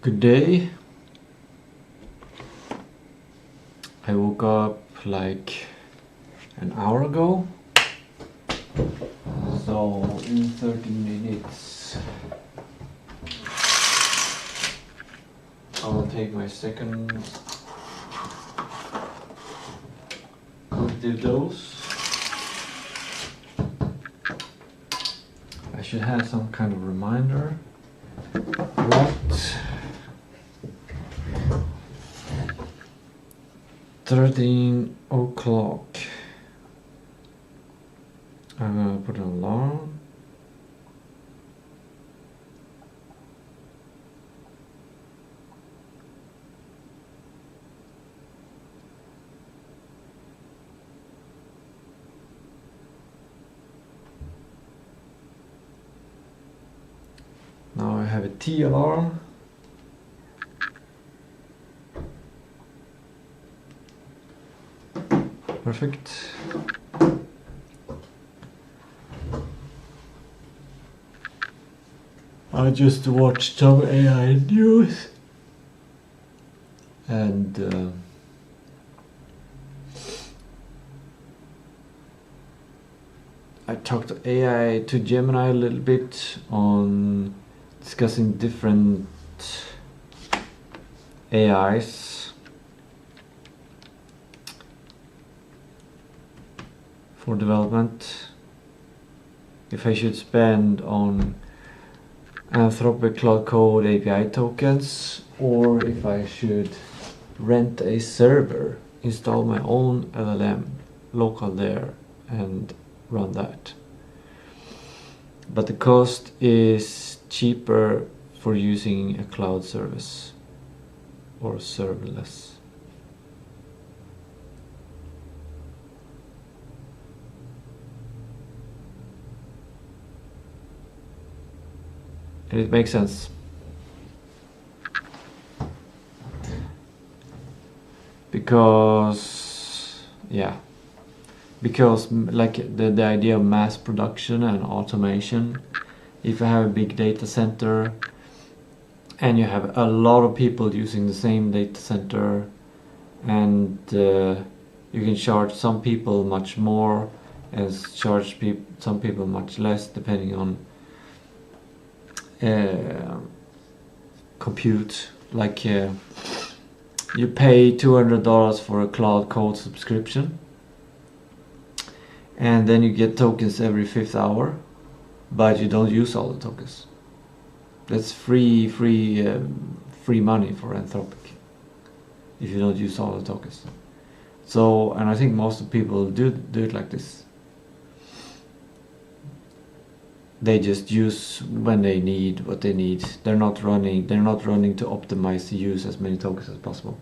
Good day. I woke up like an hour ago, so in 30 minutes I'll take my second cognitive dose. I should have some kind of reminder. What? 13 o'clock. I'm gonna put an alarm. Now I have a tea alarm. Perfect. I just watched some AI news and I talked to AI, to Gemini a little bit on discussing different AIs for development. If I should spend on Anthropic Cloud Code API tokens, or if I should rent a server, install my own LLM local there and run that. But the cost is cheaper for using a cloud service or serverless. And it makes sense. Because like the idea of mass production and automation, if you have a big data center and you have a lot of people using the same data center, and you can charge some people much more and charge some people much less depending on compute. Like you pay $200 for a cloud code subscription, and then you get tokens every 5th hour, but you don't use all the tokens. That's free money for Anthropic if you don't use all the tokens. So, and I think most of the people do it like this. They just use when they need what they need. They're not running to optimize to use as many tokens as possible,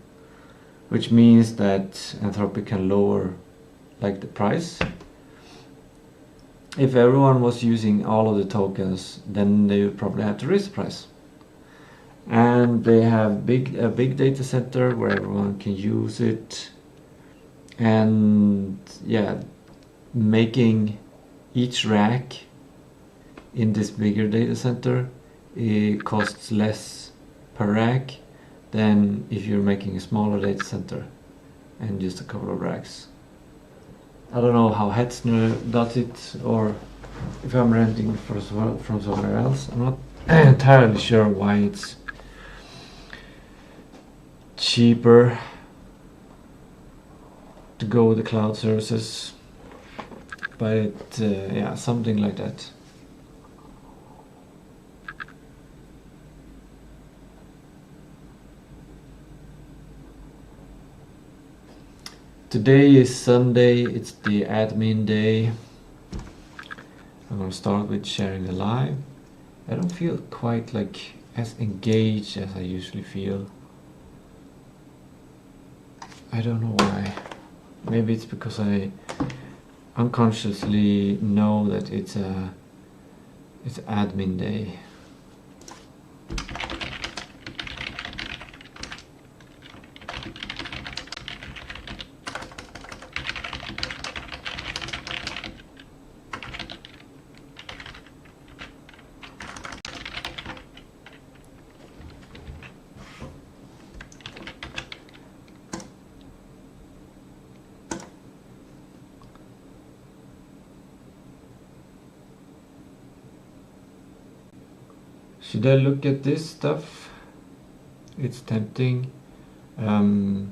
which means that Anthropic can lower like the price. If everyone was using all of the tokens, then they would probably have to raise the price. And they have a big data center where everyone can use it, and yeah, making each rack in this bigger data center, it costs less per rack than if you're making a smaller data center and just a couple of racks. I don't know how Hetzner does it, or if I'm renting from somewhere else. I'm not entirely sure why it's cheaper to go with the cloud services, but yeah, something like that. Today is Sunday, it's the admin day. I'm gonna start with sharing the live. I don't feel quite like as engaged as I usually feel. I don't know why. Maybe it's because I unconsciously know that it's admin day. Should I look at this stuff? It's tempting. No.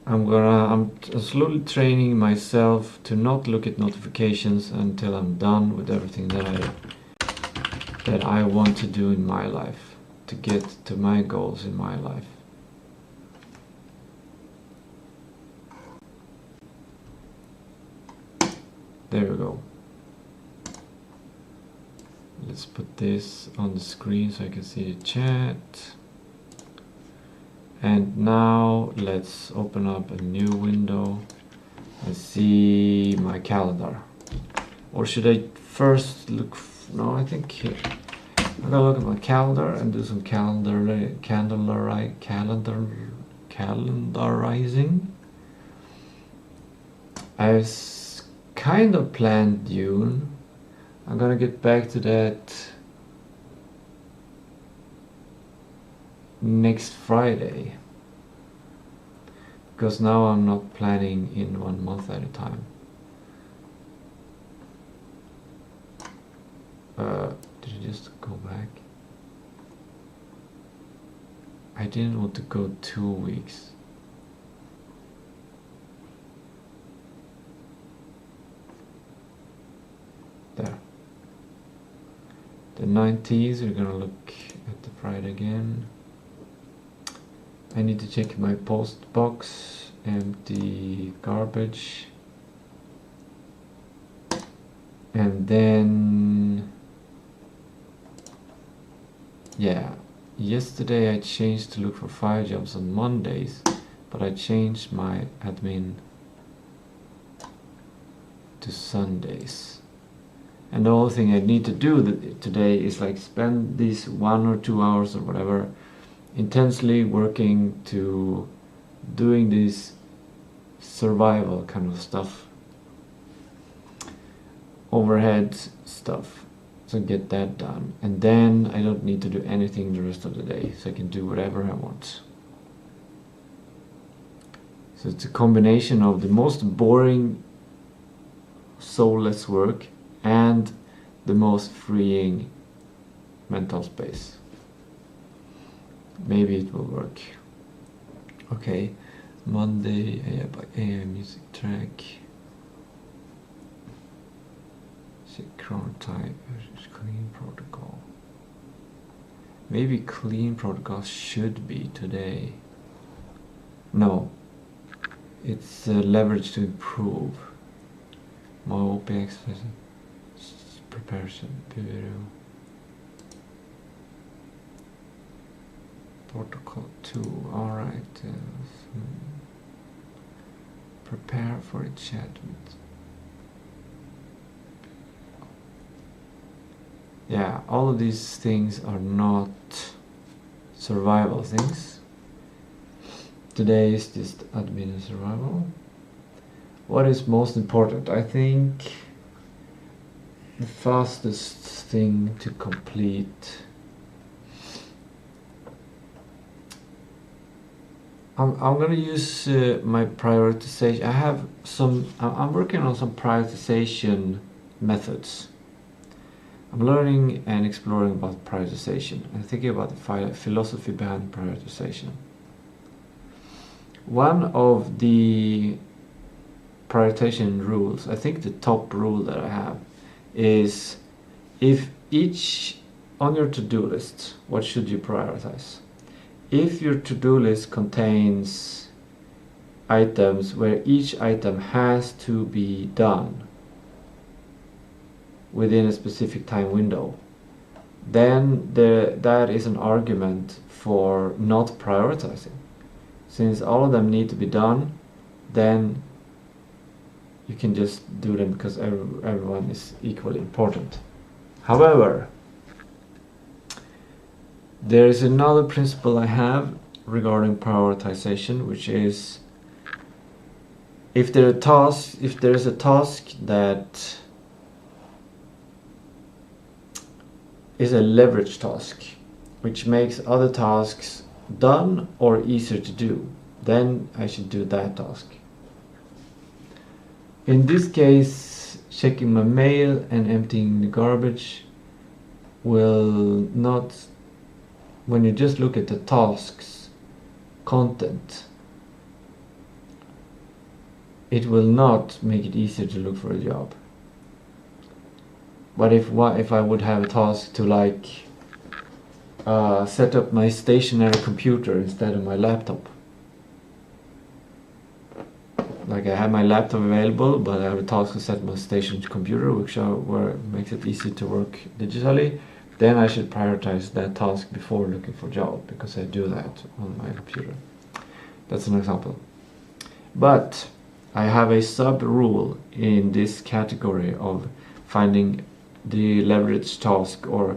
I'm slowly training myself to not look at notifications until I'm done with everything that I want to do in my life, to get to my goals in my life. There we go. Let's put this on the screen so I can see the chat. And now let's open up a new window and see my calendar. Or should I first look? No, I think here. I'm gonna look at my calendar and do some calendarizing. I kind of planned June. I'm gonna get back to that next Friday, because now I'm not planning in 1 month at a time. Did I just go back? I didn't want to go 2 weeks. There. The 19th, we're gonna look at the Friday again. I need to check my post box, empty garbage. And then, yeah, yesterday I changed to look for 5 jobs on Mondays, but I changed my admin to Sundays. And the only thing I need to do today is like spend these 1 or 2 hours or whatever intensely working to doing this survival kind of stuff, overhead stuff, so get that done, and then I don't need to do anything the rest of the day, so I can do whatever I want. So it's a combination of the most boring soulless work and the most freeing mental space. Maybe it will work. Okay, Monday, by AI music track. Cron type versus clean protocol. Maybe clean protocol should be today. No, it's leverage to improve. More OPX preparation. Protocol 2. Alright. Prepare for enchantment. Yeah, all of these things are not survival things. Today is just admin and survival. What is most important? I think the fastest thing to complete. I'm gonna use my prioritization. I have some. I'm working on some prioritization methods. I'm learning and exploring about prioritization and thinking about the philosophy behind prioritization. One of the prioritization rules, I think the top rule that I have, is if each, on your to-do list, what should you prioritize? If your to-do list contains items where each item has to be done within a specific time window, then that is an argument for not prioritizing. Since all of them need to be done, then you can just do them because everyone is equally important. However, there is another principle I have regarding prioritization, which is if there is a task that is a leverage task, which makes other tasks done or easier to do, then I should do that task. In this case, checking my mail and emptying the garbage will not, when you just look at the tasks content, it will not make it easier to look for a job. But if I would have a task to like set up my stationary computer instead of my laptop, like I have my laptop available, but I have a task to set my stationary computer, which makes it easy to work digitally, then I should prioritize that task before looking for a job, because I do that on my computer. That's an example. But I have a sub rule in this category of finding the leverage task or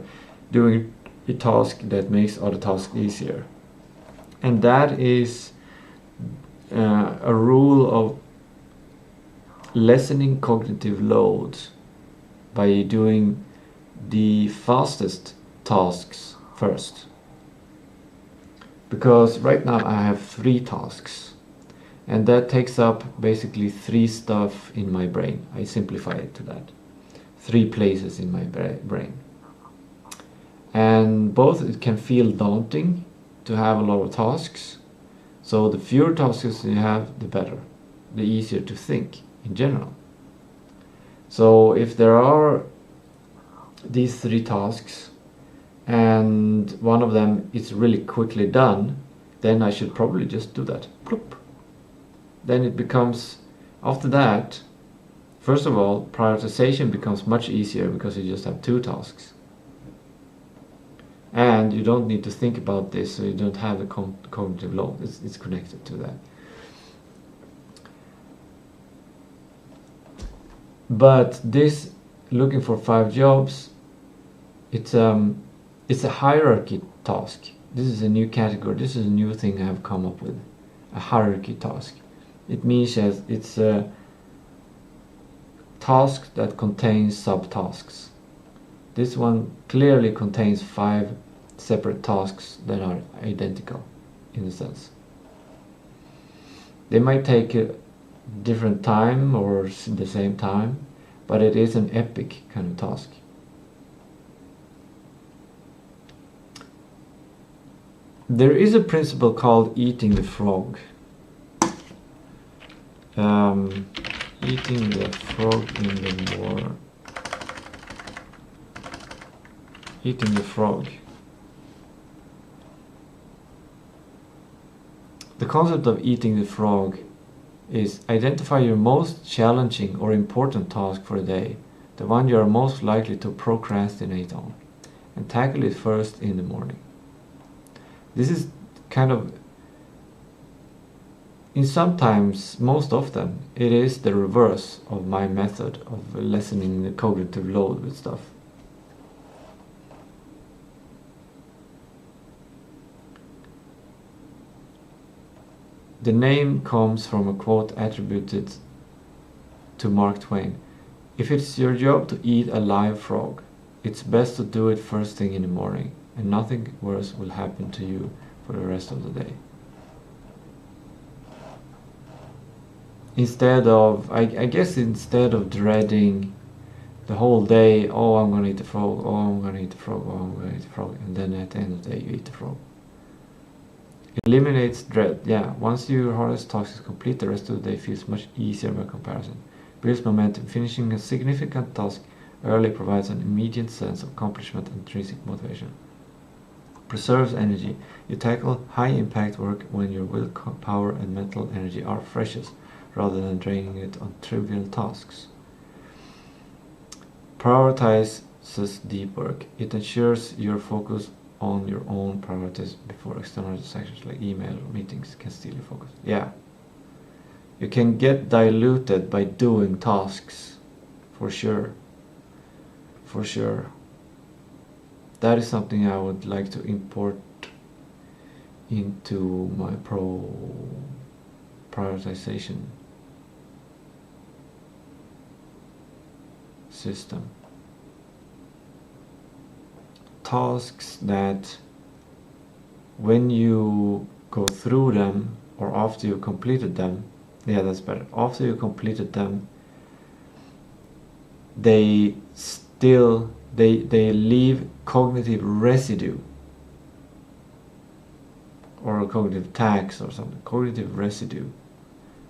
doing a task that makes other tasks easier. And that is a rule of lessening cognitive load by doing the fastest tasks first. Because right now I have 3 tasks, and that takes up basically 3 stuff in my brain. I simplify it to that. 3 places in my brain. And both it can feel daunting to have a lot of tasks. So the fewer tasks you have, the better. The easier to think in general. So if there are these 3 tasks and one of them is really quickly done, then I should probably just do that. Plop. Then it becomes, after that, first of all, prioritization becomes much easier because you just have 2 tasks. And you don't need to think about this, so you don't have the cognitive load. It's connected to that. But this, looking for 5 jobs, it's a hierarchy task. This is a new category. This is a new thing I have come up with. A hierarchy task. It means that it's a task that contains subtasks. This one clearly contains 5 separate tasks that are identical in a sense. They might take a different time or the same time, but it is an epic kind of task. There is a principle called eating the frog. Eating the frog in the war. Eating the frog. The concept of eating the frog is identify your most challenging or important task for the day, the one you are most likely to procrastinate on, and tackle it first in the morning. This is kind of, in sometimes, most often, it is the reverse of my method of lessening the cognitive load with stuff. The name comes from a quote attributed to Mark Twain. If it's your job to eat a live frog, it's best to do it first thing in the morning, and nothing worse will happen to you for the rest of the day. Instead of, I guess instead of dreading the whole day, oh I'm gonna eat the frog, oh I'm gonna eat the frog, oh I'm gonna eat the frog, and then at the end of the day you eat the frog. Eliminates dread. Yeah, once your hardest task is complete, the rest of the day feels much easier by comparison. Builds momentum. Finishing a significant task early provides an immediate sense of accomplishment and intrinsic motivation. Preserves energy. You tackle high impact work when your willpower and mental energy are freshest, rather than draining it on trivial tasks. Prioritizes deep work. It ensures your focus on your own priorities before external distractions like email or meetings can steal your focus. Yeah. You can get diluted by doing tasks. For sure. For sure. That is something I would like to import into my prioritization system. Tasks that when you go through them, or after you completed them, yeah, that's better, after you completed them, they still they leave cognitive residue, or a cognitive tax or something, cognitive residue,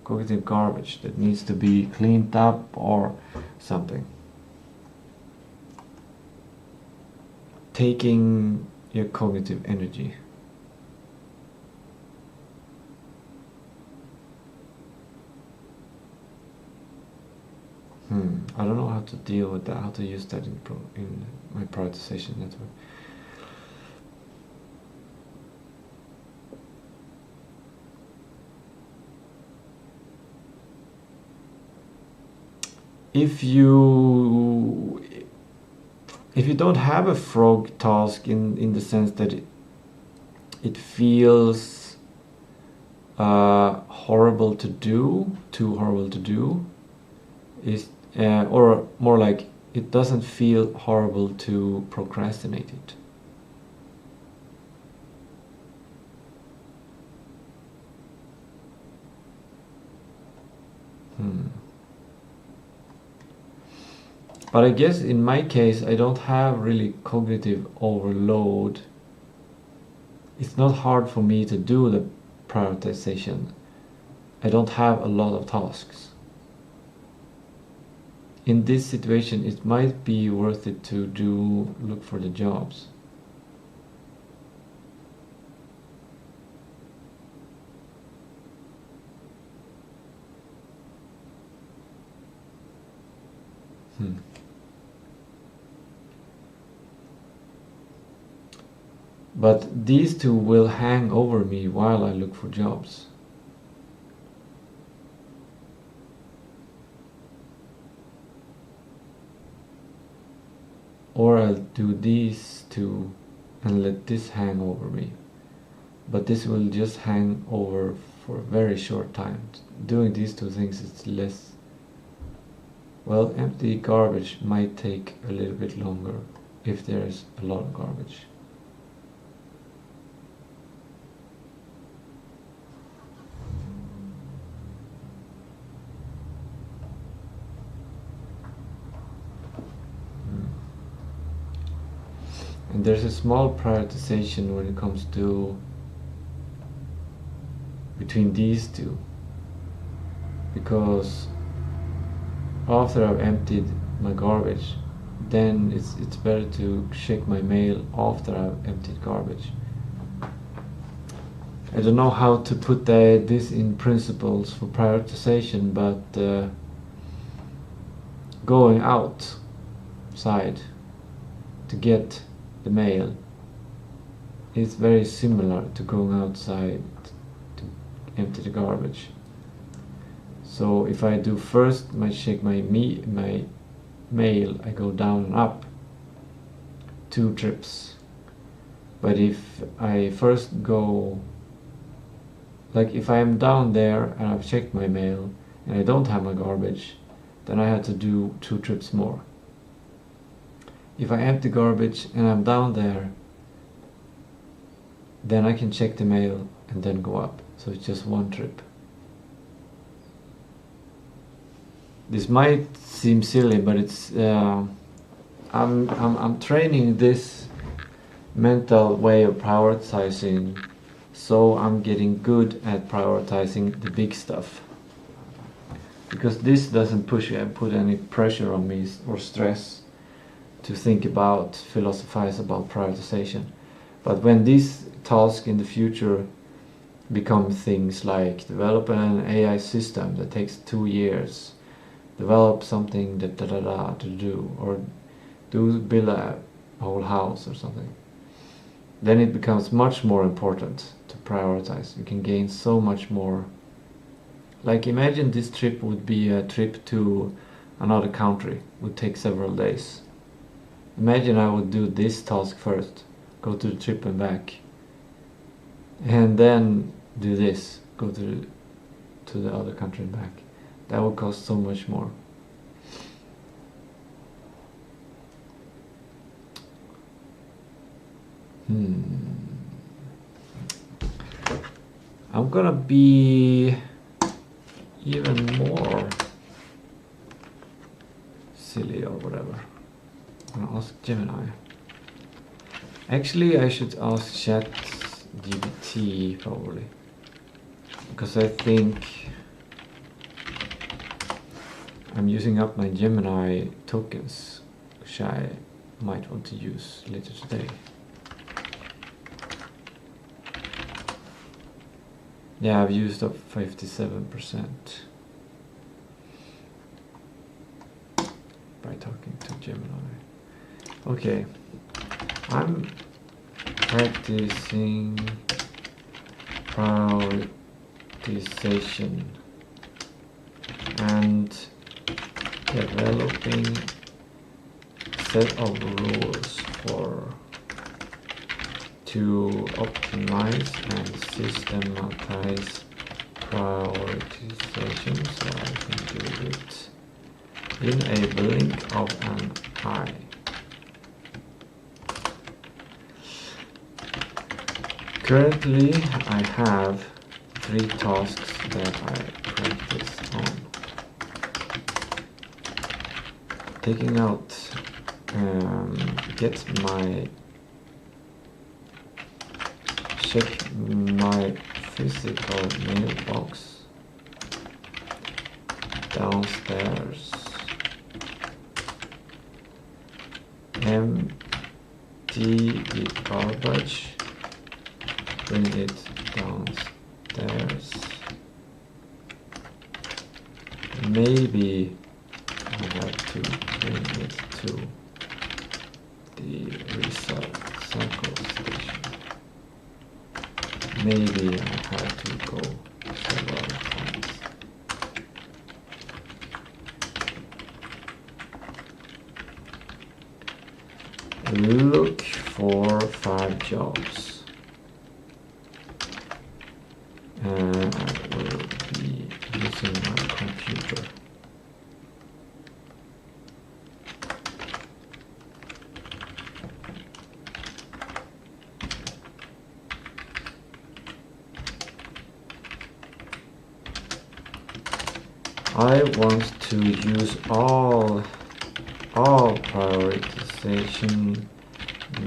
cognitive garbage that needs to be cleaned up or something. Taking your cognitive energy. I don't know how to deal with that, how to use that in my prioritization network. If you don't have a frog task in the sense that it feels horrible to do, too horrible to do, or more like it doesn't feel horrible to procrastinate it. But I guess in my case I don't have really cognitive overload. It's not hard for me to do the prioritization. I don't have a lot of tasks. In this situation it might be worth it to look for the jobs. But these two will hang over me while I look for jobs. Or I'll do these two and let this hang over me. But this will just hang over for a very short time. Doing these two things is less. Well, empty garbage might take a little bit longer if there's a lot of garbage. And there's a small prioritization when it comes to between these two, because after I've emptied my garbage, then it's better to check my mail after I've emptied garbage. I don't know how to put this in principles for prioritization, but going outside to get the mail is very similar to going outside to empty the garbage. So if I do first check my mail, I go down and up 2 trips. But if I first go, like if I am down there and I've checked my mail and I don't have my garbage, then I have to do 2 trips more. If I empty garbage and I'm down there, then I can check the mail and then go up. So it's just 1 trip. This might seem silly, but it's I'm training this mental way of prioritizing, so I'm getting good at prioritizing the big stuff. Because this doesn't put any pressure on me or stress to think about, philosophize about prioritization. But when these tasks in the future become things like develop an AI system that takes 2 years, develop something that to do, or build a whole house or something, then it becomes much more important to prioritize. You can gain so much more. Like imagine this trip would be a trip to another country, it would take several days. Imagine I would do this task first, go to the trip and back, and then do this, go to the other country and back. That would cost so much more. I'm gonna be even more silly over whatever. I'm gonna ask Gemini. Actually, I should ask ChatGPT probably, because I think I'm using up my Gemini tokens, which I might want to use later today. Yeah, I've used up 57% by talking to Gemini. Okay, I'm practicing prioritization and developing set of rules to optimize and systematize prioritization so I can do it in a blink of an eye. Currently I have 3 tasks that I practice on. Taking out, check my physical mailbox downstairs, empty the garbage, bring it downstairs. Maybe I have to bring it to the recycle station. Maybe I have to go several times. Look for 5 jobs. I will be using my computer. I want to use all prioritization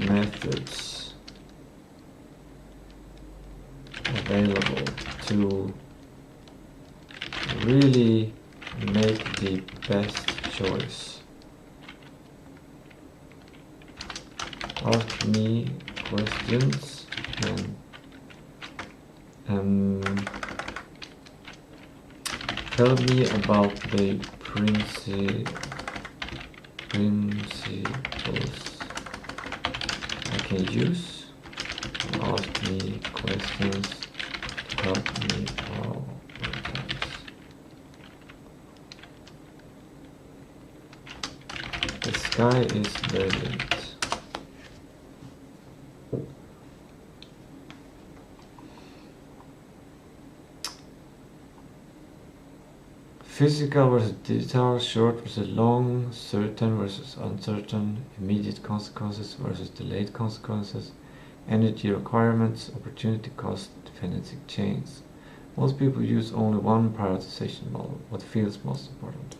methods available to really make the best choice. Ask me questions and tell me about the principles I can use. Ask me questions to help me prioritize. The sky is brilliant. Physical versus digital, short versus long, certain versus uncertain, immediate consequences versus delayed consequences, energy requirements, opportunity cost, dependency chains. Most people use only one prioritization model, what feels most important.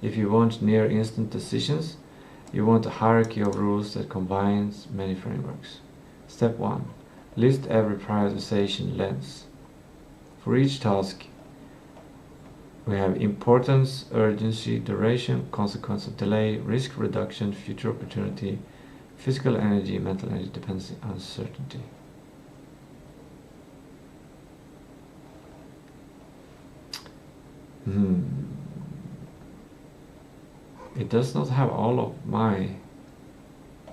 If you want near instant decisions, you want a hierarchy of rules that combines many frameworks. Step 1. List every prioritization lens. For each task, we have importance, urgency, duration, consequence of delay, risk reduction, future opportunity, physical energy, mental energy, dependency, uncertainty. It does not have all of my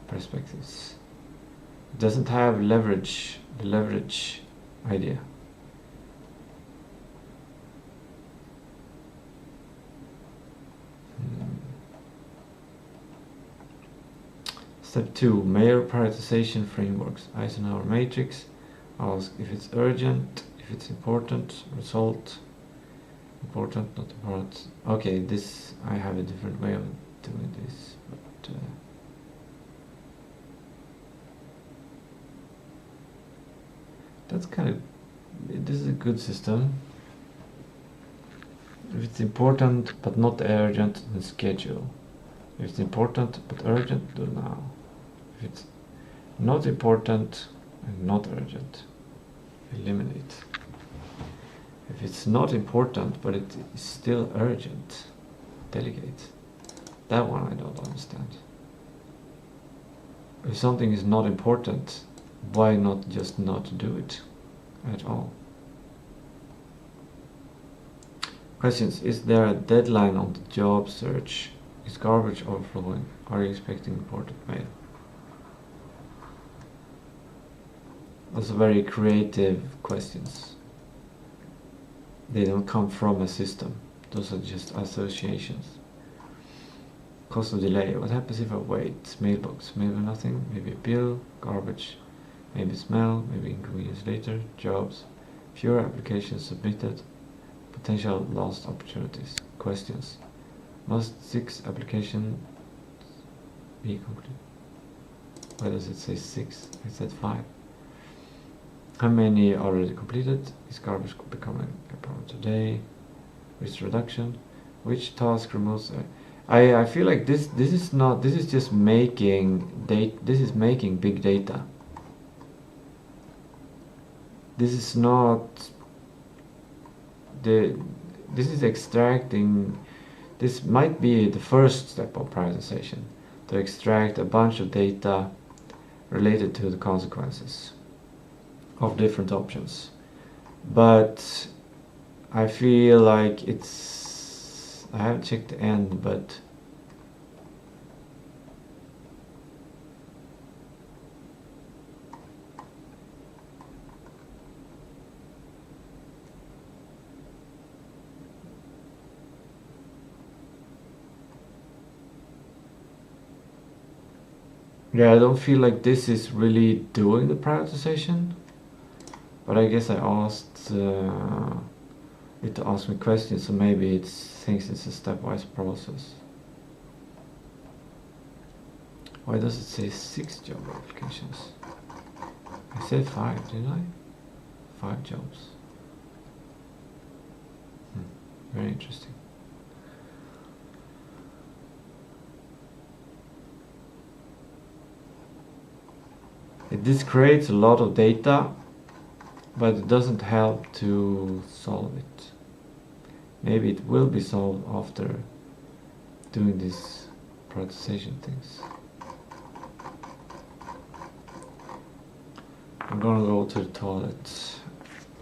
perspectives. It doesn't have the leverage idea. Step 2. Major prioritization frameworks. Eisenhower matrix. Ask if it's urgent, if it's important, result. Important, not important. Okay, this, I have a different way of doing this, but that's kind of, this is a good system. If it's important but not urgent, then schedule. If it's important but urgent, do now. If it's not important and not urgent, eliminate. If it's not important but it is still urgent, delegate. That one I don't understand. If something is not important, why not just not do it at all? Questions. Is there a deadline on the job search? Is garbage overflowing? Are you expecting important mail? Those are very creative questions. They don't come from a system. Those are just associations. Cost of delay. What happens if I wait? Mailbox. Maybe nothing. Maybe a bill. Garbage. Maybe smell. Maybe inconvenience later. Jobs. Fewer applications submitted. Potential lost opportunities. Questions. Must 6 applications be complete? Why does it say 6? It said 5. How many already completed? Is garbage becoming a problem today? Risk reduction. Which task removes? I feel like this is just making this is making big data. This is not this is extracting. This might be the first step of prioritization, to extract a bunch of data related to the consequences of different options. But I feel like I haven't checked the end, but yeah, I don't feel like this is really doing the prioritization. But I guess I asked it to ask me questions, so maybe it thinks it's a stepwise process. Why does it say 6 job applications? I said 5, didn't I? 5 jobs. Very interesting. This creates a lot of data, but it doesn't help to solve it. Maybe it will be solved after doing these prioritization things. I'm gonna go to the toilet,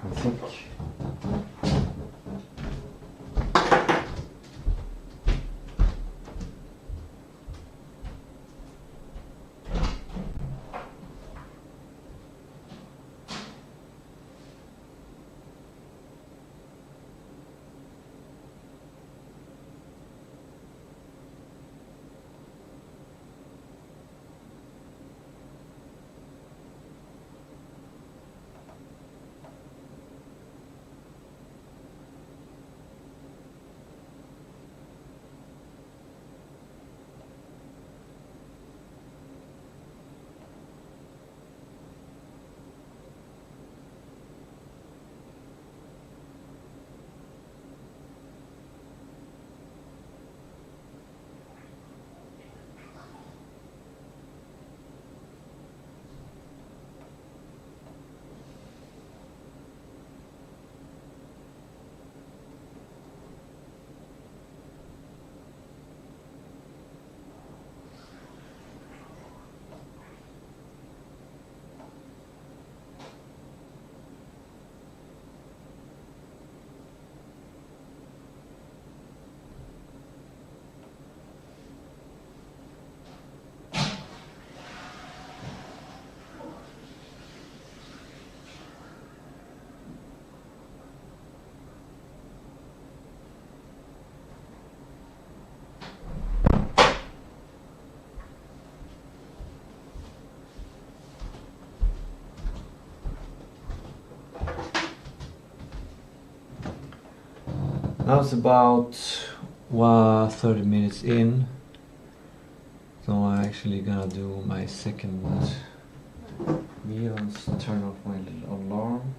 I think. Now it's about 30 minutes in, so I'm actually gonna do my second meal and turn off my little alarm.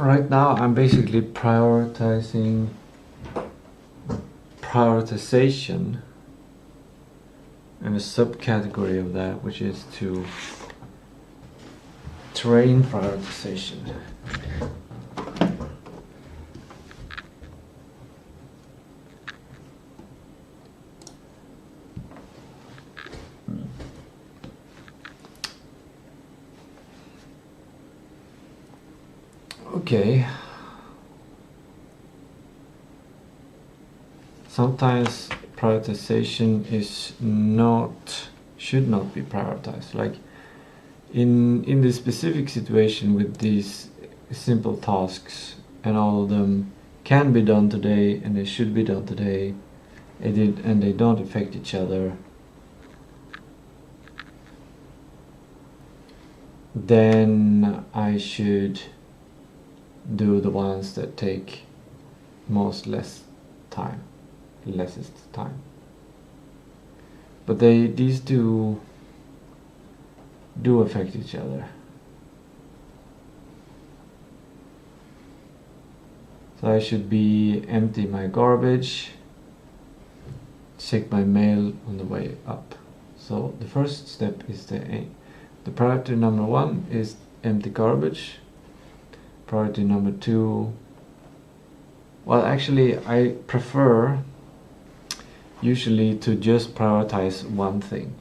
right now I'm basically prioritization and a subcategory of that, which is to terrain prioritization. Okay. Sometimes prioritization should not be prioritized. Like in this specific situation with these simple tasks, and all of them can be done today and they should be done today, and they don't affect each other, then I should do the ones that take lessest time. But these do affect each other. So I should be empty my garbage, check my mail on the way up. So the first step is the priority number 1 is empty garbage. Priority number 2, well, actually I prefer usually to just prioritize one thing,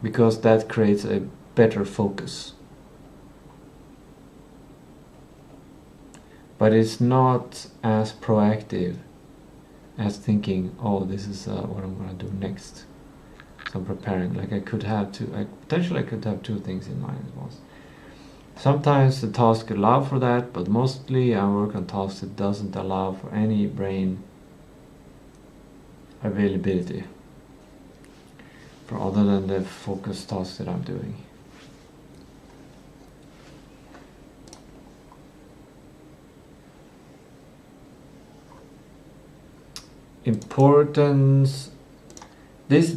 because that creates a better focus. But it's not as proactive as thinking, oh, this is what I'm going to do next. So I'm preparing. Like I could have potentially I could have 2 things in mind at once. Sometimes the task allow for that, but mostly I work on tasks that doesn't allow for any brain availability for other than the focus tasks that I'm doing. Importance. This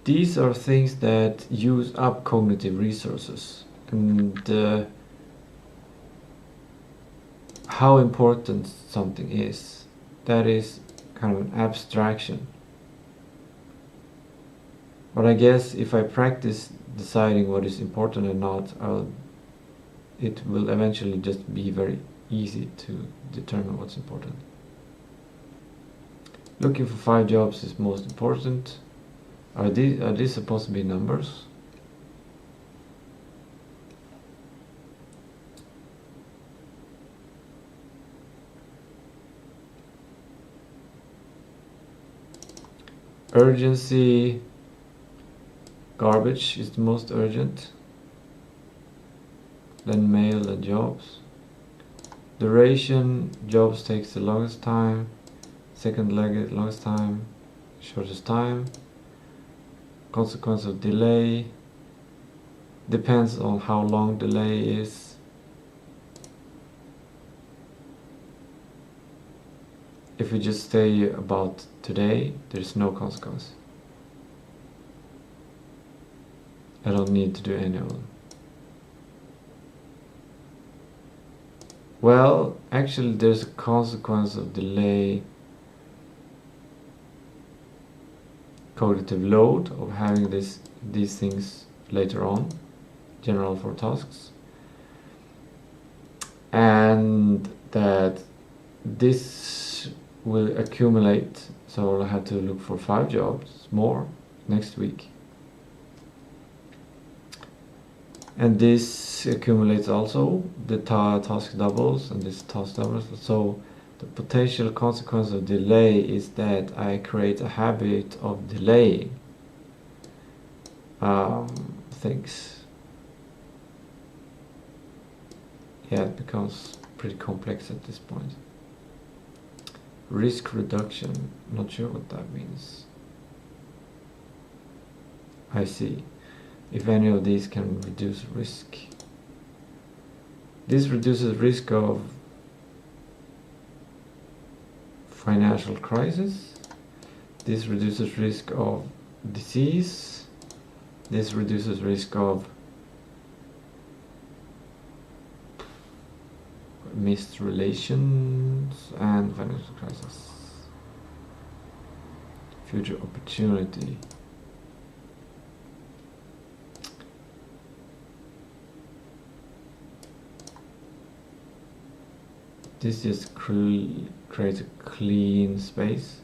these are things that use up cognitive resources, and how important something is, that is kind of an abstraction. But I guess if I practice deciding what is important or not, it will eventually just be very easy to determine what's important. Looking for 5 jobs is most important. Are these supposed to be numbers? Urgency, garbage is the most urgent. Then mail and jobs. Duration, jobs takes the longest time. Second leg, longest time. Shortest time. Consequence of delay, depends on how long delay is. If we just say about today, there's no consequence. I don't need to do any of them. Well, actually there's a consequence of delay, cognitive load of having these things later on, general for tasks, and that this will accumulate, so I'll have to look for 5 jobs more next week, and this accumulates also, the task doubles and this task doubles. So the potential consequence of delay is that I create a habit of delaying things. Yeah, it becomes pretty complex at this point. Risk reduction, not sure what that means. I see. If any of these can reduce risk. This reduces risk of financial crisis. This reduces risk of disease. This reduces risk of missed relations and financial crisis. Future opportunity. This just creates a clean space.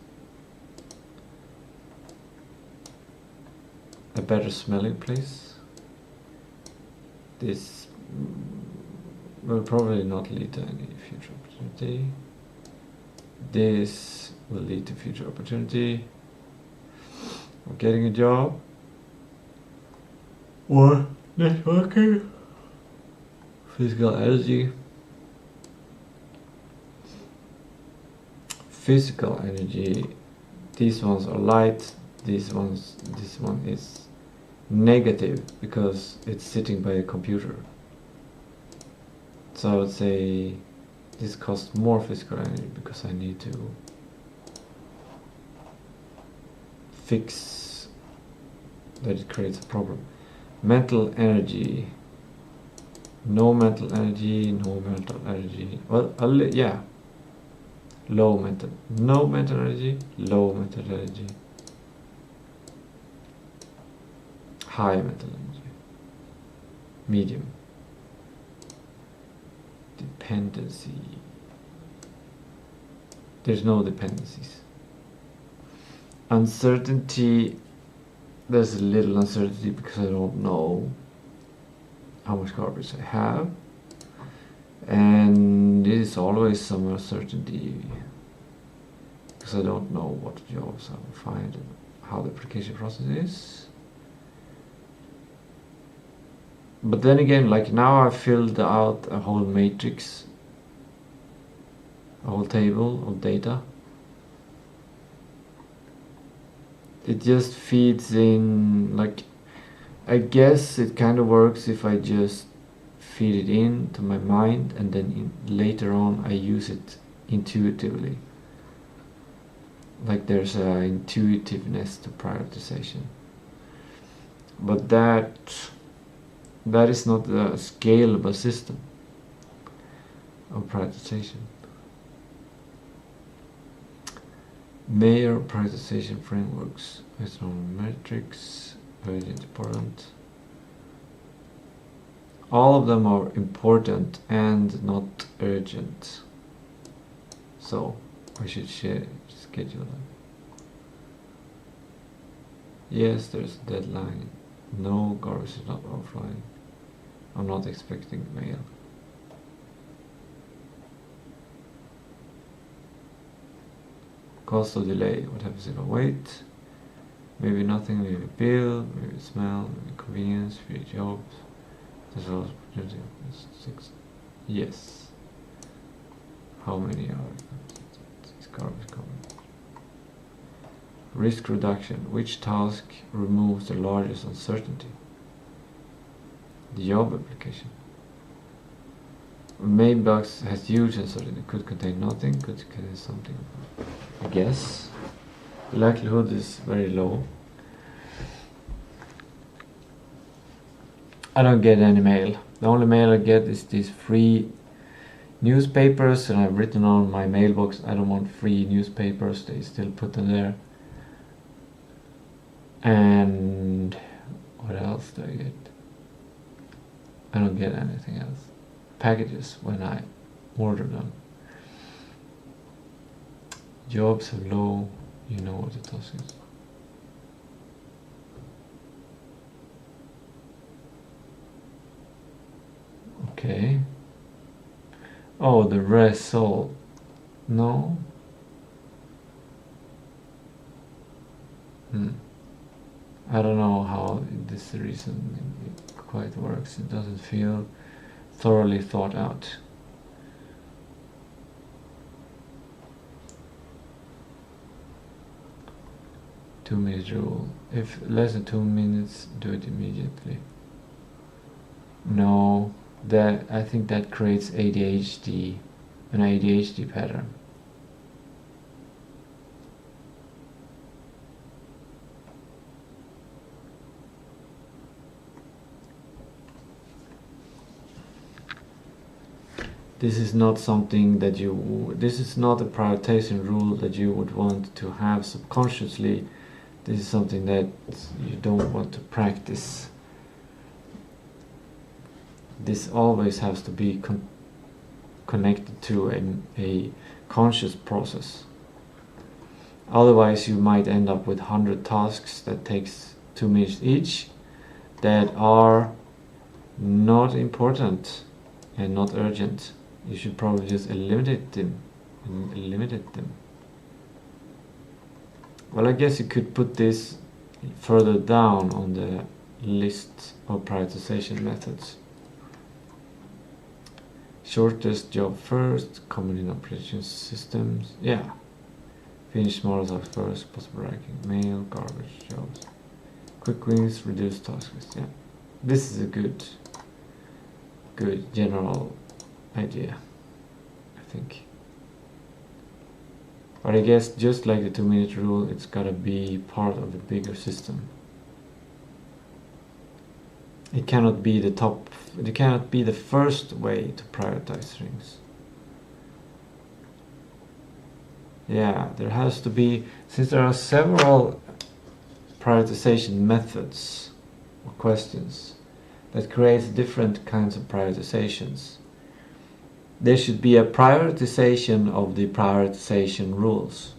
A better smelling place. This will probably not lead to any future opportunity. This will lead to future opportunity of getting a job or networking. Physical energy. Physical energy. These ones are light. This one is negative because it's sitting by a computer. So I would say this costs more physical energy because I need to fix that it creates a problem. Mental energy. No mental energy, no mental energy. Well, yeah. Low mental. No mental energy, low mental energy. High mental energy. Medium. Dependency. There's no dependencies. Uncertainty. There's a little uncertainty because I don't know how much garbage I have. And there is always some uncertainty because I don't know what jobs I will find and how the application process is. But then again, like now I filled out a whole matrix, a whole table of data. It just feeds in, like, I guess it kind of works if I just feed it in to my mind and then later on I use it intuitively. Like there's a intuitiveness to prioritization. But that is not a scalable system of prioritization. Major prioritization frameworks, metrics, urgent, important. All of them are important and not urgent. So we should schedule them. Yes, there's a deadline. No, garbage is not offline. I'm not expecting mail. Cost of delay. What happens if I wait? Maybe nothing, maybe a bill, maybe smell, maybe convenience, free jobs. There's also opportunity. 6. Yes. How many are these garbage coming? Risk reduction. Which task removes the largest uncertainty? The job application. Mailbox has huge uncertainty. Could contain nothing, could contain something. I guess. The likelihood is very low. I don't get any mail. The only mail I get is these free newspapers, and I've written on my mailbox I don't want free newspapers. They still put them there. And what else do I get? I don't get anything else. Packages when I order them. Jobs are low. You know what the task is. Okay. Oh, the result. No. I don't know how this reason it quite works. It doesn't feel thoroughly thought out. Two-minute rule. If less than 2 minutes, do it immediately. No, I think that creates ADHD, an ADHD pattern. this is not something that this is not a prioritization rule that you would want to have subconsciously. This is something that you don't want to practice. This always has to be connected to a conscious process. Otherwise you might end up with 100 tasks that takes 2 minutes each, that are not important and not urgent. You should probably just eliminate them. Well, I guess you could put this further down on the list of prioritization methods. Shortest job first, common in operation systems. Yeah. Finish smaller tasks first, possible ranking, mail, garbage jobs. Quick wins, reduce task list. Yeah. This is a good general idea, I think. But I guess just like the 2-minute rule, it's gotta be part of a bigger system. It cannot be the first way to prioritize things. Yeah, there has to be, since there are several prioritization methods or questions that creates different kinds of prioritizations, there should be a prioritization of the prioritization rules,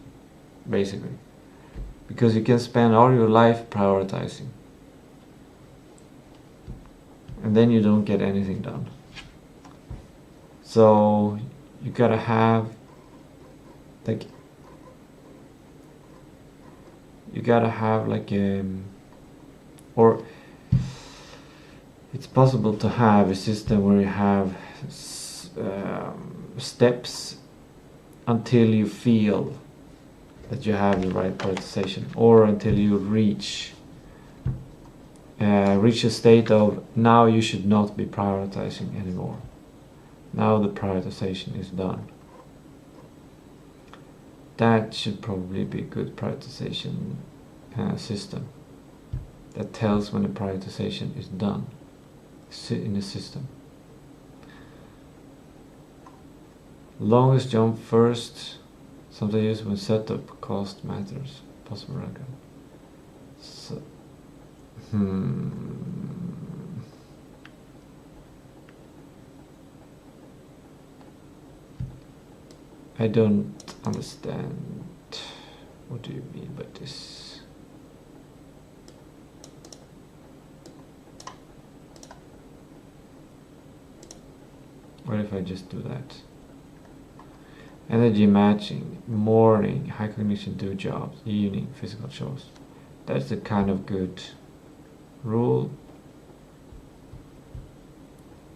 basically. Because you can spend all your life prioritizing, and then you don't get anything done. So you gotta have like or it's possible to have a system where you have steps until you feel that you have the right prioritization, or until you reach a state of now you should not be prioritizing anymore. Now the prioritization is done. That should probably be a good prioritization system that tells when the prioritization is done in the system. Longest jump first, sometimes used when setup cost matters. Possible record. So, I don't understand. What do you mean by this? What if I just do that? Energy matching, morning, high cognition, do jobs, evening, physical chores. That's the kind of good rule.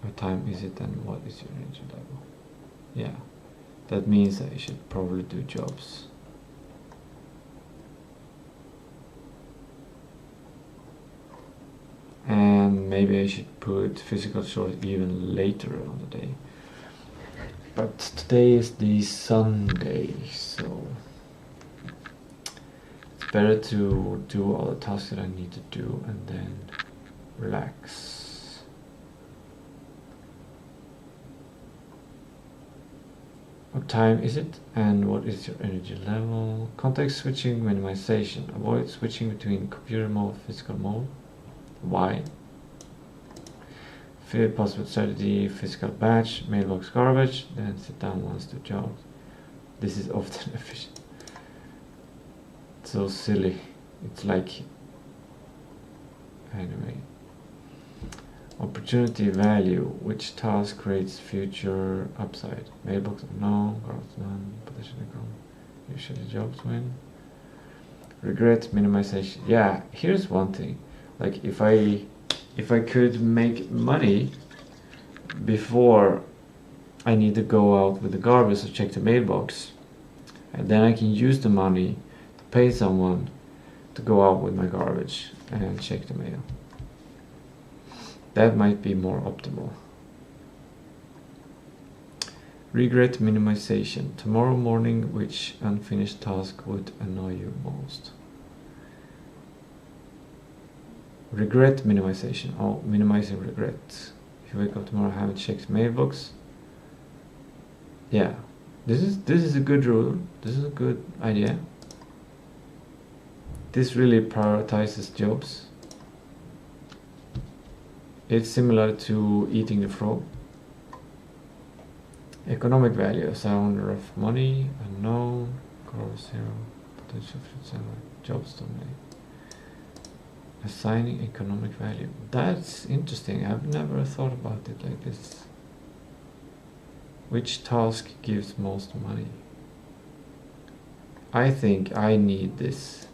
What time is it and what is your energy level? Yeah, that means that I should probably do jobs. And maybe I should put physical chores even later on the day. But today is the Sunday, so it's better to do all the tasks that I need to do and then relax. What time is it and what is your energy level? Context switching, minimization. Avoid switching between computer mode, physical mode. Why? Fill possible strategy, physical batch, mailbox garbage, then sit down once to jobs. This is often efficient. It's so silly. It's like, anyway. Opportunity value, which task creates future upside? Mailbox no, garbage none, potential income. Usually jobs win. Regret, minimization. Yeah, here's one thing. Like if I could make money before I need to go out with the garbage or check the mailbox, and then I can use the money to pay someone to go out with my garbage and check the mail. That might be more optimal. Regret, minimization. Tomorrow morning, which unfinished task would annoy you most? Regret, minimization. Oh, minimizing regret. If you wake up tomorrow, haven't checked mailbox. yeah, this is a good rule. This is a good idea. This really prioritizes jobs. It's similar to eating the frog. Economic value, a sounder of money, unknown, core 0, potential future jobs dominate. Assigning economic value. That's interesting. I've never thought about it like this. Which task gives most money? I think I need this.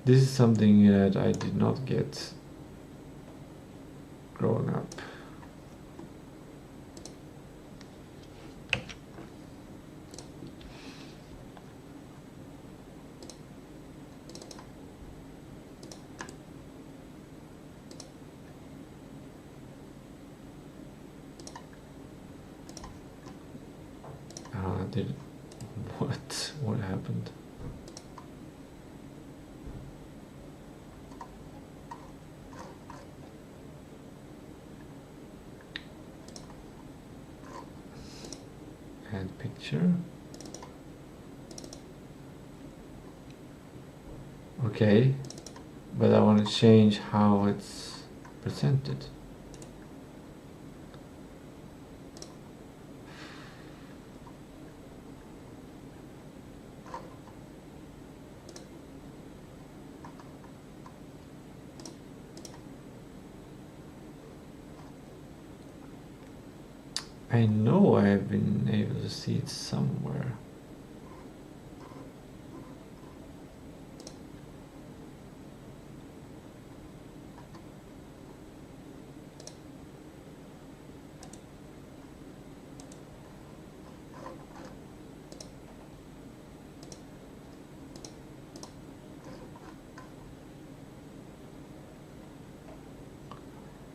This is something that I did not get growing up. What happened? Add picture. Okay, but I want to change how it's presented. I know I've been able to see it somewhere.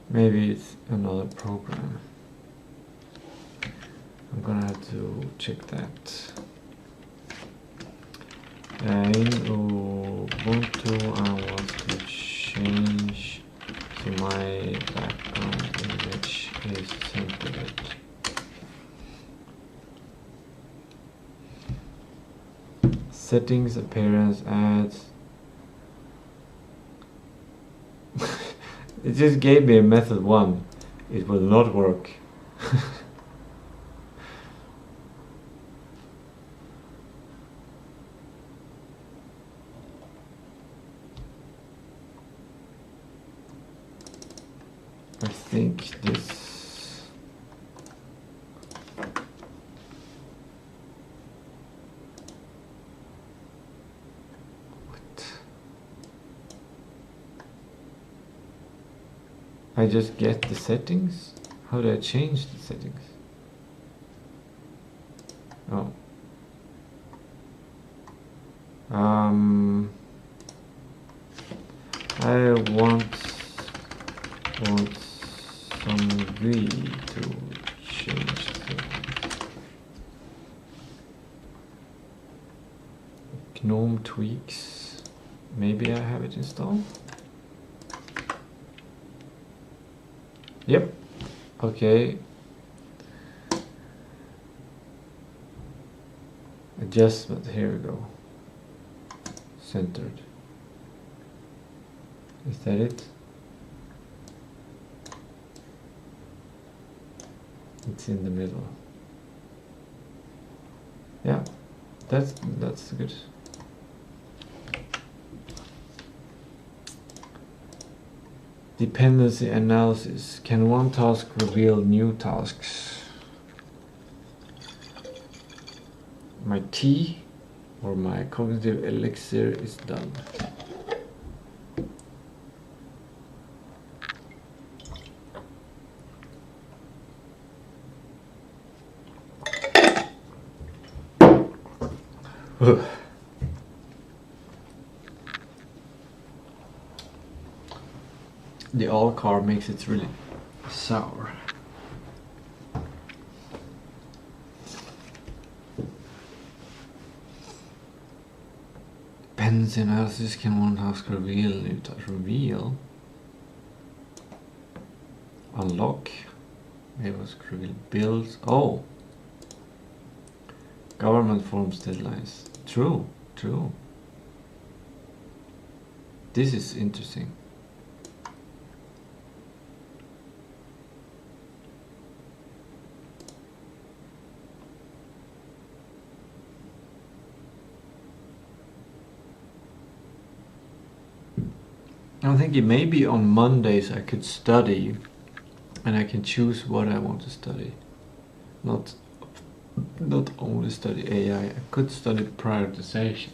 Maybe it's another program. I'm gonna have to check that. In Ubuntu, I want to change to my background image is centered. Settings, appearance, ads. It just gave me a method 1. It will not work. I think this. What? I just get the settings? How do I change the settings? Oh. I want some V to change the GNOME tweaks. Maybe I have it installed. Yep. Okay. Adjustment. Here we go. Centered. Is that it? It's in the middle. Yeah, that's good. Dependency analysis. Can one task reveal new tasks? My tea or my cognitive elixir is done. The all car makes it really sour. Dependency analysis. Can one task reveal new task? Reveal? Unlock. Mailbox reveal bills. Oh! Government forms deadlines. True, true. This is interesting. I'm thinking maybe on Mondays I could study and I can choose what I want to study. Not only study AI, I could study prioritization.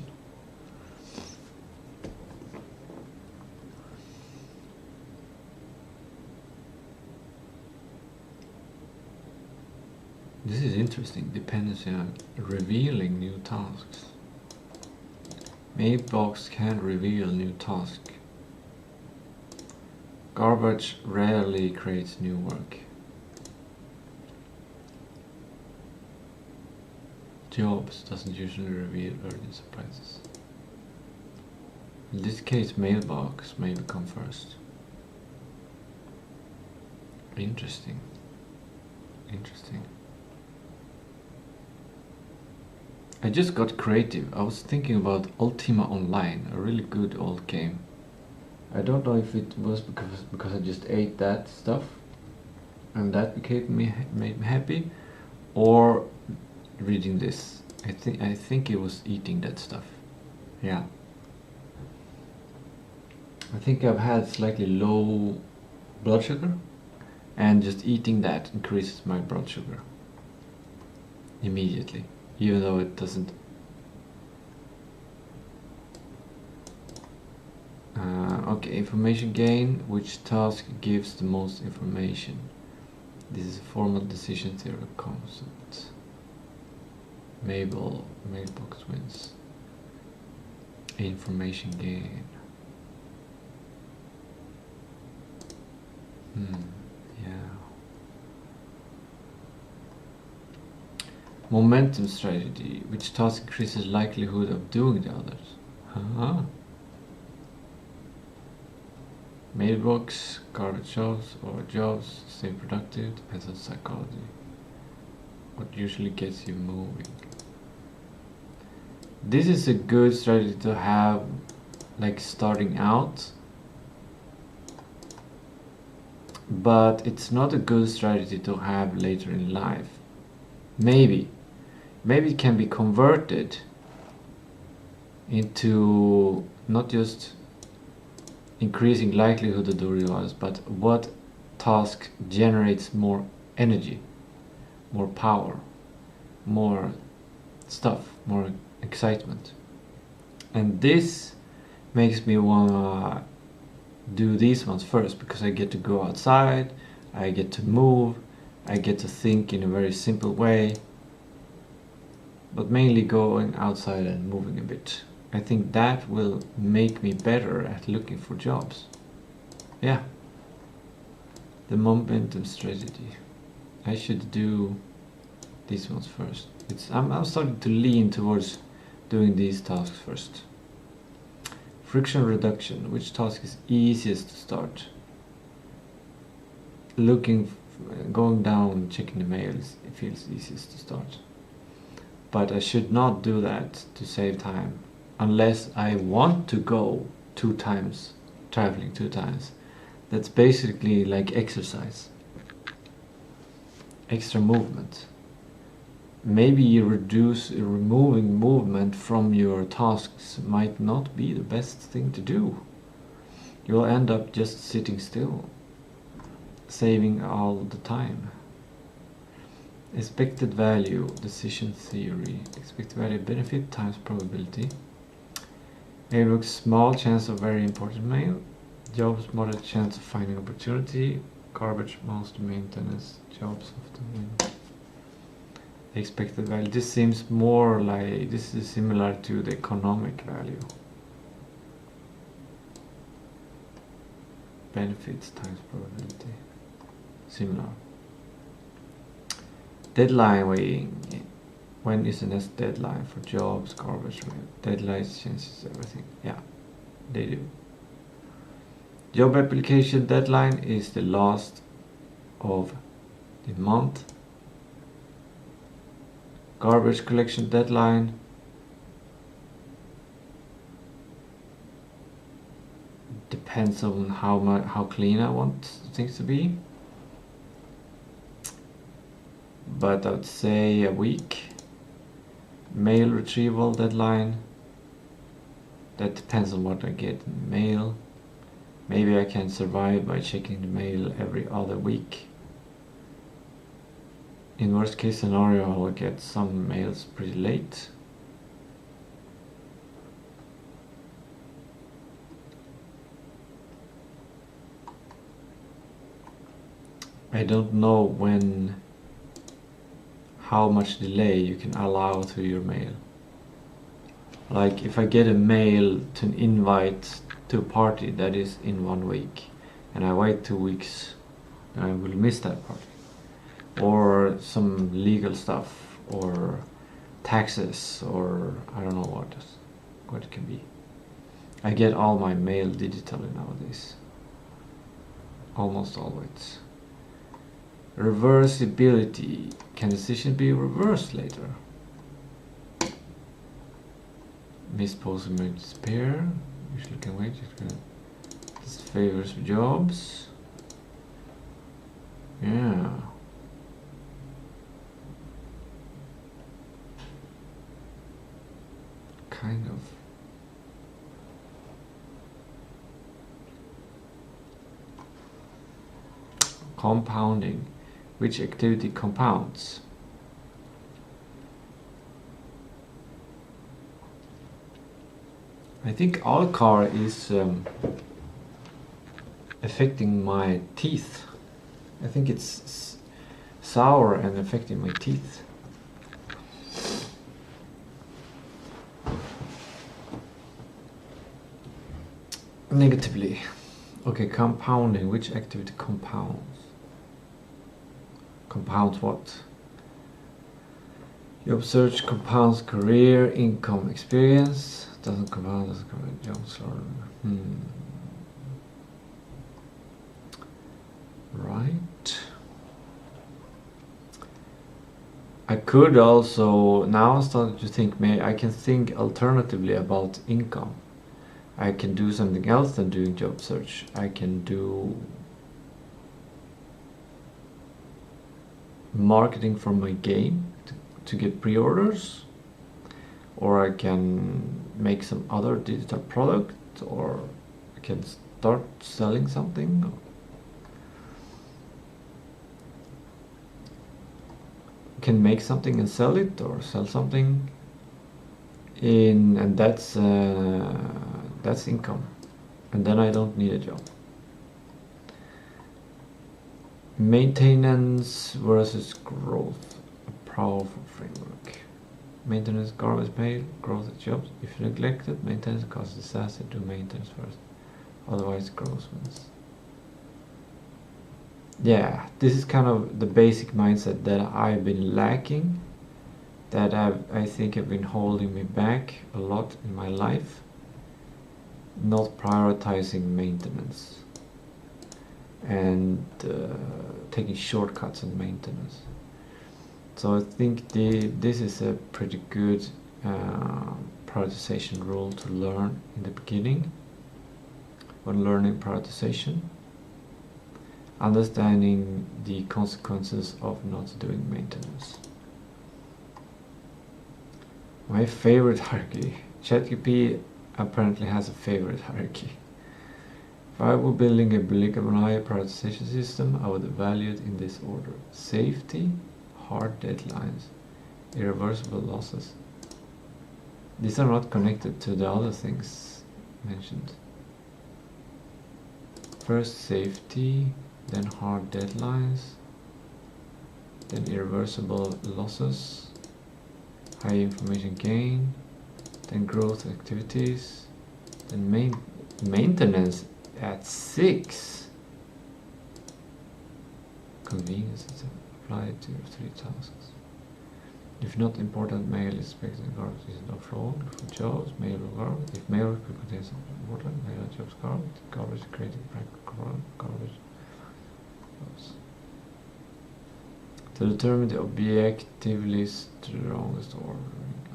This is interesting, dependency on revealing new tasks. Mailbox can reveal new tasks. Garbage rarely creates new work. Jobs doesn't usually reveal urgent surprises. In this case, mailbox may come first. Interesting. Interesting. I just got creative. I was thinking about Ultima Online, a really good old game. I don't know if it was because I just ate that stuff and that made me happy, or reading this. I think it was eating that stuff. Yeah. I think I've had slightly low blood sugar, and just eating that increases my blood sugar immediately, even though it doesn't. Okay, information gain. Which task gives the most information? This is a formal decision theory concept. Mailbox wins. Information gain. Yeah. Momentum strategy. Which task increases likelihood of doing the others? Huh? Mailbox, garbage jobs, or jobs, stay productive, depends on psychology. What usually gets you moving? This is a good strategy to have, like, starting out, but it's not a good strategy to have later in life. Maybe it can be converted into not just increasing likelihood of doing others, but what task generates more energy, more power, more stuff, more excitement. And this makes me wanna do these ones first, because I get to go outside, I get to move, I get to think in a very simple way, but mainly going outside and moving a bit. I think that will make me better at looking for jobs. Yeah. The momentum strategy. I should do these ones first. I'm starting to lean towards doing these tasks first. Friction reduction. Which task is easiest to start? Going down, checking the mails, it feels easiest to start. But I should not do that to save time, unless I want to go 2 times, traveling 2 times. That's basically like exercise. Extra movement. Maybe removing movement from your tasks might not be the best thing to do. You'll end up just sitting still, saving all the time. Expected value, decision theory. Expected value, benefit times probability. Mailbox, small chance of very important mail. Jobs, moderate chance of finding opportunity. Garbage, most maintenance. Jobs often win. Expected value. This seems more like, this is similar to the economic value. Benefits times probability. Similar. Deadline weighing. When is the next deadline for jobs, garbage? Deadlines changes everything. Yeah, they do. Job application deadline is the last of the month. Garbage collection deadline. Depends on how clean I want things to be. But I would say a week. Mail retrieval deadline. That depends on what I get in the mail. Maybe I can survive by checking the mail every other week. In worst case scenario, I'll get some mails pretty late. I don't know how much delay you can allow to your mail. Like if I get a mail to an invite to a party that is in 1 week and I wait 2 weeks, I will miss that party. Or some legal stuff or taxes or I don't know what it can be. I get all my mail digitally nowadays. Almost always. Reversibility. Can decision be reversed later? Misposed emergency pair. Usually can wait. This favors jobs. Yeah. Kind of. Compounding. Which activity compounds? I think Alcar is affecting my teeth. I think it's sour and affecting my teeth. Negatively. Okay, compounding. Which activity compounds? Compounds what? Job search compounds career, income, experience. Doesn't compound job search. Right. I could also now start to think maybe I can think alternatively about income. I can do something else than doing job search. I can do marketing for my game to get pre-orders, or I can make some other digital product, or I can start selling something. I can make something and sell it, or sell something and that's income, and then I don't need a job. Maintenance versus growth, a powerful framework. Maintenance, garbage pail, growth at jobs. If neglected, maintenance causes disaster. Do maintenance first, otherwise growth wins. Yeah, this is kind of the basic mindset that I've been lacking, that I think have been holding me back a lot in my life. Not prioritizing maintenance and taking shortcuts in maintenance. So I think this is a pretty good prioritization rule to learn in the beginning when learning prioritization. Understanding the consequences of not doing maintenance. My favorite hierarchy. ChatGPT apparently has a favorite hierarchy. If I were building a Blickabonai prioritization system, I would evaluate in this order: safety, hard deadlines, irreversible losses. These are not connected to the other things mentioned. First safety, then hard deadlines, then irreversible losses, high information gain, then growth activities, then maintenance at 6. Convenience is applied to your 3 tasks. If not important mail is expected, garbage is not flowed for jobs, mail or garbage. If mail could contain something important, mail or jobs garbage is created by garbage jobs. To determine the objectively strongest order.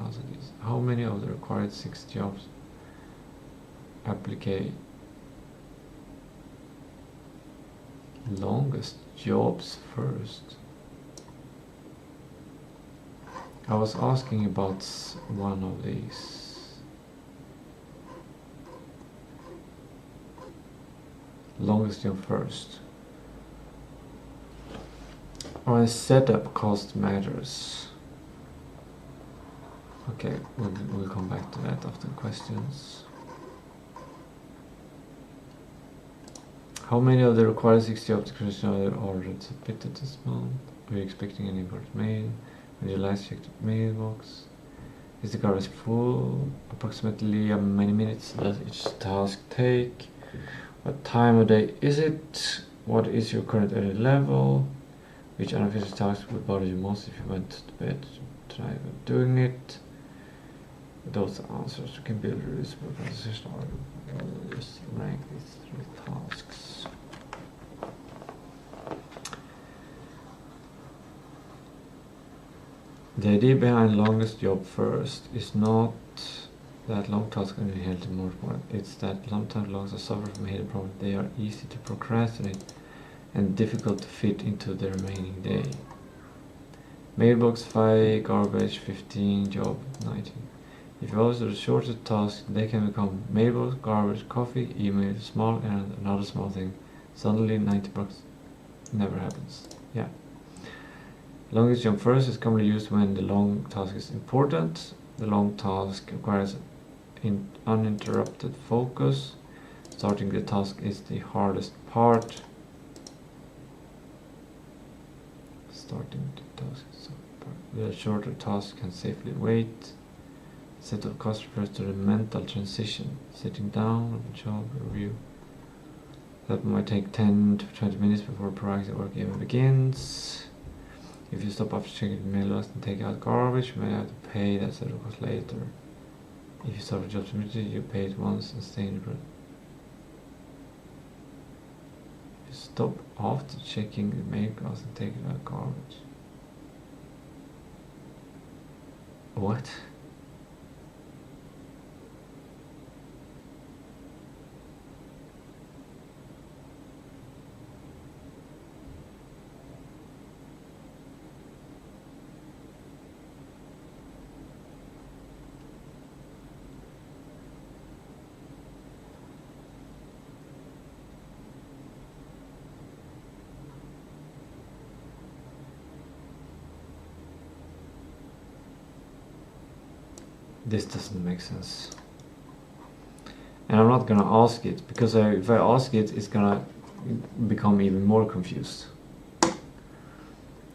Also this. How many of the required 6 jobs apply? Longest jobs first. I was asking about one of these. Longest job first. Or setup cost matters. Okay, we'll come back to that after questions. How many of the required 6 job descriptions are already submitted this month? Are you expecting any import mail? When you last checked the mailbox? Is the garbage full? Approximately how many minutes does each task take? What time of day is it? What is your current energy level? Which unofficial task would bother you most if you went to bed tonight about doing it? Those are answers. You can build a reusable presentation or just rank these 3 tasks. The idea behind longest job first is not that long tasks are inherently more important. It's that sometimes long tasks suffer from a hidden problem. They are easy to procrastinate and difficult to fit into the remaining day. Mailbox 5, garbage 15, job 19. If you always do the shortest tasks, they can become mailbox, garbage, coffee, email, small errand, another small thing. Suddenly 90 bucks never happens. Yeah. Longest jump first is commonly used when the long task is important. The long task requires uninterrupted focus. Starting the task is the hardest part. Starting the task is the hardest part. The shorter task can safely wait. Set of cost refers to the mental transition. Sitting down on the job review. That might take 10 to 20 minutes before proactive work even begins. If you stop after checking the mailbox and take out garbage, you may have to pay that set of cost later. If you start a job immediately, you pay it once and stay in the project. You stop after checking the mailbox and take out garbage. What? This doesn't make sense. And I'm not gonna ask it, because if I ask it, it's gonna become even more confused.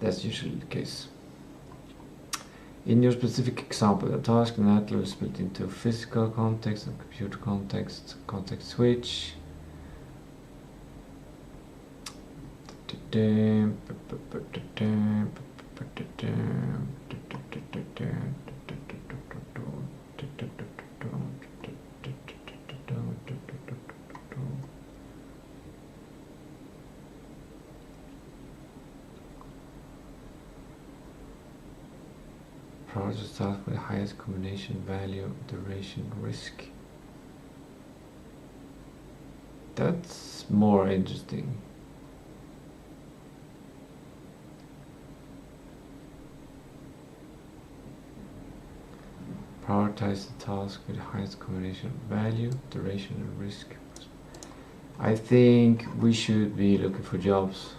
That's usually the case. In your specific example, the task naturally is split into physical context and computer context, context switch. Prioritize task with the highest combination value, duration, risk. That's more interesting. Prioritize the task with the highest combination of value, duration, and risk. I think we should be looking for jobs.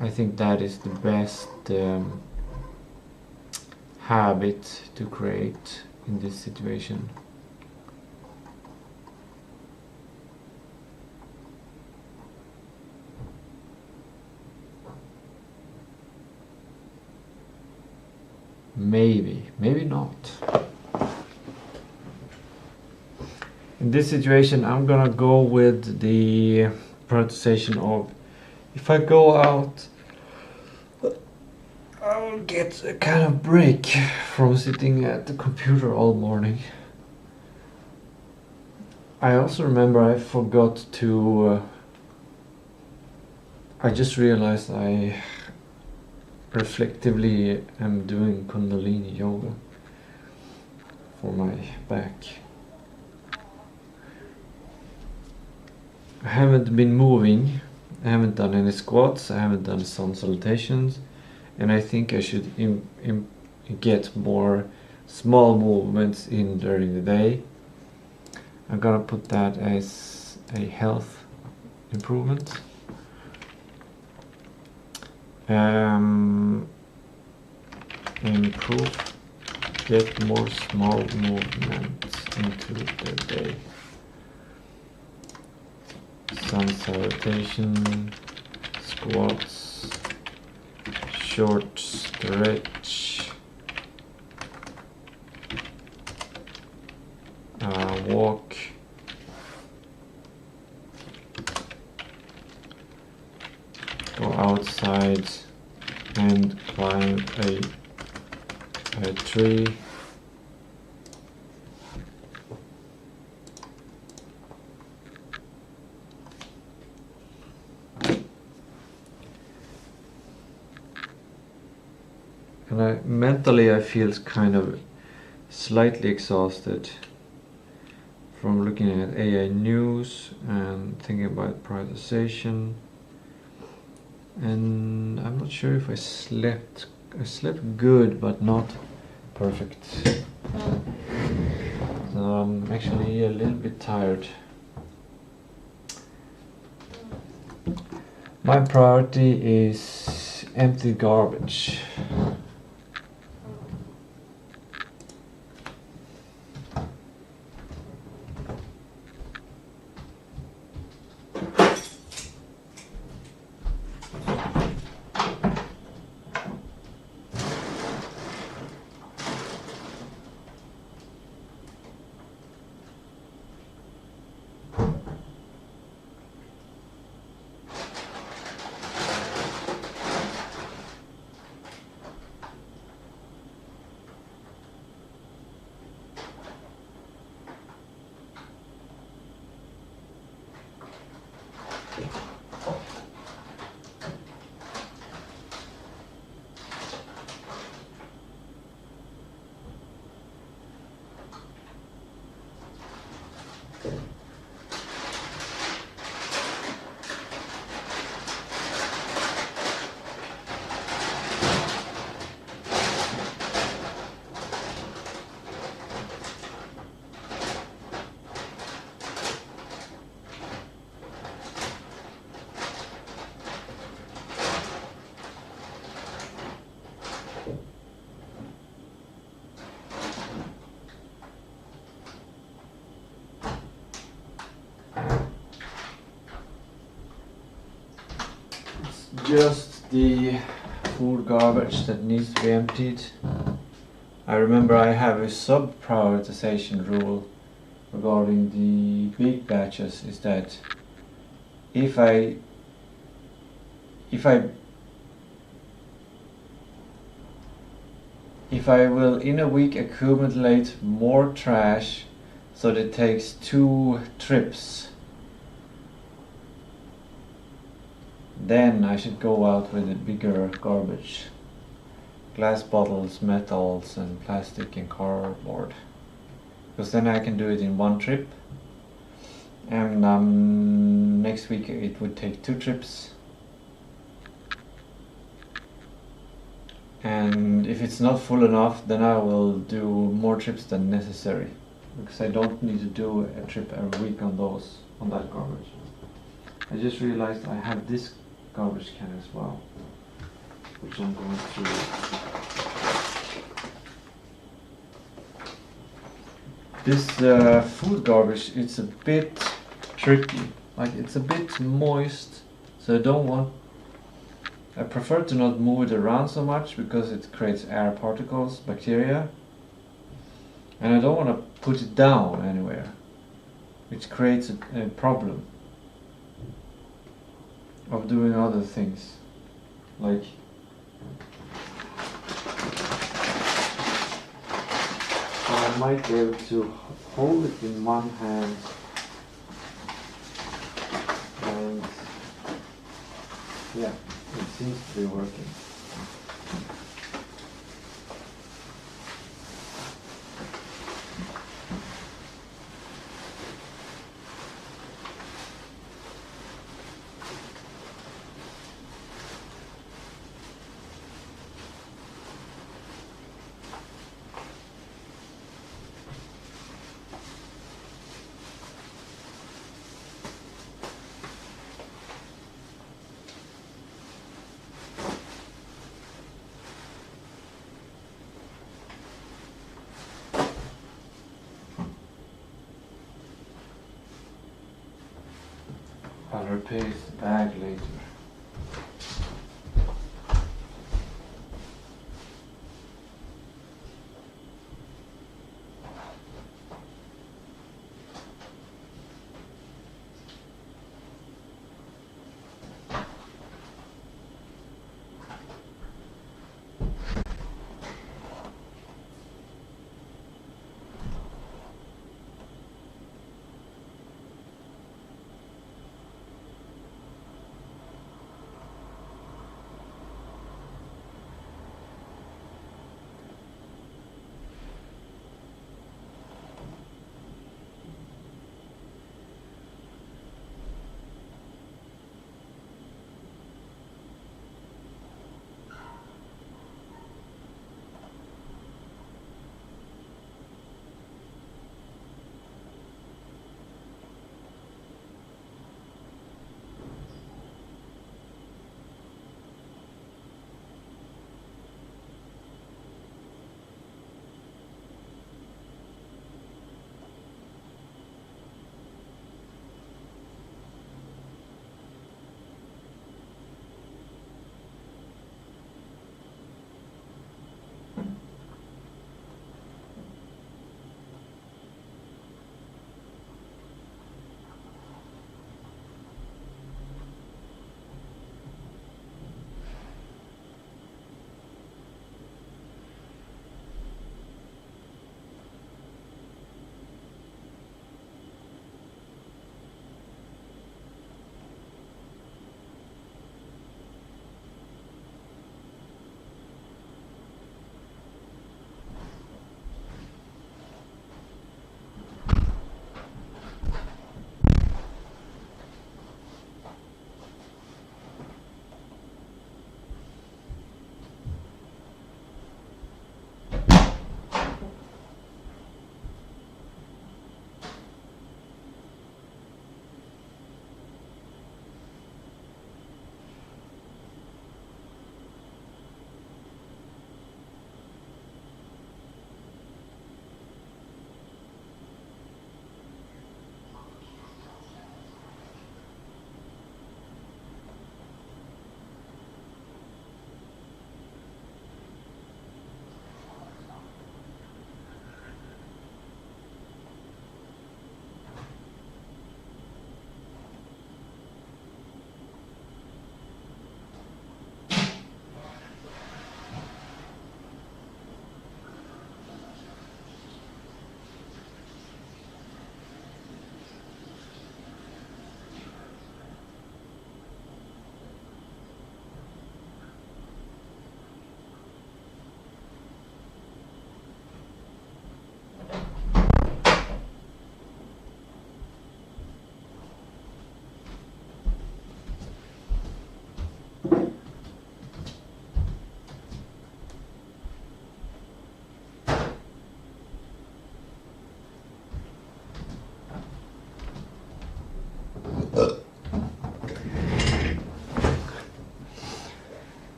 I think that is the best habit to create in this situation. Maybe not. In this situation, I'm gonna go with the prioritization of, if I go out, I'll get a kind of break from sitting at the computer all morning. I also remember I forgot to I just realized I reflectively am doing Kundalini yoga for my back. I haven't been moving, I haven't done any squats, I haven't done sun salutations, and I think I should get more small movements in during the day. I'm gonna put that as a health improvement. Improve, get more small movements into the day. Sun salutation, squats, short stretch, walk, go outside and climb a tree. And mentally I feel kind of slightly exhausted from looking at AI news and thinking about prioritization. And I'm not sure if I slept good, but not perfect. So I'm actually a little bit tired. My priority is empty garbage. Just the food garbage that needs to be emptied. I remember I have a sub-prioritization rule regarding the big batches, is that if I will in a week accumulate more trash so that it takes 2 trips, then I should go out with a bigger garbage. Glass bottles, metals and plastic and cardboard. Because then I can do it in 1 trip. And next week it would take 2 trips. And if it's not full enough, then I will do more trips than necessary. Because I don't need to do a trip every week on that garbage. I just realized I have this garbage can as well, which I'm going to this food garbage. It's a bit tricky, like it's a bit moist, so I prefer to not move it around so much because it creates air particles, bacteria, and I don't want to put it down anywhere, which creates a problem of doing other things, like I might be able to hold it in one hand Yeah, it seems to be working. I'll replace the bag later.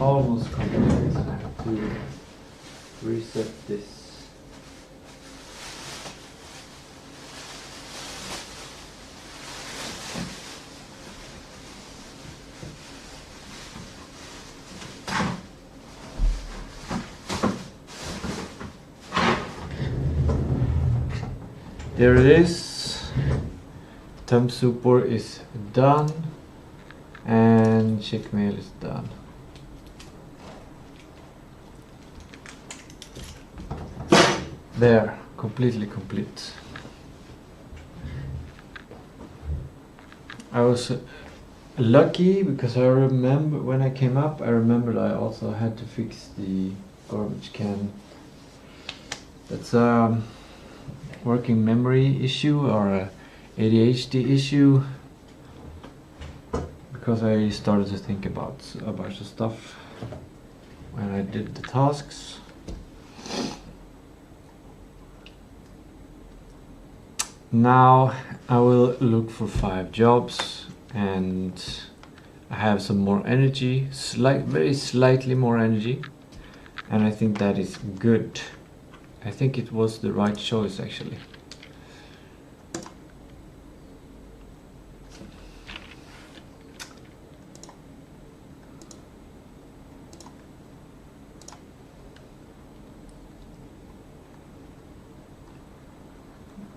Almost complete. I have to reset this. There it is. Thumb super is done and checkmail is done. There, completely complete. I was lucky because I remember when I came up, I remembered I also had to fix the garbage can. That's a working memory issue or a ADHD issue, because I started to think about a bunch of stuff when I did the tasks. Now I will look for 5 jobs, and I have some more energy, very slightly more energy, and I think that is good. I think it was the right choice actually.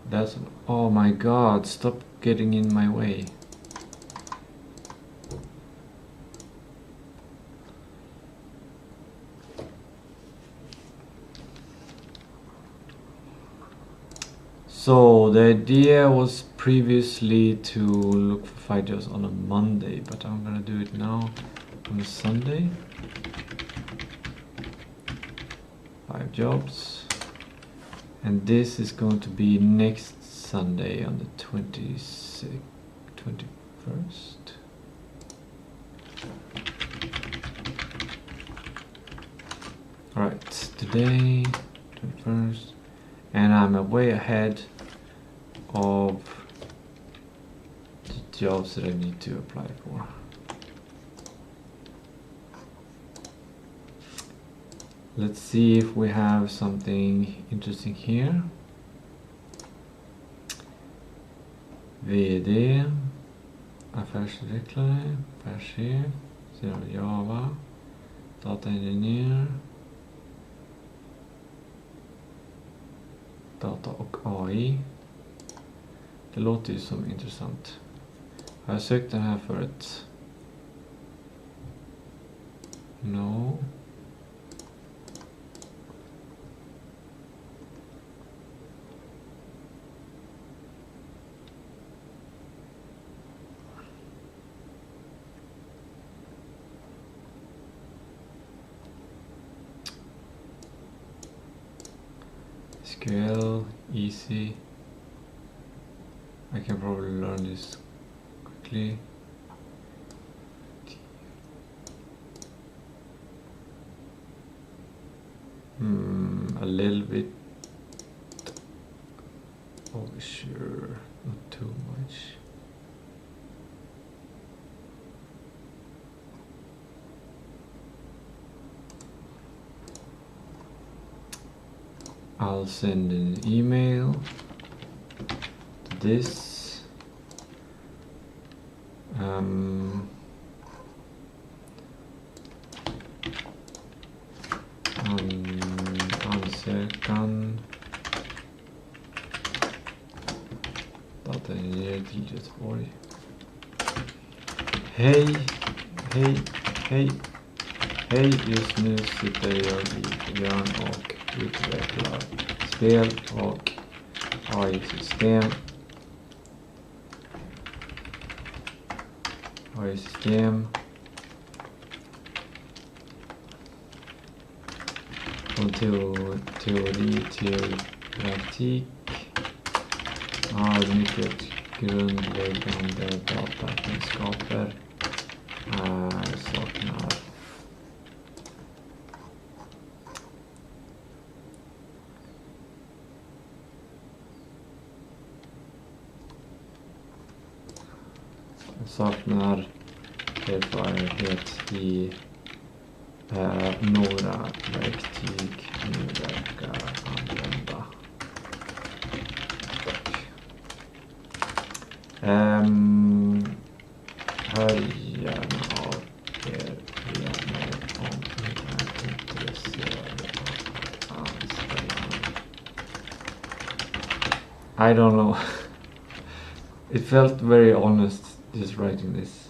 That's, oh my god, stop getting in my way. So the idea was previously to look for 5 jobs on a Monday, but I'm gonna do it now on a Sunday. 5 jobs. And this is going to be next Sunday on the 21st. Alright, today, 21st. And I'm way ahead of the jobs that I need to apply for. Let's see if we have something interesting here. VD, affärsutvecklare, affärschef, Java, dataingenjör, data och AI. Det låter ju som intressant. Har jag sökt den här förut? No. SQL, easy. I can probably learn this quickly. A little bit. Oh, sure, not too much. I'll send an email to this. Ansökan dataingenjör till Göteborg. Hej, just nu sitter jag i Jörn och utvecklar spel och AI-system. Från teori till praktik. Har mycket grundläggande datakunskaper. Saknar erfarenhet i några verktyg ni verkar använda. Hör gärna av er vänner om ni är intresserade av anställande. I don't know. It felt very honest just writing this.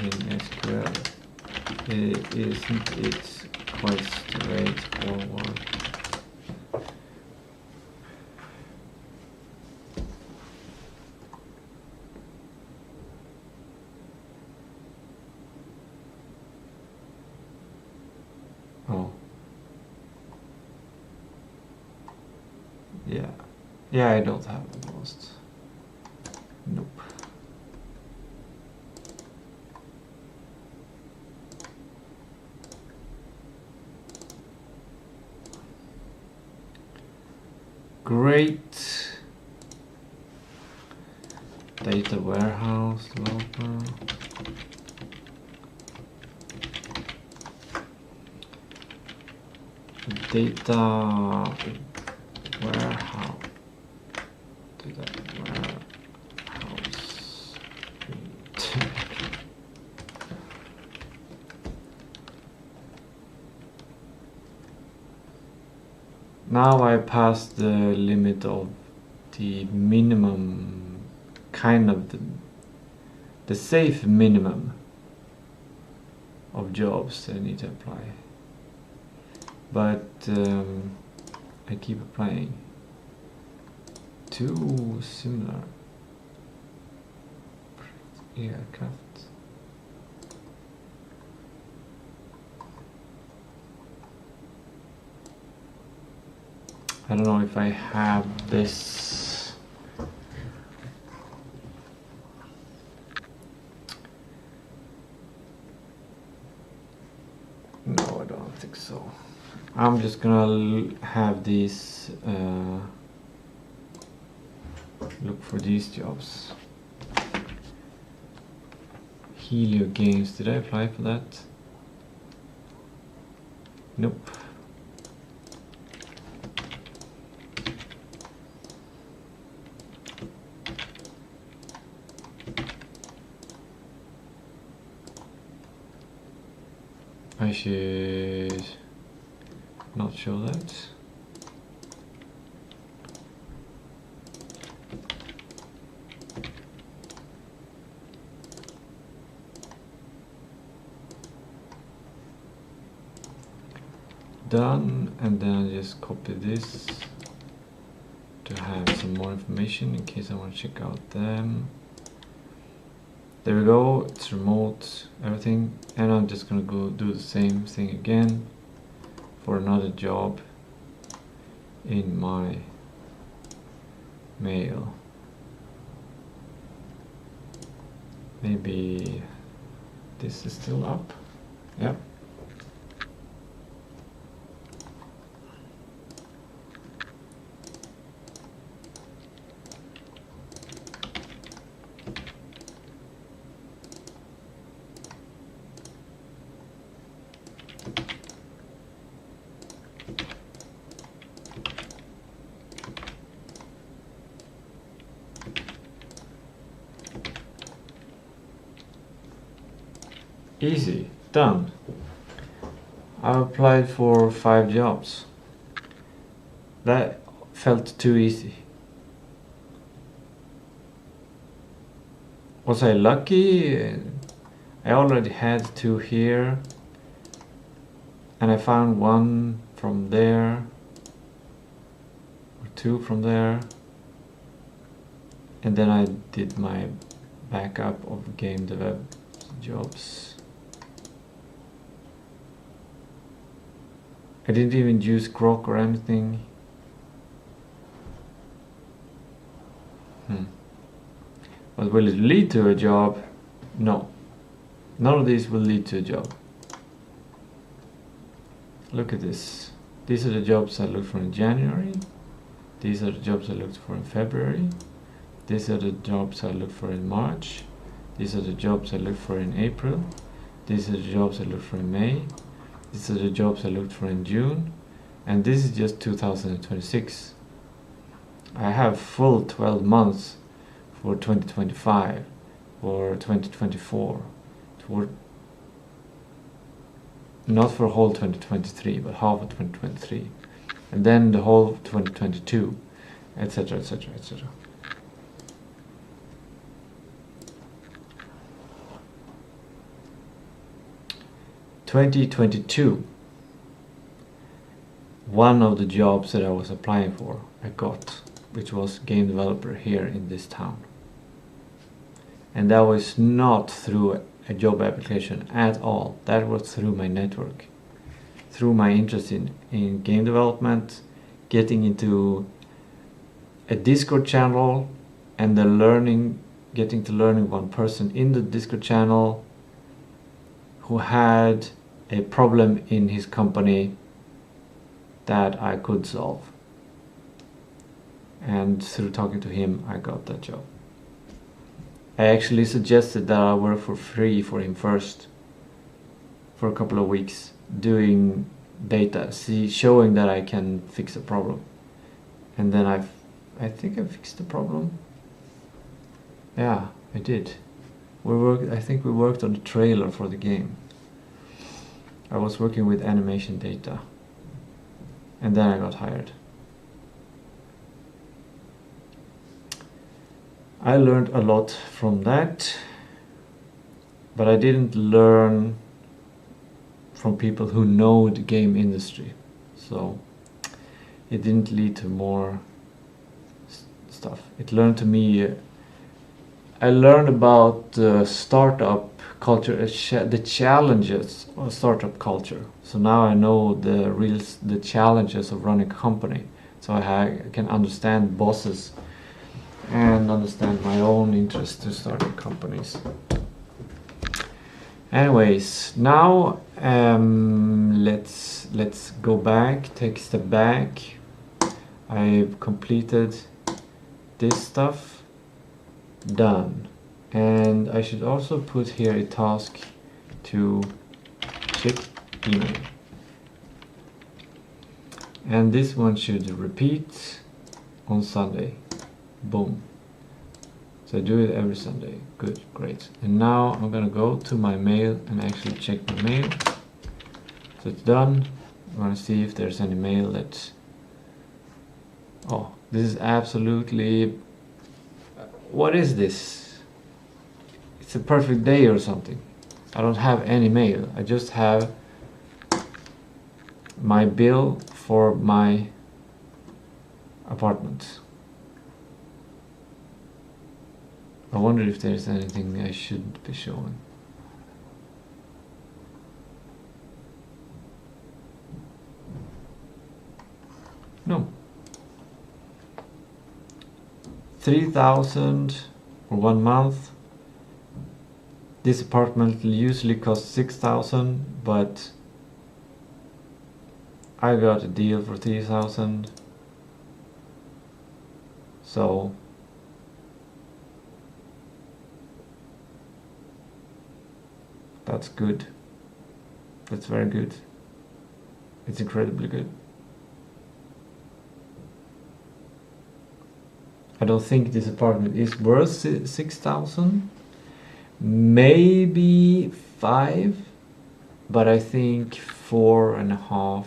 in SQL. Isn't it quite straightforward? Oh. Yeah, I don't have most. Nope. Great. Data warehouse developer. Data warehouse. Now I passed the limit of the minimum, kind of the safe minimum of jobs I need to apply. But I keep applying. Too similar. Aircraft. I don't know if I have this. No, I don't think so. I'm just gonna have these, look for these jobs. Helio Games, did I apply for that? Nope. I should not show that. Done, and then I just copy this to have some more information in case I want to check out them. There we go, it's remote, everything, and I'm just gonna go do the same thing again for another job in my mail. Maybe this is still up. Yep. Easy, done. I applied for 5 jobs. That felt too easy. Was I lucky? I already had 2 here, and I found 1 from there, or 2 from there, and then I did my backup of game dev jobs. I didn't even use Grok or anything. But will it lead to a job? No. None of these will lead to a job. Look at this. These are the jobs I looked for in January. These are the jobs I looked for in February. These are the jobs I looked for in March. These are the jobs I looked for in April. These are the jobs I looked for in May. These are the jobs I looked for in June, and this is just 2026. I have full 12 months for 2025, for 2024, not for whole 2023, but half of 2023, and then the whole of 2022, etc., etc., etc. 2022, one of the jobs that I was applying for, I got, which was game developer here in this town. And that was not through a job application at all. That was through my network, through my interest in game development, getting into a Discord channel, and getting to learning one person in the Discord channel who had a problem in his company that I could solve. And through talking to him, I got that job. I actually suggested that I work for free for him first, for a couple of weeks, doing data, showing that I can fix a problem. And then I think I fixed the problem. Yeah, I did. I think we worked on the trailer for the game. I was working with animation data. And then I got hired. I learned a lot from that, but I didn't learn from people who know the game industry. So it didn't lead to more stuff. It learned to me, I learned about startup culture, the challenges of startup culture. So now I know the challenges of running a company. So I can understand bosses and understand my own interest to starting companies. Anyways, now let's go back, take a step back. I've completed this stuff, done. And I should also put here a task to check email. And this one should repeat on Sunday. Boom. So I do it every Sunday. Good, great. And now I'm gonna go to my mail and actually check my mail. So it's done. I'm gonna see if there's any mail that... Oh, this is absolutely... What is this? It's a perfect day or something. I don't have any mail. I just have my bill for my apartment. I wonder if there's anything I should be showing. No. 3,000 for 1 month. This apartment usually costs 6,000, but I got a deal for 3,000. So that's good. That's very good. It's incredibly good. I don't think this apartment is worth 6,000. Maybe 5, but I think 4.5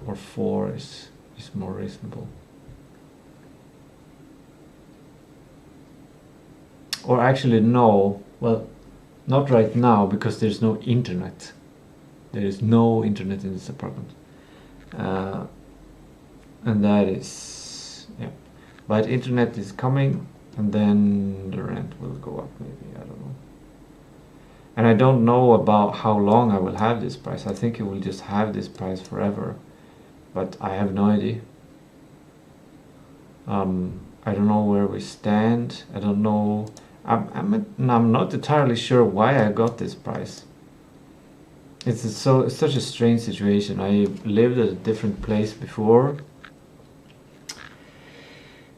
or 4 is more reasonable. Or actually no, well, not right now because there's no internet. There is no internet in this apartment. And that is, yeah. But internet is coming, and then the rent will go up maybe, I don't know. And I don't know about how long I will have this price. I think it will just have this price forever, but I have no idea. I don't know where we stand. I don't know. I'm not entirely sure why I got this price. It's such a strange situation. I lived at a different place before.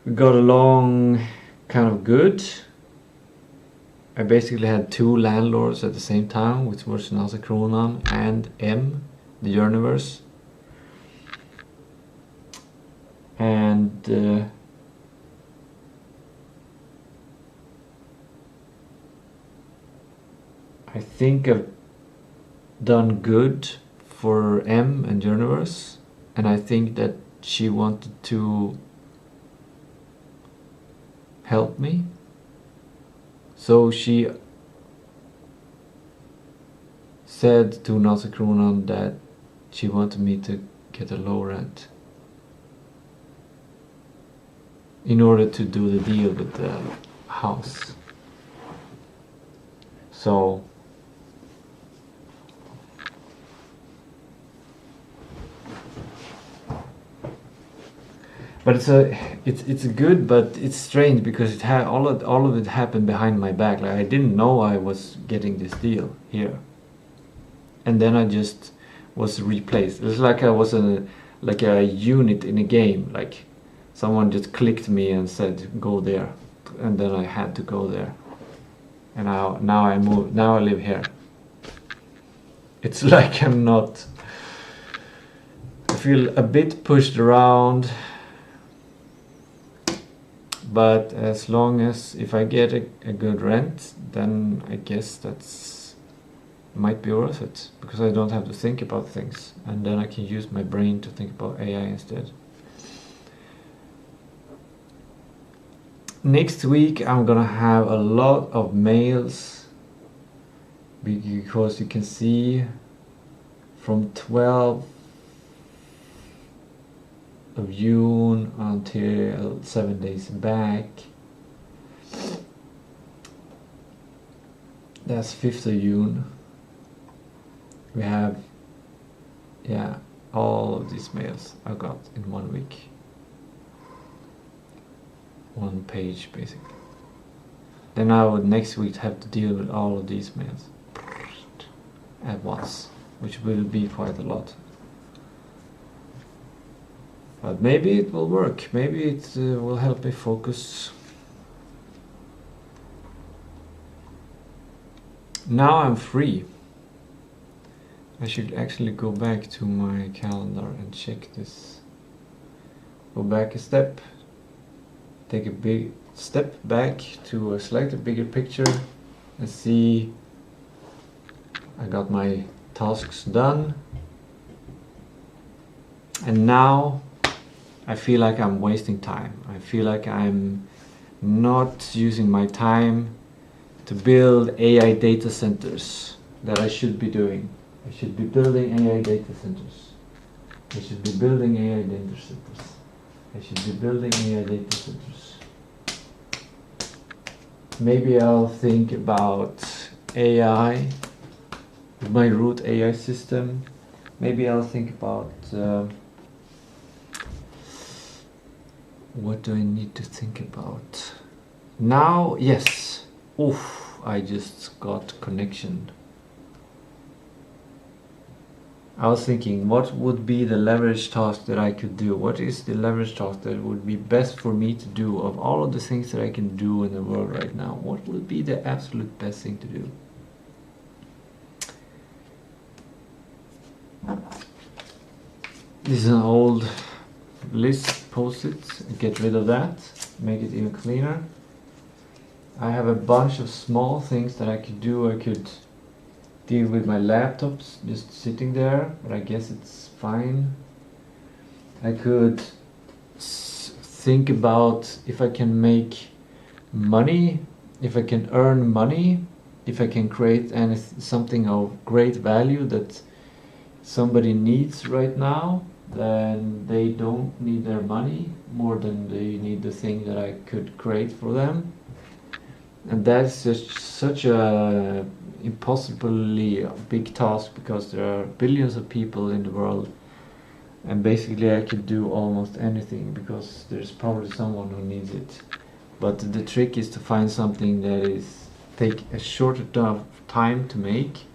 We got along kind of good. I basically had 2 landlords at the same time, which was Nasa Kronan and M, the universe. And I think I've done good for M and universe, and I think that she wanted to help me. So she said to Nasa Kronan that she wanted me to get a low rent in order to do the deal with the house. So but it's good, but it's strange because it had all of it happened behind my back. Like I didn't know I was getting this deal here, and then I just was replaced. It was like I was like a unit in a game. Like someone just clicked me and said go there, and then I had to go there. And now I moved. Now I live here. It's like I'm not. I feel a bit pushed around. But as long as if I get a good rent, then I guess that's might be worth it, because I don't have to think about things, and then I can use my brain to think about AI instead. Next week I'm gonna have a lot of mails, because you can see from 12 of June until 7 days back. That's 5th of June. We have, yeah, all of these mails I got in 1 week. 1 page basically. Then I would next week have to deal with all of these mails at once, which will be quite a lot. But maybe it will work. Maybe it will help me focus. Now I'm free. I should actually go back to my calendar and check this. Go back a step. Take a big step back to select a bigger picture and see I got my tasks done. And now I feel like I'm wasting time. I feel like I'm not using my time to build AI data centers that I should be doing. I should be building AI data centers. I should be building AI data centers. I should be building AI data centers. Maybe I'll think about AI, my root AI system. Maybe I'll think about what do I need to think about? Now, yes. Oof, I just got connection. I was thinking, what would be the leverage task that I could do? What is the leverage task that would be best for me to do of all of the things that I can do in the world right now? What would be the absolute best thing to do? This is an old list, post-it. Get rid of that, make it even cleaner. I have a bunch of small things that I could do. I could deal with my laptops just sitting there, but I guess it's fine. I could think about if I can make money, if I can earn money, if I can create something of great value that somebody needs right now. Then they don't need their money more than they need the thing that I could create for them. And that's just such a impossibly big task, because there are billions of people in the world, and basically I could do almost anything because there's probably someone who needs it. But the trick is to find something that is take a short enough time to make,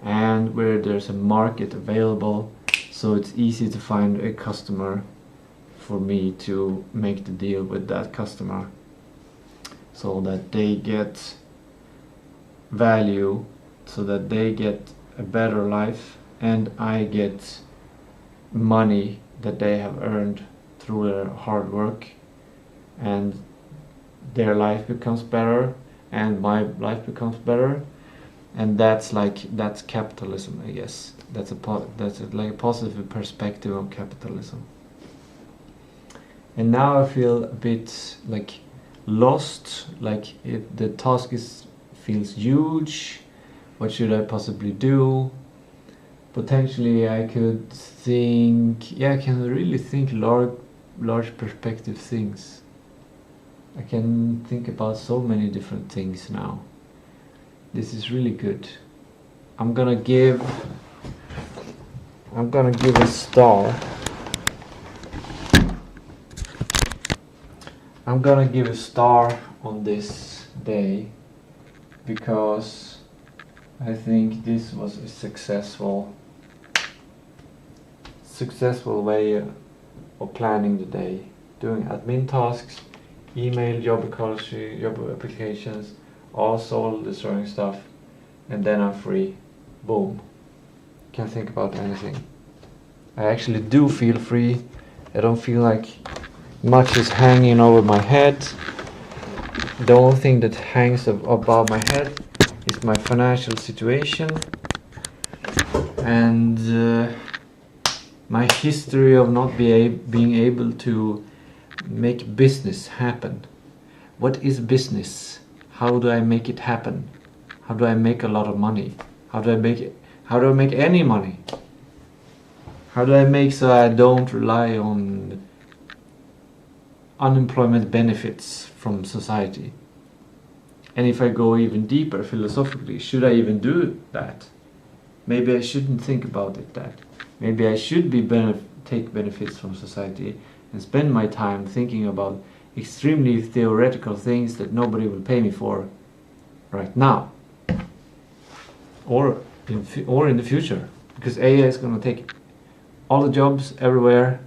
and where there's a market available, so it's easy to find a customer for me to make the deal with that customer, so that they get value, so that they get a better life, and I get money that they have earned through their hard work, and their life becomes better and my life becomes better. And that's capitalism, I guess. That's like a positive perspective of capitalism. And now I feel a bit like lost, like the task feels huge, What should I possibly do? Potentially I could think, yeah, I can really think large perspective things. I can think about so many different things now. This is really good. I'm gonna give a star. I'm gonna give a star on this day because I think this was a successful way of planning the day. Doing admin tasks, email, job ecology, job applications, all soul destroying stuff, and then I'm free. Boom. Can't think about anything. I actually do feel free. I don't feel like much is hanging over my head. The only thing that hangs above my head is my financial situation and my history of not being able to make business happen. What is business? How do I make it happen? How do I make a lot of money? How do I make any money? How do I make so I don't rely on unemployment benefits from society? And if I go even deeper philosophically, should I even do that? Maybe I shouldn't think about it that. Maybe I should take benefits from society and spend my time thinking about extremely theoretical things that nobody will pay me for right now. Or in the future. Because AI is going to take all the jobs everywhere.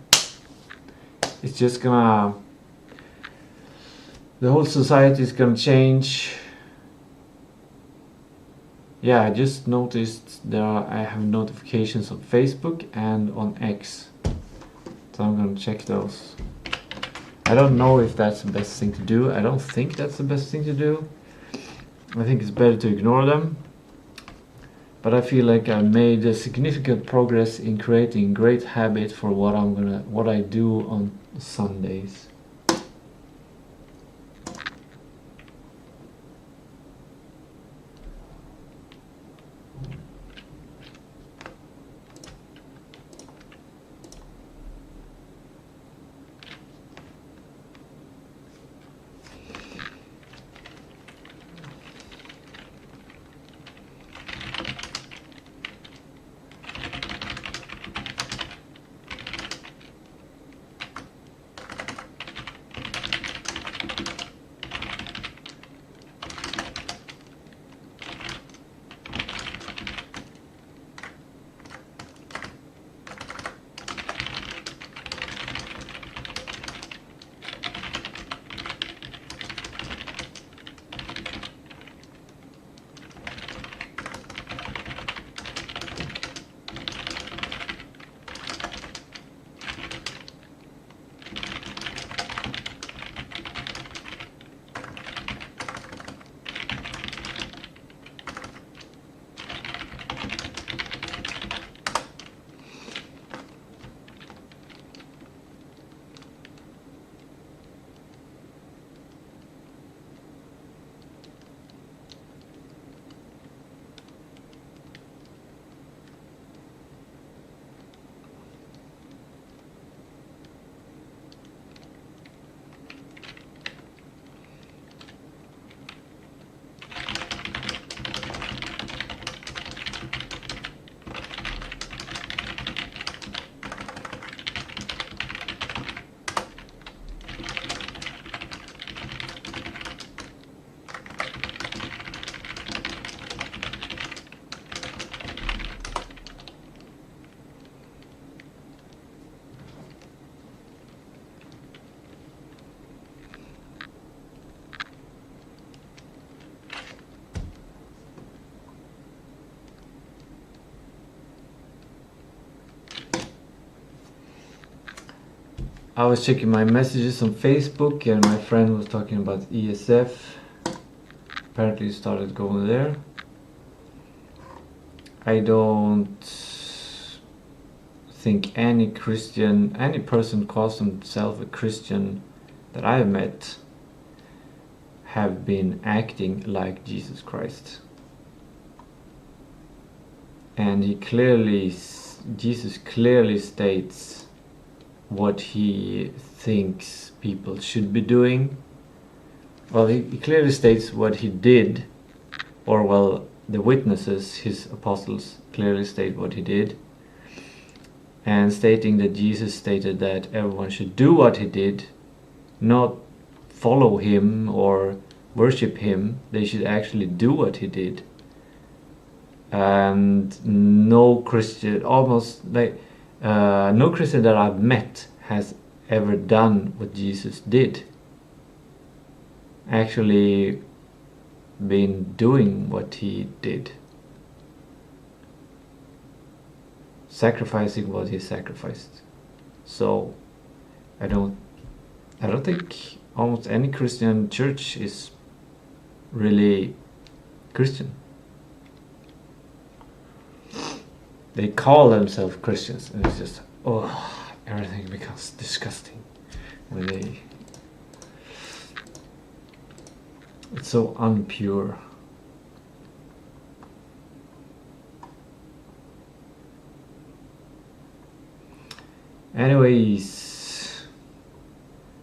It's just gonna... the whole society is gonna change. Yeah, I just noticed I have notifications on Facebook and on X. So I'm gonna check those. I don't know if that's the best thing to do. I don't think that's the best thing to do. I think it's better to ignore them. But I feel like I made a significant progress in creating great habit for what I do on Sundays. I was checking my messages on Facebook and my friend was talking about ESF. Apparently he started going there. I don't think any person calls himself a Christian that I have met have been acting like Jesus Christ. and Jesus clearly states what he thinks people should be doing. Well, he clearly states what he did, or well, the witnesses, his apostles, clearly state what he did, and stating that Jesus stated that everyone should do what he did, not follow him or worship him. They should actually do what he did. And no Christian that I've met has ever done what Jesus did. Actually been doing what he did. Sacrificing what he sacrificed. So I don't think almost any Christian church is really Christian. They call themselves Christians, and it's just, everything becomes disgusting when they... It's so unpure. Anyways,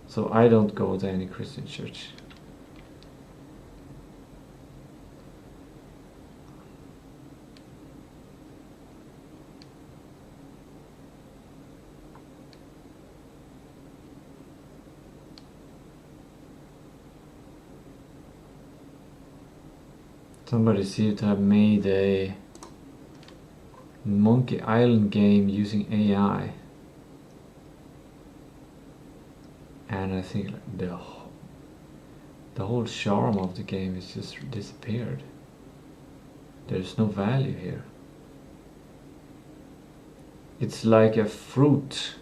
so I don't go to any Christian church. Somebody seemed to have made a Monkey Island game using AI, and I think the whole charm of the game is just disappeared. There's no value here. It's like a fruit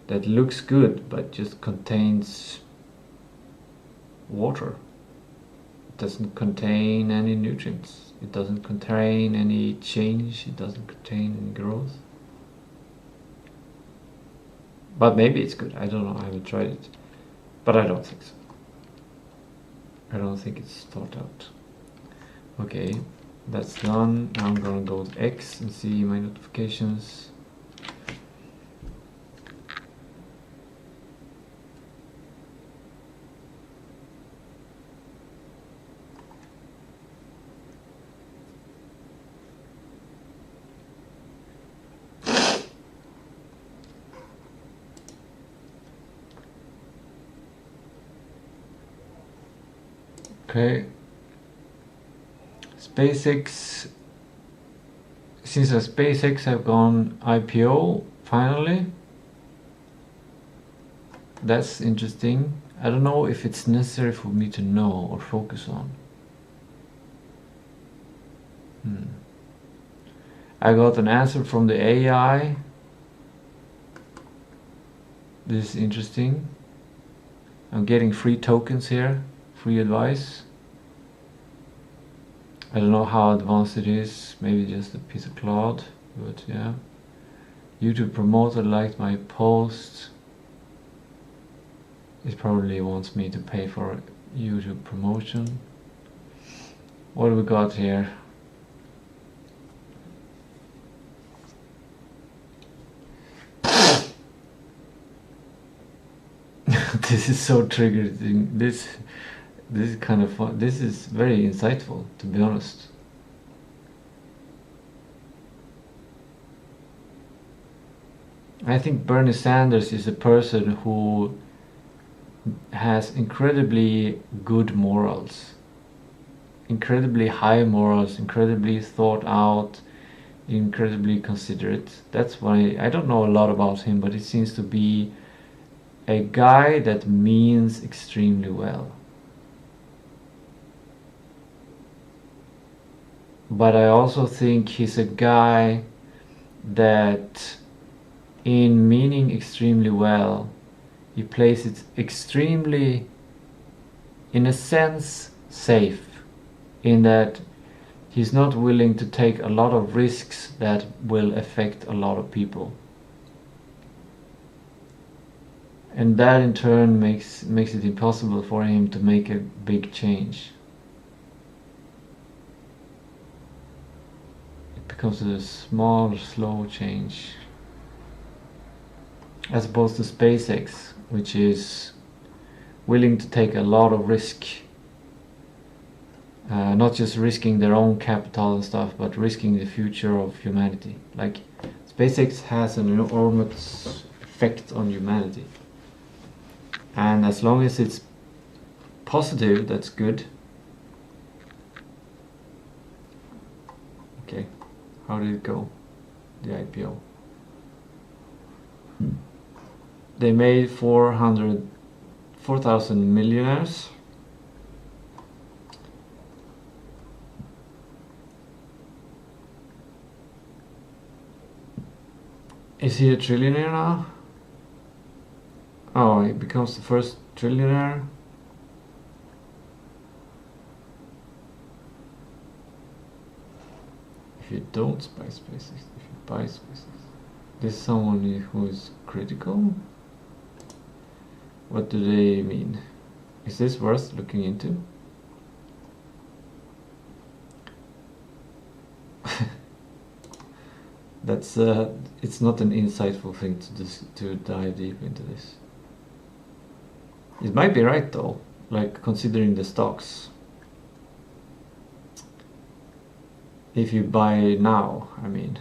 that looks good but just contains water. Doesn't contain any nutrients. It doesn't contain any change. It doesn't contain any growth. But maybe it's good. I don't know. I haven't tried it. But I don't think so. I don't think it's thought out. Okay, that's done. Now I'm gonna go to X and see my notifications. Okay, SpaceX, since SpaceX have gone IPO finally, that's interesting. I don't know if it's necessary for me to know or focus on. I got an answer from the AI. This is interesting. I'm getting free tokens here. Free advice. I don't know how advanced it is, maybe just a piece of cloud, but yeah. YouTube promoter liked my post. It probably wants me to pay for YouTube promotion. What do we got here? This is so triggering. This is kind of fun. This is very insightful, to be honest. I think Bernie Sanders is a person who has incredibly good morals, incredibly high morals, incredibly thought out, incredibly considerate. That's why I don't know a lot about him, but it seems to be a guy that means extremely well. But I also think he's a guy that, in meaning extremely well, he plays it extremely, in a sense, safe, in that he's not willing to take a lot of risks that will affect a lot of people. And that in turn makes it impossible for him to make a big change. becomes a small, slow change. As opposed to SpaceX, which is willing to take a lot of risk. Not just risking their own capital and stuff, but risking the future of humanity. Like, SpaceX has an enormous effect on humanity. And as long as it's positive, that's good. Okay, how did it go? The IPO. They made 4,000 millionaires. Is he a trillionaire now? Oh, he becomes the first trillionaire. If you don't buy SpaceX, if you buy SpaceX, this is someone who is critical. What do they mean? Is this worth looking into? That's it's not an insightful thing to dive deep into this. It might be right though, like considering the stocks. If you buy now, I mean.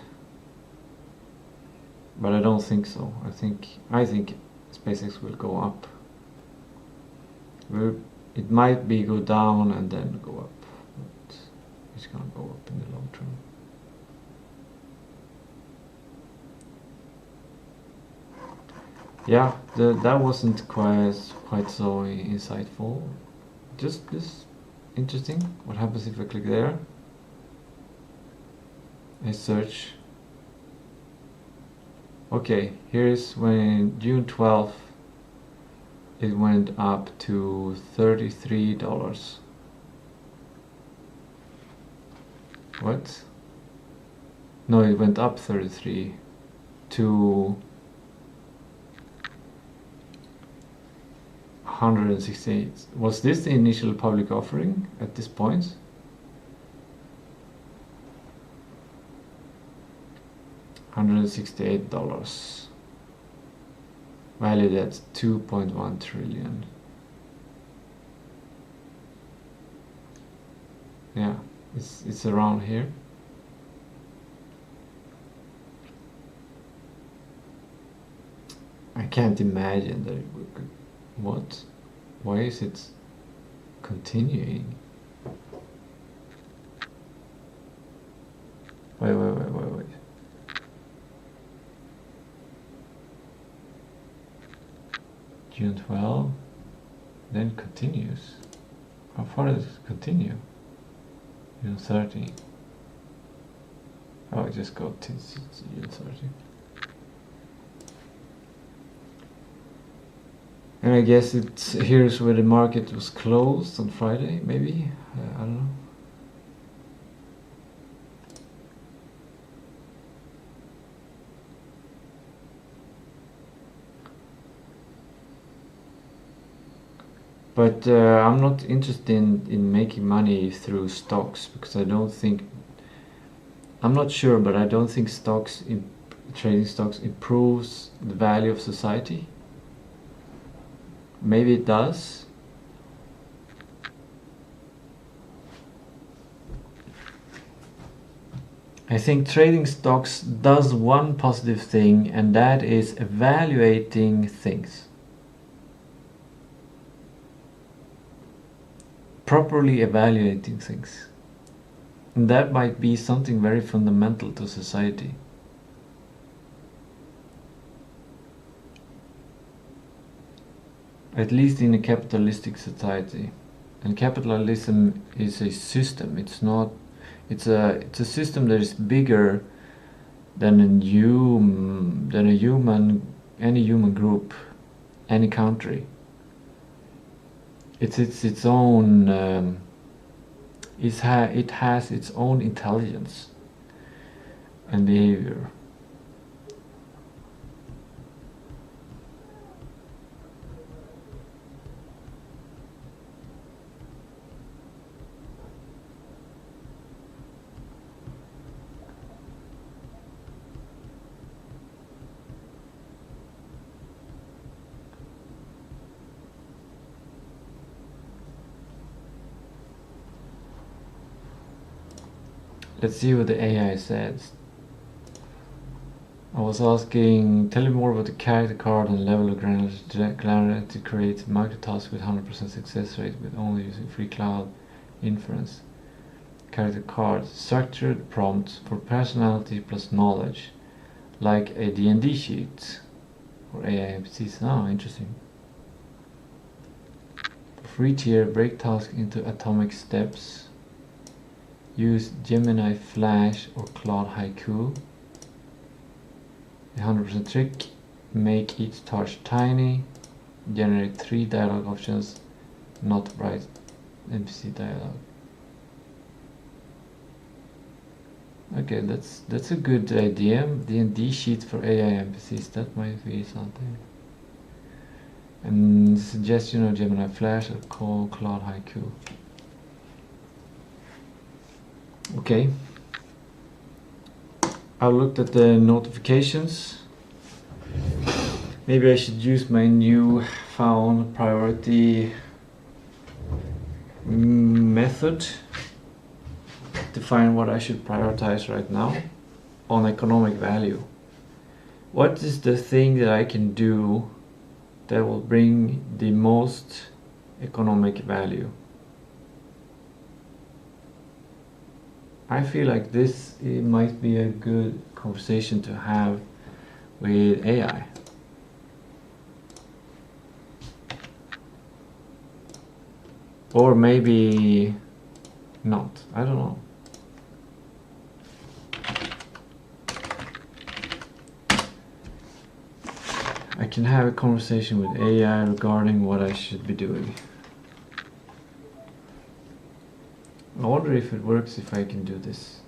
But I don't think so. I think SpaceX will go up. It might be go down and then go up, but it's gonna go up in the long term. Yeah, that wasn't quite so insightful. Just this interesting. What happens if I click there? I search. Okay, here's when June 12th it went up to $33. What? No, it went up 33 to 168. Was this the initial public offering at this point? $168. Valued at 2.1 trillion. Yeah, it's around here. I can't imagine that it would. What? Why is it continuing? Wait. June 12, then continues. How far does it continue? June 30. Oh, I just got to June 30. And I guess here's where the market was closed on Friday, maybe? I don't know. But I'm not interested in making money through stocks, because I don't think, I'm not sure, but I don't think trading stocks improves the value of society. Maybe it does. I think trading stocks does one positive thing, and that is evaluating things. Properly evaluating things. And that might be something very fundamental to society. At least in a capitalistic society. And capitalism is a system. It's not. It's a system that is bigger than any human group, any country. It's its own. It has its own intelligence and behavior. Let's see what the AI says. I was asking, tell me more about the character card and level of granularity to create microtasks with 100% success rate with only using free cloud inference. Character card, structured prompts for personality plus knowledge, like a D&D sheet for AI NPCs. Oh, interesting. Free tier, break task into atomic steps. Use Gemini Flash or Claude Haiku. 100% trick, make each task tiny, generate 3 dialogue options, not write NPC dialogue. Okay, that's a good idea. D&D sheet for AI NPCs, that might be something. And suggestion of Gemini Flash or call Claude Haiku. Okay. I looked at the notifications. Maybe I should use my new found priority method to find what I should prioritize right now on economic value. What is the thing that I can do that will bring the most economic value? I feel like it might be a good conversation to have with AI. Or maybe not, I don't know. I can have a conversation with AI regarding what I should be doing. I wonder if it works if I can do this.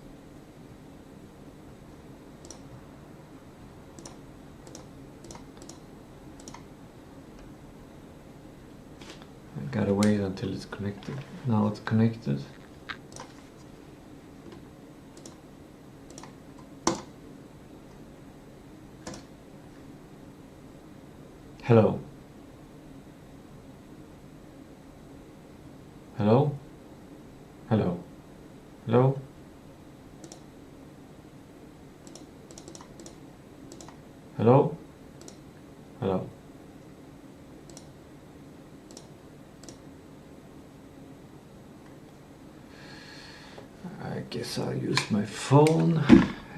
I gotta wait until it's connected. Now it's connected. Hello. Hello? Hello. Hello? Hello? Hello? I guess I'll use my phone.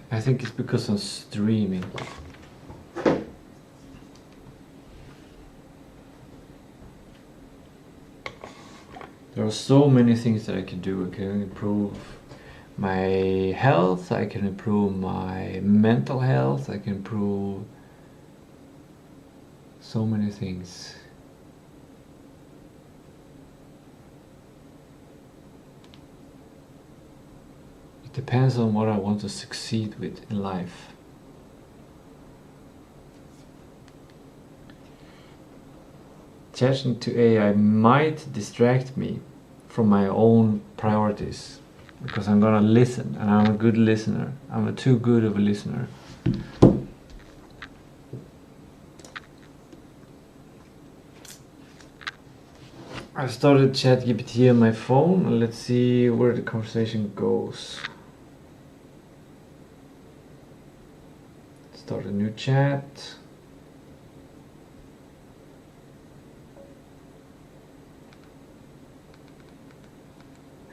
I think it's because I'm streaming. There are so many things that I can do. I can improve my health, I can improve my mental health, I can improve so many things. It depends on what I want to succeed with in life. Chatting to AI might distract me from my own priorities because I'm gonna listen, and I'm a good listener. I'm a too good of a listener. I started ChatGPT on my phone, and let's see where the conversation goes. Start a new chat.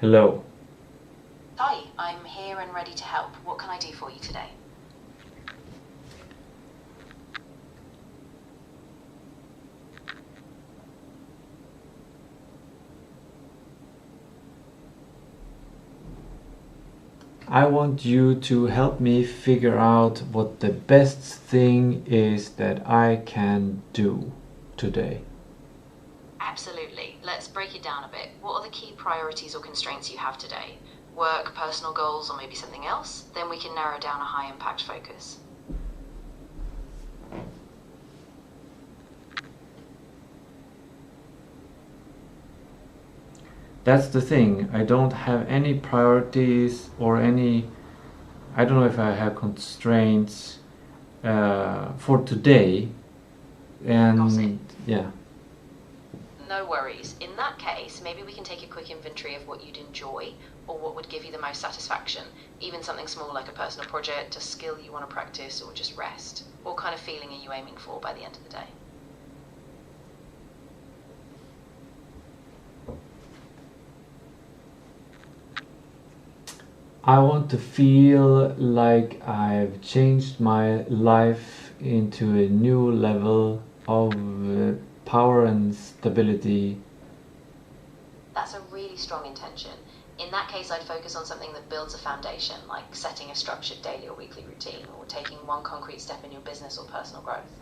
Hello. Hi, I'm here and ready to help. What can I do for you today? I want you to help me figure out what the best thing is that I can do today. Absolutely. Let's break it down a bit. What are the key priorities or constraints you have today? Work, personal goals, or maybe something else? Then we can narrow down a high impact focus. That's the thing. I don't have any priorities or any, I don't know if I have constraints for today. And yeah. No worries. In that case, maybe we can take a quick inventory of what you'd enjoy or what would give you the most satisfaction. Even something small like a personal project, a skill you want to practice, or just rest. What kind of feeling are you aiming for by the end of the day? I want to feel like I've changed my life into a new level of power and stability. That's a really strong intention. In that case, I'd focus on something that builds a foundation, like setting a structured daily or weekly routine, or taking one concrete step in your business or personal growth.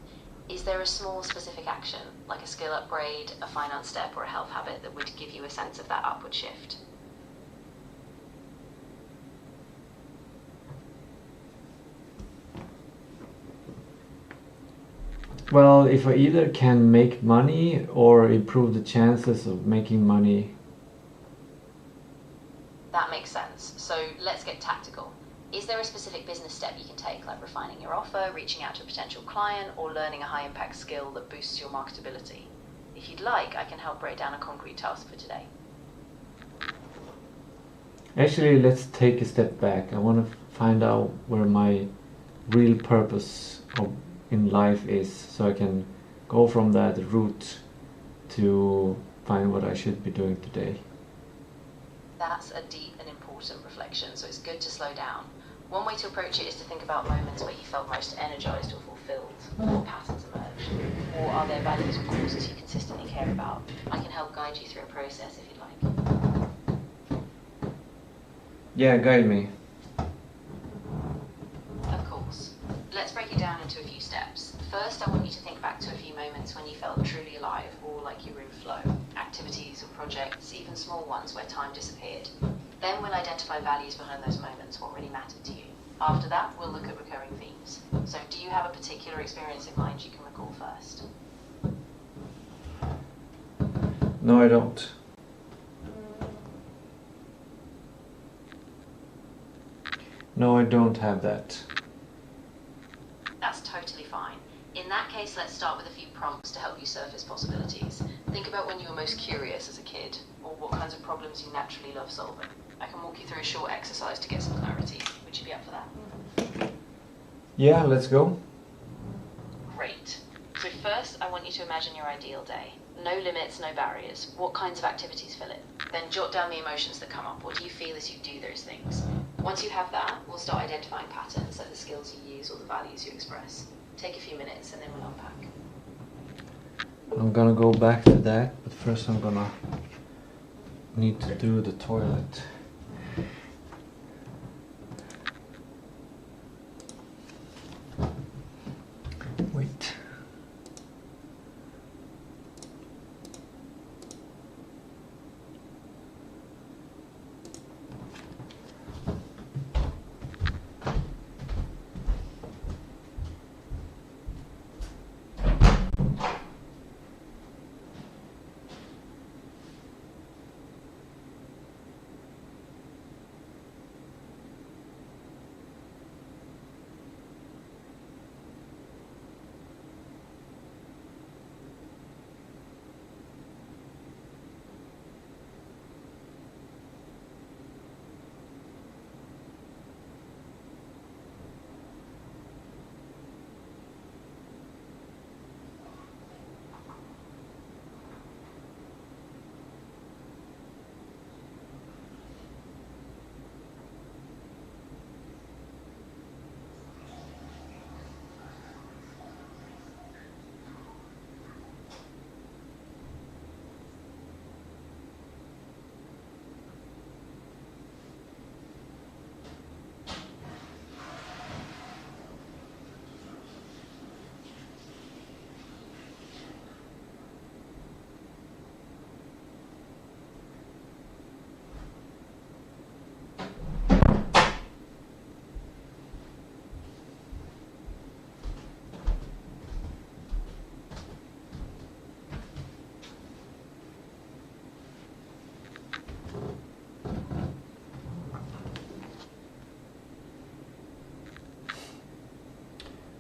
Is there a small specific action, like a skill upgrade, a finance step, or a health habit that would give you a sense of that upward shift? Well, if I either can make money or improve the chances of making money. That makes sense. So let's get tactical. Is there a specific business step you can take, like refining your offer, reaching out to a potential client, or learning a high-impact skill that boosts your marketability? If you'd like, I can help break down a concrete task for today. Actually, let's take a step back. I want to find out where my real purpose in life is, so I can go from that route to find what I should be doing today. That's a deep and important reflection, so it's good to slow down. One way to approach it is to think about moments where you felt most energized or fulfilled. What patterns emerged? Or are there values or causes you consistently care about? I can help guide you through a process if you'd like. Yeah, guide me. Of course. Let's break it down into a few steps. First, I want you to think back to a few moments when you felt truly alive or like you were in flow. Activities or projects, even small ones where time disappeared. Then we'll identify values behind those moments, what really mattered to you. After that, we'll look at recurring themes. So do you have a particular experience in mind you can recall first? No, I don't. No, I don't have that. That's totally fine. In that case, let's start with a few prompts to help you surface possibilities. Think about when you were most curious as a kid, or what kinds of problems you naturally love solving. I can walk you through a short exercise to get some clarity. Would you be up for that? Yeah, let's go. Great. So first, I want you to imagine your ideal day. No limits, no barriers. What kinds of activities fill it? Then jot down the emotions that come up. What do you feel as you do those things? Once you have that, we'll start identifying patterns, like the skills you use or the values you express. Take a few minutes and then we'll unpack. I'm gonna go back to that, but first I'm gonna need to do the toilet. Wait.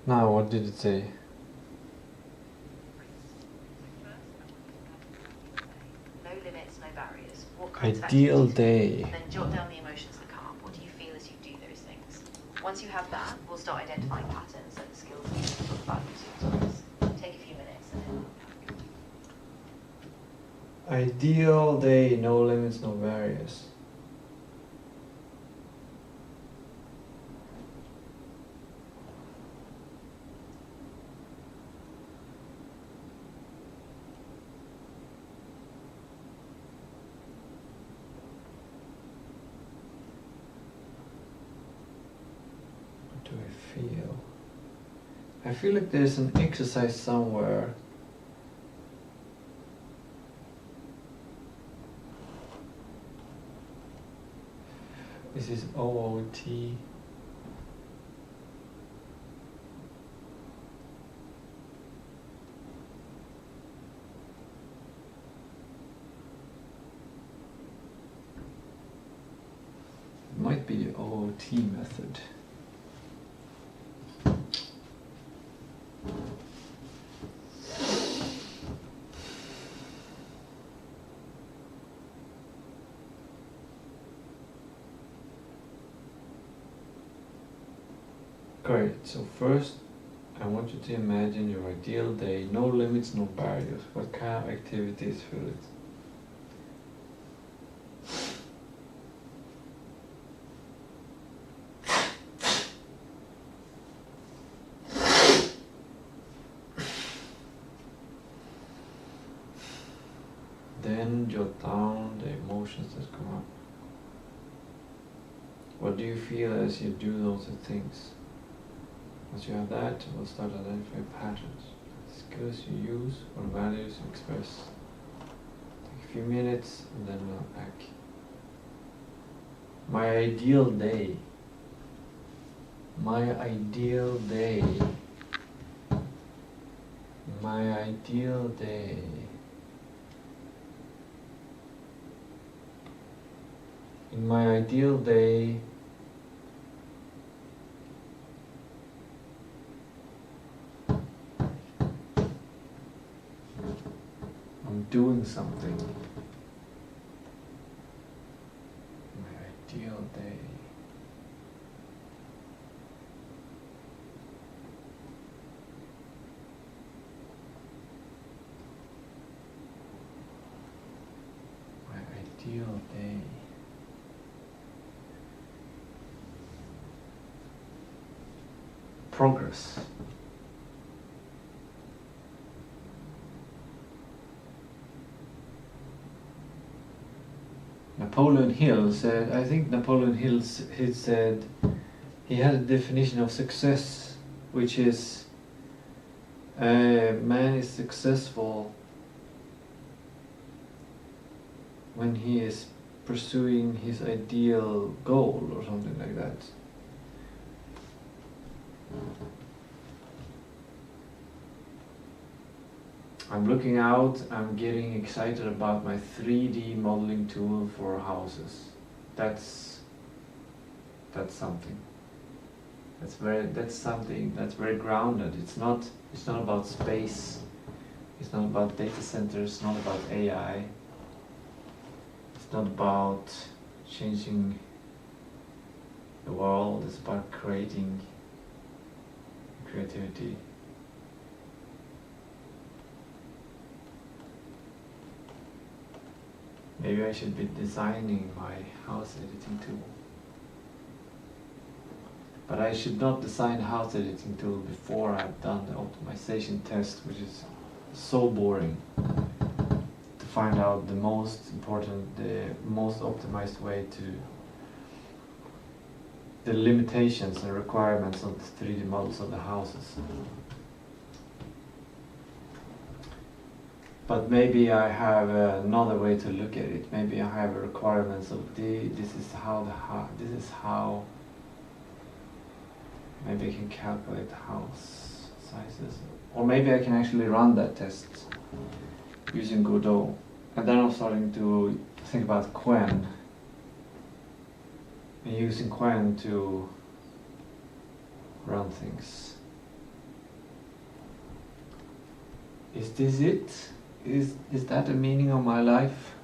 Now, what did it say? inference Ideal activities. day. Then jot down the emotions that come up. What do you feel as you do those things? Once you have that, we'll start identifying patterns and the skills that you talk about using tools. Take a few minutes and then Ideal day, no limits, no barriers. What do I feel? I feel like there's an exercise somewhere. This is OOT. Might be the OOT method. Great, so first I want you to imagine your ideal day, no limits, no barriers. What kind of activities fill it? Then jot down the emotions that come up. What do you feel as you do those things? Once you have that, we'll start identifying patterns, skills you use, or values you express. Take a few minutes and then we'll act. My ideal day. My ideal day. My ideal day. In my ideal day, I'm doing something. My ideal day. My ideal day. Progress. Napoleon Hill said, I think Napoleon Hill said, he had a definition of success, which is a man is successful when he is pursuing his ideal goal or something like that. I'm looking out, I'm getting excited about my 3D modeling tool for houses. That's something. That's something that's very grounded. It's not about space. It's not about data centers, it's not about AI. It's not about changing the world, it's about creating creativity. Maybe I should be designing my house editing tool. But I should not design a house editing tool before I've done the optimization test, which is so boring. To find out the most important, the most optimized way to the limitations and requirements of the 3D models of the houses. But maybe I have another way to look at it. Maybe I have requirements of this is how. Maybe I can calculate the house sizes, or maybe I can actually run that test using Godot. And then I'm starting to think about Quen and using Quen to run things. Is this it? Is that the meaning of my life?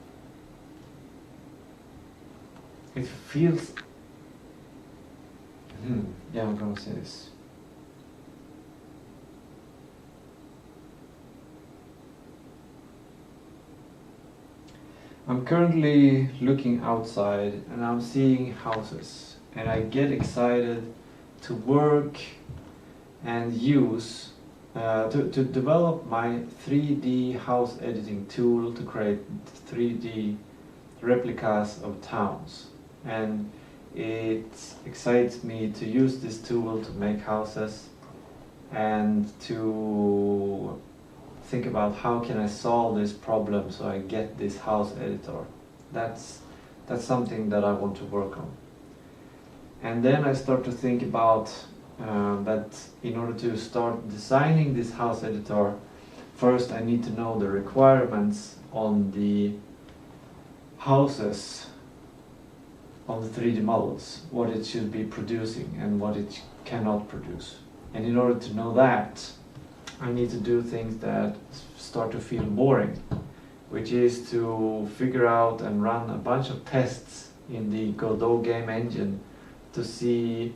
feels, yeah, I'm gonna say this. I'm currently looking outside and I'm seeing houses, and I get excited to work and use to develop my 3D house editing tool to create 3D replicas of towns. And it excites me to use this tool to make houses and to think about how can I solve this problem so I get this house editor. That's something that I want to work on. And then I start to think about that in order to start designing this house editor, first I need to know the requirements on the houses, on the 3D models, what it should be producing and what it cannot produce. And in order to know that, I need to do things that start to feel boring, which is to figure out and run a bunch of tests in the Godot game engine to see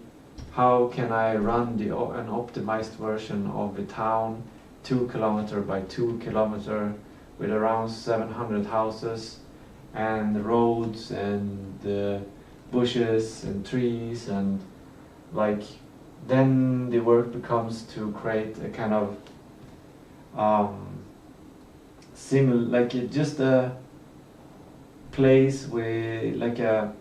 how can I run an optimized version of a town 2 kilometer by 2 kilometer with around 700 houses and roads and bushes and trees, and like then the work becomes to create a kind of just a place with like a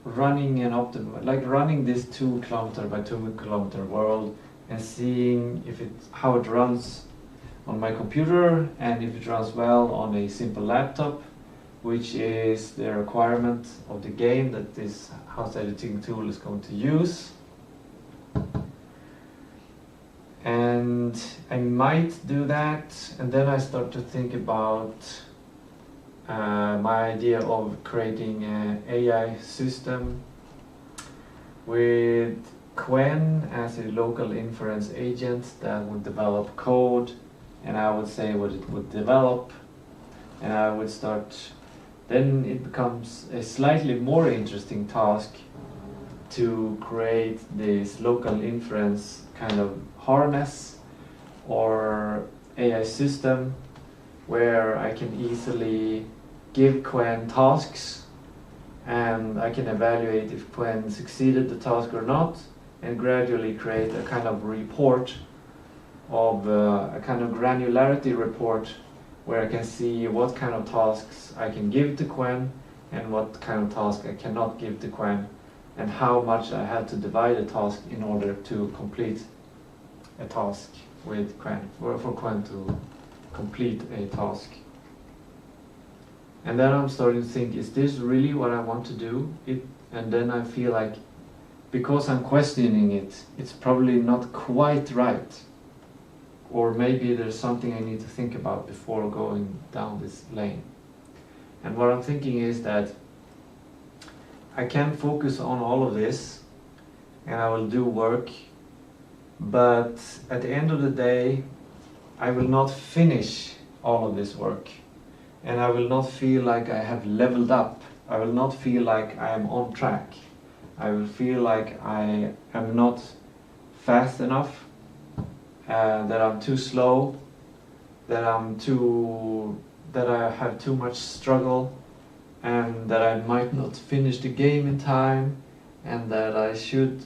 running this 2 kilometer by 2 kilometer world and seeing if how it runs on my computer and if it runs well on a simple laptop, which is the requirement of the game that this house editing tool is going to use. And I might do that, and then I start to think about my idea of creating an AI system with Quen as a local inference agent that would develop code, and I would say what it would develop, and I would start. Then it becomes a slightly more interesting task to create this local inference kind of harness or AI system where I can easily give Quen tasks and I can evaluate if Quen succeeded the task or not, and gradually create a kind of report of a kind of granularity report where I can see what kind of tasks I can give to Quen and what kind of task I cannot give to Quen, and how much I had to divide a task in order to complete a task with Quen, or for Quen to complete a task. And then I'm starting to think, is this really what I want to do? And then I feel like, because I'm questioning it, it's probably not quite right. Or maybe there's something I need to think about before going down this lane. And what I'm thinking is that I can focus on all of this and I will do work, but at the end of the day I will not finish all of this work, and I will not feel like I have leveled up. I will not feel like I am on track. I will feel like I am not fast enough, that I'm too slow, that I have too much struggle, and that I might not finish the game in time, and that I should,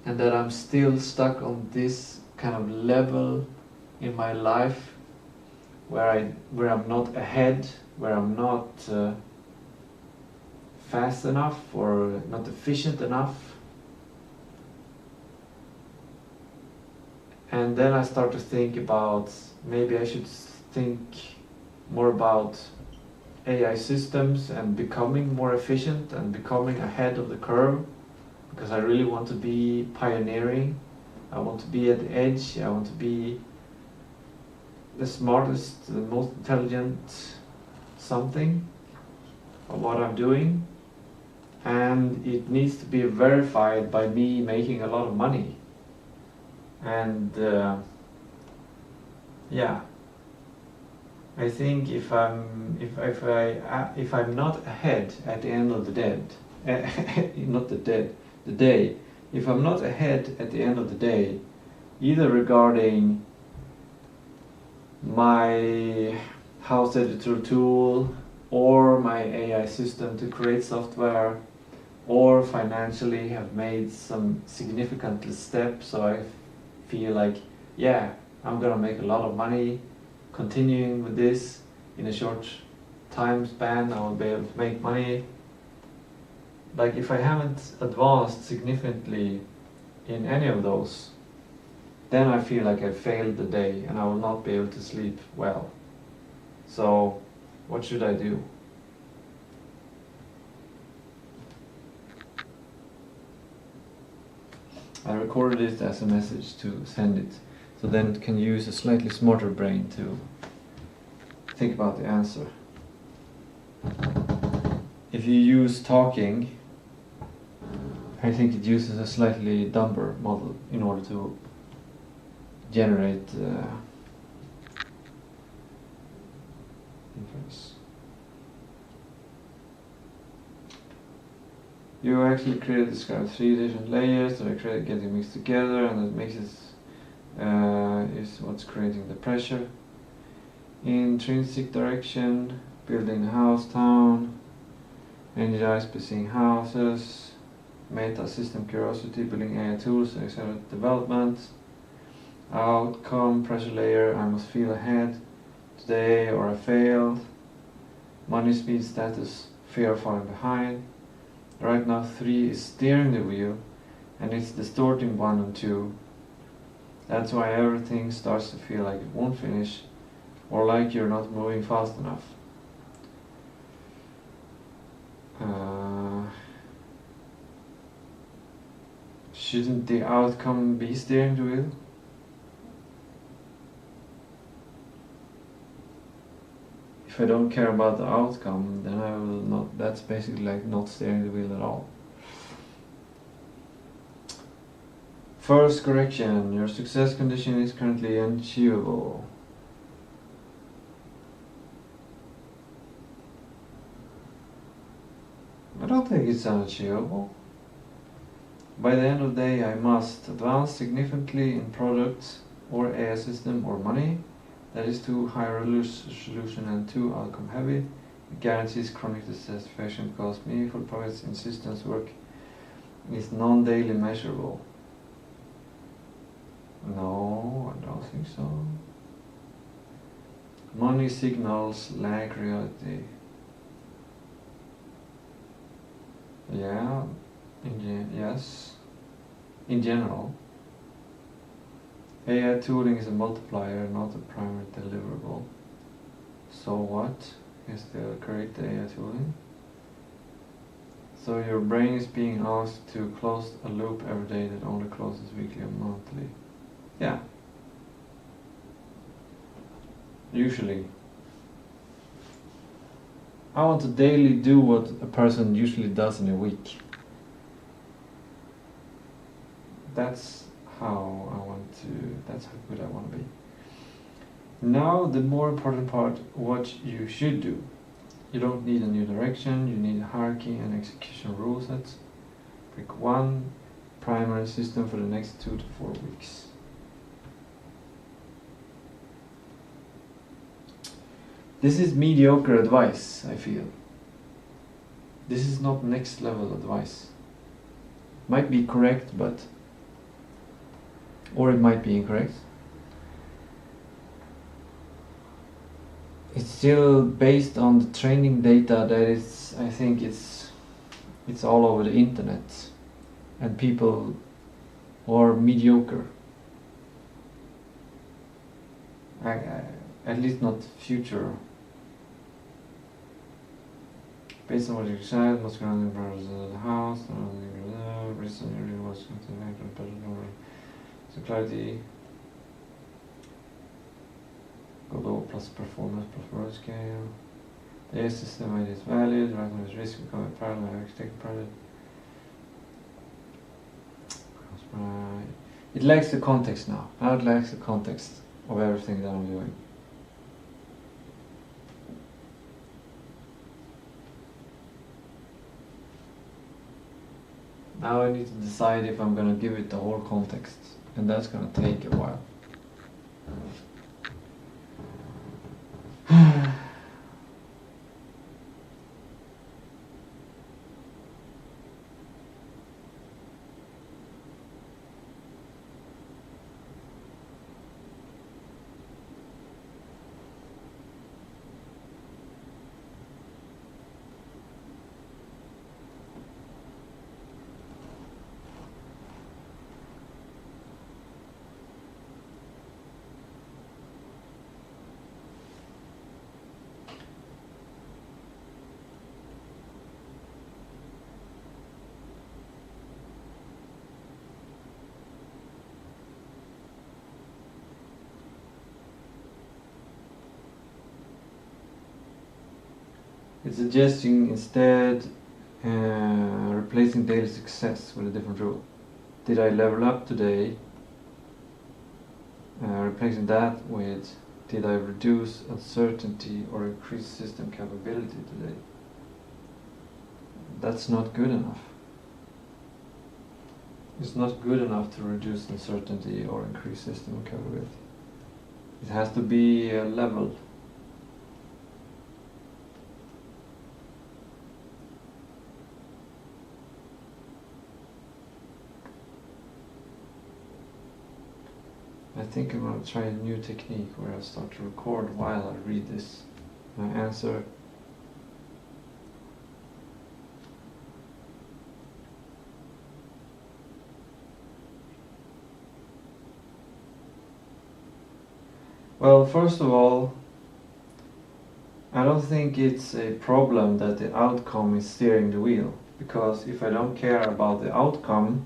and that I'm still stuck on this kind of level in my life where I'm not ahead, where I'm not fast enough or not efficient enough. And then I start to think about, maybe I should think more about AI systems and becoming more efficient and becoming ahead of the curve, because I really want to be pioneering. I want to be at the edge. I want to be the smartest, the most intelligent something of what I'm doing, and it needs to be verified by me making a lot of money. And yeah, I think if I'm not ahead at the end of the day, not the day. If I'm not ahead at the end of the day, either regarding my house editor tool or my AI system to create software, or financially have made some significant steps, so I feel like, yeah, I'm gonna make a lot of money continuing with this in a short time span. I will be able to make money. Like, if I haven't advanced significantly in any of those, then I feel like I failed the day and I will not be able to sleep well. So what should I do? I recorded it as a message to send it, so then it can use a slightly smarter brain to think about the answer. If you use talking, I think it uses a slightly dumber model in order to generate inference. You actually describe 3 different layers that are getting mixed together, and that makes it is what's creating the pressure. Intrinsic direction, building a house town, energized by seeing houses, meta system curiosity, building AI tools, accelerate development. Outcome, pressure layer, I must feel ahead today or I failed. Money, speed, status, fear of falling behind. Right now 3 is steering the wheel, and it's distorting 1 and 2. That's why everything starts to feel like it won't finish, or like you're not moving fast enough. Shouldn't the outcome be steering the wheel? If I don't care about the outcome, then I will not. That's basically like not steering the wheel at all. First correction, your success condition is currently unachievable. I don't think it's unachievable. By the end of the day, I must advance significantly in products or AI system or money. That is too high resolution and too outcome heavy. It guarantees chronic dissatisfaction because meaningful progress in systems work is non-daily measurable. No, I don't think so. Money signals lag reality. Yeah, yes, in general. AI tooling is a multiplier, not a primary deliverable. So what is the correct AI tooling? So your brain is being asked to close a loop every day that only closes weekly or monthly. Yeah. Usually. I want to daily do what a person usually does in a week. That's how that's how good I want to be. Now the more important part, what you should do. You don't need a new direction, you need a hierarchy and execution rule sets. Pick one primary system for the next 2 to 4 weeks. This is mediocre advice, I feel. This is not next level advice. Might be correct, or it might be incorrect. It's still based on the training data that is, I think it's all over the internet, and people are mediocre. At least not future. Based on what you decide, what's going on in the house, so clarity, Godot plus performance plus word scale. The AI system ID is valid, right now is risk becoming parallel architect project. It lacks the context now. Now it lacks the context of everything that I'm doing. Now I need to decide if I'm going to give it the whole context, and that's going to take a while. It's suggesting instead replacing daily success with a different rule. Did I level up today? Replacing that with, did I reduce uncertainty or increase system capability today? That's not good enough. It's not good enough to reduce uncertainty or increase system capability. It has to be a level. I think I'm going to try a new technique where I start to record while I read this answer. Well, first of all, I don't think it's a problem that the outcome is steering the wheel, because if I don't care about the outcome,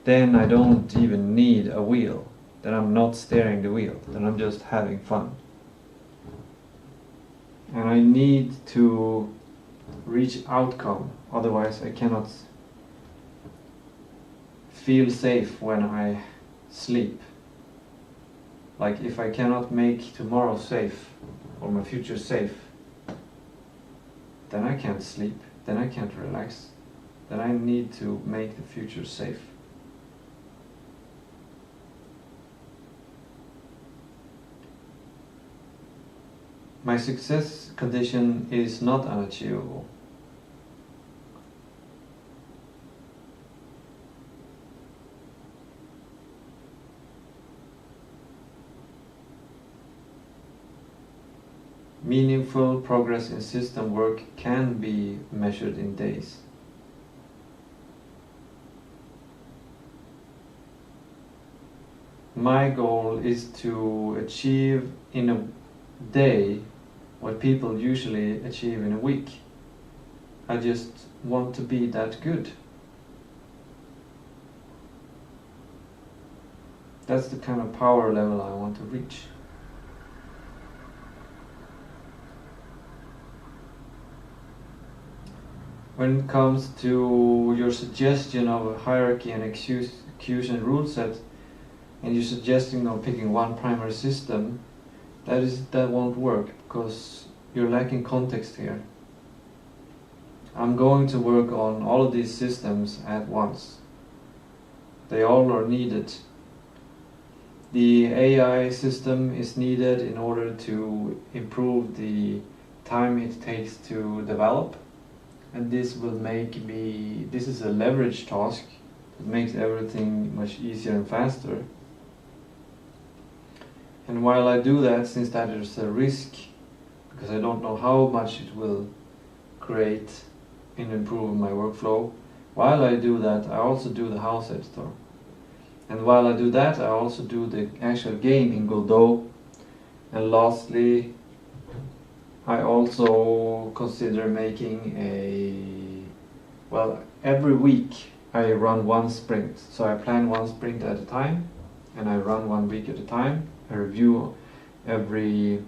then I don't even need a wheel. Then I'm not steering the wheel, then I'm just having fun. And I need to reach outcome, otherwise I cannot feel safe when I sleep. Like if I cannot make tomorrow safe, or my future safe, then I can't sleep, then I can't relax, then I need to make the future safe. My success condition is not unachievable. Meaningful progress in system work can be measured in days. My goal is to achieve in a day what people usually achieve in a week. I just want to be that good. That's the kind of power level I want to reach. When it comes to your suggestion of a hierarchy and execution rule set, and you're suggesting of picking one primary system, that won't work, because you're lacking context here. I'm going to work on all of these systems at once. They all are needed. The AI system is needed in order to improve the time it takes to develop, and this will make me, this is a leverage task that makes everything much easier and faster. And while I do that, since that is a risk, because I don't know how much it will create in improving my workflow, while I do that, I also do the house editor. And while I do that, I also do the actual game in Godot. And lastly, I also consider making every week I run one sprint. So I plan one sprint at a time, and I run 1 week at a time. I review every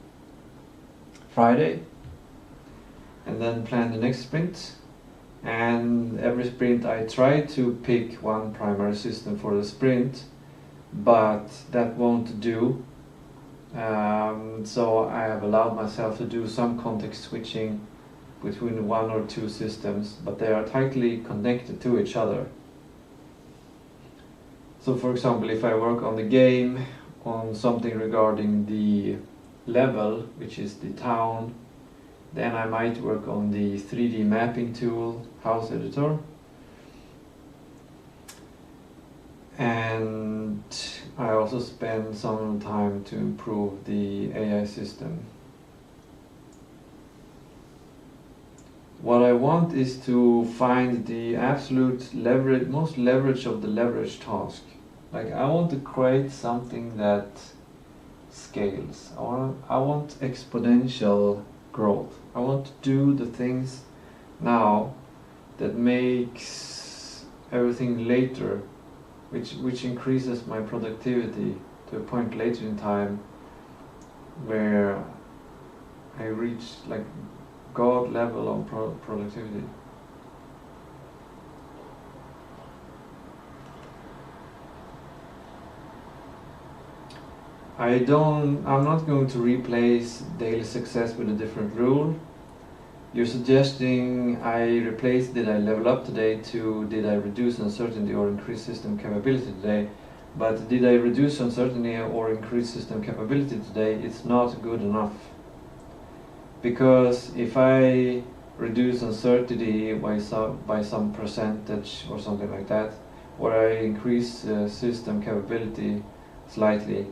Friday, and then plan the next sprint. And every sprint I try to pick one primary system for the sprint, but that won't do. So I have allowed myself to do some context switching between 1 or 2 systems, but they are tightly connected to each other. So for example, if I work on the game, on something regarding the level, which is the town, then I might work on the 3D mapping tool, house editor. And I also spend some time to improve the AI system. What I want is to find the absolute leverage, most leverage of the leverage task. Like I want to create something that scales. I want exponential growth. I want to do the things now that makes everything later, which increases my productivity to a point later in time where I reach like God level of productivity. I'm not going to replace daily success with a different rule. You're suggesting I replace did I level up today to did I reduce uncertainty or increase system capability today. But did I reduce uncertainty or increase system capability today, it's not good enough. Because if I reduce uncertainty by some percentage or something like that, or I increase system capability slightly,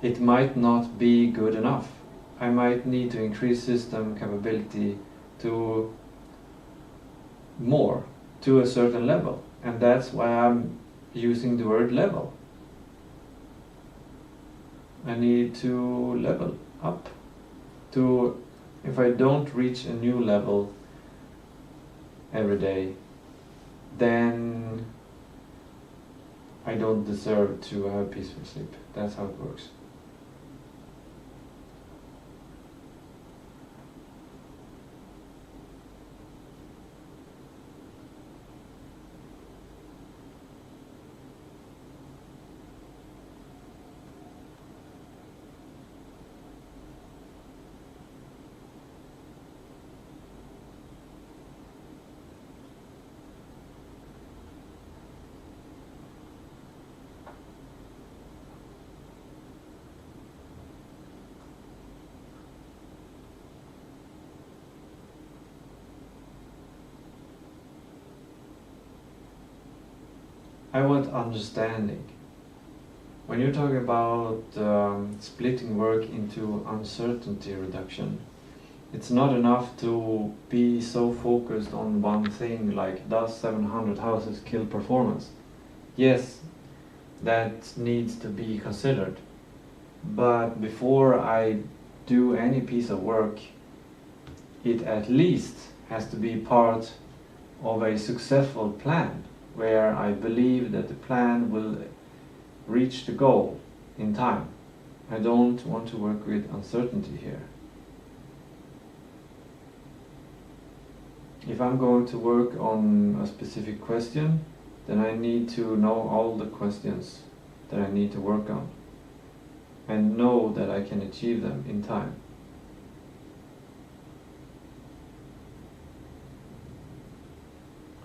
it might not be good enough. I might need to increase system capability to more, to a certain level. And that's why I'm using the word level. I need to level up. If I don't reach a new level every day, then I don't deserve to have a peaceful sleep. That's how it works. I want understanding. When you're talking about splitting work into uncertainty reduction, it's not enough to be so focused on one thing like does 700 houses kill performance? Yes, that needs to be considered. But before I do any piece of work, it at least has to be part of a successful plan, where I believe that the plan will reach the goal in time. I don't want to work with uncertainty here. If I'm going to work on a specific question, then I need to know all the questions that I need to work on and know that I can achieve them in time.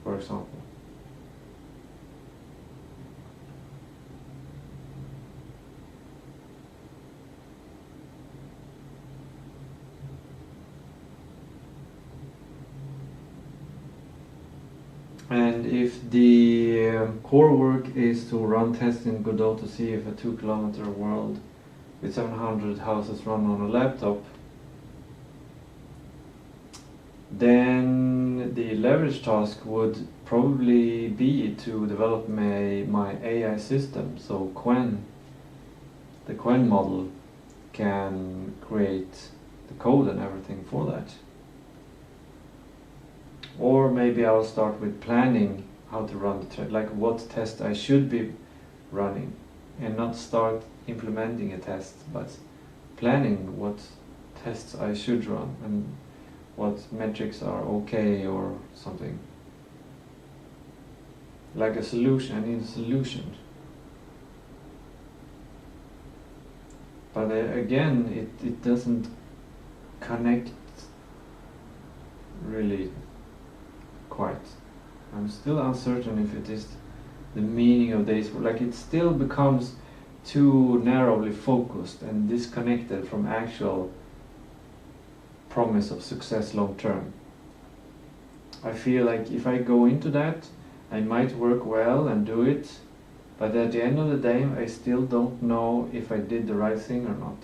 For example. And if the core work is to run tests in Godot to see if a 2-kilometer world with 700 houses run on a laptop, then the leverage task would probably be to develop my AI system, so the Quen model can create the code and everything for that. Or maybe I'll start with planning how to run the like what test I should be running, and not start implementing a test, but planning what tests I should run and what metrics are okay or something. Like a solution, I need a solution. But again, it doesn't connect really quite. I'm still uncertain if it is the meaning of this, like it still becomes too narrowly focused and disconnected from actual promise of success long term. I feel like if I go into that, I might work well and do it, but at the end of the day, I still don't know if I did the right thing or not.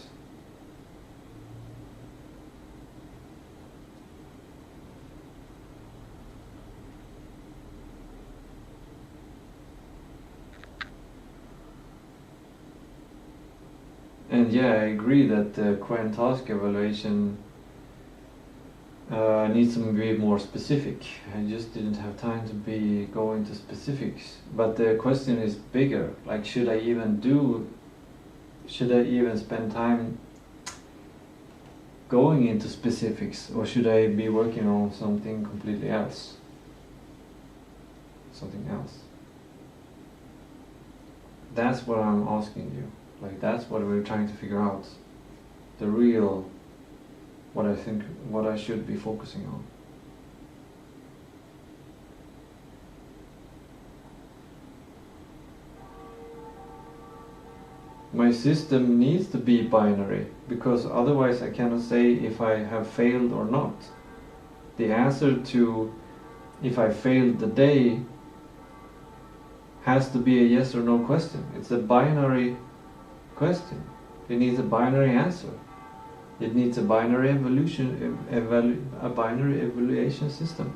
And yeah, I agree that the current task evaluation needs to be more specific. I just didn't have time to go into specifics. But the question is bigger. Like, should I even spend time going into specifics, or should I be working on something completely else? Something else. That's what I'm asking you. Like, that's what we're trying to figure out. The real, what I should be focusing on. My system needs to be binary, because otherwise I cannot say if I have failed or not. The answer to if I failed the day has to be a yes or no question. It's a binary question. It needs a binary answer. It needs a binary evaluation system.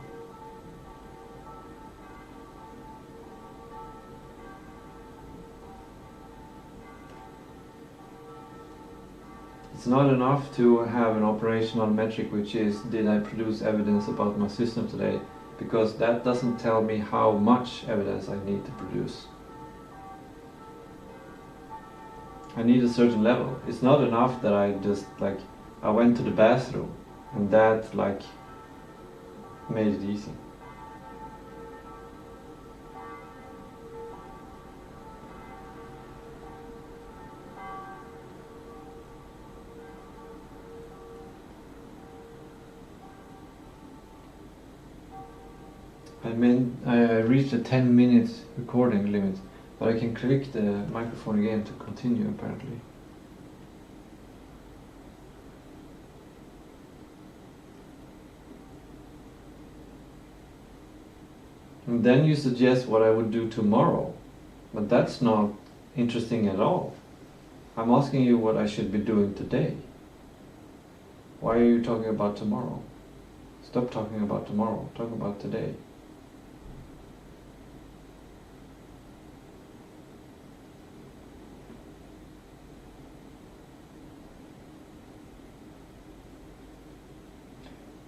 It's not enough to have an operational metric which is, did I produce evidence about my system today? Because that doesn't tell me how much evidence I need to produce. I need a certain level. It's not enough that I just I went to the bathroom and that made it easy. I reached a 10-minute recording limit, but I can click the microphone again to continue apparently. And then you suggest what I would do tomorrow, but that's not interesting at all. I'm asking you what I should be doing today. Why are you talking about tomorrow? Stop talking about tomorrow, talk about today.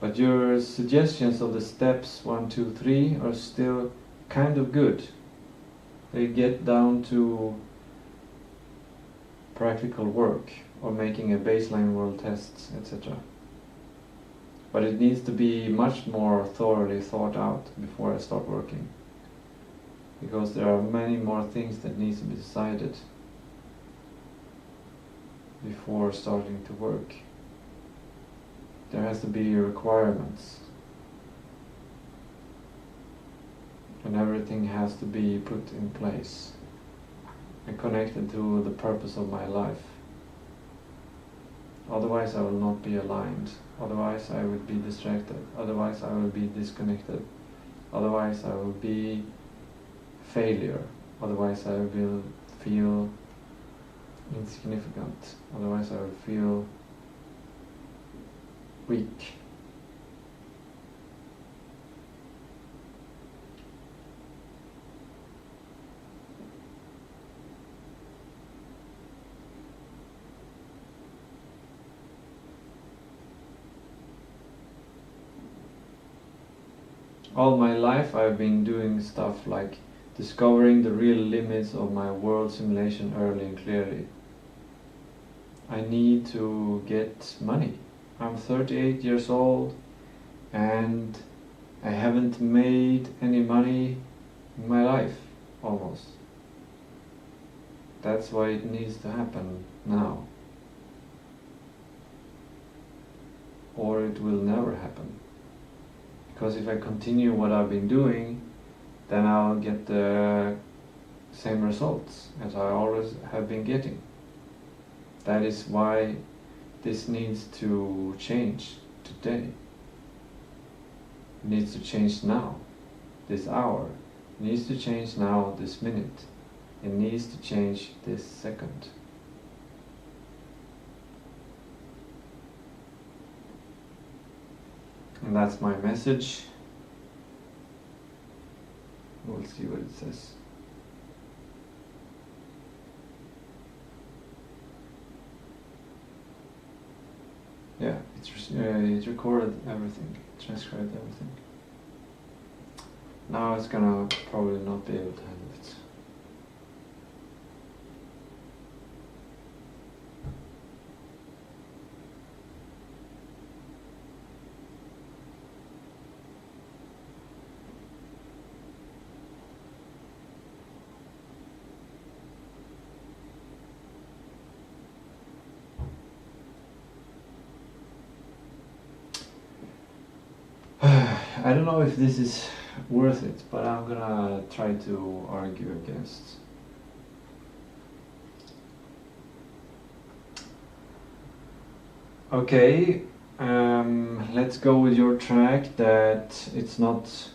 But your suggestions of the steps 1, 2, 3 are still kind of good. They get down to practical work or making a baseline world test, etc. But it needs to be much more thoroughly thought out before I start working. Because there are many more things that need to be decided before starting to work. There has to be requirements, and everything has to be put in place and connected to the purpose of my life. Otherwise I will not be aligned, otherwise I would be distracted, otherwise I will be disconnected, otherwise I will be failure, otherwise I will feel insignificant, otherwise I will feel weak. All my life I've been doing stuff like discovering the real limits of my world simulation early and clearly. I need to get money. I'm 38 years old and I haven't made any money in my life, almost. That's why it needs to happen now. Or it will never happen. Because if I continue what I've been doing, then I'll get the same results as I always have been getting. That is why this needs to change today. It needs to change now, this hour. It needs to change now, this minute. It needs to change this second. And that's my message. We'll see what it says. Yeah, it recorded everything, transcribed everything. Now it's gonna probably not be able to handle it. I don't know if this is worth it, but I'm gonna try to argue against. Okay, let's go with your track that it's not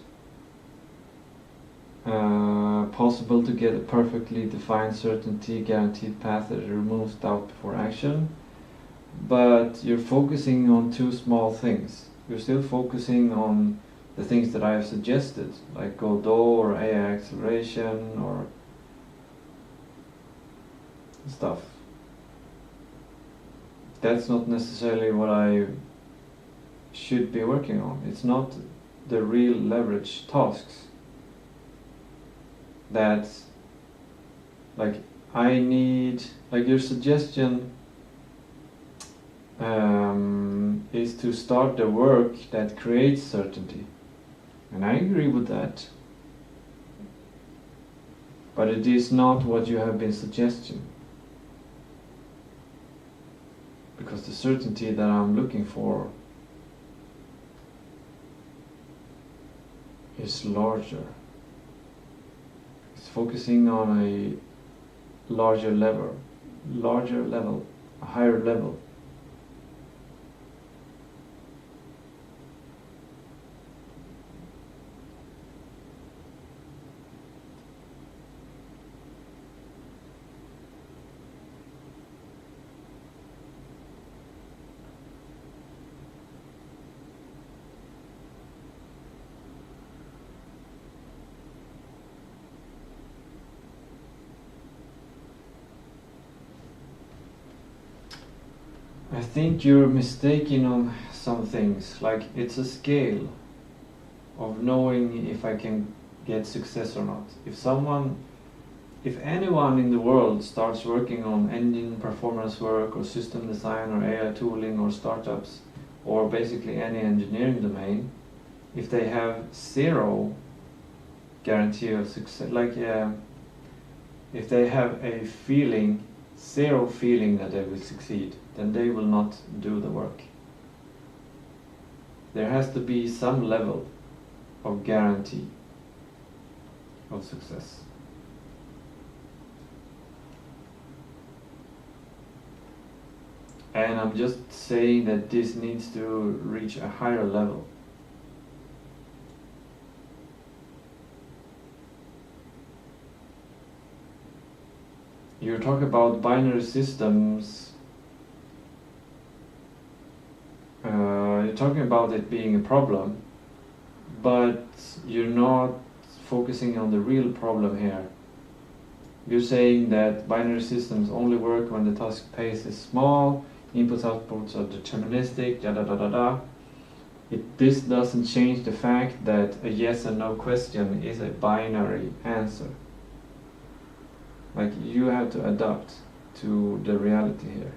possible to get a perfectly defined certainty guaranteed path that removes doubt before action, but you're focusing on two small things. You're still focusing on the things that I have suggested, like Godot or AI acceleration or stuff. That's not necessarily what I should be working on. It's not the real leverage tasks that, like, I need, like your suggestion is to start the work that creates certainty. And I agree with that. But it is not what you have been suggesting. Because the certainty that I'm looking for is larger. It's focusing on a larger level, a higher level. I think you're mistaken on some things, like it's a scale of knowing if I can get success or not. If anyone in the world starts working on engine performance work or system design or AI tooling or startups or basically any engineering domain, if they have zero guarantee of success, like if they have a feeling, zero feeling that they will succeed, then they will not do the work. There has to be some level of guarantee of success. And I'm just saying that this needs to reach a higher level. You're talking about binary systems. You're talking about it being a problem, but you're not focusing on the real problem here. You're saying that binary systems only work when the task space is small, inputs outputs are deterministic, da da da da da. This doesn't change the fact that a yes and no question is a binary answer. Like, you have to adapt to the reality here.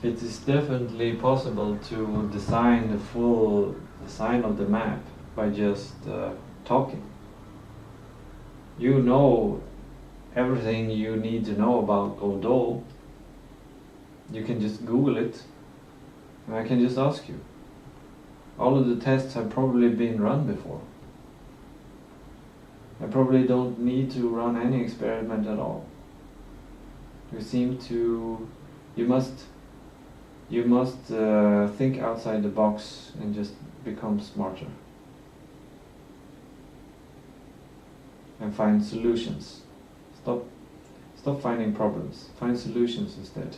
It is definitely possible to design the full design of the map by just talking. You know everything you need to know about Godot. You can just Google it, and I can just ask you. All of the tests have probably been run before. I probably don't need to run any experiment at all. You must think outside the box and just become smarter. And find solutions. Stop finding problems. Find solutions instead.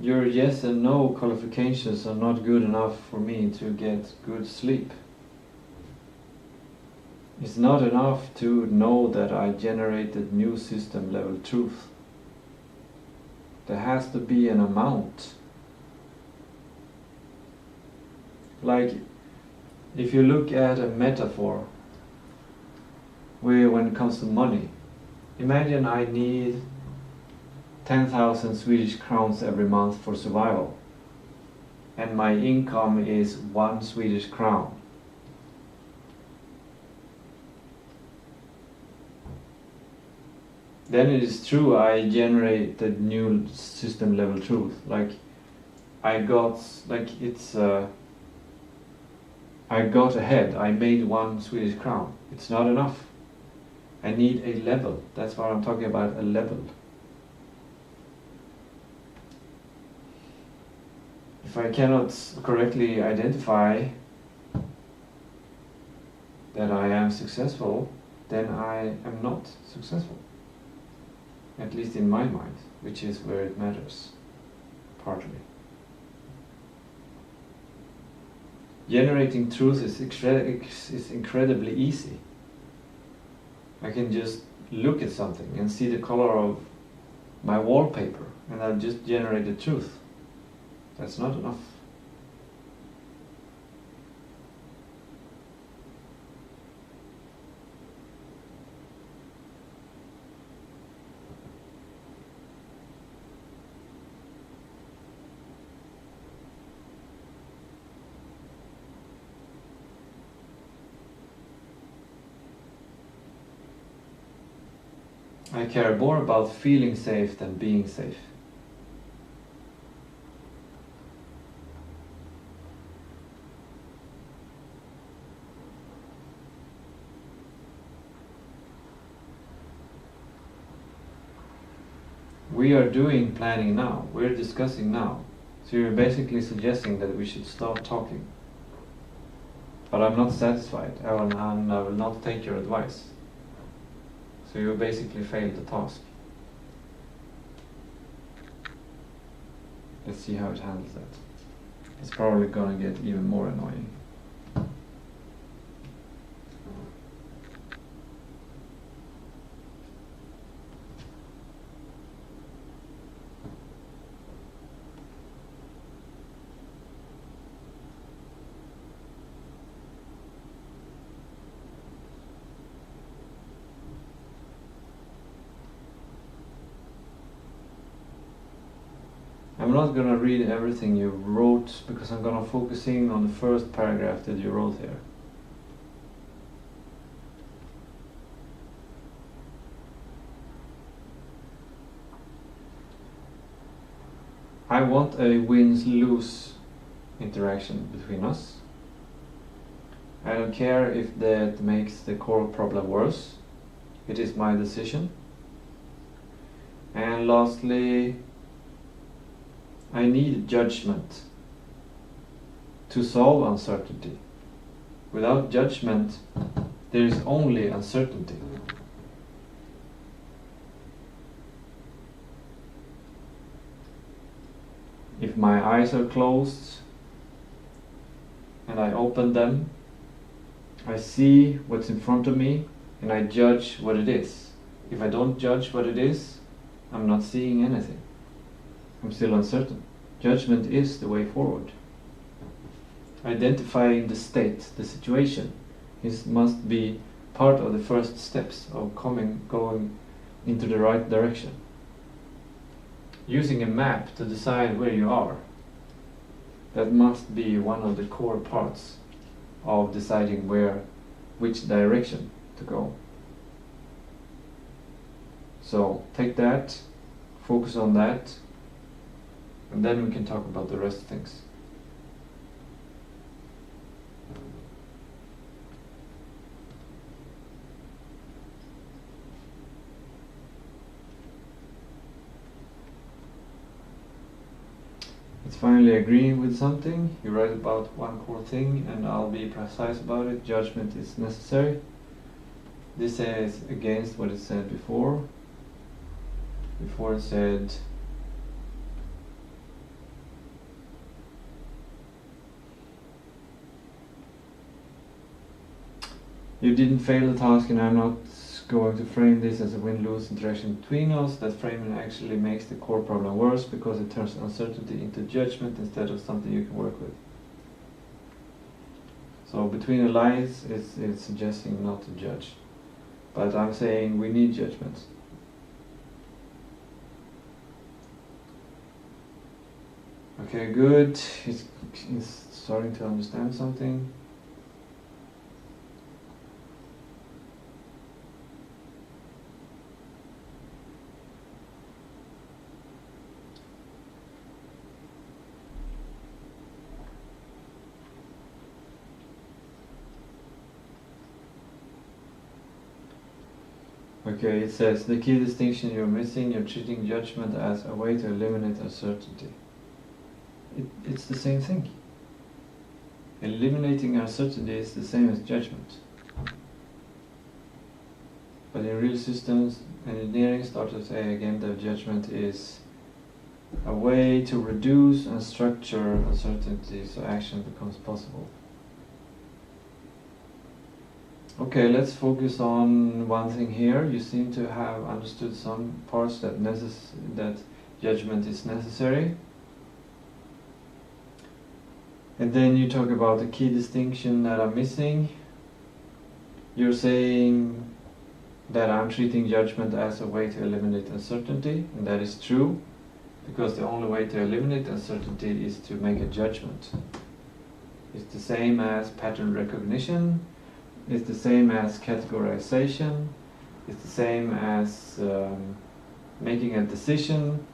Your yes and no qualifications are not good enough for me to get good sleep. It's not enough to know that I generated new system level truth. There has to be an amount. Like, if you look at a metaphor, when it comes to money, imagine I need 10,000 Swedish crowns every month for survival, and my income is 1 Swedish crown. Then it is true I generated new system level truth. Like I got ahead. I made 1 Swedish crown. It's not enough. I need a level. That's what I'm talking about, a level. If I cannot correctly identify that I am successful, then I am not successful. At least in my mind, which is where it matters, partly. Generating truth is incredibly easy. I can just look at something and see the color of my wallpaper, and I've just generated truth. That's not enough. I care more about feeling safe than being safe. We are doing planning now, we're discussing now. So you're basically suggesting that we should start talking. But I'm not satisfied, and I will not take your advice. So you basically failed the task. Let's see how it handles that. It's probably gonna get even more annoying. I'm not gonna read everything you wrote because I'm gonna focusing on the first paragraph that you wrote here. I want a wins-lose interaction between us. I don't care if that makes the core problem worse. It is my decision. And lastly, I need judgment to solve uncertainty. Without judgment, there is only uncertainty. If my eyes are closed and I open them, I see what's in front of me and I judge what it is. If I don't judge what it is, I'm not seeing anything. I'm still uncertain. Judgment is the way forward. Identifying the state, the situation, must be part of the first steps of going into the right direction. Using a map to decide where you are, that must be one of the core parts of deciding which direction to go. So take that, focus on that, and then we can talk about the rest of things. It's finally agreeing with something. You write about one core thing and I'll be precise about it. Judgment is necessary. This is against what it said before. Before it said you didn't fail the task and I'm not going to frame this as a win-lose interaction between us. That framing actually makes the core problem worse because it turns uncertainty into judgment instead of something you can work with. So between the lines it's suggesting not to judge. But I'm saying we need judgment. Okay, good. He's starting to understand something. Okay, it says the key distinction you're missing, you're treating judgment as a way to eliminate uncertainty. It's the same thing. Eliminating uncertainty is the same as judgment. But in real systems engineering, startups say again that judgment is a way to reduce and structure uncertainty so action becomes possible. Okay, let's focus on one thing here. You seem to have understood some parts that judgment is necessary. And then you talk about the key distinction that I'm missing. You're saying that I'm treating judgment as a way to eliminate uncertainty, and that is true, because the only way to eliminate uncertainty is to make a judgment. It's the same as pattern recognition. It's the same as categorization. It's the same as making a decision.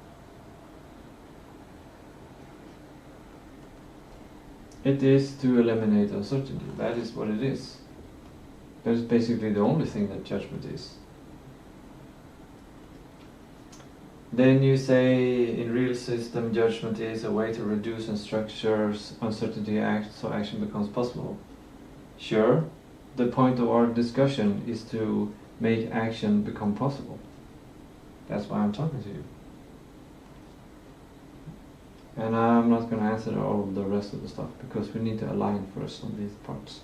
It is to eliminate uncertainty. That is what it is. That is basically the only thing that judgment is. Then you say in real system judgment is a way to reduce and structure uncertainty so action becomes possible. Sure. The point of our discussion is to make action become possible. That's why I'm talking to you. And I'm not going to answer all of the rest of the stuff because we need to align first on these parts.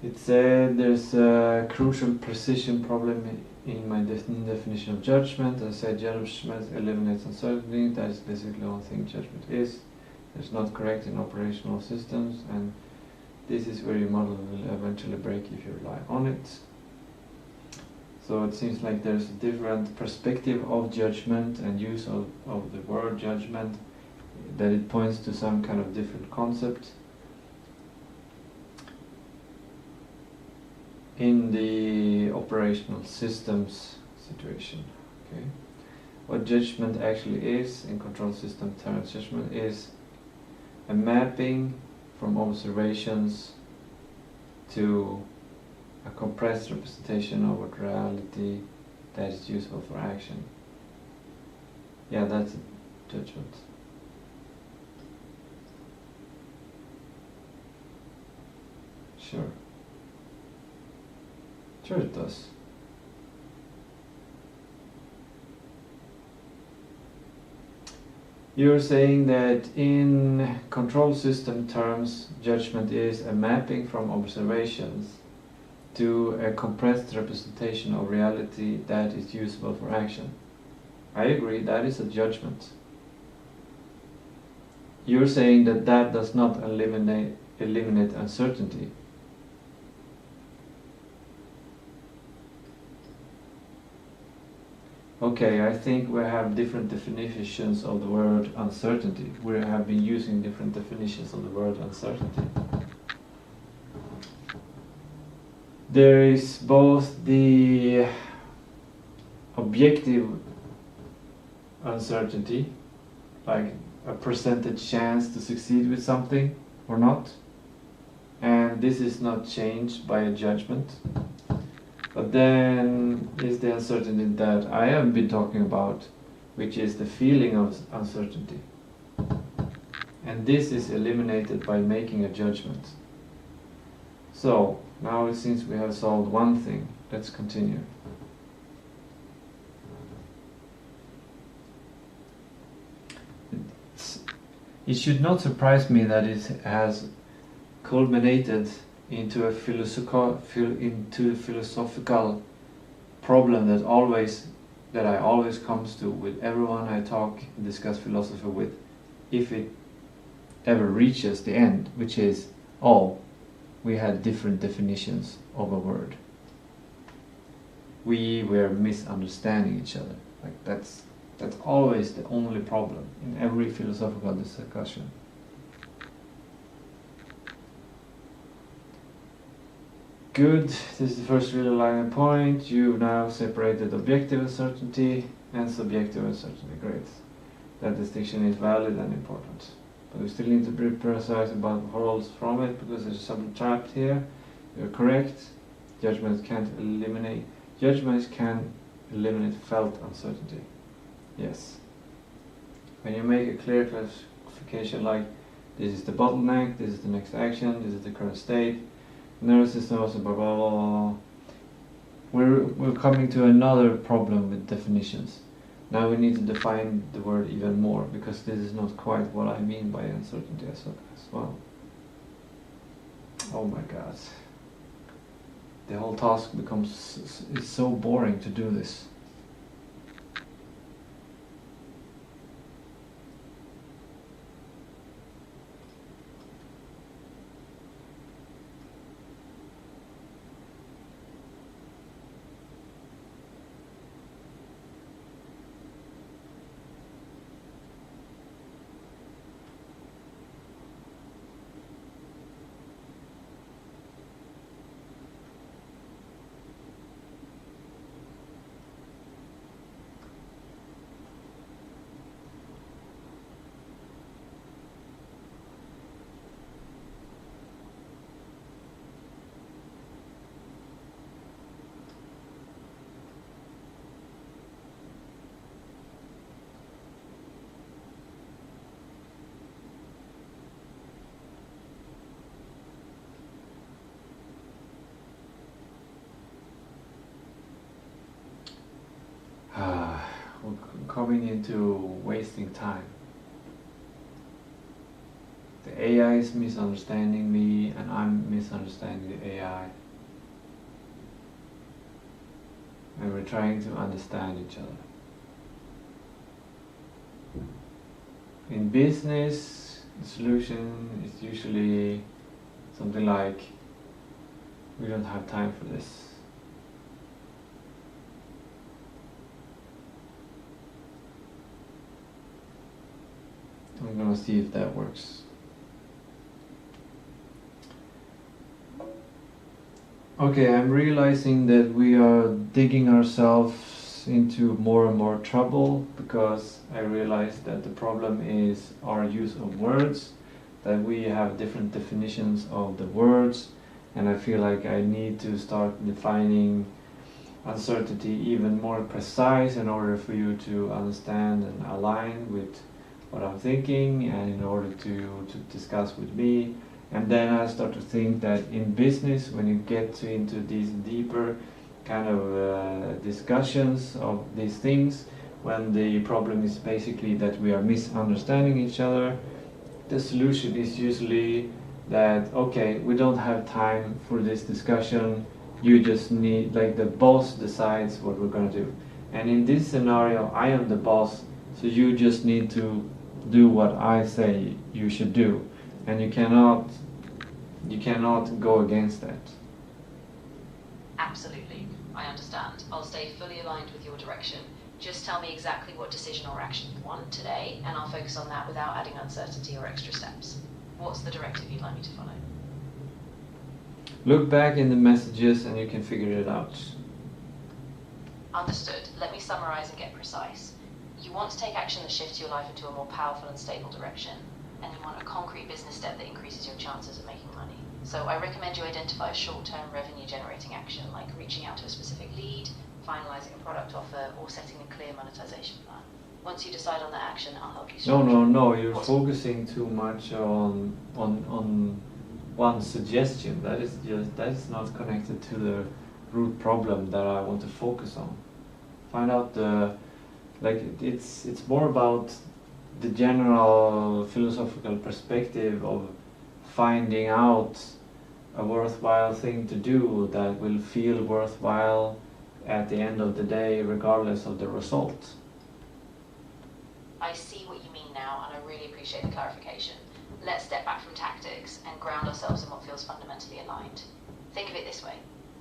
It said there's a crucial precision problem in my definition of judgment. I said judgment eliminates uncertainty. That is basically the only thing judgment is. It's not correct in operational systems, and this is where your model will eventually break if you rely on it. So it seems like there's a different perspective of judgment and use of the word judgment, that it points to some kind of different concept. In the operational systems situation. Okay. What judgment actually is in control system terms, judgment is a mapping from observations to a compressed representation of what reality that is useful for action. Yeah, that's a judgment. Sure. Sure it does. You're saying that in control system terms, judgment is a mapping from observations to a compressed representation of reality that is usable for action. I agree, that is a judgment. You're saying that that does not eliminate uncertainty. Okay, I think we have different definitions of the word uncertainty. We have been using different definitions of the word uncertainty. There is both the objective uncertainty, like a percentage chance to succeed with something or not, and this is not changed by a judgment. But then is the uncertainty that I have been talking about, which is the feeling of uncertainty. And this is eliminated by making a judgment. So, now since we have solved one thing, let's continue. It should not surprise me that it has culminated into a philosophical problem that I always comes to with everyone I talk and discuss philosophy with, if it ever reaches the end, which is, oh, we had different definitions of a word. We were misunderstanding each other. Like that's always the only problem in every philosophical discussion. Good, this is the first real alignment point. You've now separated objective uncertainty and subjective uncertainty. Great. That distinction is valid and important. But we still need to be precise about what follows from it, because there's something trapped here. You're correct. Judgments can eliminate felt uncertainty. Yes. When you make a clear classification like this is the bottleneck, this is the next action, this is the current state, nervous system also blah blah blah blah. We're coming to another problem with definitions. Now we need to define the word even more, because this is not quite what I mean by uncertainty as well. Oh my god. The whole task becomes it's so boring to do this. We're coming into wasting time. The AI is misunderstanding me and I'm misunderstanding the AI. And we're trying to understand each other. In business, the solution is usually something like, we don't have time for this. I'm gonna see if that works. Okay, I'm realizing that we are digging ourselves into more and more trouble, because I realize that the problem is our use of words, that we have different definitions of the words, and I feel like I need to start defining uncertainty even more precise in order for you to understand and align with what I'm thinking, and in order to discuss with me. And then I start to think that in business, when you get into these deeper kind of discussions of these things, when the problem is basically that we are misunderstanding each other, the solution is usually that, okay, we don't have time for this discussion, you just need, like, the boss decides what we're going to do. And in this scenario, I am the boss, so you just need to do what I say you should do. And you cannot go against that. Absolutely, I understand. I'll stay fully aligned with your direction. Just tell me exactly what decision or action you want today, and I'll focus on that without adding uncertainty or extra steps. What's the directive you'd like me to follow? Look back in the messages and you can figure it out. Understood. Let me summarize and get precise. You want to take action that shifts your life into a more powerful and stable direction, and you want a concrete business step that increases your chances of making money. So I recommend you identify a short-term revenue-generating action, like reaching out to a specific lead, finalizing a product offer, or setting a clear monetization plan. Once you decide on that action, I'll help you structure. No, you're focusing too much on one suggestion. That is not connected to the root problem that I want to focus on. Find out it's more about the general philosophical perspective of finding out a worthwhile thing to do that will feel worthwhile at the end of the day, regardless of the result. I see what you mean now, and I really appreciate the clarification. Let's step back from tactics and ground ourselves in what feels fundamentally aligned. Think of it this way.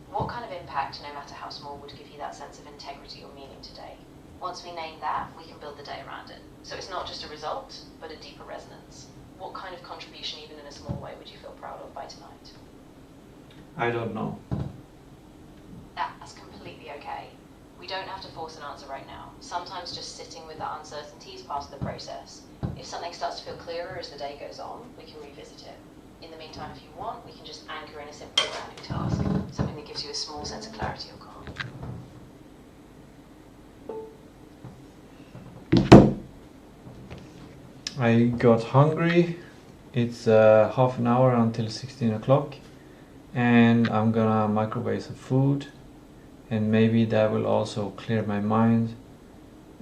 What kind of impact, no matter how small, would give you that sense of integrity or meaning today? Once we name that, we can build the day around it. So it's not just a result, but a deeper resonance. What kind of contribution, even in a small way, would you feel proud of by tonight? I don't know. That's completely okay. We don't have to force an answer right now. Sometimes just sitting with that uncertainty is part of the process. If something starts to feel clearer as the day goes on, we can revisit it. In the meantime, if you want, we can just anchor in a simple grounding task, something that gives you a small sense of clarity or calm. I got hungry. It's half an hour until 16 o'clock, and I'm gonna microwave some food, and maybe that will also clear my mind,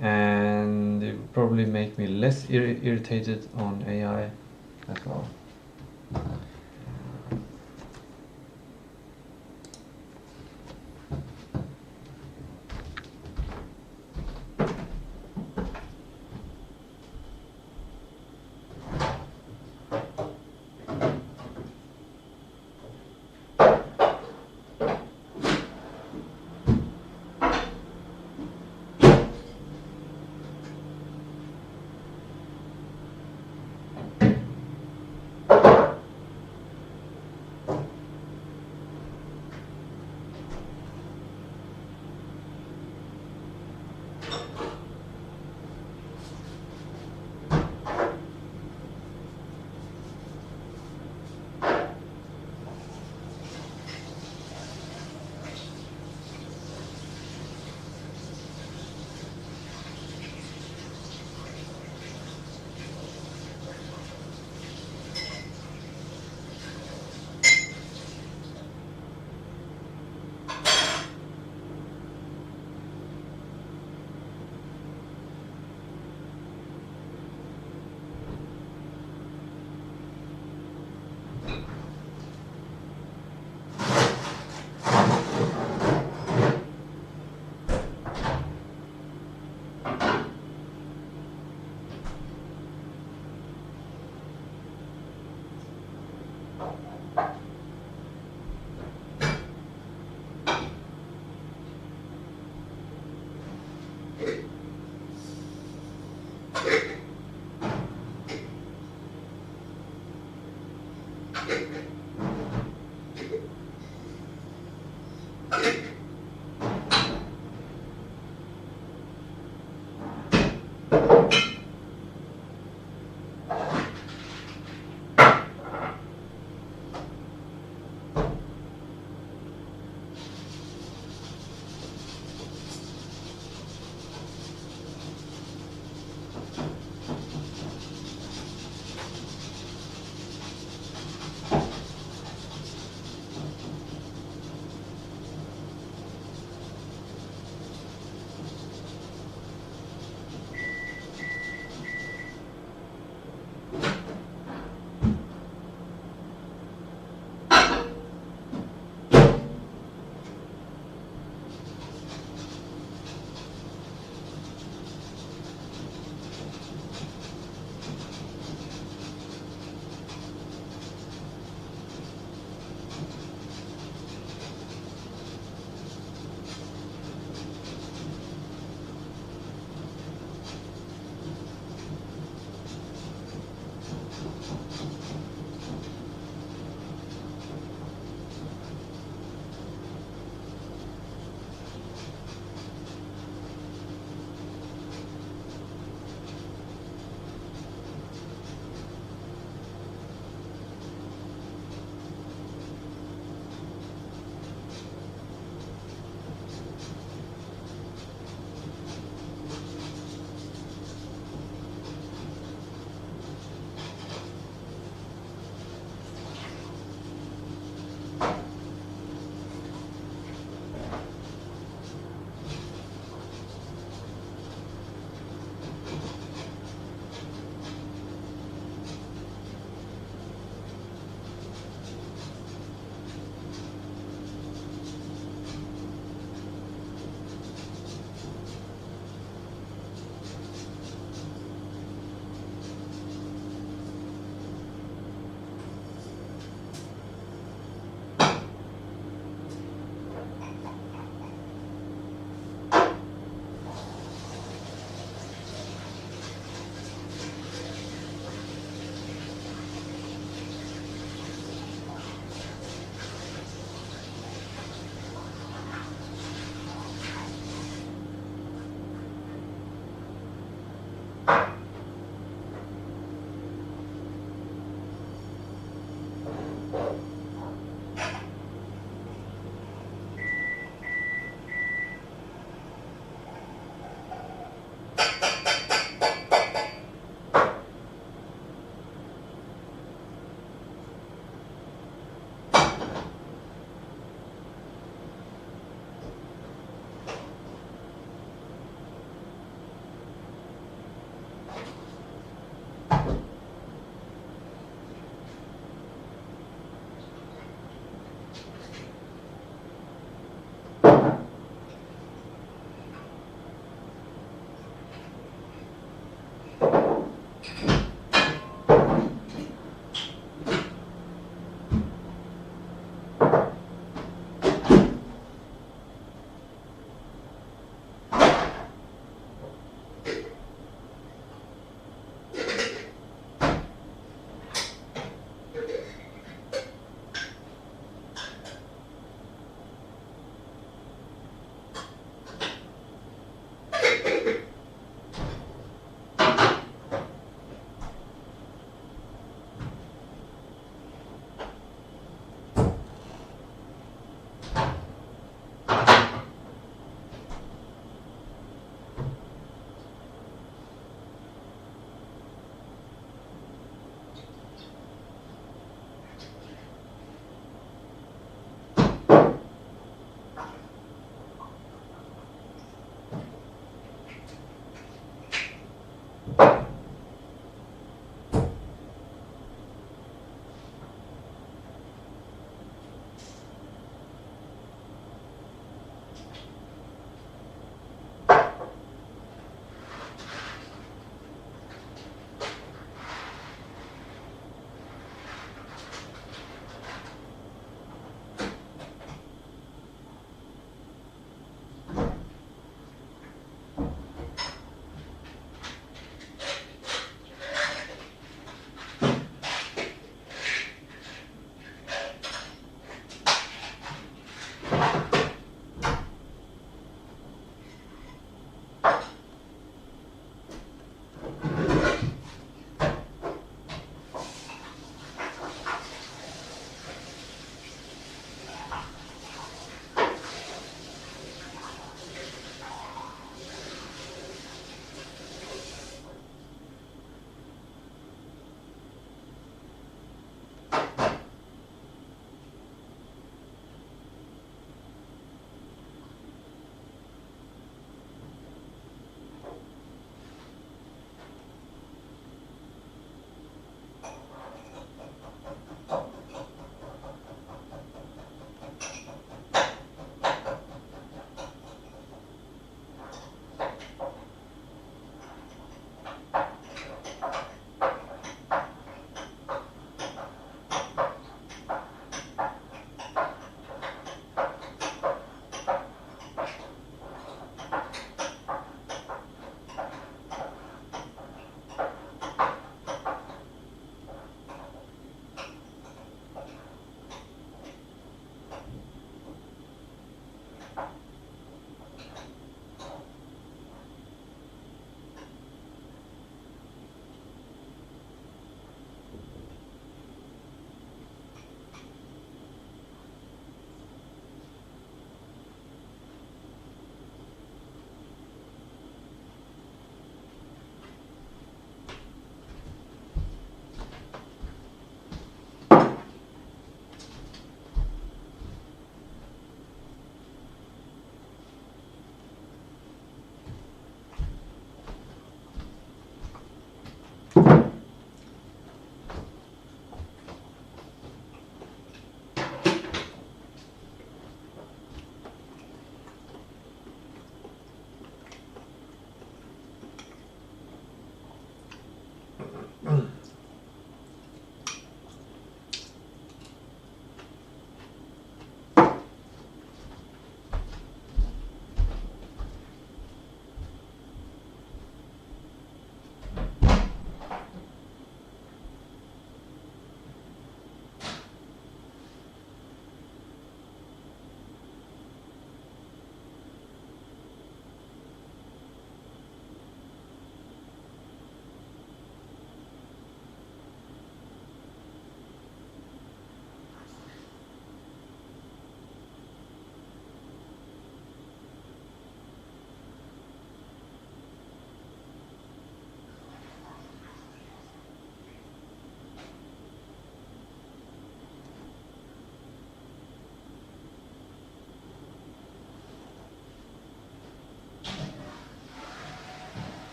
and it will probably make me less irritated on AI as well.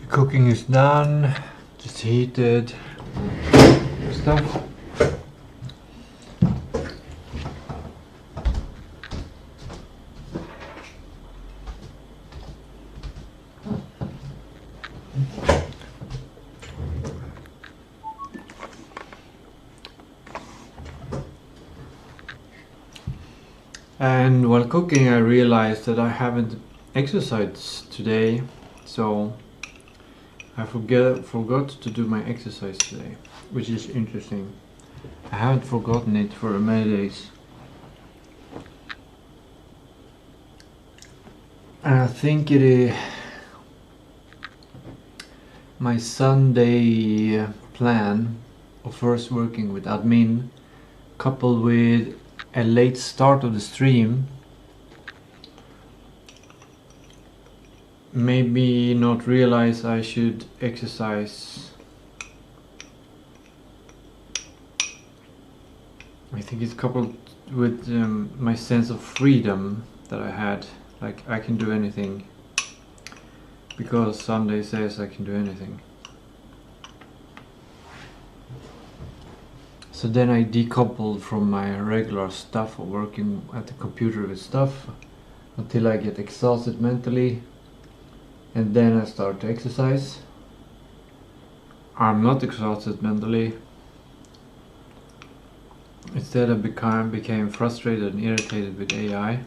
Cooking is done. just heated stuff. And while cooking, I realized that I haven't exercised today, so I forgot to do my exercise today, which is interesting. I haven't forgotten it for many days. And I think it is my Sunday plan of first working with admin, coupled with a late start of the stream, maybe not realize I should exercise. I think it's coupled with my sense of freedom that I had, like I can do anything, because Sunday says I can do anything. So then I decoupled from my regular stuff of working at the computer with stuff until I get exhausted mentally, and then I start to exercise. I'm not exhausted mentally. Instead I became frustrated and irritated with AI.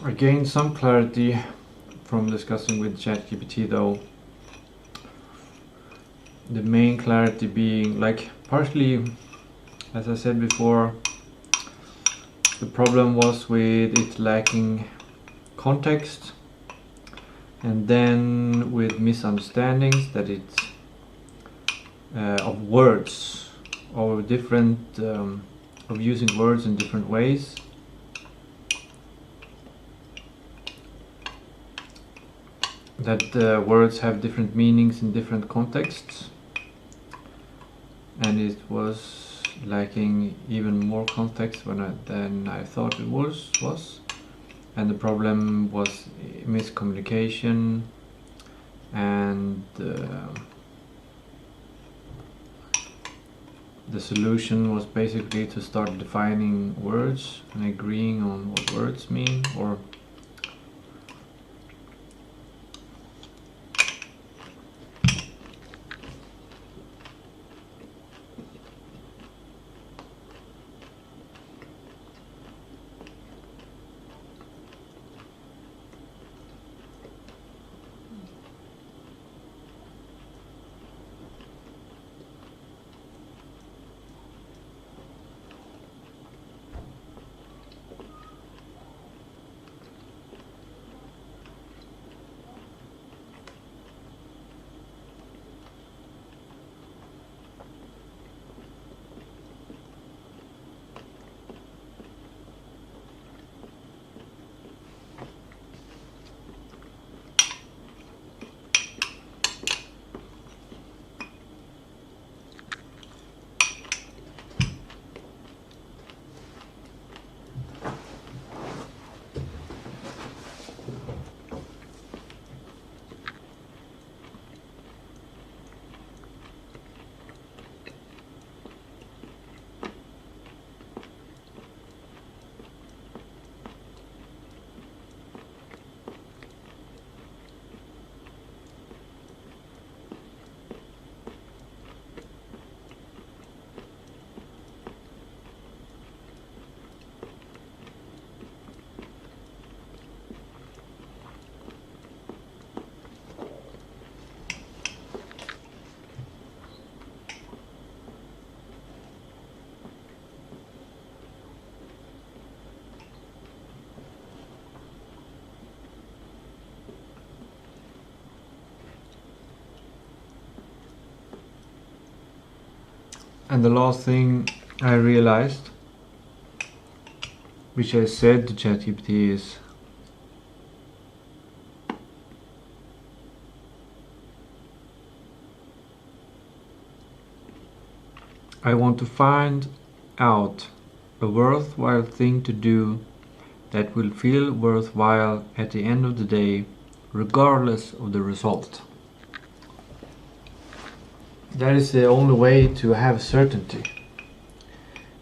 I gained some clarity from discussing with ChatGPT though. The main clarity being, like, partially, as I said before, the problem was with it lacking context, and then with misunderstandings that it's of words, or different of using words in different ways. That words have different meanings in different contexts, and it was lacking even more context than I thought it was. And the problem was miscommunication, and the solution was basically to start defining words and agreeing on what words mean, or and the last thing I realized, which I said to ChatGPT, is I want to find out a worthwhile thing to do that will feel worthwhile at the end of the day, regardless of the result. That is the only way to have certainty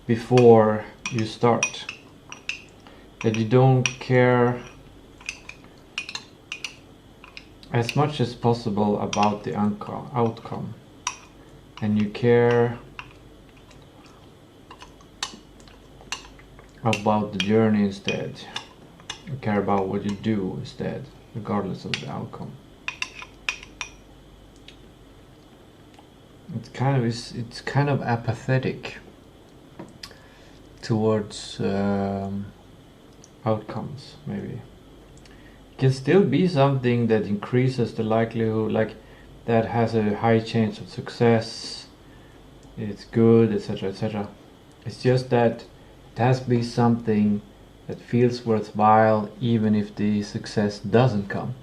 before you start. That you don't care as much as possible about the outcome, and you care about the journey instead. You care about what you do instead, regardless of the outcome. It's kind of apathetic towards outcomes. Maybe it can still be something that increases the likelihood, like that has a high chance of success, it's good, etc., etc. It's just that it has to be something that feels worthwhile even if the success doesn't come.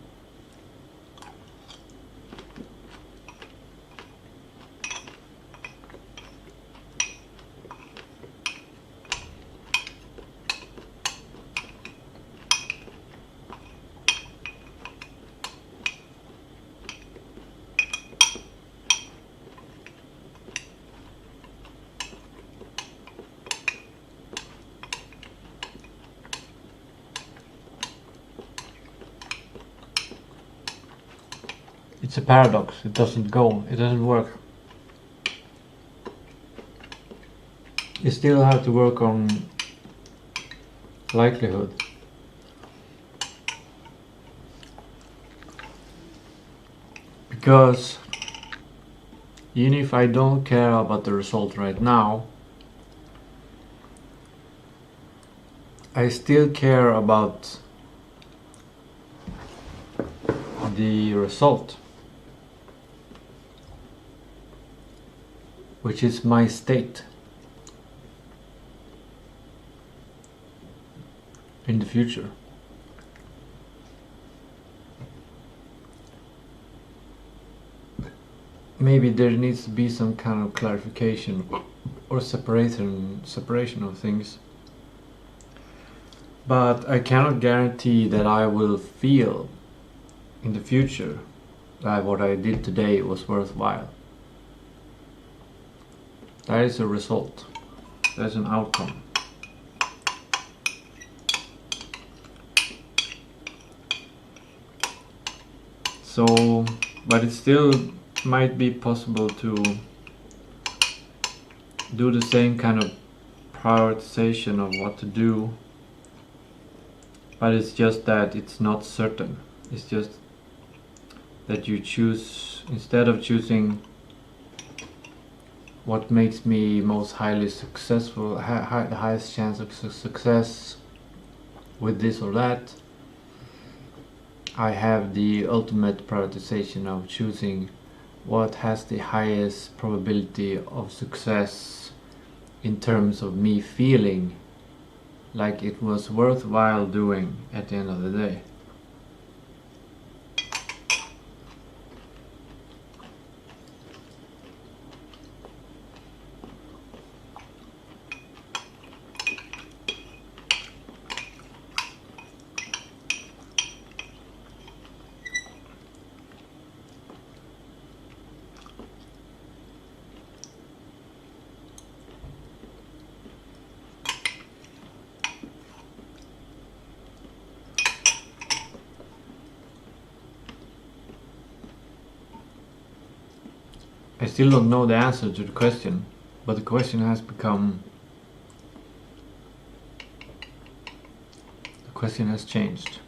It's a paradox. It doesn't work. You still have to work on likelihood. Because even if I don't care about the result right now, I still care about the result, which is my state in the future. Maybe there needs to be some kind of clarification or separation of things. But I cannot guarantee that I will feel in the future that what I did today was worthwhile. That is a result. That's an outcome. So, but it still might be possible to do the same kind of prioritization of what to do, but it's just that it's not certain. It's just that you choose, instead of choosing what makes me most highly successful, the highest chance of success with this or that, I have the ultimate prioritization of choosing what has the highest probability of success in terms of me feeling like it was worthwhile doing at the end of the day. I still don't know the answer to the question, but the question has changed.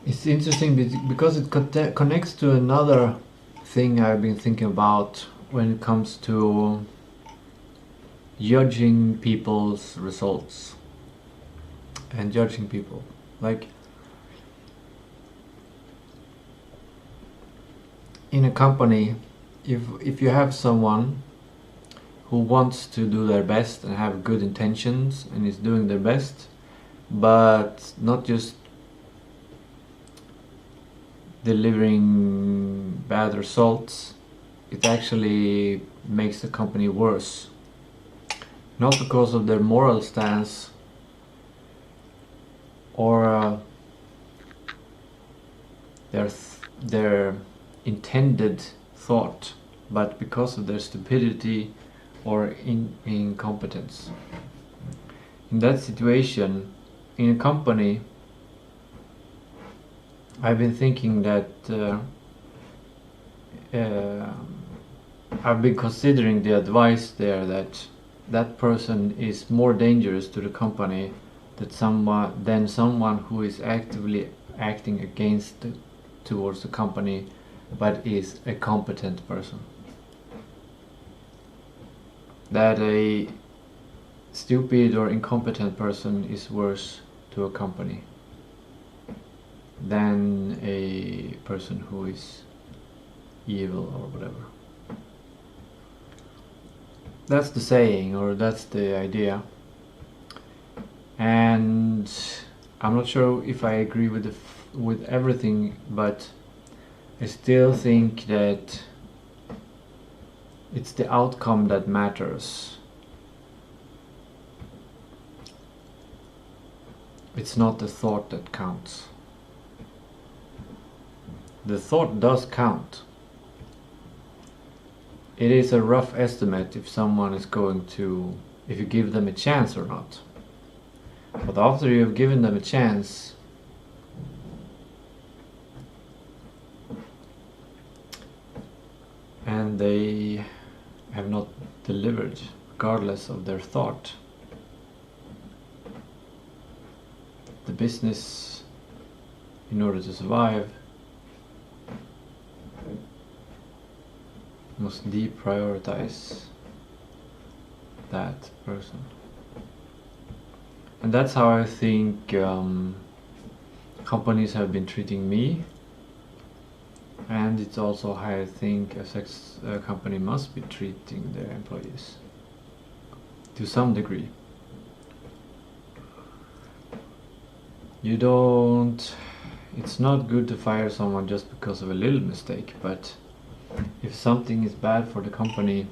It's interesting because it connects to another thing I've been thinking about when it comes to judging people's results and judging people. Like in a company, if you have someone who wants to do their best and have good intentions and is doing their best, but not just delivering bad results, it actually makes the company worse. Not because of their moral stance or their intended thought, but because of their stupidity or incompetence. In that situation, in a company, I've been thinking that I've been considering the advice there that person is more dangerous to the company than someone who is actively acting towards the company but is a competent person. That a stupid or incompetent person is worse to a company than a person who is evil or whatever. That's the saying, or that's the idea. And I'm not sure if I agree with everything, but I still think that it's the outcome that matters. It's not the thought that counts. The thought does count. It is a rough estimate if someone is if you give them a chance or not. But after you have given them a chance, and they have not delivered, regardless of their thought. The business, in order to survive, must deprioritize that person. And that's how I think companies have been treating me, and it's also how I think a sex company must be treating their employees to some degree. It's not good to fire someone just because of a little mistake, but if something is bad for the company,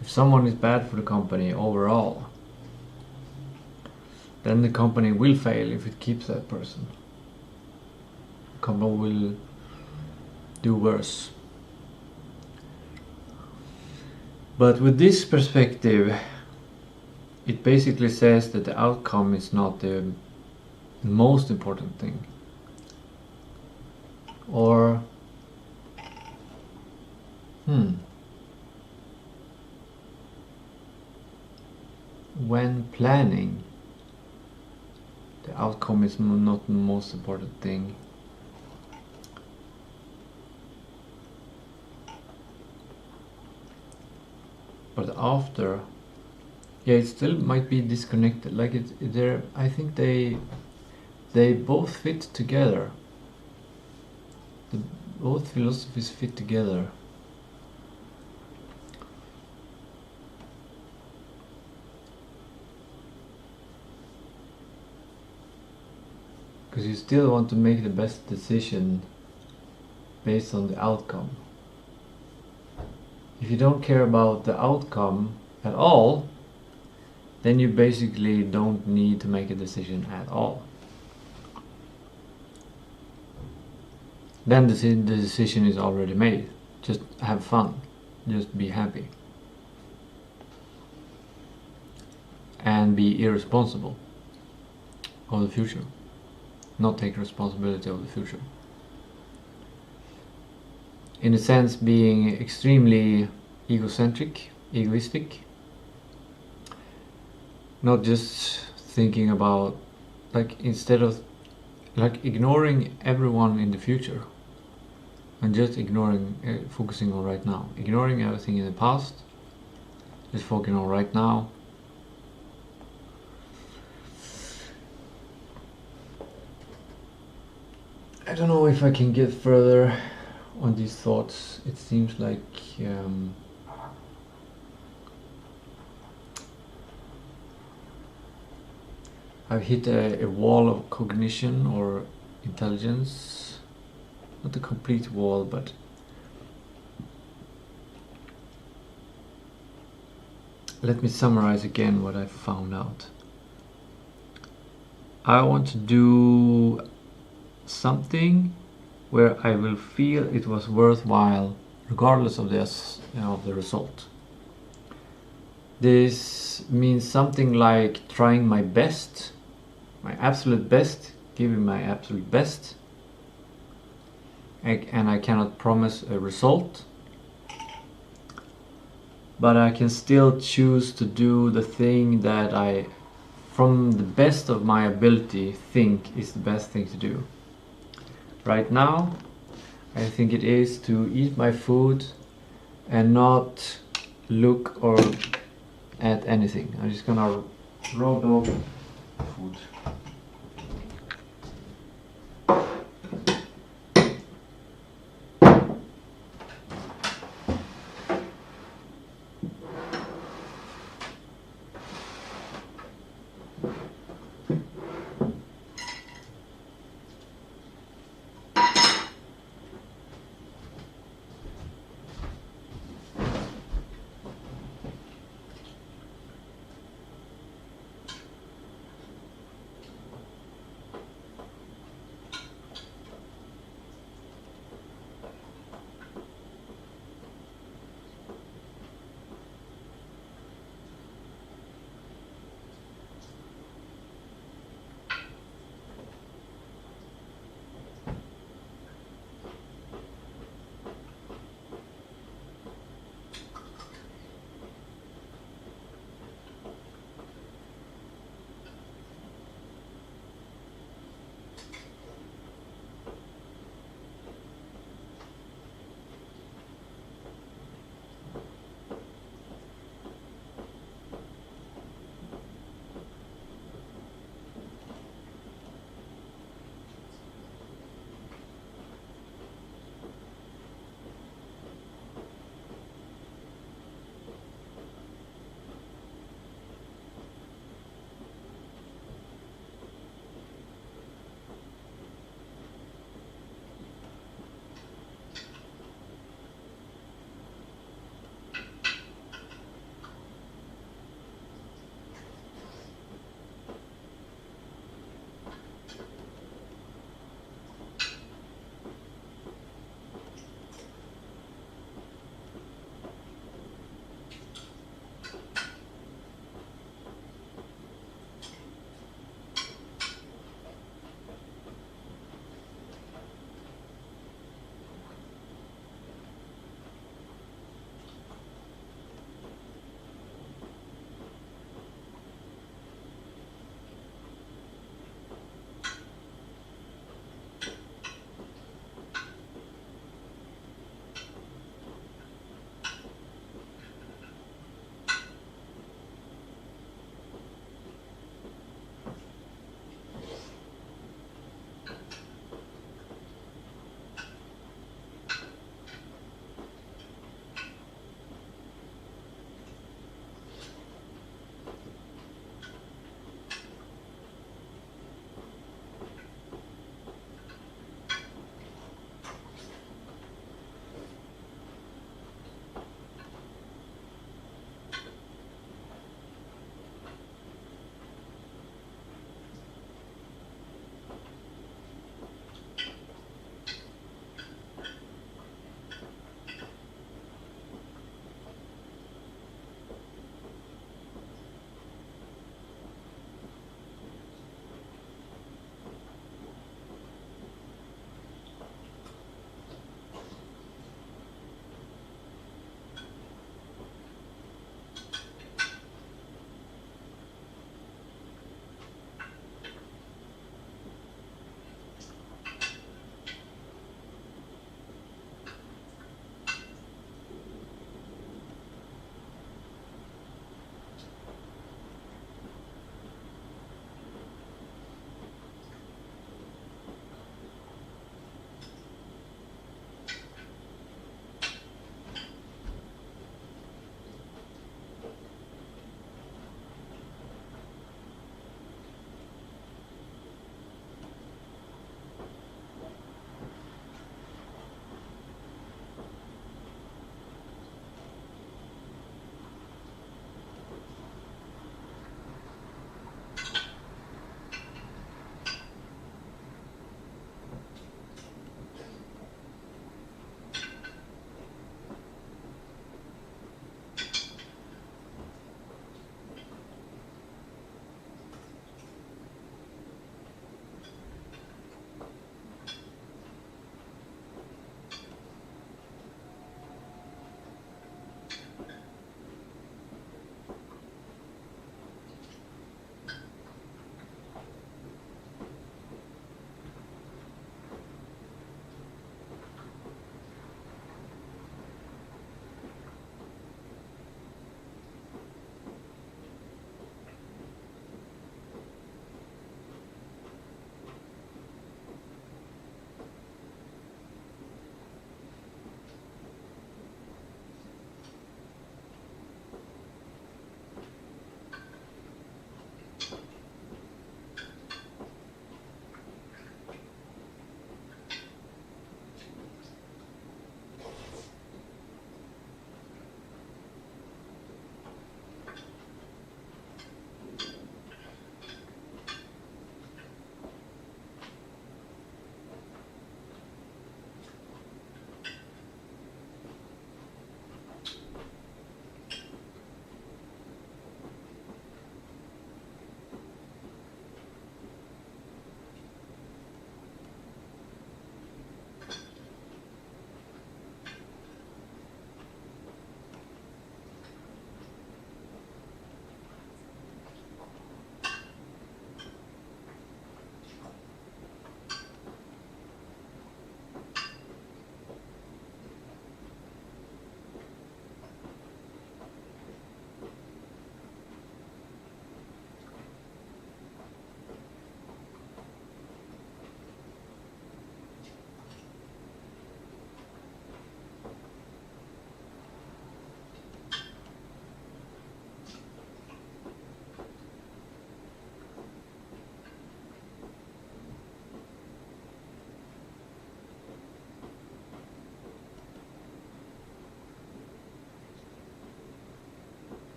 if someone is bad for the company overall, then the company will fail if it keeps that person. The company will do worse. But with this perspective, it basically says that the outcome is not the most important thing. Or when planning, the outcome is not the most important thing. But after, yeah, it still might be disconnected. Like I think they both fit together. Both philosophies fit together. Because you still want to make the best decision based on the outcome. If you don't care about the outcome at all, then you basically don't need to make a decision at all. Then the decision is already made. Just have fun. Just be happy. And be irresponsible of the future. Not take responsibility of the future. In a sense, being extremely egoistic. Not just thinking about, like, instead of like ignoring everyone in the future and just ignoring, focusing on right now. Ignoring everything in the past, just focusing on right now. I don't know if I can get further on these thoughts. It seems like I've hit a wall of cognition or intelligence. Not a complete wall, but let me summarize again what I found out. I want to do something where I will feel it was worthwhile regardless of this, of the result. This means something like trying my best, my absolute best, giving my absolute best, and I cannot promise a result, but I can still choose to do the thing that I, from the best of my ability, think is the best thing to do. Right now, I think it is to eat my food and not look or at anything. I'm just gonna rub off food.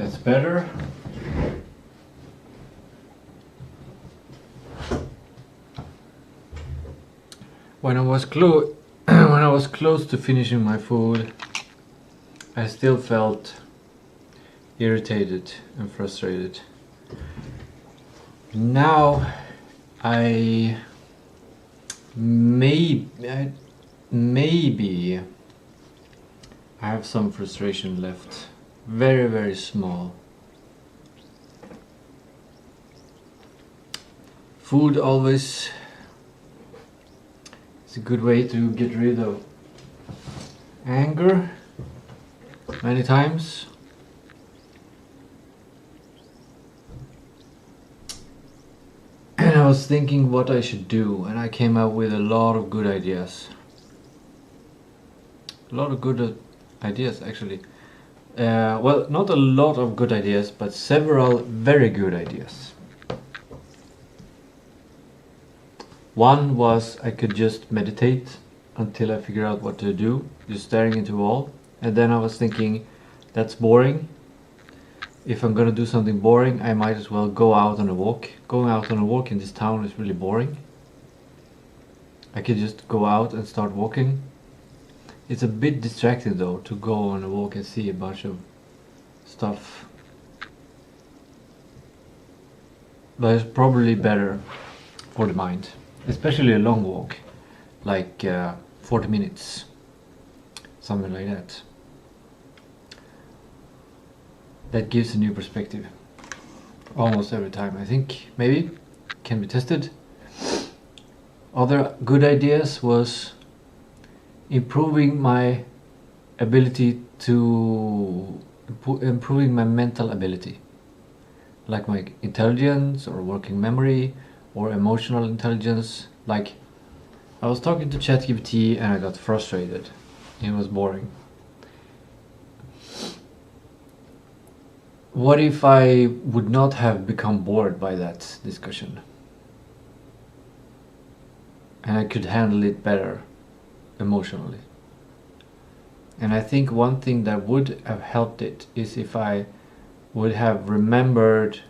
That's better. When I was close to finishing my food, I still felt irritated and frustrated. Now maybe I have some frustration left. Very, very small. Food always is a good way to get rid of anger many times. And I was thinking what I should do, and I came up with a lot of good ideas. A lot of good ideas, actually. Well, not a lot of good ideas, but several very good ideas. One was I could just meditate until I figure out what to do, just staring into a wall. And then I was thinking, that's boring. If I'm gonna do something boring, I might as well go out on a walk. Going out on a walk in this town is really boring. I could just go out and start walking. It's a bit distracting though, to go on a walk and see a bunch of stuff. But it's probably better for the mind. Especially a long walk, like 40 minutes. Something like that. That gives a new perspective. Almost every time, I think. Maybe. Can be tested. Other good ideas was improving my ability to improving my mental ability, like my intelligence or working memory or emotional intelligence. Like I was talking to ChatGPT and I got frustrated. It was boring. What if I would not have become bored by that discussion? And I could handle it better emotionally. And I think one thing that would have helped it is if I would have remembered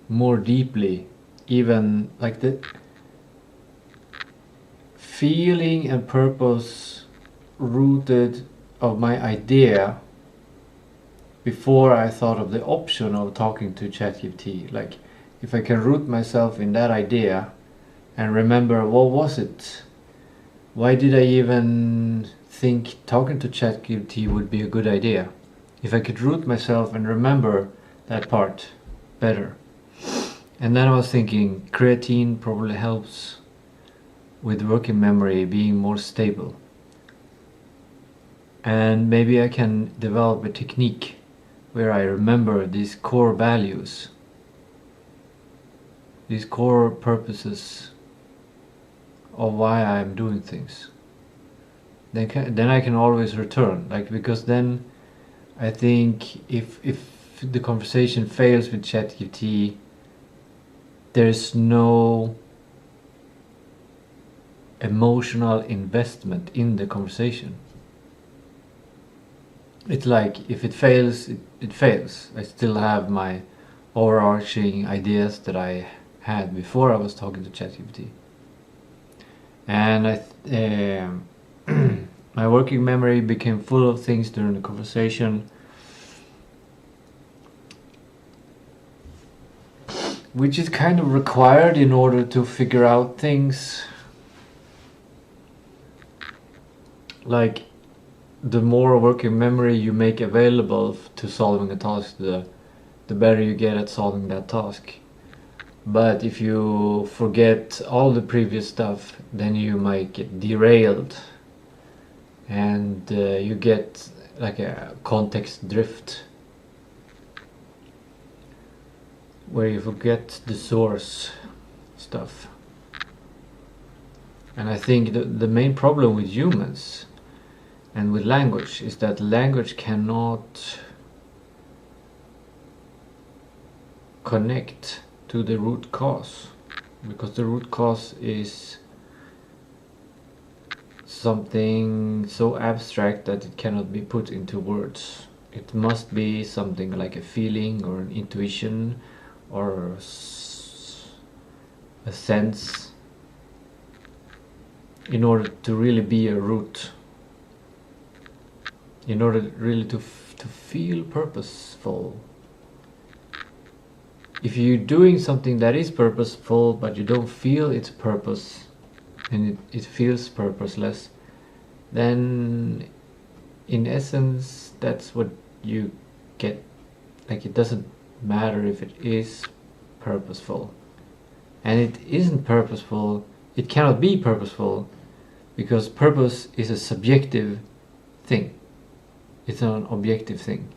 more deeply, even like the feeling and purpose rooted of my idea before I thought of the option of talking to ChatGPT. Like if I can root myself in that idea and remember, what was it? Why did I even think talking to ChatGPT would be a good idea? If I could root myself and remember that part better. And then I was thinking creatine probably helps with working memory being more stable. And maybe I can develop a technique where I remember these core values, these core purposes of why I'm doing things. Then I can always return, like, because then I think if the conversation fails with ChatGPT, there's no emotional investment in the conversation. It's like if it fails, it fails. I still have my overarching ideas that I had before I was talking to ChatGPT. And my working memory became full of things during the conversation, which is kind of required in order to figure out things. Like, the more working memory you make available to solving a task, the better you get at solving that task. But if you forget all the previous stuff, then you might get derailed and you get like a context drift where you forget the source stuff. And I think the main problem with humans and with language is that language cannot connect to the root cause, because the root cause is something so abstract that it cannot be put into words. It must be something like a feeling or an intuition or a sense in order to really be a root, in order really to feel purposeful. If you're doing something that is purposeful but you don't feel its purpose and it feels purposeless, then in essence that's what you get. Like, it doesn't matter if it is purposeful, and it isn't purposeful, it cannot be purposeful, because purpose is a subjective thing, it's not an objective thing.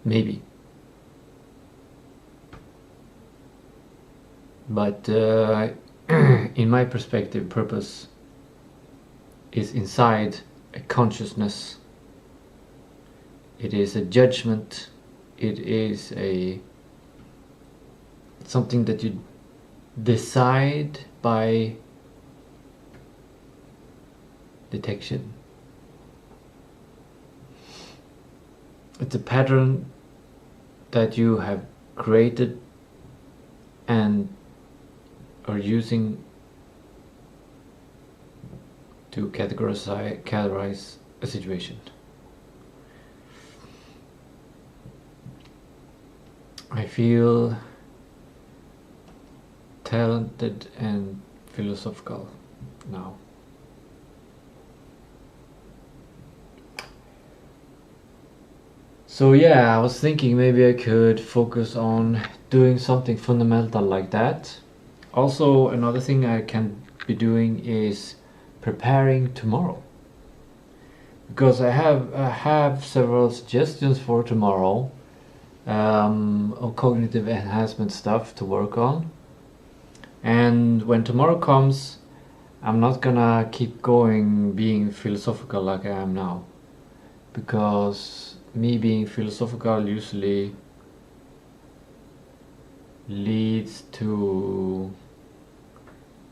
Maybe, but in my perspective, purpose is inside a consciousness. It is a judgment. It is something that you decide by detection. It's a pattern that you have created and are using to categorize a situation. I feel talented and philosophical now. So yeah, I was thinking maybe I could focus on doing something fundamental like that. Also, another thing I can be doing is preparing tomorrow, because I have several suggestions for tomorrow of cognitive enhancement stuff to work on. And when tomorrow comes, I'm not gonna keep going being philosophical like I am now, because me being philosophical usually leads to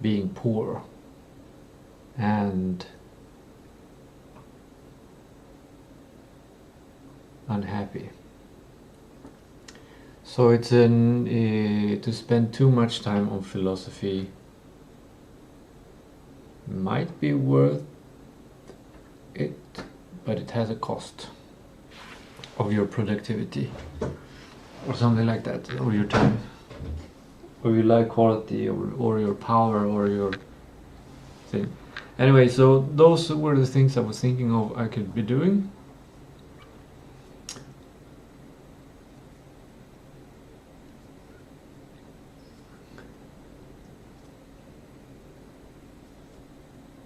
being poor and unhappy. So it's to spend too much time on philosophy might be worth it, but it has a cost of your productivity or something like that, or your time, or your life quality, or your power, or your thing. Anyway, so those were the things I was thinking of I could be doing.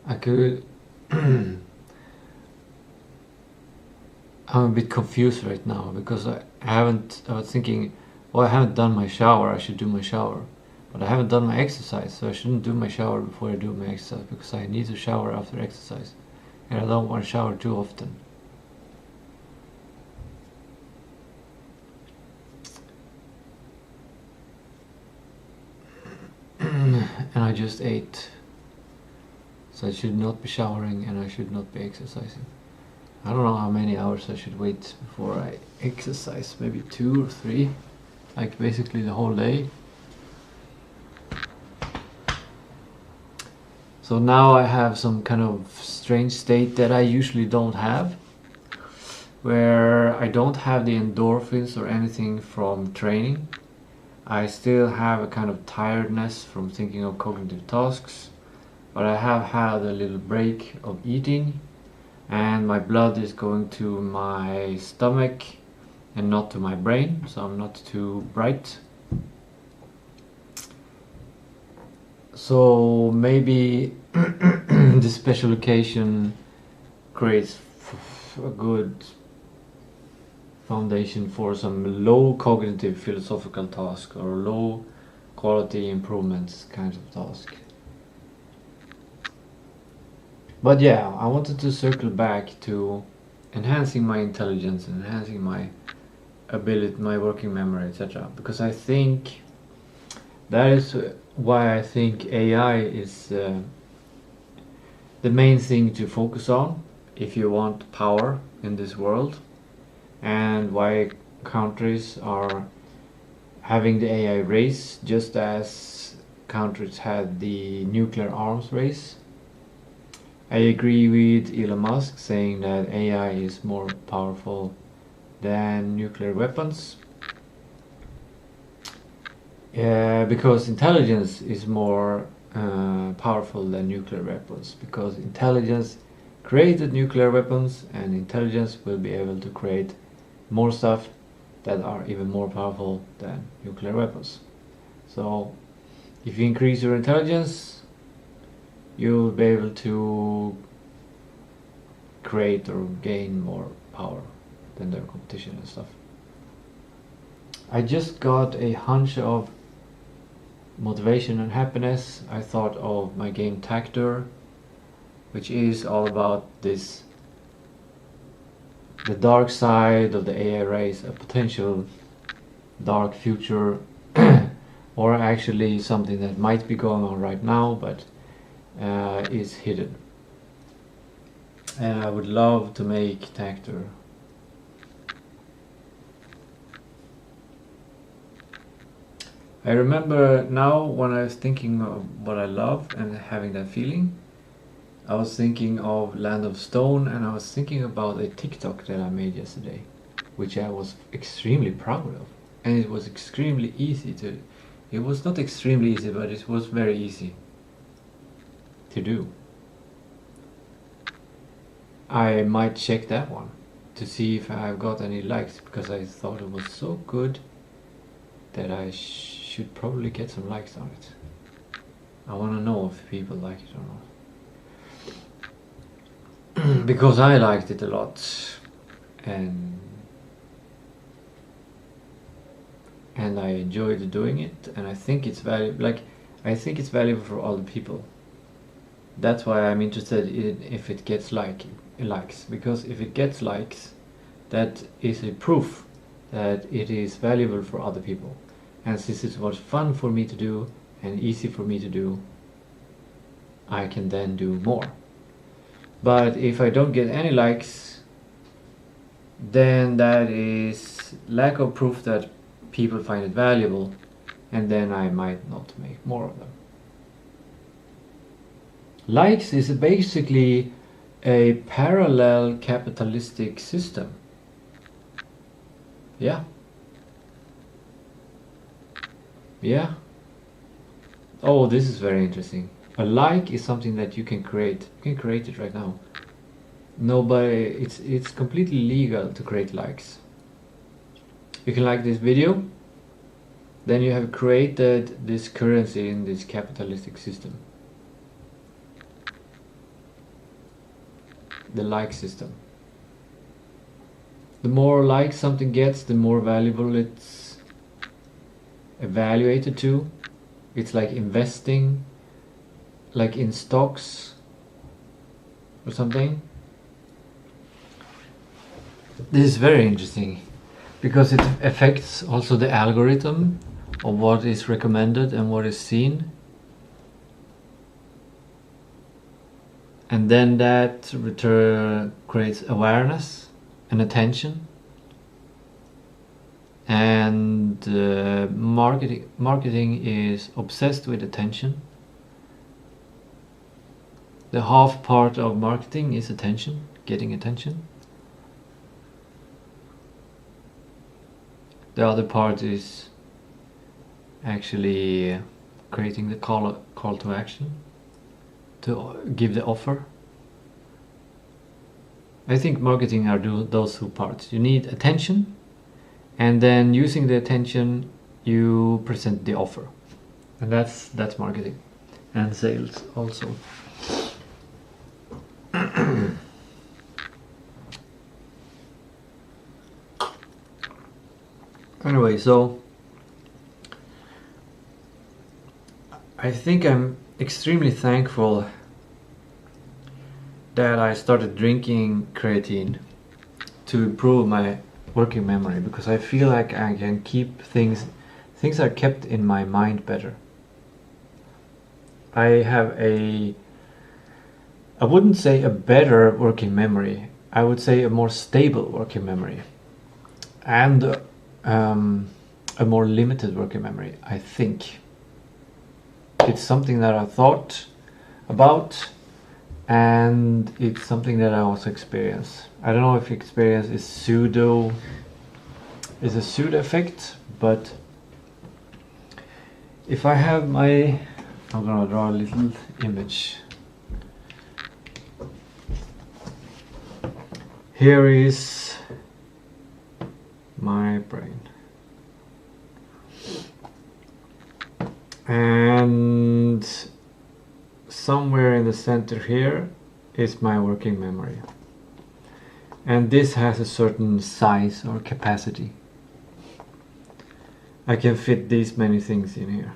I could I'm a bit confused right now, because I was thinking, well, I haven't done my shower, I should do my shower. But I haven't done my exercise, so I shouldn't do my shower before I do my exercise, because I need to shower after exercise. And I don't want to shower too often. And I just ate. So I should not be showering and I should not be exercising. I don't know how many hours I should wait before I exercise. Maybe 2 or 3. Like basically the whole day. So now I have some kind of strange state that I usually don't have, where I don't have the endorphins or anything from training. I still have a kind of tiredness from thinking of cognitive tasks, but I have had a little break of eating, and my blood is going to my stomach and not to my brain, so I'm not too bright. So maybe this special occasion creates a good foundation for some low cognitive philosophical task, or low quality improvements kinds of task. But yeah, I wanted to circle back to enhancing my intelligence, enhancing my ability, my working memory, etc. Because I think that is why I think AI is the main thing to focus on, if you want power in this world, and why countries are having the AI race just as countries had the nuclear arms race. I agree with Elon Musk saying that AI is more powerful than nuclear weapons. Because intelligence is more powerful than nuclear weapons, because intelligence created nuclear weapons, and intelligence will be able to create more stuff that are even more powerful than nuclear weapons. So if you increase your intelligence, you'll be able to create or gain more power than their competition and stuff. I just got a hunch of motivation and happiness. I thought of my game Tactor, which is all about this, the dark side of the AI race, a potential dark future, or actually something that might be going on right now but is hidden. And I would love to make Tactor. I remember now when I was thinking of what I love and having that feeling, I was thinking of Land of Stone, and I was thinking about a TikTok that I made yesterday, which I was extremely proud of. And it was extremely easy to, it was not extremely easy, but it was very easy to do. I might check that one to see if I've got any likes, because I thought it was so good that I should probably get some likes on it. I want to know if people like it or not. Because I liked it a lot, and I enjoyed doing it, and I think it's valuable. Like, I think it's valuable for other people. That's why I'm interested in if it gets likes, because if it gets likes, that is a proof that it is valuable for other people. And since it was fun for me to do and easy for me to do, I can then do more. But if I don't get any likes, then that is lack of proof that people find it valuable, and then I might not make more of them. Likes is basically a parallel capitalistic system. Yeah. Yeah. Oh, this is very interesting. A like is something that you can create. You can create it right now. Nobody, it's completely legal to create likes. You can like this video, then you have created this currency in this capitalistic system. The like system. The more likes something gets, the more valuable it's evaluated to. It's like investing, like in stocks or something. This is very interesting because it affects also the algorithm of what is recommended and what is seen. And then that creates awareness and attention. And marketing is obsessed with attention. The half part of marketing is attention, getting attention. The other part is actually creating the call to action, to give the offer. I think marketing are those two parts. You need attention, and then using the attention you present the offer, and that's marketing and sales also. Anyway, so I think I'm extremely thankful that I started drinking creatine to improve my working memory, because I feel like I can keep things are kept in my mind better. I have a I wouldn't say a better working memory. I would say a more stable working memory. And a more limited working memory, I think. It's something that I thought about, and it's something that I also experience. I don't know if experience is a pseudo effect, but if I have my, I'm gonna draw a little image. Here is my brain. And somewhere in the center here is my working memory. And this has a certain size or capacity. I can fit these many things in here.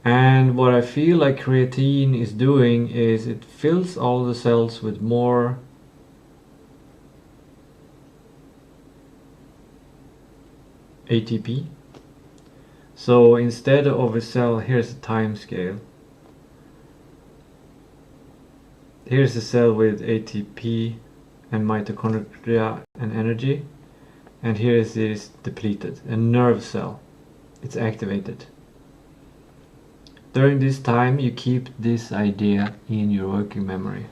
And what I feel like creatine is doing is it fills all the cells with more ATP. So instead of a cell, here's a time scale. Here's a cell with ATP and mitochondria and energy. And here is this depleted, a nerve cell. It's activated. During this time you keep this idea in your working memory.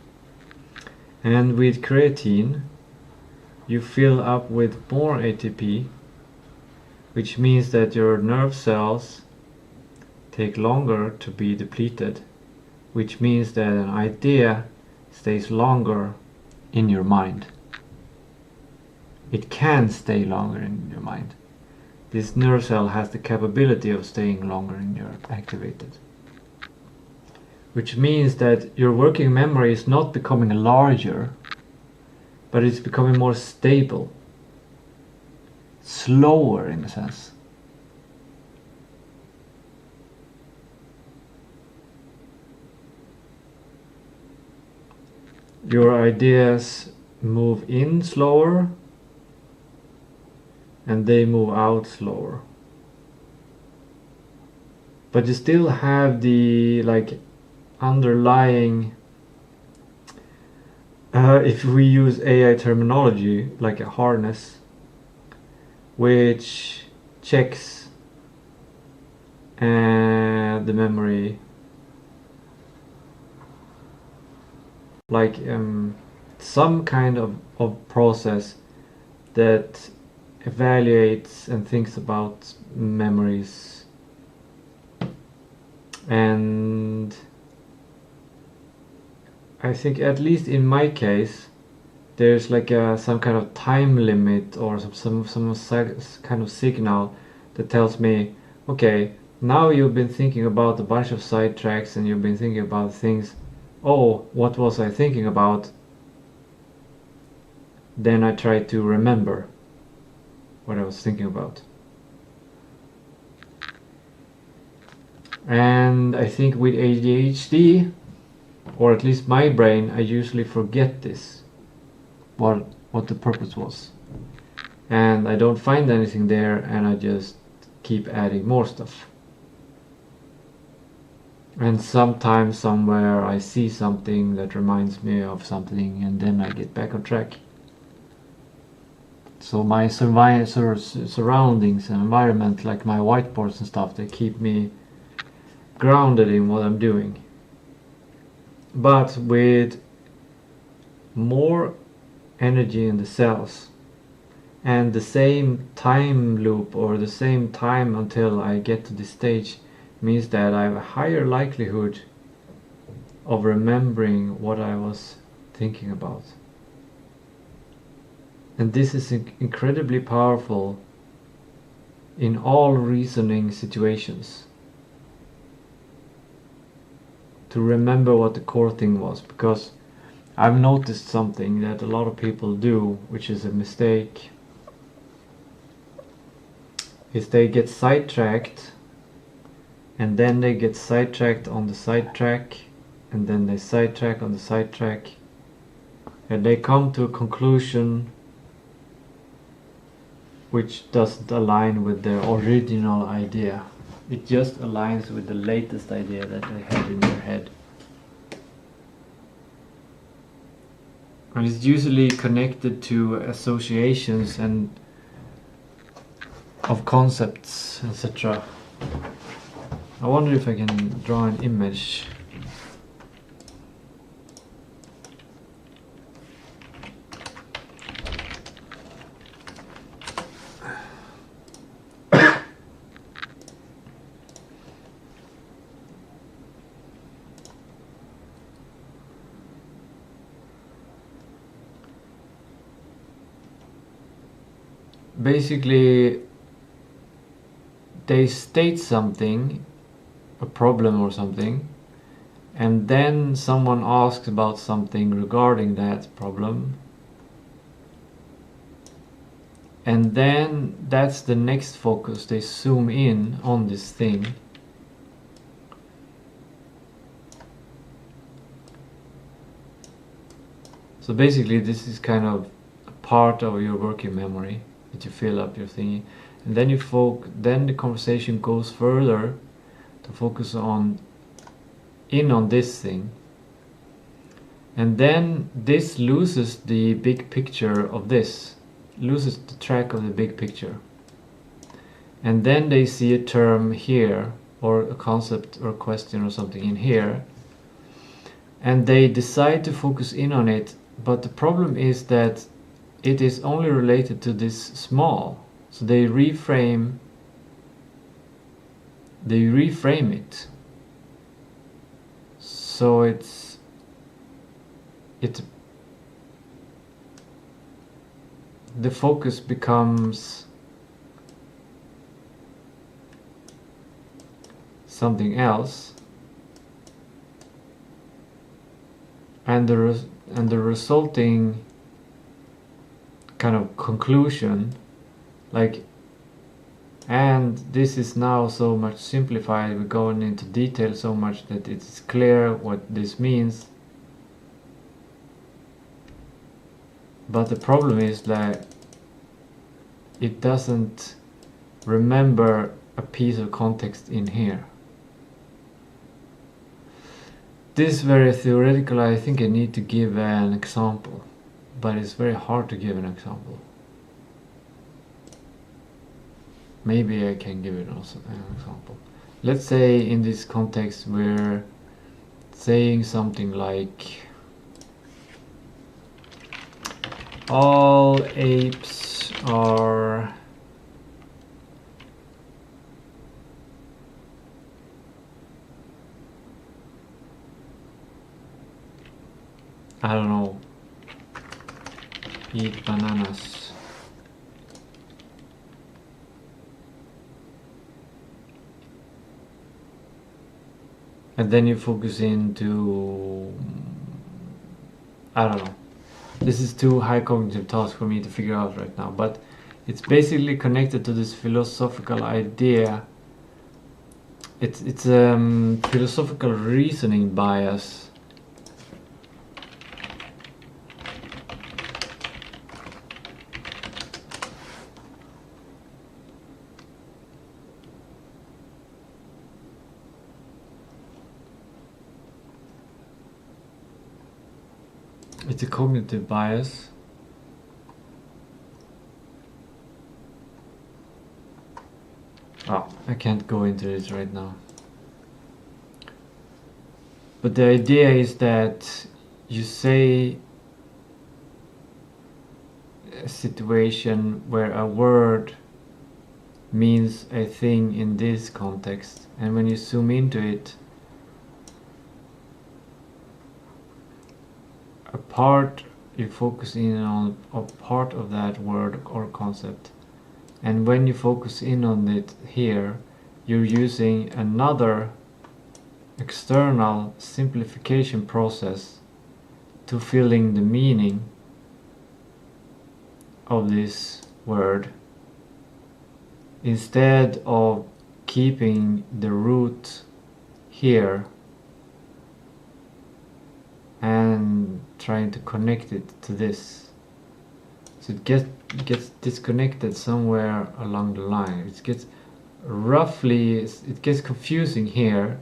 And with creatine you fill up with more ATP, which means that your nerve cells take longer to be depleted, which means that an idea stays longer in your mind. It can stay longer in your mind. This nerve cell has the capability of staying longer in your activated. Which means that your working memory is not becoming larger, but it's becoming more stable. Slower in a sense. Your ideas move in slower and they move out slower. But you still have the underlying, if we use AI terminology, like a harness, which checks the memory, like some kind of process that evaluates and thinks about memories. And I think, at least in my case, there's like some kind of time limit or some kind of signal that tells me, okay, now you've been thinking about a bunch of sidetracks and you've been thinking about things. Oh, what was I thinking about? Then I try to remember what I was thinking about. And I think with ADHD, or at least my brain, I usually forget this. What the purpose was, and I don't find anything there, and I just keep adding more stuff. And sometimes somewhere I see something that reminds me of something, and then I get back on track. So my surroundings and environment, like my whiteboards and stuff, they keep me grounded in what I'm doing. But with more energy in the cells and the same time loop, or the same time until I get to this stage, means that I have a higher likelihood of remembering what I was thinking about. And this is incredibly powerful in all reasoning situations, to remember what the core thing was. Because I've noticed something that a lot of people do, which is a mistake, is they get sidetracked, and then they get sidetracked on the sidetrack, and then they sidetrack on the sidetrack, and they come to a conclusion which doesn't align with their original idea. It just aligns with the latest idea that they had in their head. And it's usually connected to associations and of concepts, etc. I wonder if I can draw an image. Basically, they state something, a problem or something, and then someone asks about something regarding that problem, and then that's the next focus. They zoom in on this thing, so basically this is kind of a part of your working memory that you fill up your thingy, and then then the conversation goes further to focus on this thing, and then this loses the big picture of this, loses the track of the big picture, and then they see a term here or a concept or a question or something in here, and they decide to focus in on it, but the problem is that it is only related to this small, so they reframe it, so the focus becomes something else, and the resulting kind of conclusion, like, and this is now so much simplified, we're going into detail so much that it's clear what this means, but the problem is that it doesn't remember a piece of context in here. This is very theoretical. I think I need to give an example, but it's very hard to give an example. Maybe I can give it also an example. Let's say in this context we're saying something like all apes are I don't know, eat bananas. And then you focus into, I don't know. This is too high cognitive task for me to figure out right now, but it's basically connected to this philosophical idea. It's philosophical reasoning bias. It's a cognitive bias. Oh, I can't go into it right now. But the idea is that you say a situation where a word means a thing in this context, and when you zoom into it, you focus in on a part of that word or concept, and when you focus in on it here, you're using another external simplification process to filling the meaning of this word, instead of keeping the root here and trying to connect it to this. So it gets disconnected somewhere along the line. It gets confusing here,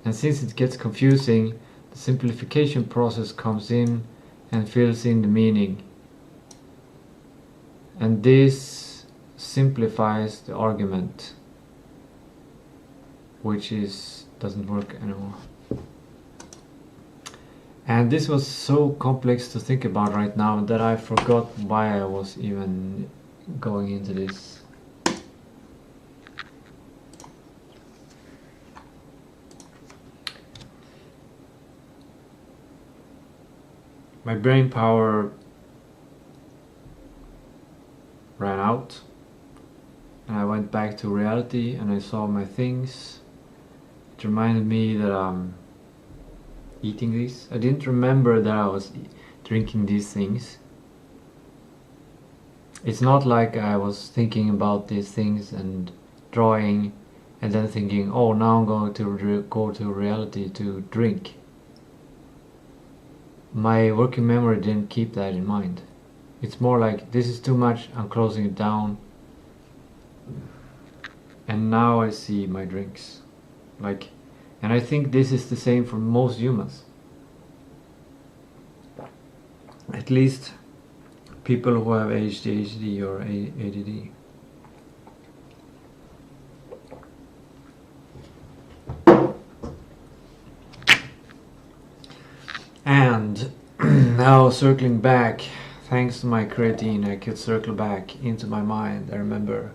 and since it gets confusing, the simplification process comes in and fills in the meaning. And this simplifies the argument, which doesn't work anymore. And this was so complex to think about right now that I forgot why I was even going into this. My brain power ran out, and I went back to reality and I saw my things. It reminded me that I'm eating these. I didn't remember that I was drinking these things. It's not like I was thinking about these things and drawing and then thinking, oh, now I'm going to go to reality to drink. My working memory didn't keep that in mind. It's more like, this is too much, I'm closing it down. And now I see my drinks. And I think this is the same for most humans. At least people who have ADHD or ADD. And now circling back, thanks to my creatine, I could circle back into my mind. I remember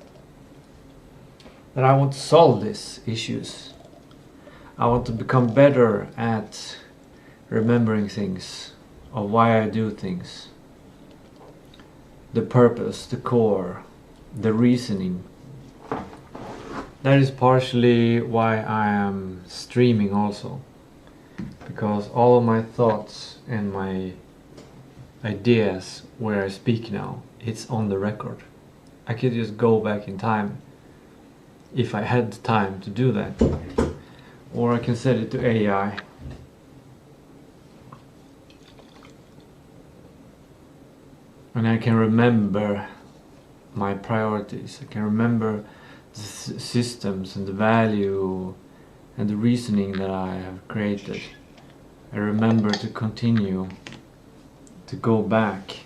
that I want to solve these issues. I want to become better at remembering things, or why I do things. The purpose, the core, the reasoning. That is partially why I am streaming also. Because all of my thoughts and my ideas where I speak now, it's on the record. I could just go back in time if I had the time to do that. Or I can set it to AI. And I can remember my priorities. I can remember the systems and the value and the reasoning that I have created. I remember to continue to go back.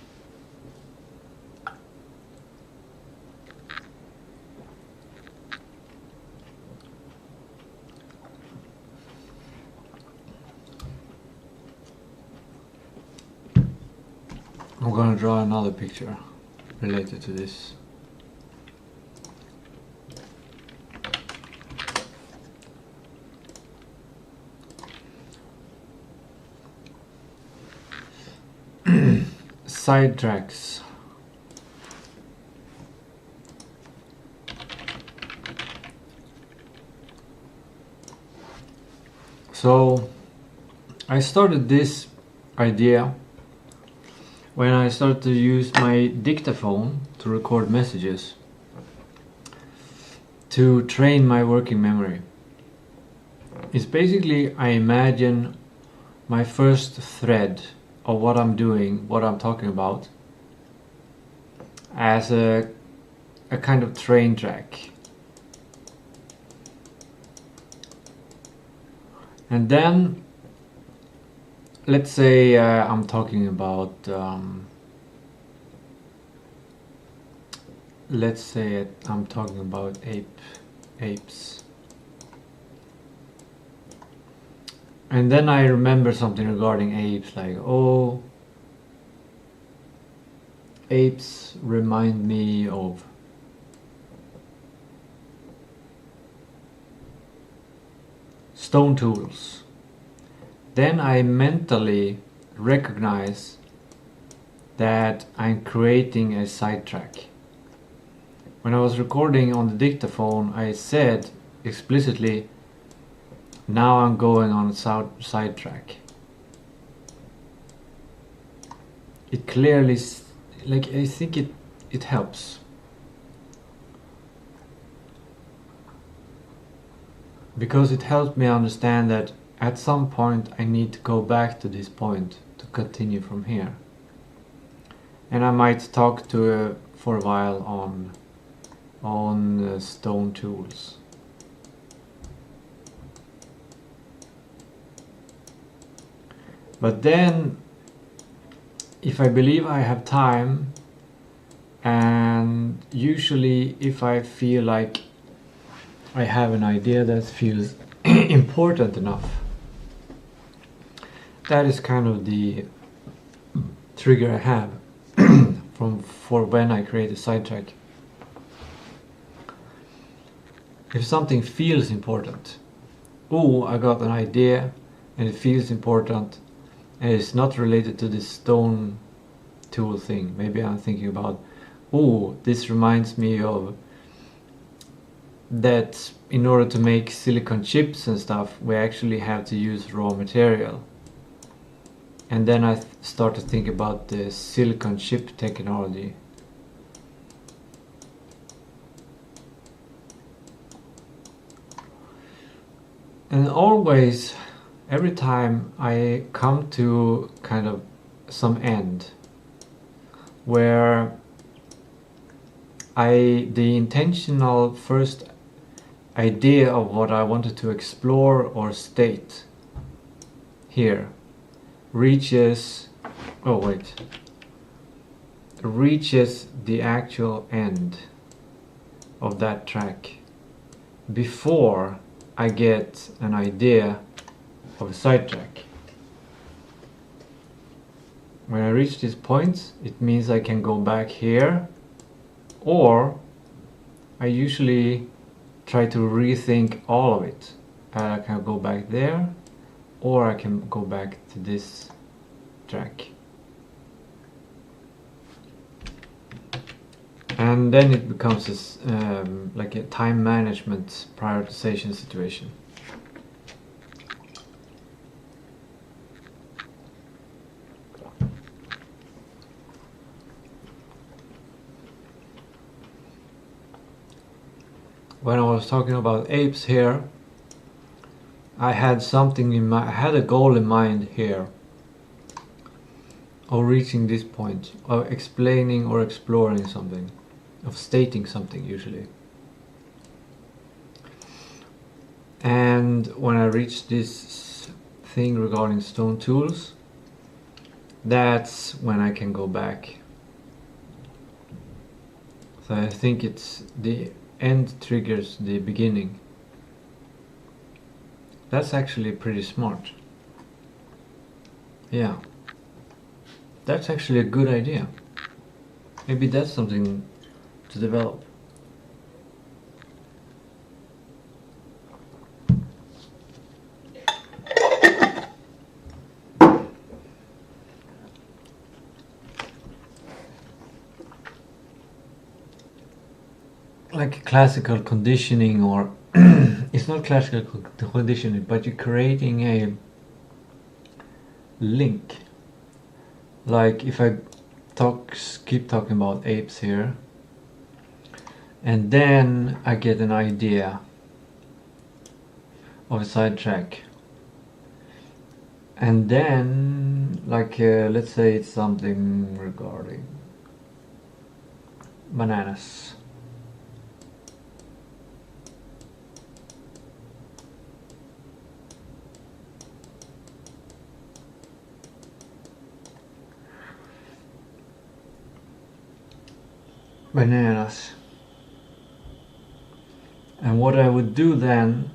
I'm gonna draw another picture related to this. Sidetracks. So I started this idea when I started to use my dictaphone to record messages to train my working memory. It's basically, I imagine my first thread of what I'm doing, what I'm talking about, as a kind of train track. And then, let's say I'm talking about, apes. And then I remember something regarding apes, like, oh, apes remind me of stone tools. Then I mentally recognize that I'm creating a sidetrack. When I was recording on the dictaphone, I said explicitly, now I'm going on a sidetrack. It clearly, I think it helps. Because it helped me understand that at some point I need to go back to this point to continue from here. And I might talk for a while on stone tools. But then if I believe I have time, and usually if I feel like I have an idea that feels important enough, that is kind of the trigger I have for when I create a sidetrack. If something feels important, oh, I got an idea and it feels important, and it's not related to this stone tool thing. Maybe I'm thinking about, oh, this reminds me of that in order to make silicon chips and stuff, we actually have to use raw material. And then I start to think about the silicon chip technology. And always, every time I come to kind of some end where the intentional first idea of what I wanted to explore or state here reaches the actual end of that track before I get an idea of a sidetrack. When I reach this point, it means I can go back here, or I usually try to rethink all of it. I can go back there, or I can go back to this track. And then it becomes like a time management prioritization situation. When I was talking about apes here, I had something in my, I had a goal in mind here of reaching this point, of explaining or exploring something, of stating something usually. And when I reach this thing regarding stone tools, that's when I can go back. So I think it's the end triggers the beginning. That's actually pretty smart. Yeah. That's actually a good idea. Maybe that's something to develop. Like classical conditioning, or it's not classical conditioning, but you're creating a link. Like if I keep talking about apes here, and then I get an idea of a sidetrack, and then like let's say it's something regarding bananas. Bananas. And what I would do then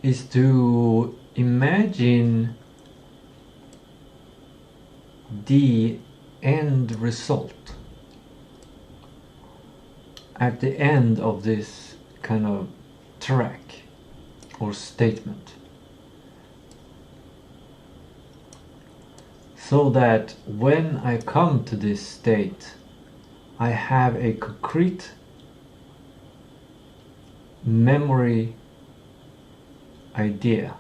is to imagine the end result at the end of this kind of track or statement, so that when I come to this state I have a concrete memory idea.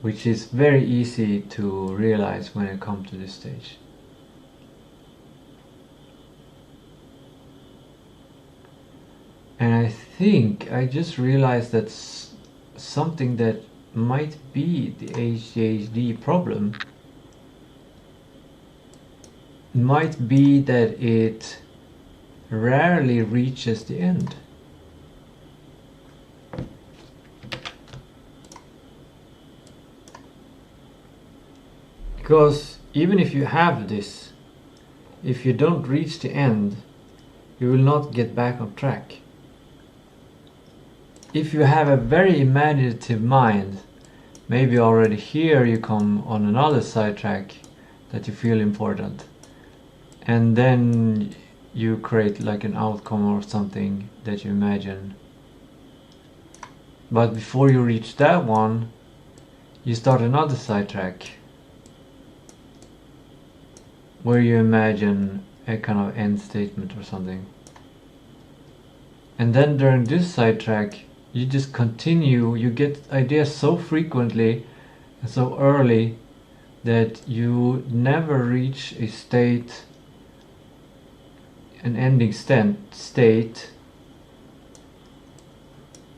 Which is very easy to realize when I come to this stage. And I think I just realized that something that might be the ADHD problem might be that it rarely reaches the end. Because even if you have this, if you don't reach the end, you will not get back on track. If you have a very imaginative mind, maybe already here you come on another sidetrack that you feel important, and then you create like an outcome or something that you imagine. But before you reach that one, you start another sidetrack where you imagine a kind of end statement or something. And then during this sidetrack, you just continue, you get ideas so frequently and so early that you never reach a state, an ending state.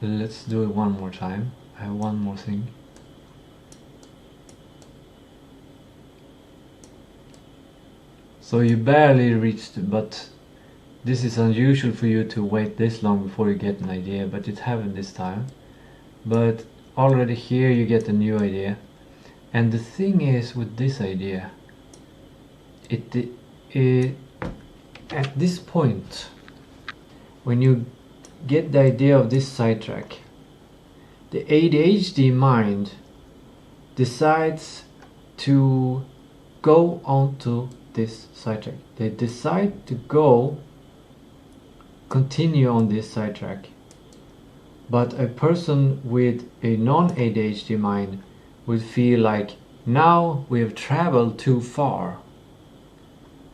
Let's do it one more time. I have one more thing. So you barely reached it, but this is unusual for you to wait this long before you get an idea, but it happened this time. But already here you get a new idea. And the thing is with this idea, it at this point, when you get the idea of this sidetrack, the ADHD mind decides to go onto this sidetrack. They decide to continue on this sidetrack. But a person with a non-ADHD mind would feel like, now we have traveled too far.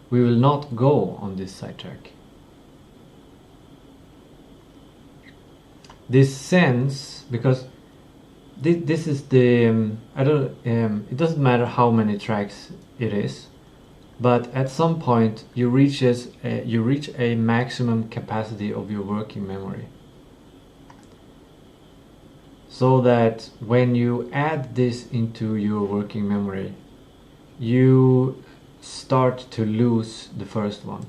We will not go on this sidetrack. This sense, because this is the it doesn't matter how many tracks it is, but at some point you reach a maximum capacity of your working memory, so that when you add this into your working memory, you start to lose the first one.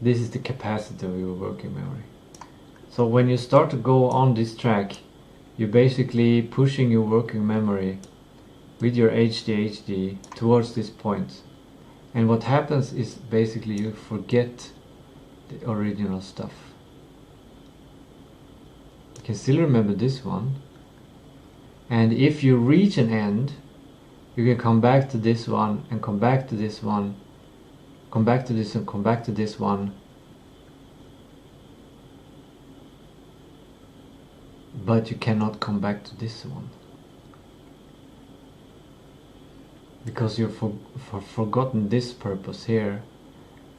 This is the capacity of your working memory. So when you start to go on this track, you're basically pushing your working memory with your ADHD towards this point. And what happens is basically you forget the original stuff. You can still remember this one. And if you reach an end, you can come back to this one and come back to this one, come back to this and come back to this one. But you cannot come back to this one, because you've forgotten this purpose here,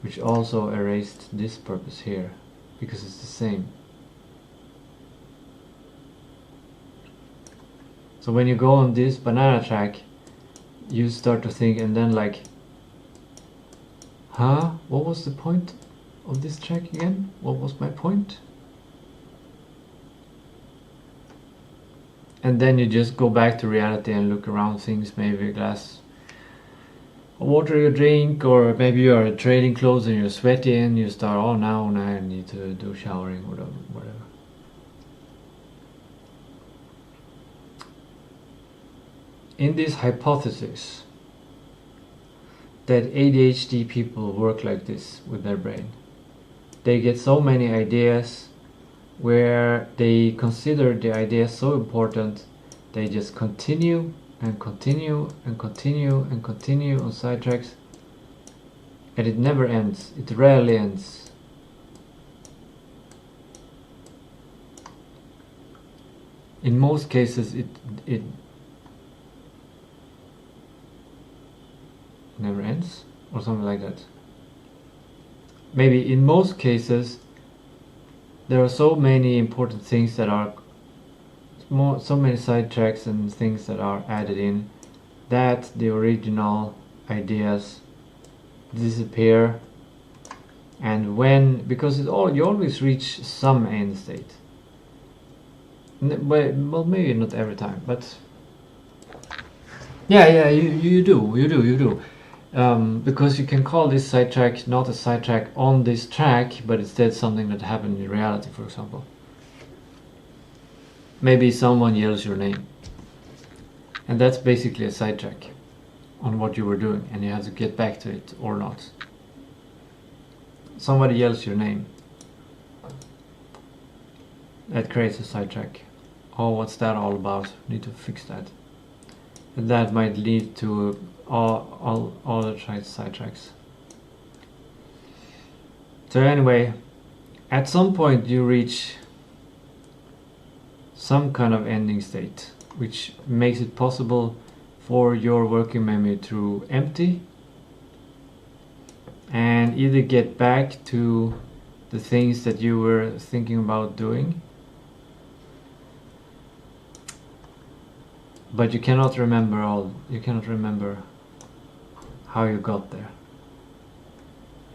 which also erased this purpose here, because it's the same. So when you go on this banana track, you start to think, and then like, what was the point of this track again? What was my point? And then you just go back to reality and look around things, maybe a glass of water you drink, or maybe you are trading clothes and you're sweaty and you start, oh now I need to do showering or whatever. In this hypothesis that ADHD people work like this with their brain, they get so many ideas where they consider the idea so important, they just continue and continue and continue and continue on sidetracks, and it never ends. It rarely ends. In most cases it never ends, or something like that. Maybe in most cases there are so many important things that are so many sidetracks and things that are added in that the original ideas disappear. And because you always reach some end state. Well, maybe not every time, but yeah, you do. Because you can call this sidetrack not a sidetrack on this track, but instead something that happened in reality, for example. Maybe someone yells your name. And that's basically a sidetrack on what you were doing, and you have to get back to it or not. Somebody yells your name. That creates a sidetrack. Oh, what's that all about? Need to fix that. And that might lead to all other sidetracks. So anyway, at some point you reach some kind of ending state, which makes it possible for your working memory to empty and either get back to the things that you were thinking about doing, but you cannot remember how you got there.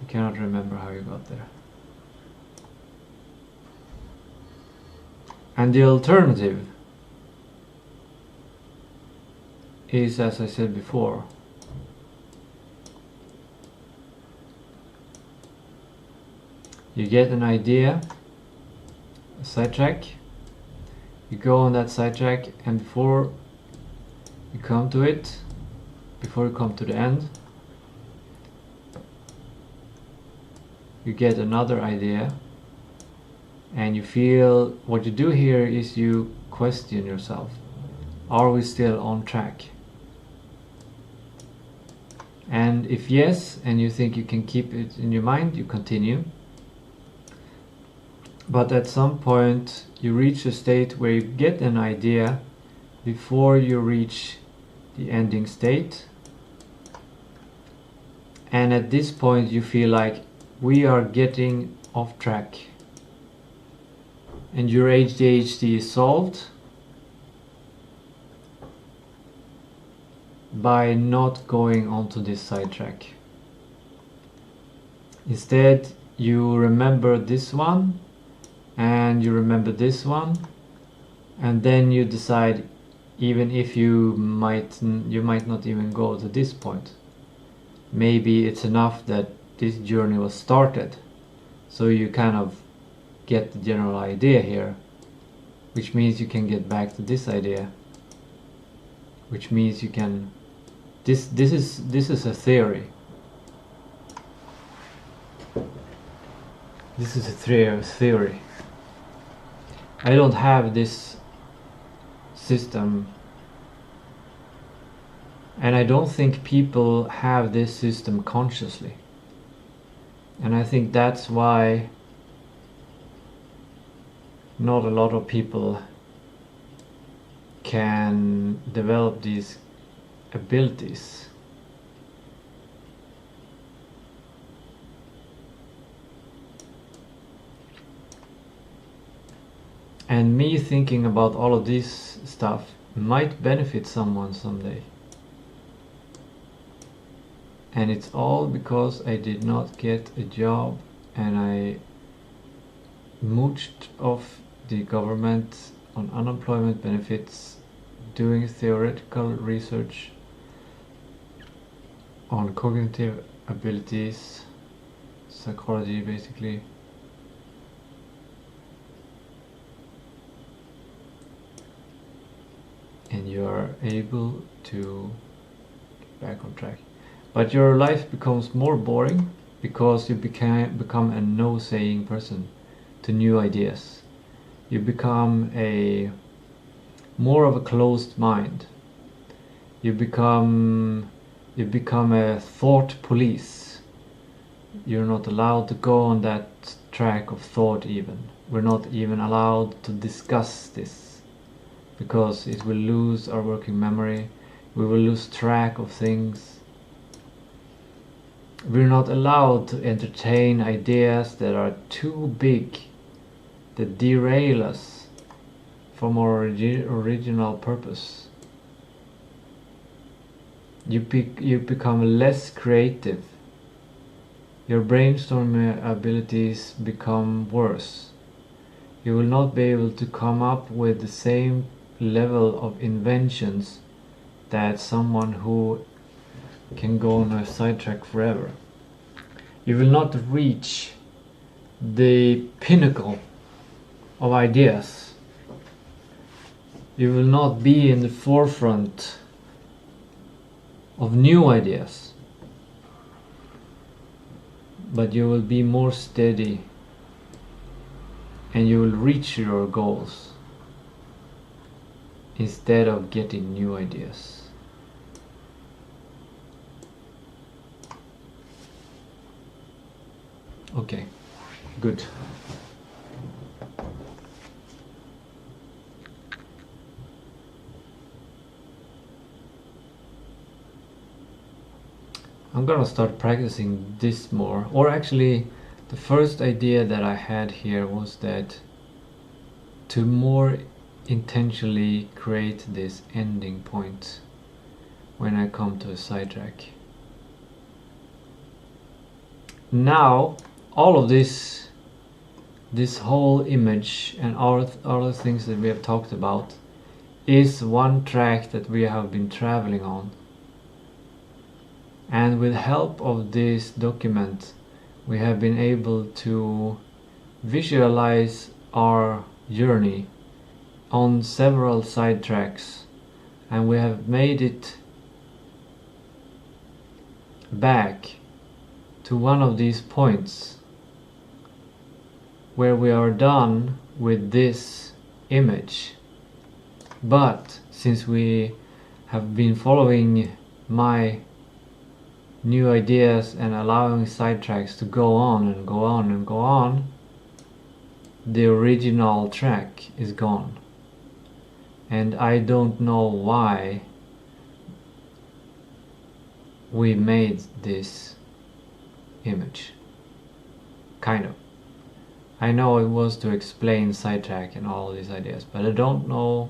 You cannot remember how you got there. And the alternative is, as I said before, you get an idea, a sidetrack, you go on that sidetrack, and before you come to it, before you come to the end, you get another idea, and you feel what you do here is you question yourself. Are we still on track? And if yes, and you think you can keep it in your mind, you continue. But at some point you reach a state where you get an idea before you reach the ending state, and at this point you feel like we are getting off track and your ADHD is solved by not going onto this sidetrack. Instead, you remember this one and you remember this one, and then you decide, even if you might not even go to this point, maybe it's enough that this journey was started, so you kind of get the general idea here, which means you can get back to this idea, which means you can this is a theory. This is a theory. I don't have this system, and I don't think people have this system consciously, and I think that's why not a lot of people can develop these abilities. And me thinking about all of this stuff might benefit someone someday. And it's all because I did not get a job and I mooched off the government on unemployment benefits, doing theoretical research on cognitive abilities, psychology basically. And you are able to get back on track. But your life becomes more boring because you become a no-saying person to new ideas. You become more of a closed mind. You become a thought police. You're not allowed to go on that track of thought even. We're not even allowed to discuss this, because it will lose our working memory. We will lose track of things. We're not allowed to entertain ideas that are too big, that derail us from our original purpose. You become less creative. Your brainstorming abilities become worse. You will not be able to come up with the same level of inventions that someone who can go on a sidetrack forever. You will not reach the pinnacle of ideas. You will not be in the forefront of new ideas, but you will be more steady and you will reach your goals instead of getting new ideas. Okay, good. I'm gonna start practicing this more. Or actually, the first idea that I had here was that to more intentionally create this ending point when I come to a sidetrack. Now, all of this whole image and all the things that we have talked about is one track that we have been traveling on. And with help of this document, we have been able to visualize our journey on several side tracks, and we have made it back to one of these points where we are done with this image. But since we have been following my new ideas and allowing sidetracks to go on and go on and go on, the original track is gone. And I don't know why we made this image. Kind of. I know it was to explain sidetrack and all these ideas, but I don't know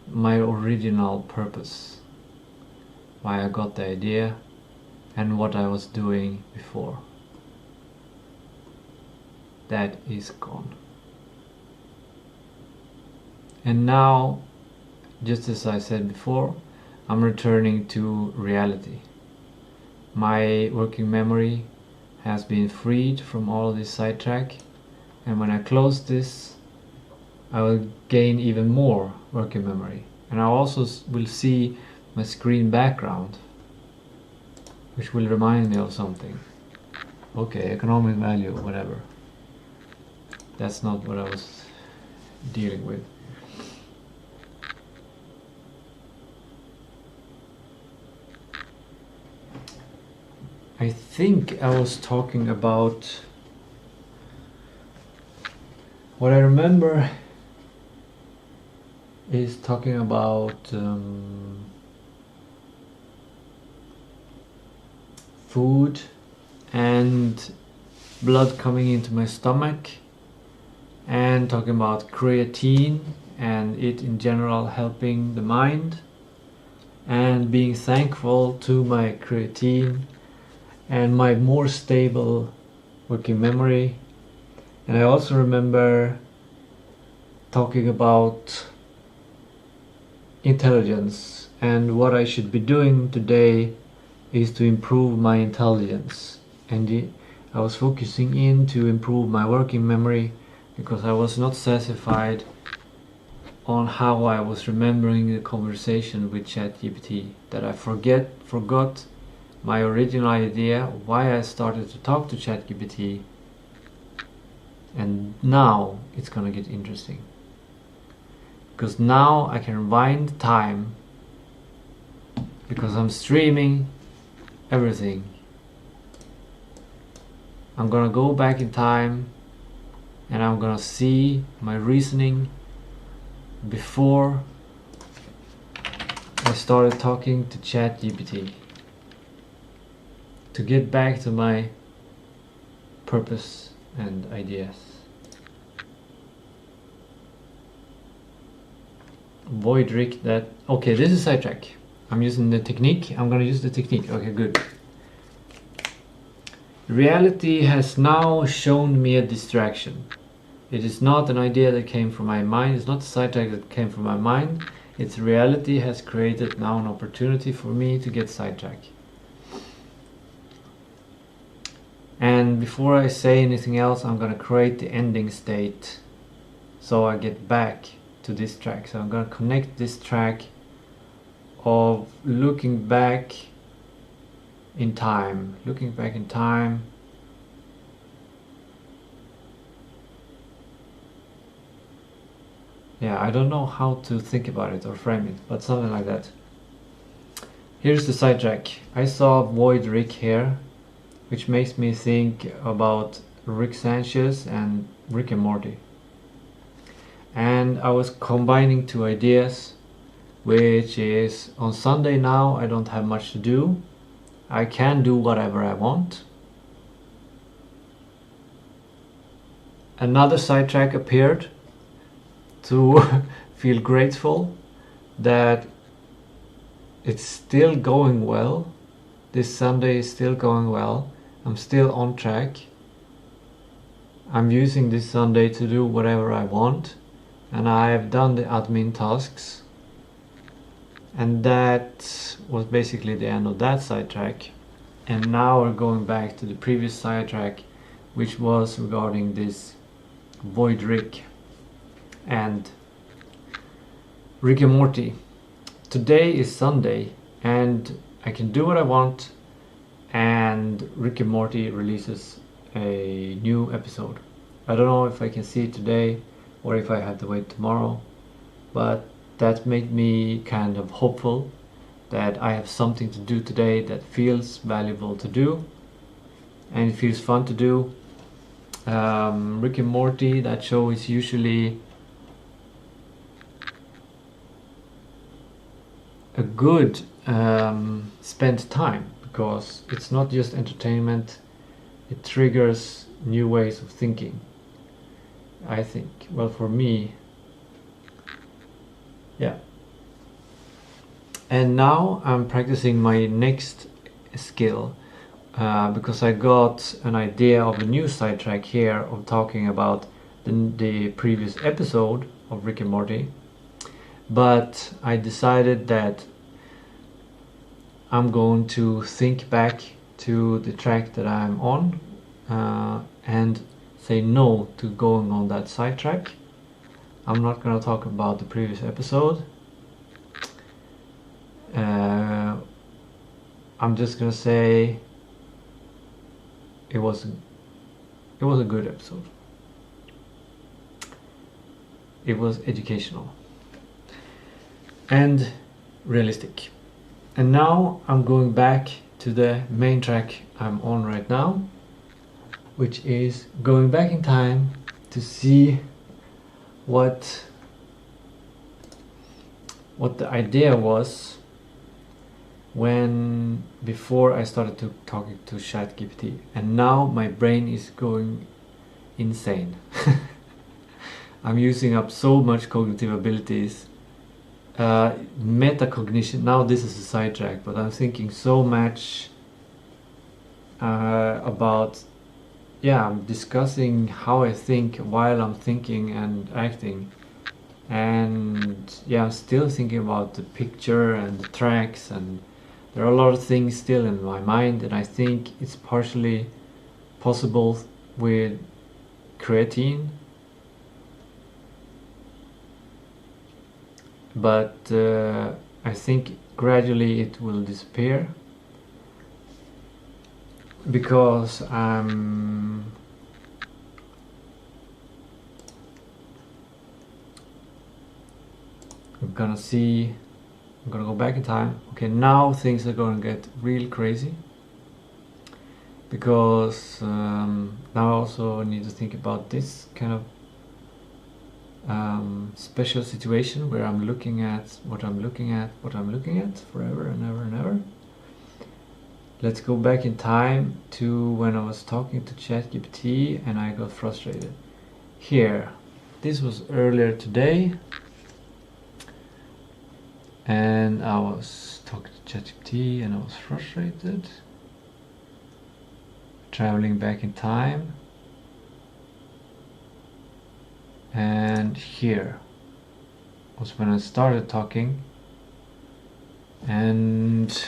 my original purpose, why I got the idea and what I was doing before. That is gone. And now, just as I said before, I'm returning to reality. My working memory has been freed from all of this sidetrack, and when I close this, I will gain even more working memory. And I also will see my screen background, which will remind me of something. Okay, economic value, whatever. That's not what I was dealing with. I think I was talking about, what I remember is talking about food and blood coming into my stomach, and talking about creatine and it in general helping the mind, and being thankful to my creatine and my more stable working memory. And I also remember talking about intelligence, and what I should be doing today is to improve my intelligence. And I was focusing in to improve my working memory because I was not satisfied on how I was remembering the conversation with ChatGPT, that I forgot my original idea, why I started to talk to ChatGPT. And now it's gonna get interesting, because now I can rewind time, because I'm streaming everything. I'm gonna go back in time and I'm gonna see my reasoning before I started talking to ChatGPT, to get back to my purpose and ideas. Void Rick that. Okay, this is sidetrack. I'm using the technique. I'm gonna use the technique. Okay, good. Reality has now shown me a distraction. It is not an idea that came from my mind. It's not a sidetrack that came from my mind. It's reality has created now an opportunity for me to get sidetracked. And before I say anything else, I'm gonna create the ending state so I get back to this track. So I'm gonna connect this track of looking back in time, looking back in time. Yeah, I don't know how to think about it or frame it, but something like that. Here's the sidetrack. I saw Void Rick here, which makes me think about Rick Sanchez and Rick and Morty. And I was combining two ideas, which is on Sunday now I don't have much to do. I can do whatever I want. Another sidetrack appeared to feel grateful that it's still going well. This Sunday is still going well. I'm still on track. I'm using this Sunday to do whatever I want, and I've done the admin tasks, and that was basically the end of that sidetrack. And now we're going back to the previous sidetrack, which was regarding this Void Rick and Rick and Morty. Today is Sunday and I can do what I want, and Rick and Morty releases a new episode. I don't know if I can see it today or if I have to wait tomorrow, but that made me kind of hopeful that I have something to do today that feels valuable to do and it feels fun to do. Rick and Morty, that show is usually a good spent time, because it's not just entertainment, it triggers new ways of thinking, I think. Well, for me, yeah. And now I'm practicing my next skill, because I got an idea of a new sidetrack here of talking about the previous episode of Rick and Morty. But I decided that I'm going to think back to the track that I'm on and say no to going on that sidetrack. I'm not going to talk about the previous episode. I'm just going to say it was a good episode. It was educational and realistic. And now I'm going back to the main track I'm on right now, which is going back in time to see what the idea was before I started to talking to ChatGPT, and now my brain is going insane. I'm using up so much cognitive abilities. Metacognition, now this is a sidetrack, but I'm thinking so much about, I'm discussing how I think while I'm thinking and acting, and I'm still thinking about the picture and the tracks, and there are a lot of things still in my mind, and I think it's partially possible with creatine. But I think gradually it will disappear, because I'm gonna go back in time. Okay, now things are gonna get real crazy, because now I also need to think about this kind of special situation where I'm looking at what I'm looking at forever and ever and ever. Let's go back in time to when I was talking to ChatGPT and I got frustrated. Here, this was earlier today, and I was talking to ChatGPT and I was frustrated. Traveling back in time. And here was when I started talking, and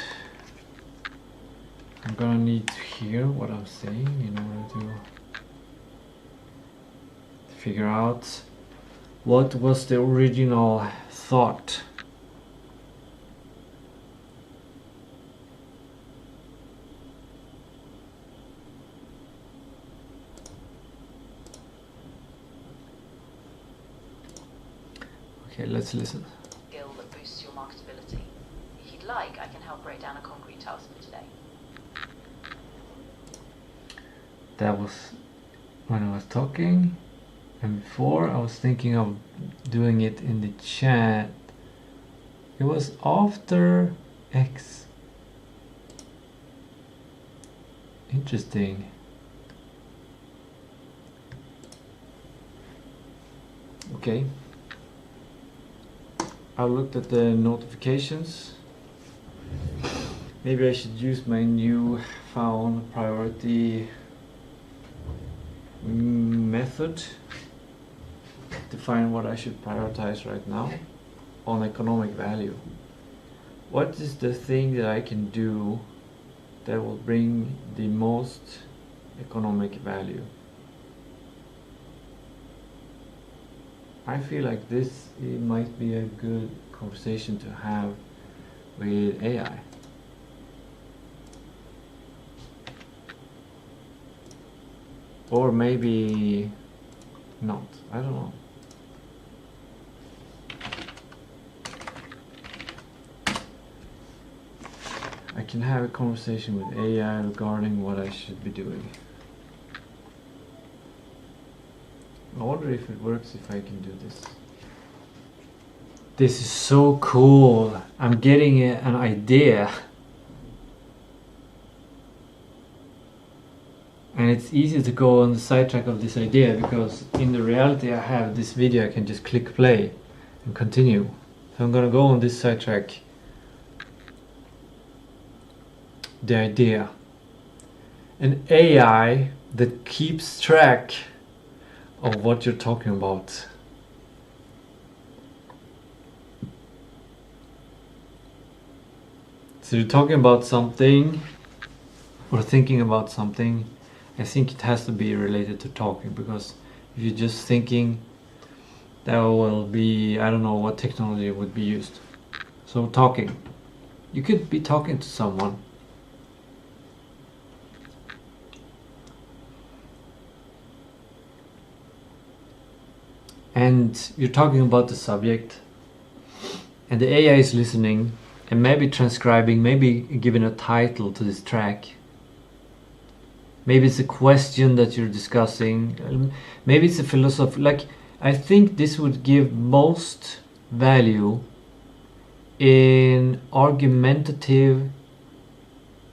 I'm gonna need to hear what I'm saying in order to figure out what was the original thought. Okay, let's listen. Skill that boosts your marketability. If you'd like, I can help break down a concrete task for today. That was when I was talking, and before I was thinking of doing it in the chat. It was after X. Interesting. Okay. I looked at the notifications. Maybe I should use my new found priority method to find what I should prioritize right now on economic value. What is the thing that I can do that will bring the most economic value? I feel like it might be a good conversation to have with AI. Or maybe not, I don't know. I can have a conversation with AI regarding what I should be doing. I wonder if it works if I can do this. This is so cool. I'm getting an idea. And it's easy to go on the sidetrack of this idea because in the reality I have this video, I can just click play and continue. So I'm gonna go on this sidetrack. The idea. An AI that keeps track of what you're talking about. So you're talking about something or thinking about something. I think it has to be related to talking, because if you're just thinking, that will be, I don't know what technology would be used. So talking. You could be talking to someone. And you're talking about the subject, and the AI is listening and maybe transcribing, maybe giving a title to this track. Maybe it's a question that you're discussing. Maybe it's a philosophy. Like, I think this would give most value in argumentative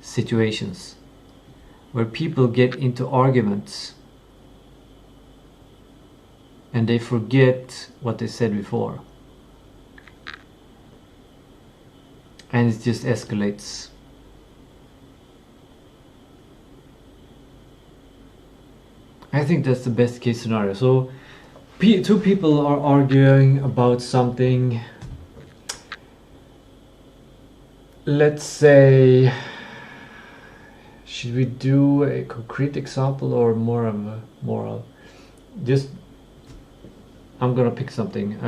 situations where people get into arguments and they forget what they said before, and it just escalates. I think that's the best case scenario. So two people are arguing about something. Let's say, should we do a concrete example or more of a moral? Just, I'm gonna pick something.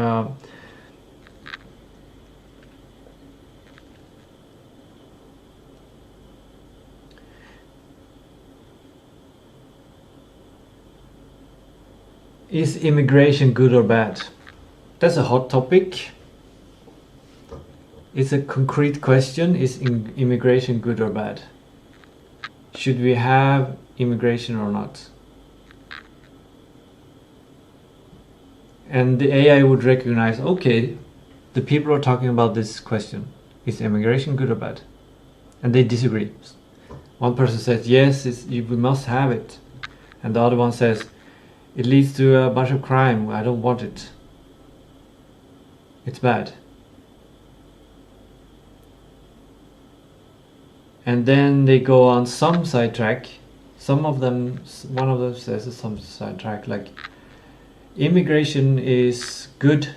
Is immigration good or bad? That's a hot topic. It's a concrete question. Is immigration good or bad? Should we have immigration or not? And the AI would recognize, okay, the people are talking about this question. Is immigration good or bad? And they disagree. One person says, yes, we must have it. And the other one says, it leads to a bunch of crime. I don't want it. It's bad. And then they go on some sidetrack. One of them says some sidetrack like, immigration is good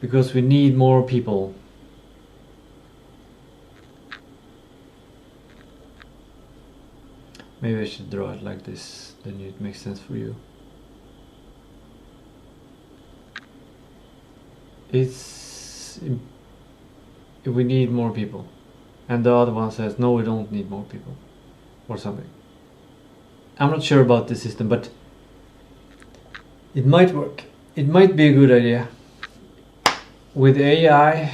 because we need more people. Maybe I should draw it like this, then it makes sense for you. We need more people, and the other one says no, we don't need more people, or something. I'm not sure about the system, but it might work. It might be a good idea. with AI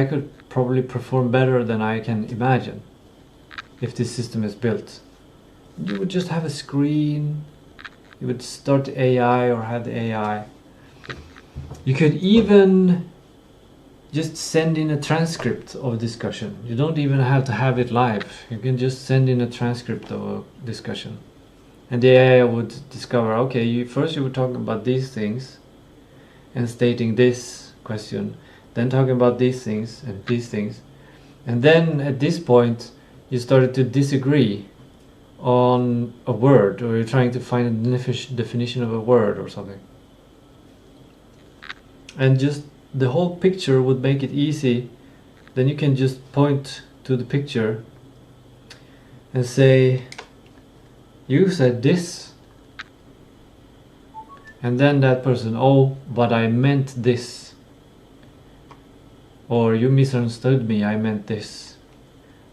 could probably perform better than I can imagine if this system is built. You would just have a screen, you would start the AI or have the AI. You could even just send in a transcript of a discussion. You don't even have to have it live. You can just send in a transcript of a discussion. And the AI would discover, okay, you were talking about these things and stating this question, then talking about these things and these things. And then at this point, you started to disagree on a word, or you're trying to find a definition of a word or something. And just the whole picture would make it easy. Then you can just point to the picture and say, you said this, and then that person, oh, but I meant this, or you misunderstood me, I meant this,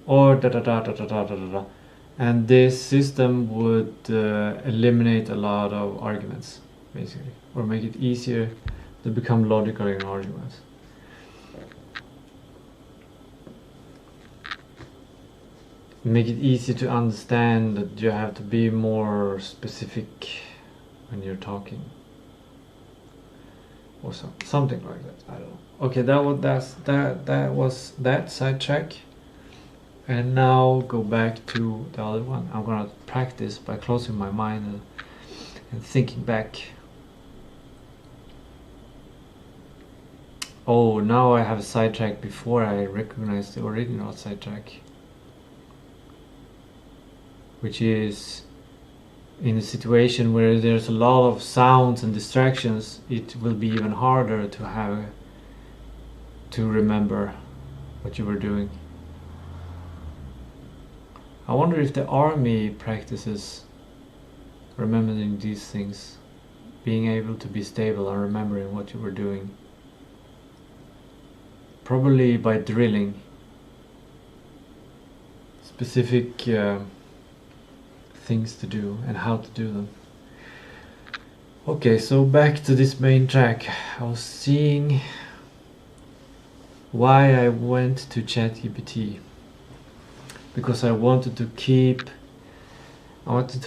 or da da da da da da da da. And this system would eliminate a lot of arguments, basically, or make it easier to become logical in arguments. Make it easy to understand that you have to be more specific when you're talking, or something like that. I don't know. Okay, that was that sidetrack, and now go back to the other one. I'm gonna practice by closing my mind and thinking back. Oh, now I have a sidetrack before I recognize the original sidetrack, which is in a situation where there's a lot of sounds and distractions. It will be even harder to remember what you were doing. I wonder if the army practices remembering these things, being able to be stable and remembering what you were doing. Probably by drilling specific things to do and how to do them. Okay, so back to this main track. I was seeing why I went to ChatGPT, because I wanted to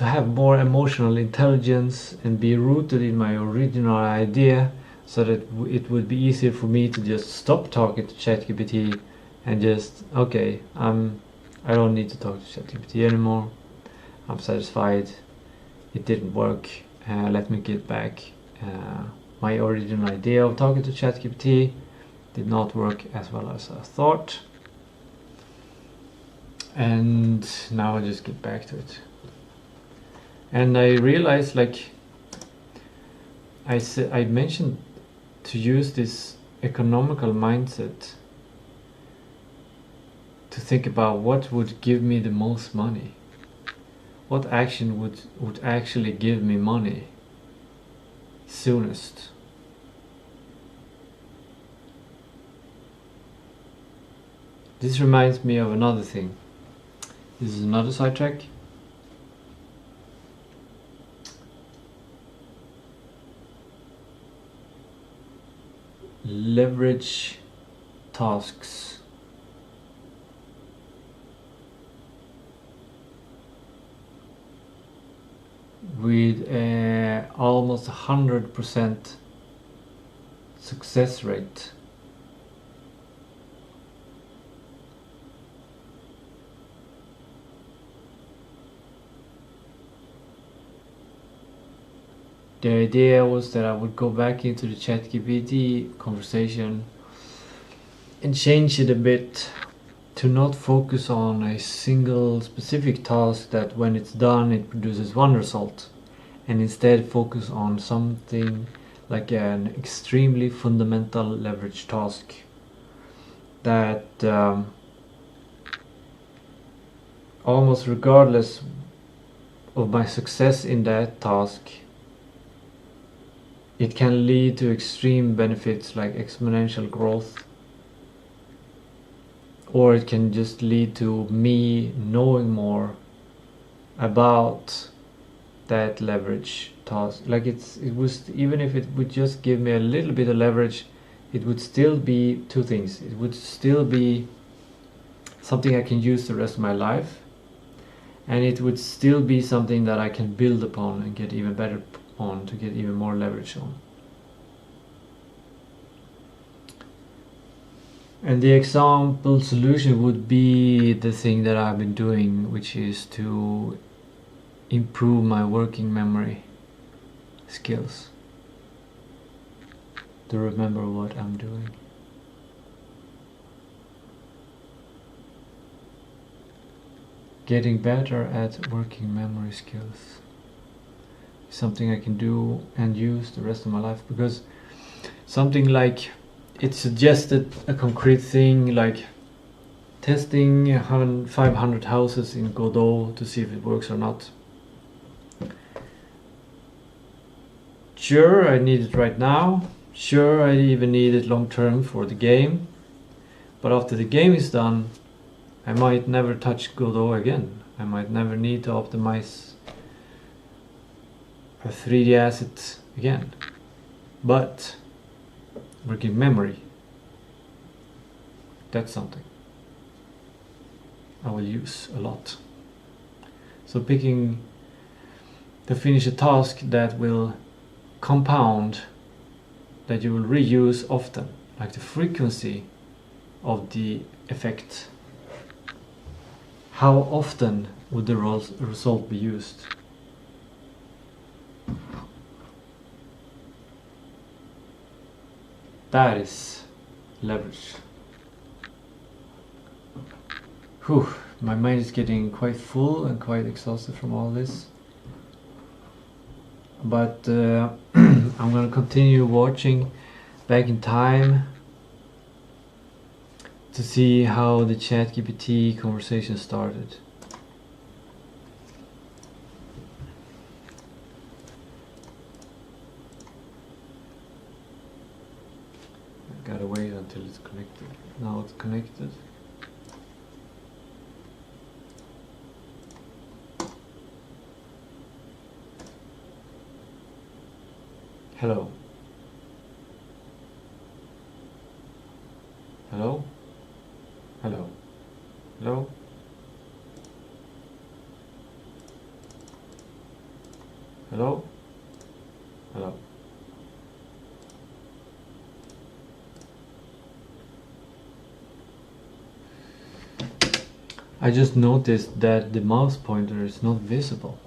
have more emotional intelligence and be rooted in my original idea, so that it would be easier for me to just stop talking to ChatGPT and just, okay, I don't need to talk to ChatGPT anymore. I'm satisfied. It didn't work. Let me get back. My original idea of talking to ChatGPT did not work as well as I thought. And now I just get back to it. And I realized, like I mentioned, to use this economical mindset to think about what would give me the most money. What action would actually give me money soonest? This reminds me of another thing. This is another sidetrack. Leverage tasks. With almost 100% success rate. The idea was that I would go back into the ChatGPT conversation and change it a bit to not focus on a single specific task that when it's done it produces one result, and instead focus on something like an extremely fundamental leverage task that almost regardless of my success in that task, it can lead to extreme benefits like exponential growth, or it can just lead to me knowing more about that leverage task. Like it was, even if it would just give me a little bit of leverage, it would still be two things. It would still be something I can use the rest of my life, and it would still be something that I can build upon and get even better on, to get even more leverage on. And the example solution would be the thing that I've been doing, which is to improve my working memory skills, to remember what I'm doing. Getting better at working memory skills is something I can do and use the rest of my life, because something like, it suggested a concrete thing like testing 500 houses in Godot to see if it works or not. Sure, I need it right now. Sure, I even need it long term for the game. But after the game is done, I might never touch Godot again. I might never need to optimize a 3D asset again. But working memory, that's something I will use a lot. So picking to finish a task that will compound, that you will reuse often, like the frequency of the effect. How often would the result be used? That is leverage. Whew, my mind is getting quite full and quite exhausted from all this. But I'm gonna continue watching Back in Time to see how the ChatGPT conversation started. I gotta wait until it's connected. Now it's connected. Hello. Hello? Hello? Hello? Hello? Hello? I just noticed that the mouse pointer is not visible.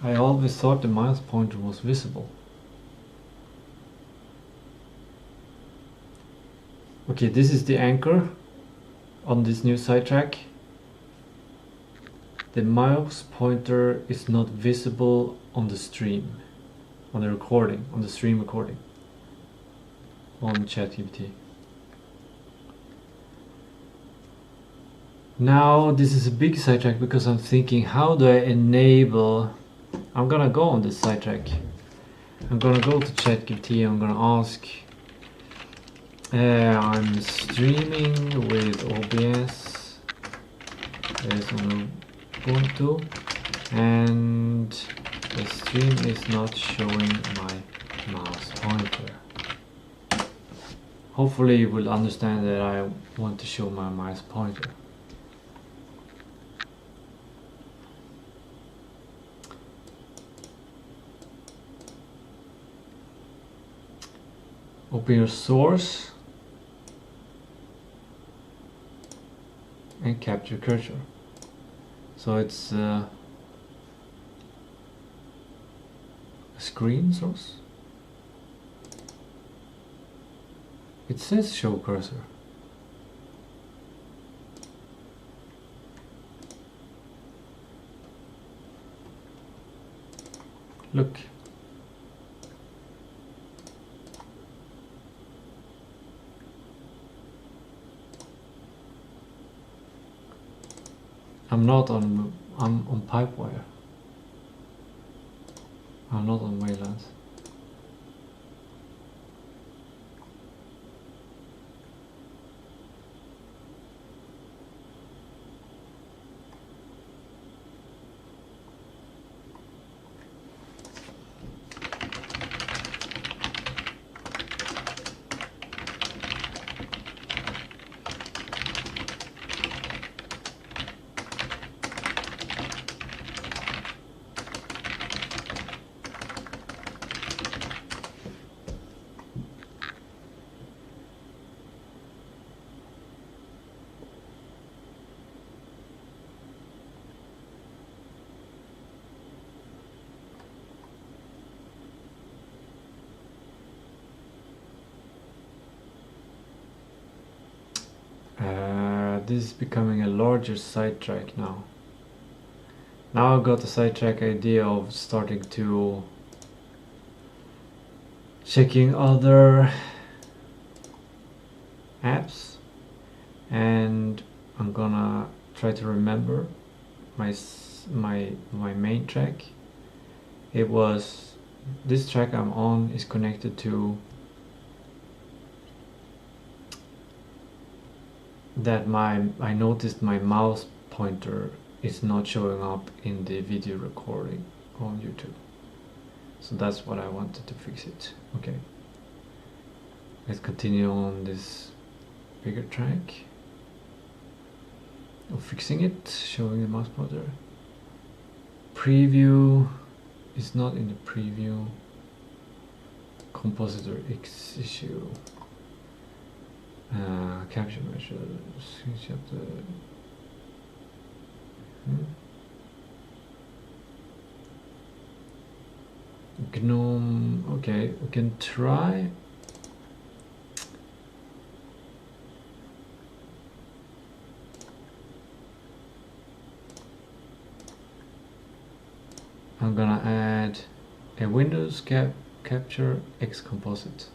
I always thought the mouse pointer was visible. Okay, this is the anchor on this new sidetrack. The mouse pointer is not visible on the stream, on the recording, on the stream recording, on ChatGPT. Now this is a big sidetrack because I'm thinking, how do I enable... I'm gonna go on this sidetrack. I'm gonna go to ChatGPT. I'm gonna ask, I'm streaming with OBS, there's on Ubuntu, and the stream is not showing my mouse pointer. Hopefully you will understand that I want to show my mouse pointer. Open your source and capture cursor. So it's a screen source. It says show cursor. Look. I'm on Pipewire. I'm not on Waylands. this is becoming a larger sidetrack now. Now I've got the sidetrack idea of starting to checking other apps, and I'm gonna try to remember my main track. It was this track I'm on is connected to that I noticed my mouse pointer is not showing up in the video recording on YouTube. So that's what I wanted to fix it. Okay. Let's continue on this bigger track of fixing it, showing the mouse pointer. Preview is not in the preview. Compositor X issue. Capture measures. Screenshot the. GNOME. Okay, we can try. I'm gonna add a Windows capture X composite.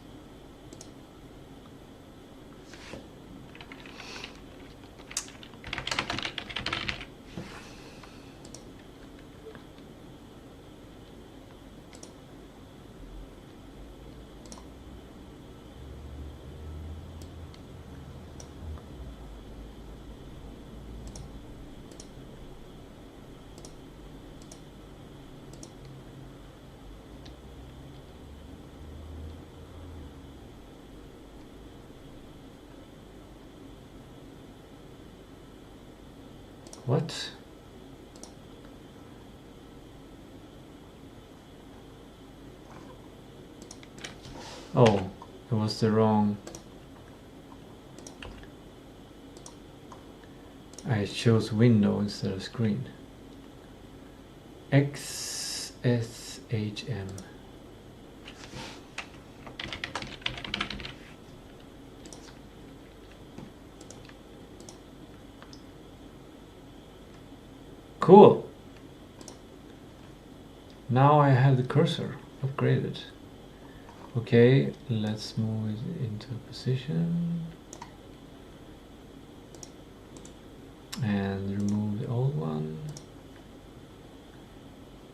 What? Oh, it was the wrong. I chose window instead of screen. XSHM. Cool. Now I have the cursor upgraded. Okay, let's move it into position and remove the old one,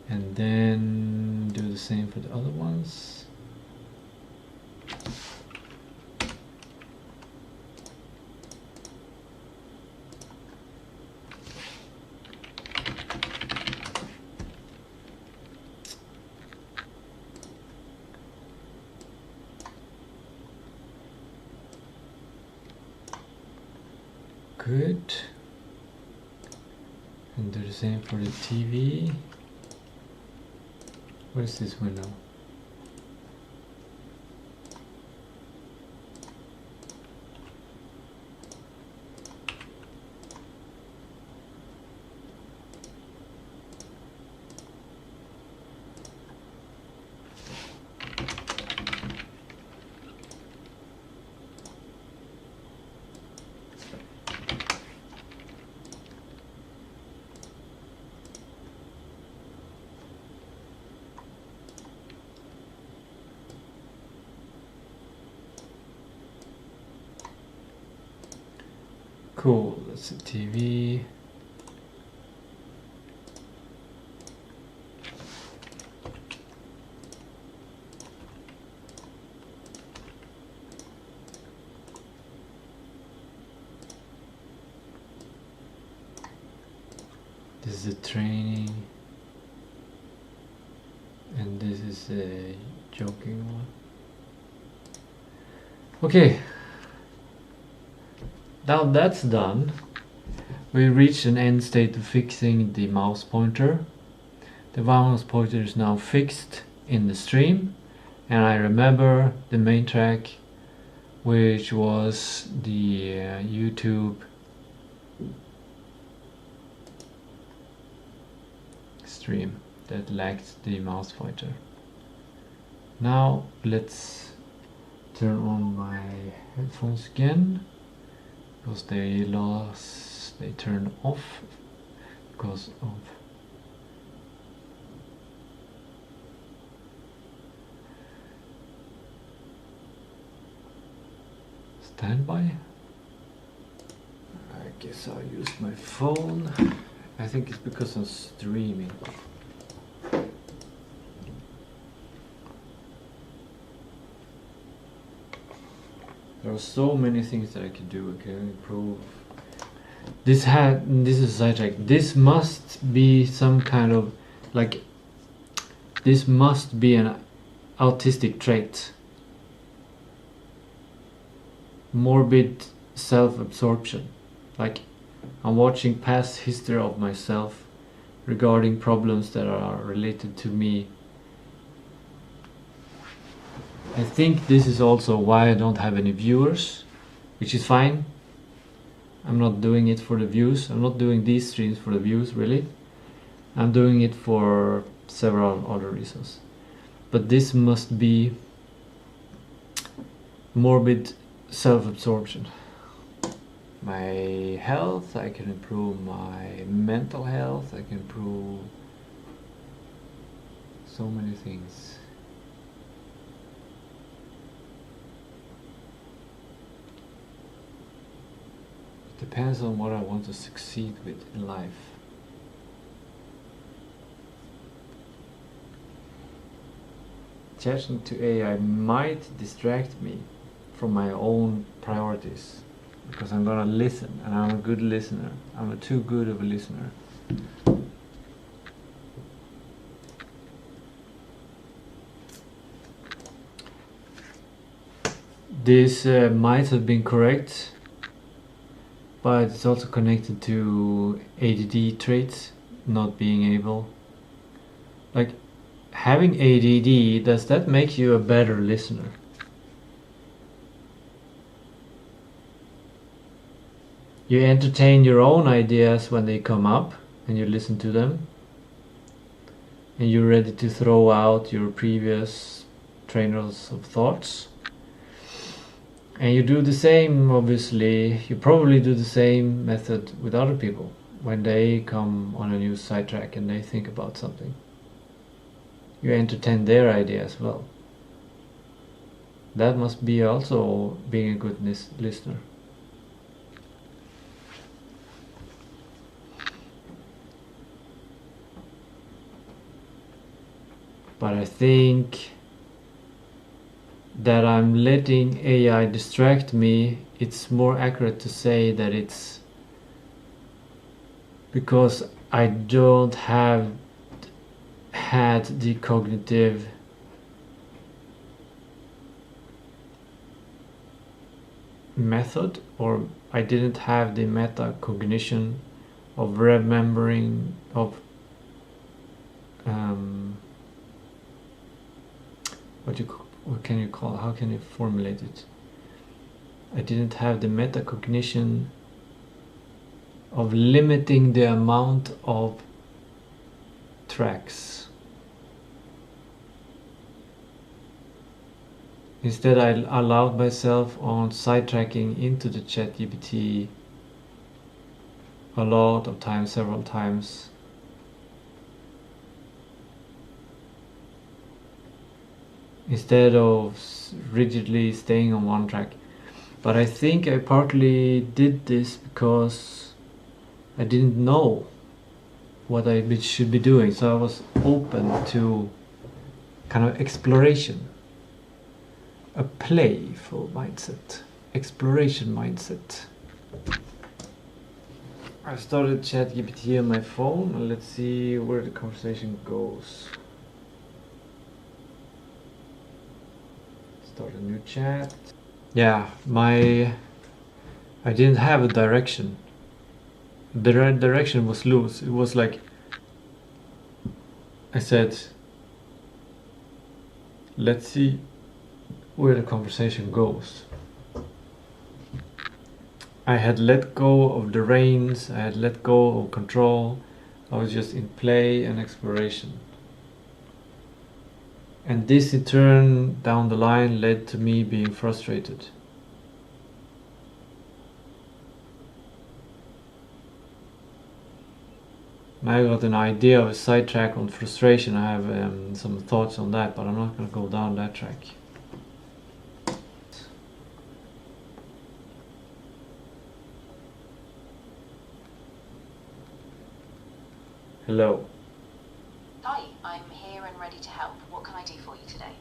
and then do the same for the other ones. Good. And do the same for the TV. What is this window? Cool, that's the TV. This is the training, and this is a joking one. Okay. Now that's done, we reached an end state of fixing the mouse pointer. The mouse pointer is now fixed in the stream, and I remember the main track, which was the YouTube stream that lacked the mouse pointer. Now let's turn on my headphones again. because they turned off because of standby. I guess I'll use my phone. I think it's because I'm streaming. There are so many things that I can do. I can improve. This is a sidetrack. This must be some kind of like. This must be an autistic trait. Morbid self-absorption. Like I'm watching past history of myself regarding problems that are related to me. I think this is also why I don't have any viewers, which is fine. I'm not doing it for the views. I'm not doing these streams for the views, really. I'm doing it for several other reasons. But this must be morbid self-absorption. My health, I can improve my mental health, I can improve so many things. It depends on what I want to succeed with in life. Chatting to AI might distract me from my own priorities, because I'm gonna listen, and I'm a good listener. I'm too good of a listener. This might have been correct, but it's also connected to ADD traits, not being able. Like, having ADD, does that make you a better listener? You entertain your own ideas when they come up, and you listen to them, and you're ready to throw out your previous trainers of thoughts. And you do the same, obviously, you probably do the same method with other people when they come on a new sidetrack and they think about something. You entertain their idea as well. That must be also being a good listener. But I think that I'm letting AI distract me. It's more accurate to say that it's because I don't have had the cognitive method, or I didn't have the metacognition of remembering, of what can you call, how can you formulate it? I didn't have the metacognition of limiting the amount of tracks. Instead, I allowed myself on sidetracking into the ChatGPT a lot of times, several times. Instead of rigidly staying on one track. But I think I partly did this because I didn't know what I should be doing, so I was open to kind of exploration, a playful mindset, exploration mindset. I started ChatGPT on my phone, and let's see where the conversation goes. Start a new chat. Yeah, I didn't have a direction. The direction was loose. It was like I said, let's see where the conversation goes. I had let go of the reins, I had let go of control. I was just in play and exploration. And this in turn down the line led to me being frustrated. I got an idea of a sidetrack on frustration. I have some thoughts on that, but I'm not going to go down that track. Hello. Hi, I'm here and ready to help. What can I do for you today?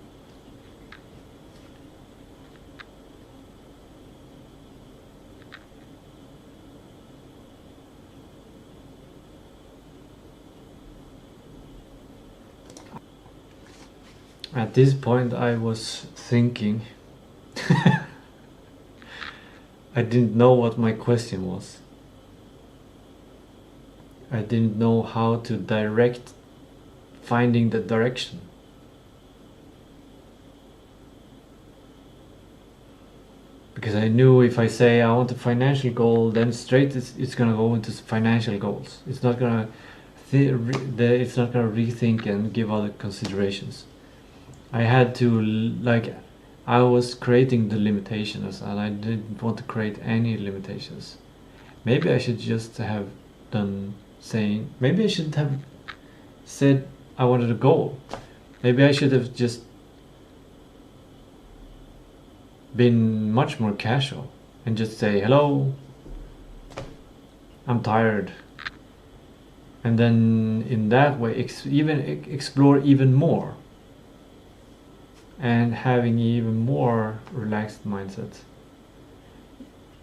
At this point I was thinking. I didn't know what my question was. I didn't know how to direct finding the direction. Because I knew if I say I want a financial goal, then straight it's gonna go into financial goals. It's not gonna rethink and give other considerations. I had to, like, I was creating the limitations and I didn't want to create any limitations. Maybe I should just have maybe I should have said I wanted a goal. Maybe I should have just been much more casual and just say, hello, I'm tired. And then in that way explore even more. And having even more relaxed mindset,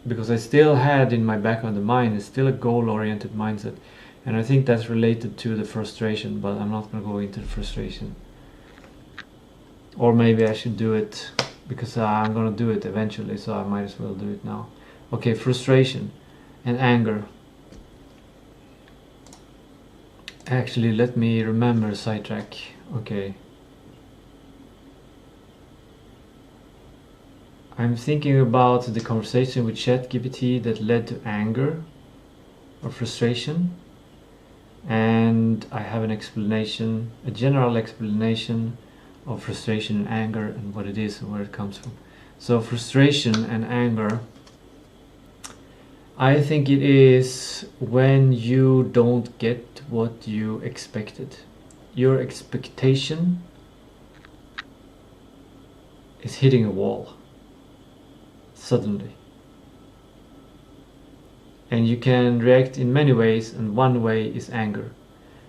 because I still had in my back of the mind is still a goal-oriented mindset, and I think that's related to the frustration, but I'm not going to go into the frustration. Or maybe I should do it because I'm going to do it eventually, so I might as well do it now. Okay, frustration and anger. Actually, let me remember sidetrack. Okay. I'm thinking about the conversation with ChatGPT that led to anger or frustration, and I have an explanation, a general explanation of frustration and anger and what it is and where it comes from. So frustration and anger, I think it is when you don't get what you expected. Your expectation is hitting a wall suddenly, and you can react in many ways, and one way is anger,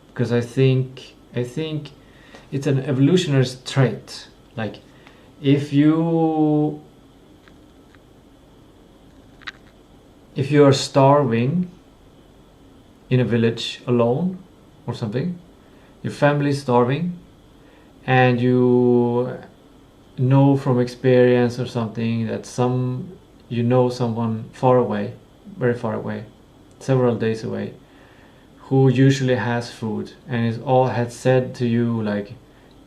because I think it's an evolutionary trait. Like if you are starving in a village alone or something, your family is starving, and you know from experience or something that someone far away, very far away, several days away, who usually has food and had said to you, like,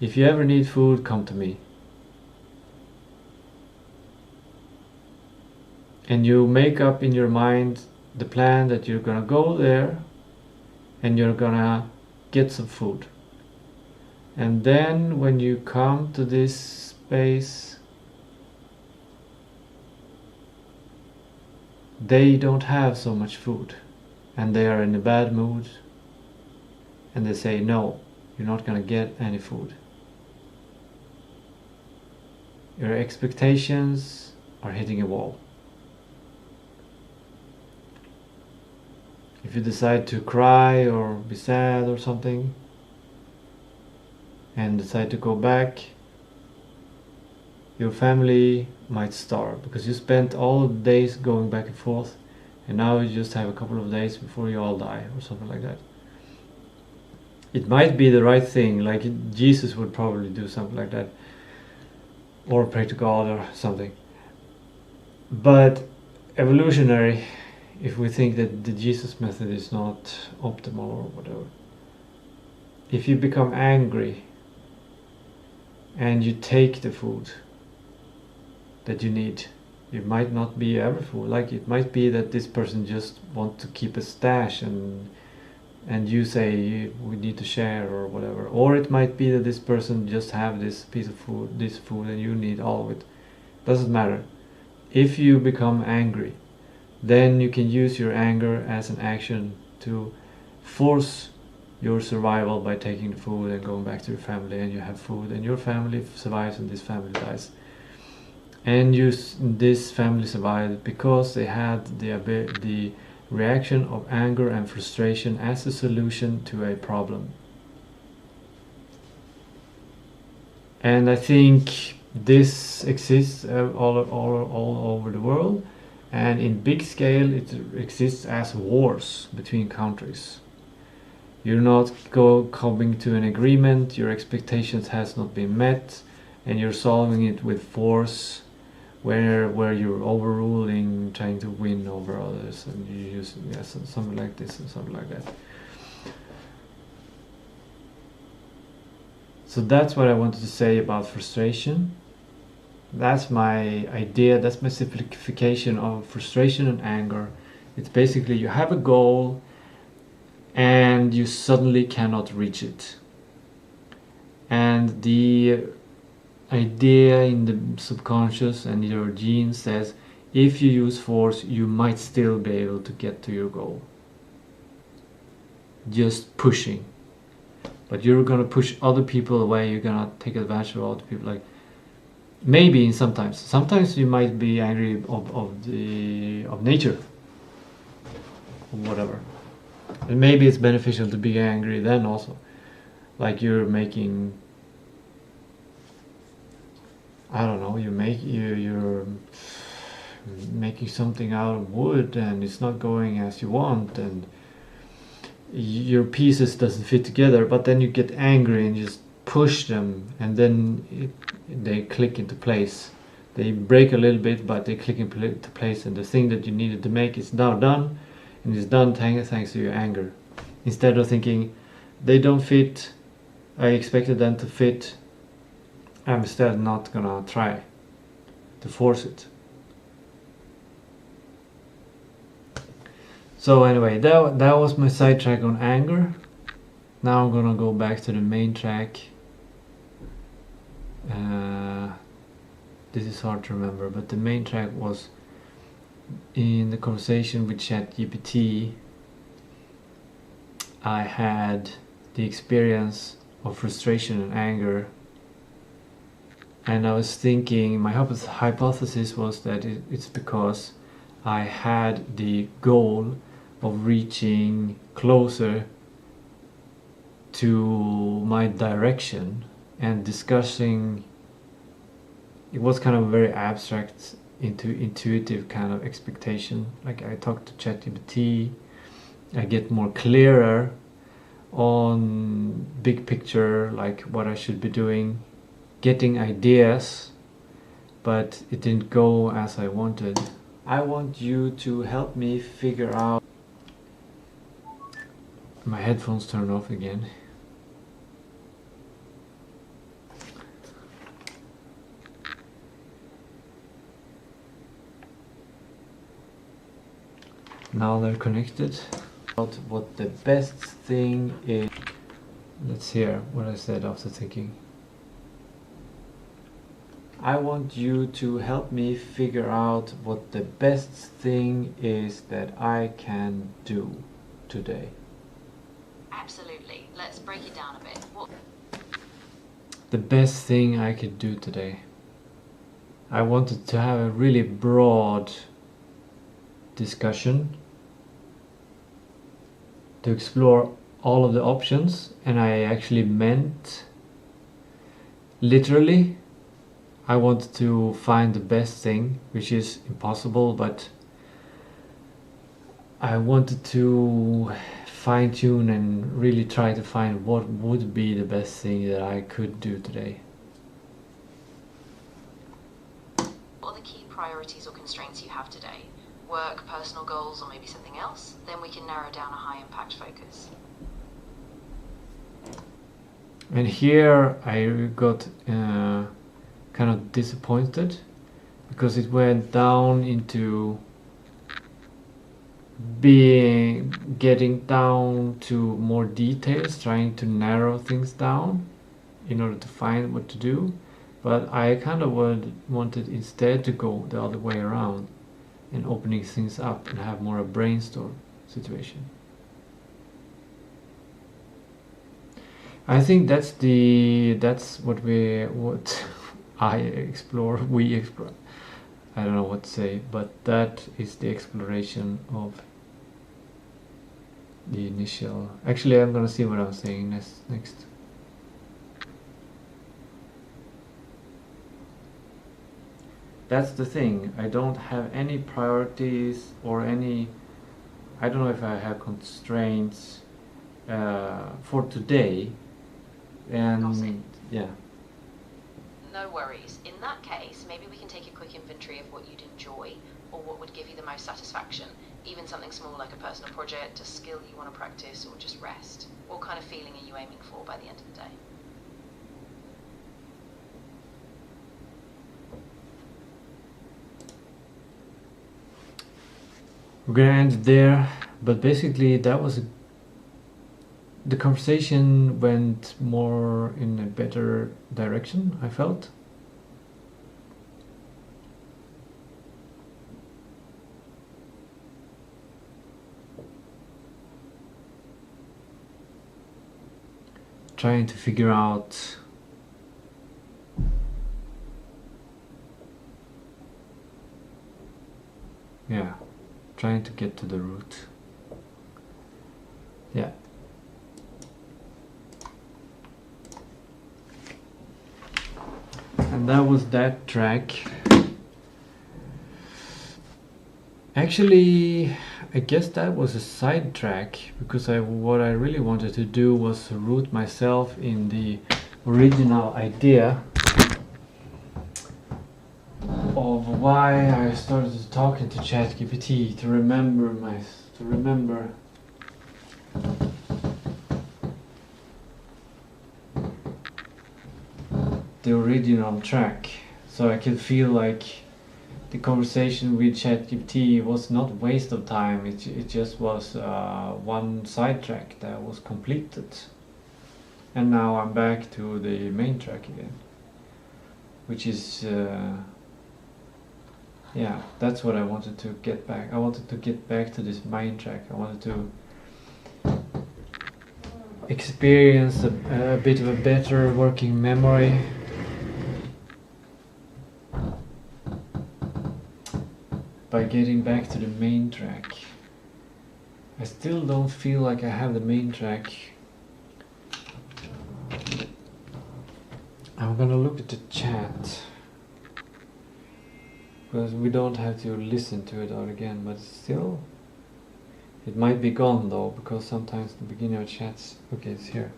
if you ever need food, come to me. And you make up in your mind the plan that you're gonna go there and you're gonna get some food. And then when you come to this space, they don't have so much food and they are in a bad mood, and they say, no, you're not gonna get any food. Your expectations are hitting a wall. If you decide to cry or be sad or something and decide to go back, your family might starve because you spent all the days going back and forth, and now you just have a couple of days before you all die or something like that. It might be the right thing, like Jesus would probably do something like that, or pray to God or something. But evolutionary, if we think that the Jesus method is not optimal or whatever, if you become angry and you take the food that you need, it might not be every food. Like it might be that this person just wants to keep a stash, and you say we need to share or whatever. Or it might be that this person just have this piece of food, this food, and you need all of it. Doesn't matter. If you become angry, then you can use your anger as an action to force your survival by taking the food and going back to your family, and you have food and your family survives and this family dies. And this family survived because they had the reaction of anger and frustration as a solution to a problem. And I think this exists all over the world, and in big scale it exists as wars between countries. You're not coming to an agreement, your expectations has not been met, and you're solving it with force, where you're overruling, trying to win over others, and you use something like this and something like that. So that's what I wanted to say about frustration. That's my idea, that's my simplification of frustration and anger. It's basically you have a goal and you suddenly cannot reach it. And the idea in the subconscious and your genes says if you use force, you might still be able to get to your goal. Just pushing. But you're gonna push other people away, you're gonna take advantage of other people. Like maybe sometimes you might be angry of nature or whatever. And maybe it's beneficial to be angry then also. Like you're making, I don't know, you're making something out of wood and it's not going as you want, and your pieces doesn't fit together, but then you get angry and just push them, and then they click into place. They break a little bit, but they click into place, and the thing that you needed to make is now done, and it's done thanks to your anger. Instead of thinking, they don't fit, I expected them to fit, I'm still not gonna try to force it. So anyway, that was my sidetrack on anger. Now I'm gonna go back to the main track. This is hard to remember, but the main track was in the conversation with ChatGPT. I had the experience of frustration and anger, and I was thinking, my hypothesis was that it's because I had the goal of reaching closer to my direction and discussing. It was kind of a very abstract, intuitive kind of expectation. Like I talked to ChatGPT, I get more clearer on big picture, like what I should be doing, getting ideas, but it didn't go as I wanted. I want you to help me figure out. My headphones turned off again. Now they're connected. What the best thing is. Let's hear what I said after thinking. I want you to help me figure out what the best thing is that I can do today. Absolutely. Let's break it down a bit. The best thing I could do today. I wanted to have a really broad discussion to explore all of the options, and I actually meant literally I wanted to find the best thing, which is impossible, but I wanted to fine-tune and really try to find what would be the best thing that I could do today. What are the key priorities or constraints you have today? Work, personal goals, or maybe something else? Then we can narrow down a high-impact focus. And here I got kind of disappointed because it went down into getting down to more details, trying to narrow things down in order to find what to do. But I kind of wanted instead to go the other way around and opening things up and have more a brainstorm situation. I think that's what I explore, we explore. I don't know what to say, but that is the exploration of the initial. Actually, I'm gonna see what I'm saying next. That's the thing. I don't have any priorities or any. I don't know if I have constraints for today. And yeah. No worries. In that case, maybe we can take a quick inventory of what you'd enjoy or what would give you the most satisfaction. Even something small like a personal project, a skill you want to practice, or just rest. What kind of feeling are you aiming for by the end of the day? We're gonna end it there, but basically that was the conversation went more in a better direction, I felt. Trying to figure out trying to get to the root. Yeah. And that was that track. Actually, I guess that was a side track, because what I really wanted to do was to root myself in the original idea of why I started talking to ChatGPT, to remember the original track, so I could feel like the conversation with ChatGPT was not waste of time. It just was one sidetrack that was completed, and now I'm back to the main track again, which is yeah, that's what I wanted to get back. I wanted to get back to this main track. I wanted to experience a bit of a better working memory. By getting back to the main track. I still don't feel like I have the main track. I'm gonna look at the chat, because we don't have to listen to it out again, but still it might be gone though, because sometimes the beginning of chats. Okay, it's here.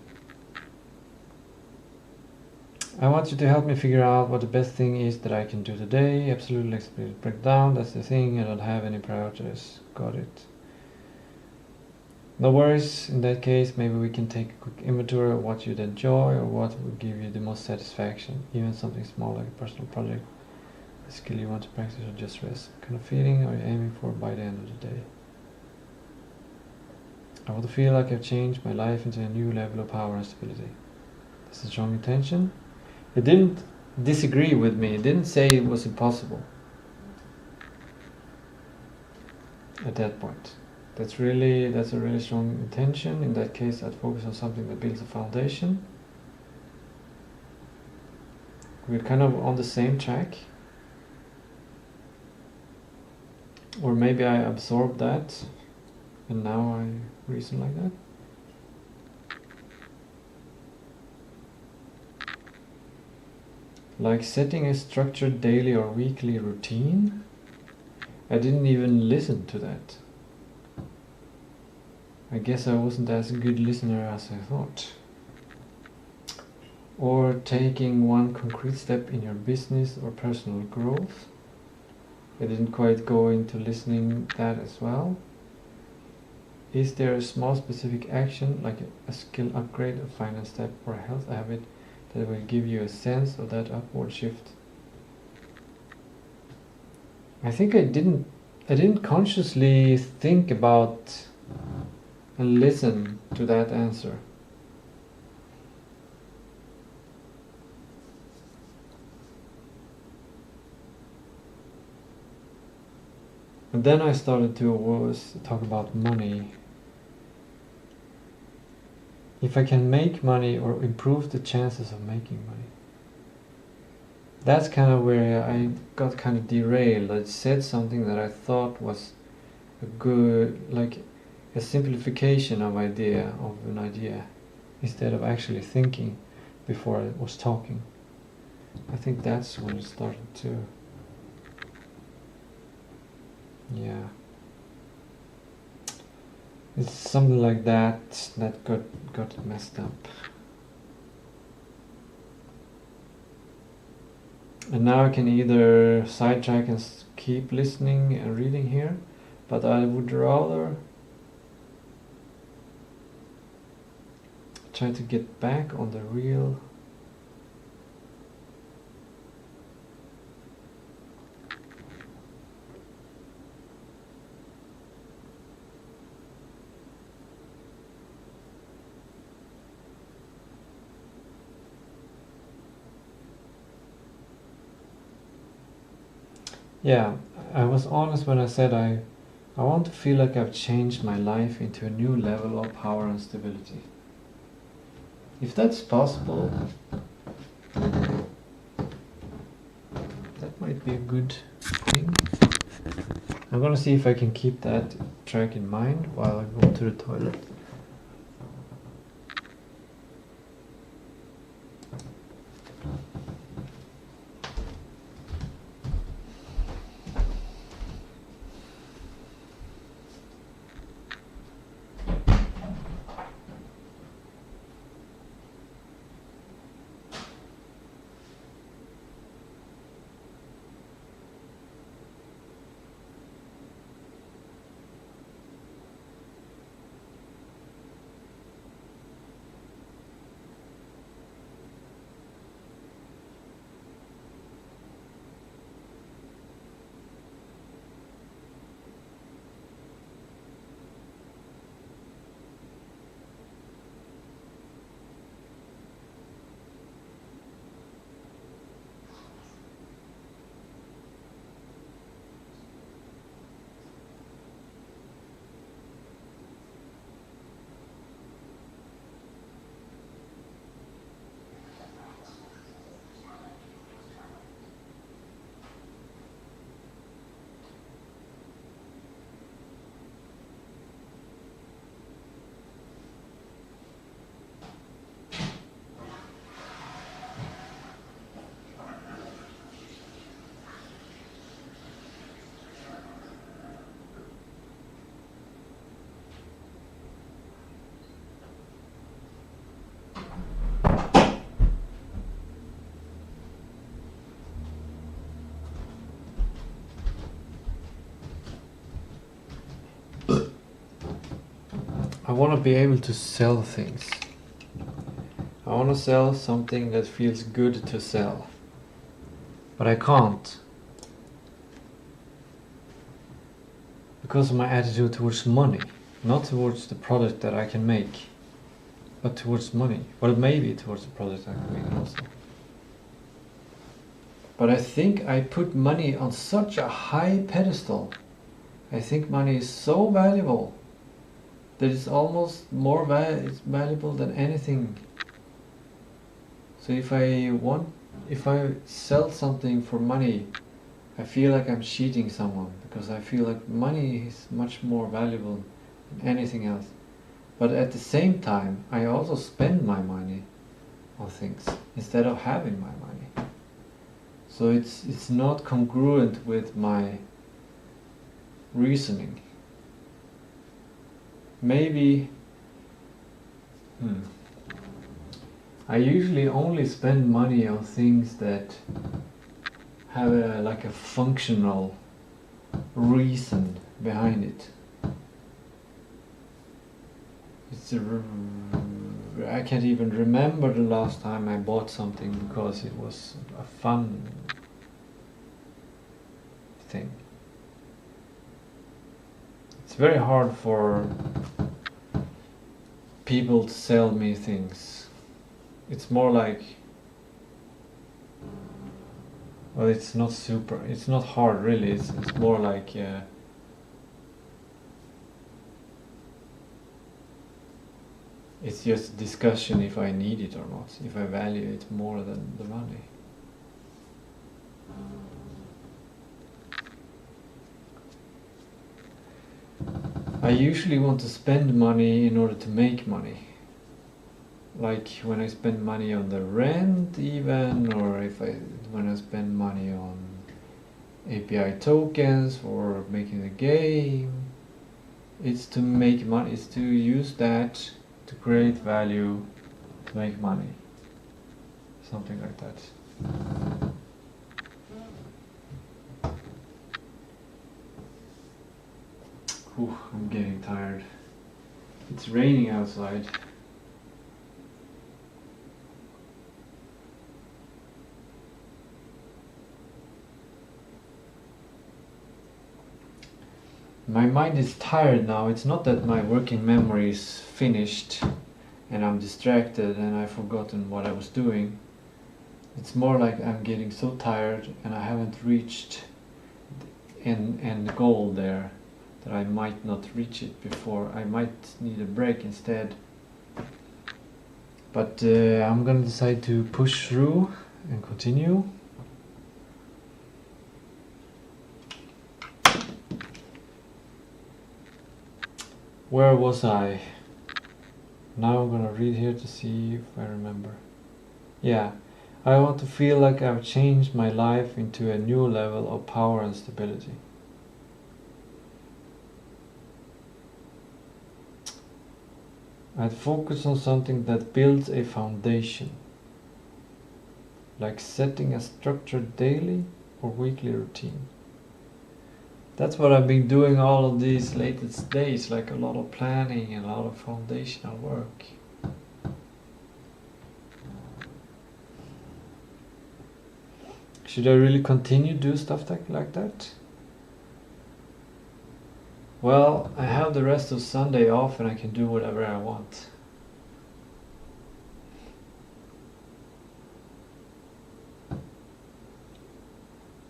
I want you to help me figure out what the best thing is that I can do today. Absolutely explicit breakdown. That's the thing. I don't have any priorities. Got it. No worries. In that case, maybe we can take a quick inventory of what you'd enjoy or what would give you the most satisfaction. Even something small like a personal project, a skill you want to practice, or just rest. What kind of feeling are you aiming for by the end of the day? I want to feel like I've changed my life into a new level of power and stability. That's a strong intention. It didn't disagree with me. It didn't say it was impossible at that point. That's a really strong intention. In that case, I'd focus on something that builds a foundation. We're kind of on the same track. Or maybe I absorbed that and now I reason like that. Like setting a structured daily or weekly routine. I didn't even listen to that. I guess I wasn't as a good listener as I thought. Or taking one concrete step in your business or personal growth. I didn't quite go into listening that as well. Is there a small specific action, like a skill upgrade, a finance step, or a health habit that will give you a sense of that upward shift? I think I didn't consciously think about and listen to that answer. And then I started to talk about money. if I can make money or improve the chances of making money. That's kind of where I got kind of derailed. I said something that I thought was a good, like a simplification of an idea, instead of actually thinking before I was talking. I think that's when it started to, yeah. It's something like that got messed up. And now I can either sidetrack and keep listening and reading here, but I would rather try to get back on the real Yeah, I was honest when I said I want to feel like I've changed my life into a new level of power and stability. If that's possible, that might be a good thing. I'm gonna see if I can keep that track in mind while I go to the toilet. I want to be able to sell things. I want to sell something that feels good to sell. But I can't. Because of my attitude towards money. Not towards the product that I can make, but towards money. Well, maybe towards the product I can make also. But I think I put money on such a high pedestal. I think money is so valuable that it's almost more valuable than anything. So if I sell something for money, I feel like I'm cheating someone, because I feel like money is much more valuable than anything else. But at the same time, I also spend my money on things instead of having my money. So it's not congruent with my reasoning. Maybe I usually only spend money on things that have like a functional reason behind it. I can't even remember the last time I bought something because it was a fun thing. It's very hard for people to sell me things. It's more like, well, it's not hard really, it's more like It's just discussion if I need it or not, if I value it more than the money. I usually want to spend money in order to make money. Like when I spend money on the rent even, or when I spend money on API tokens for making the game. It's to make money, it's to use that to create value, to make money. Something like that. Whew, I'm getting tired. It's raining outside. My mind is tired now. It's not that my working memory is finished and I'm distracted and I've forgotten what I was doing. It's more like I'm getting so tired and I haven't reached end goal there, that I might not reach it before. I might need a break instead. But I'm gonna decide to push through and continue. Where was I? Now I'm gonna read here to see if I remember. Yeah, I want to feel like I've changed my life into a new level of power and stability. I'd focus on something that builds a foundation, like setting a structured daily or weekly routine. That's what I've been doing all of these latest days, like a lot of planning and a lot of foundational work. Should I really continue to do stuff like that? Well, I have the rest of Sunday off and I can do whatever I want.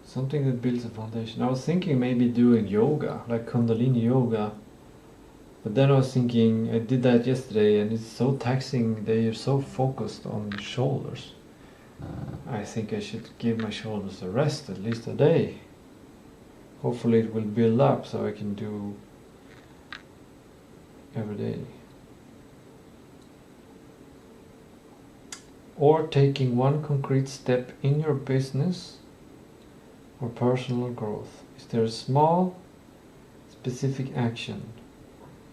Something that builds a foundation. I was thinking maybe doing yoga, like Kundalini yoga. But then I was thinking, I did that yesterday and it's so taxing, they are so focused on the shoulders. I think I should give my shoulders a rest, at least a day. Hopefully it will build up so I can do every day. Or taking one concrete step in your business or personal growth. Is there a small, specific action,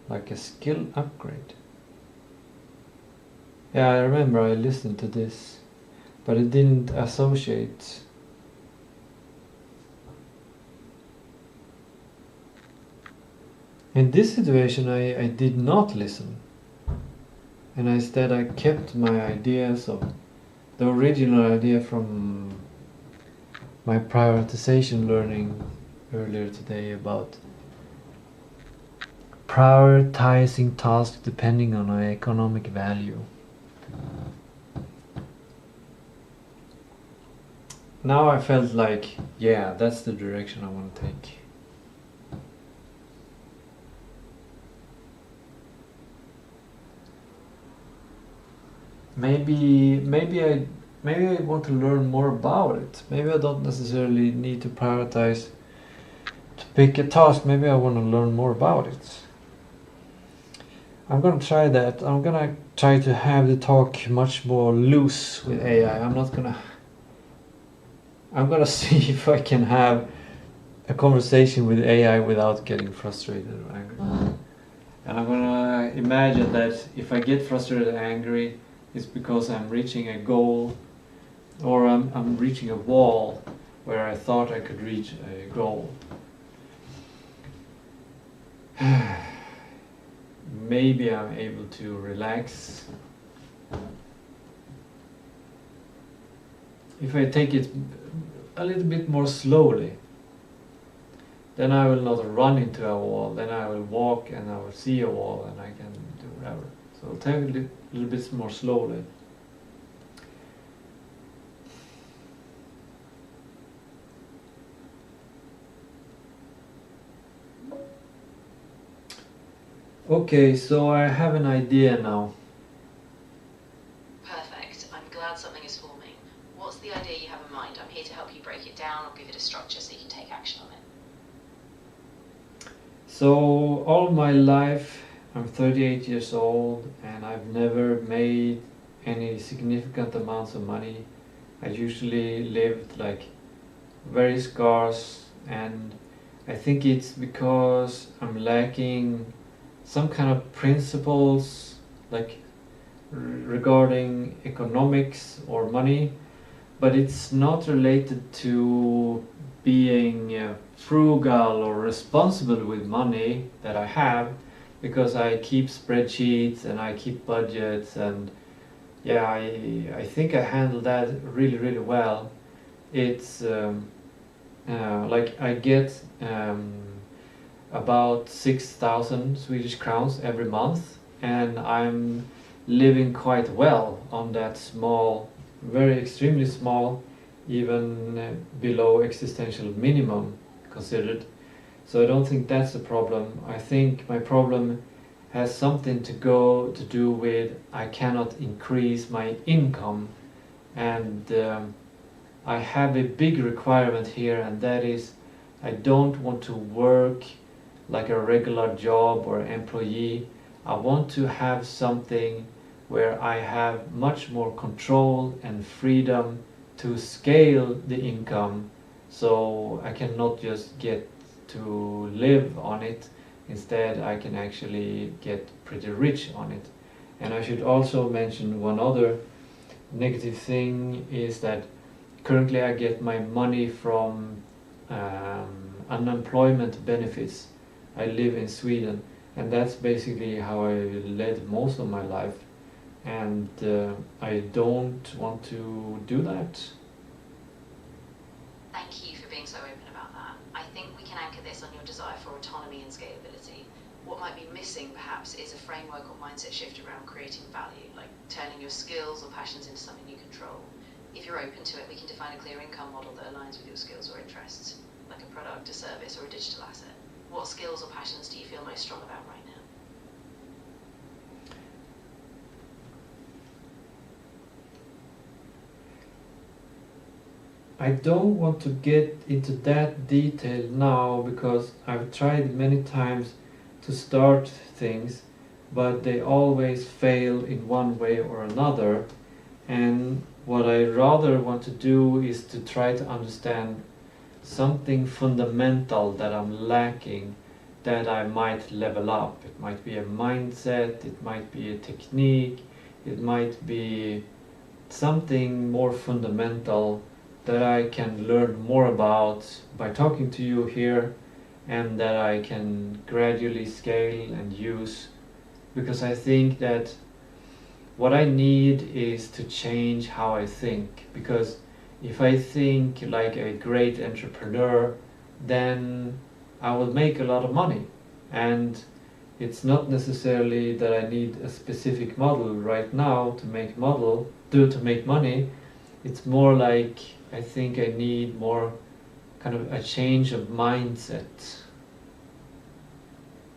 like a skill upgrade? Yeah, I remember I listened to this, but it didn't associate. In this situation, I did not listen, and instead I kept my ideas of the original idea from my prioritization learning earlier today about prioritizing tasks depending on our economic value. Now I felt like, yeah, that's the direction I want to take. Maybe I want to learn more about it. Maybe I don't necessarily need to prioritize to pick a task. Maybe I want to learn more about it. I'm gonna try that. I'm gonna try to have the talk much more loose with AI. I'm gonna see if I can have a conversation with AI without getting frustrated or angry. And I'm gonna imagine that if I get frustrated and angry, it's because I'm reaching a goal, or I'm reaching a wall where I thought I could reach a goal. Maybe I'm able to relax. If I take it a little bit more slowly, then I will not run into a wall, then I will walk and I will see a wall and I can do whatever. So I'll take it a little bit more slowly. Okay, so I have an idea now. What's the idea you have in mind? I'm here to help you break it down or give it a structure so you can take action on it. So all my life, I'm 38 years old and I've never made any significant amounts of money. I usually lived like very scarce, and I think it's because I'm lacking some kind of principles like regarding economics or money, but it's not related to being frugal or responsible with money that I have, because I keep spreadsheets and I keep budgets, and yeah, I think I handle that really well. It's like I get about 6,000 Swedish crowns every month, and I'm living quite well on that small, very extremely small, even below existential minimum considered. So I don't think that's a problem. I think my problem has something to do with I cannot increase my income, and I have a big requirement here, and that is I don't want to work like a regular job or employee. I want to have something where I have much more control and freedom to scale the income, so I cannot just get to live on it. Instead, I can actually get pretty rich on it. And I should also mention one other negative thing is that currently I get my money from unemployment benefits. I live in Sweden, and that's basically how I led most of my life, and I don't want to do that. Thank you for being so open about that. I think we can anchor this on your desire for autonomy and scalability. What might be missing, perhaps, is a framework or mindset shift around creating value, like turning your skills or passions into something you control. If you're open to it, we can define a clear income model that aligns with your skills or interests, like a product, a service, or a digital asset. What skills or passions do you feel most strong about right now? I don't want to get into that detail now, because I've tried many times to start things, but they always fail in one way or another. And what I rather want to do is to try to understand something fundamental that I'm lacking, that I might level up. It might be a mindset, it might be a technique, it might be something more fundamental that I can learn more about by talking to you here, and that I can gradually scale and use, because I think that what I need is to change how I think. Because if I think like a great entrepreneur, then I will make a lot of money, and it's not necessarily that I need a specific model right now to make money. It's more like I think I need more kind of a change of mindset.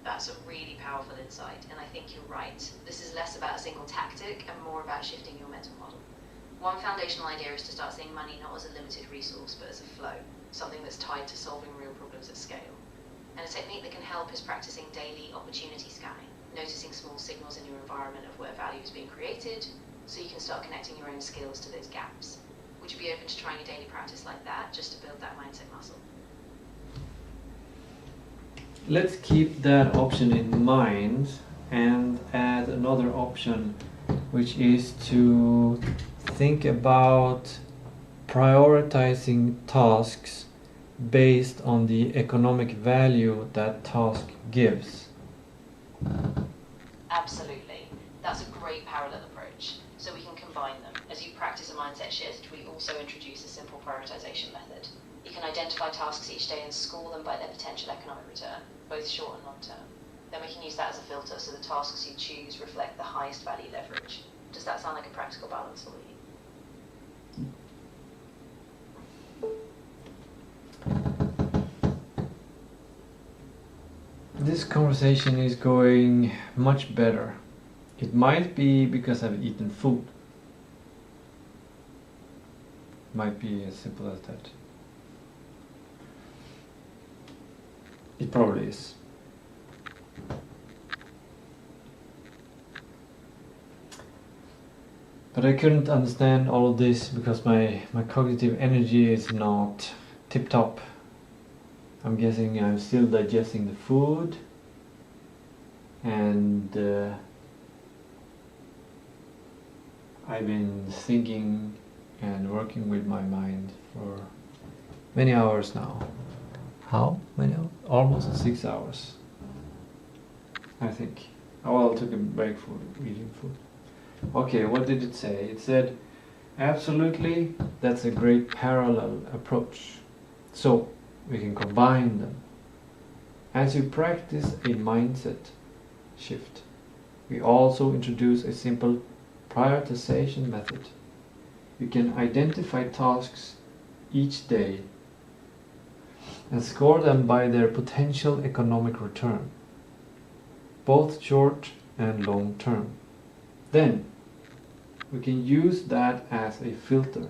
That's a really powerful insight, and I think you're right. This is less about a single tactic and more about shifting your mental model. One foundational idea is to start seeing money not as a limited resource, but as a flow, something that's tied to solving real problems at scale. And a technique that can help is practicing daily opportunity scanning, noticing small signals in your environment of where value is being created, so you can start connecting your own skills to those gaps. Would you be open to trying a daily practice like that, just to build that mindset muscle? Let's keep that option in mind and add another option, which is to think about prioritizing tasks based on the economic value that task gives. Absolutely. That's a great parallel approach. So we can combine them. As you practice a mindset shift, we also introduce a simple prioritization method. You can identify tasks each day and score them by their potential economic return, both short and long term. Then we can use that as a filter, so the tasks you choose reflect the highest value leverage. Does that sound like a practical balance for you? This conversation is going much better. It might be because I've eaten food. Might be as simple as that. It probably is. But I couldn't understand all of this because my cognitive energy is not tip-top. I'm guessing I'm still digesting the food, and I've been thinking and working with my mind for many hours now. How many hours? Almost 6 hours, I think. Oh, well, I took a break for eating food. Okay, what did it say? It said, absolutely, that's a great parallel approach. So, we can combine them. As you practice a mindset shift, we also introduce a simple prioritization method. You can identify tasks each day and score them by their potential economic return, both short and long term. Then, we can use that as a filter.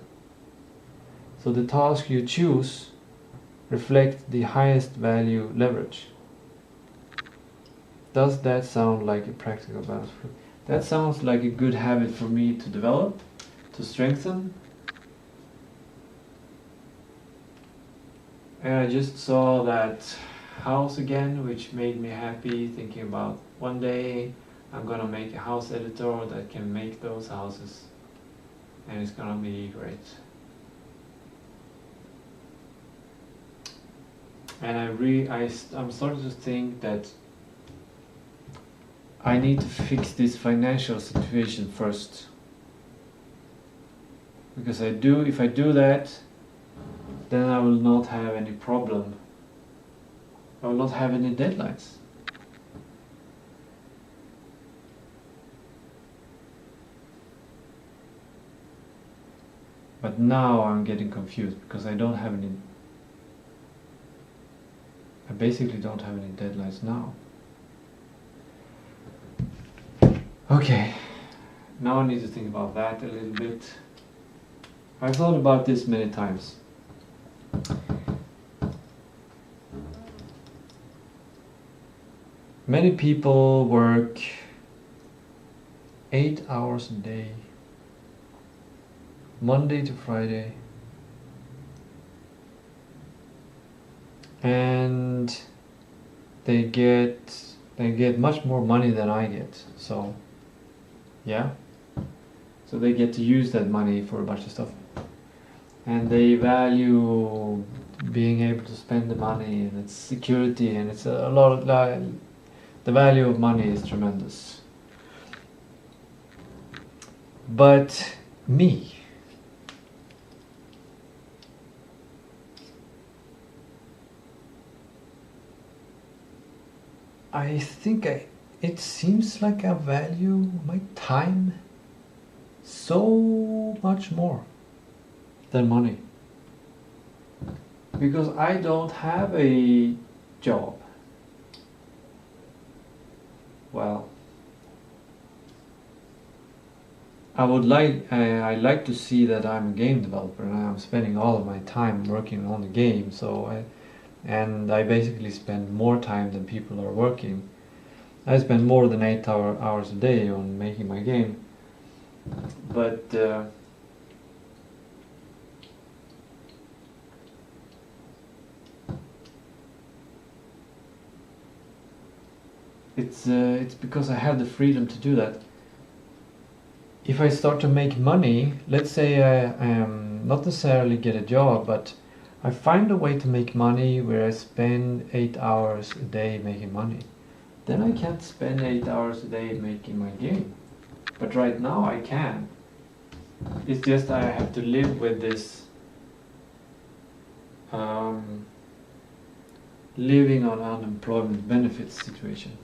So the task you choose reflect the highest value leverage. Does that sound like a practical balance? That sounds like a good habit for me to develop, to strengthen. And I just saw that house again, which made me happy, thinking about one day I'm gonna make a house editor that can make those houses, and it's gonna be great. And I'm starting to think that I need to fix this financial situation first, because if I do that, then I will not have any problem. I will not have any deadlines. But now I'm getting confused because I basically don't have any deadlines now. Okay, now I need to think about that a little bit. I've thought about this many times. Many people work 8 hours a day, Monday to Friday, and they get much more money than I get. So yeah, so they get to use that money for a bunch of stuff, and they value being able to spend the money, and it's security, and it's a lot of the value of money is tremendous. But me, I think it seems like I value my time so much more than money, because I don't have a job. Well, I like to see that I'm a game developer and I'm spending all of my time working on the game. And I basically spend more time than people are working. I spend more than 8 hours a day on making my game. But it's because I have the freedom to do that. If I start to make money, let's say I not necessarily get a job, but I find a way to make money where I spend 8 hours a day making money, then I can't spend 8 hours a day making my game. But right now I can. It's just I have to live with this living on unemployment benefits situation.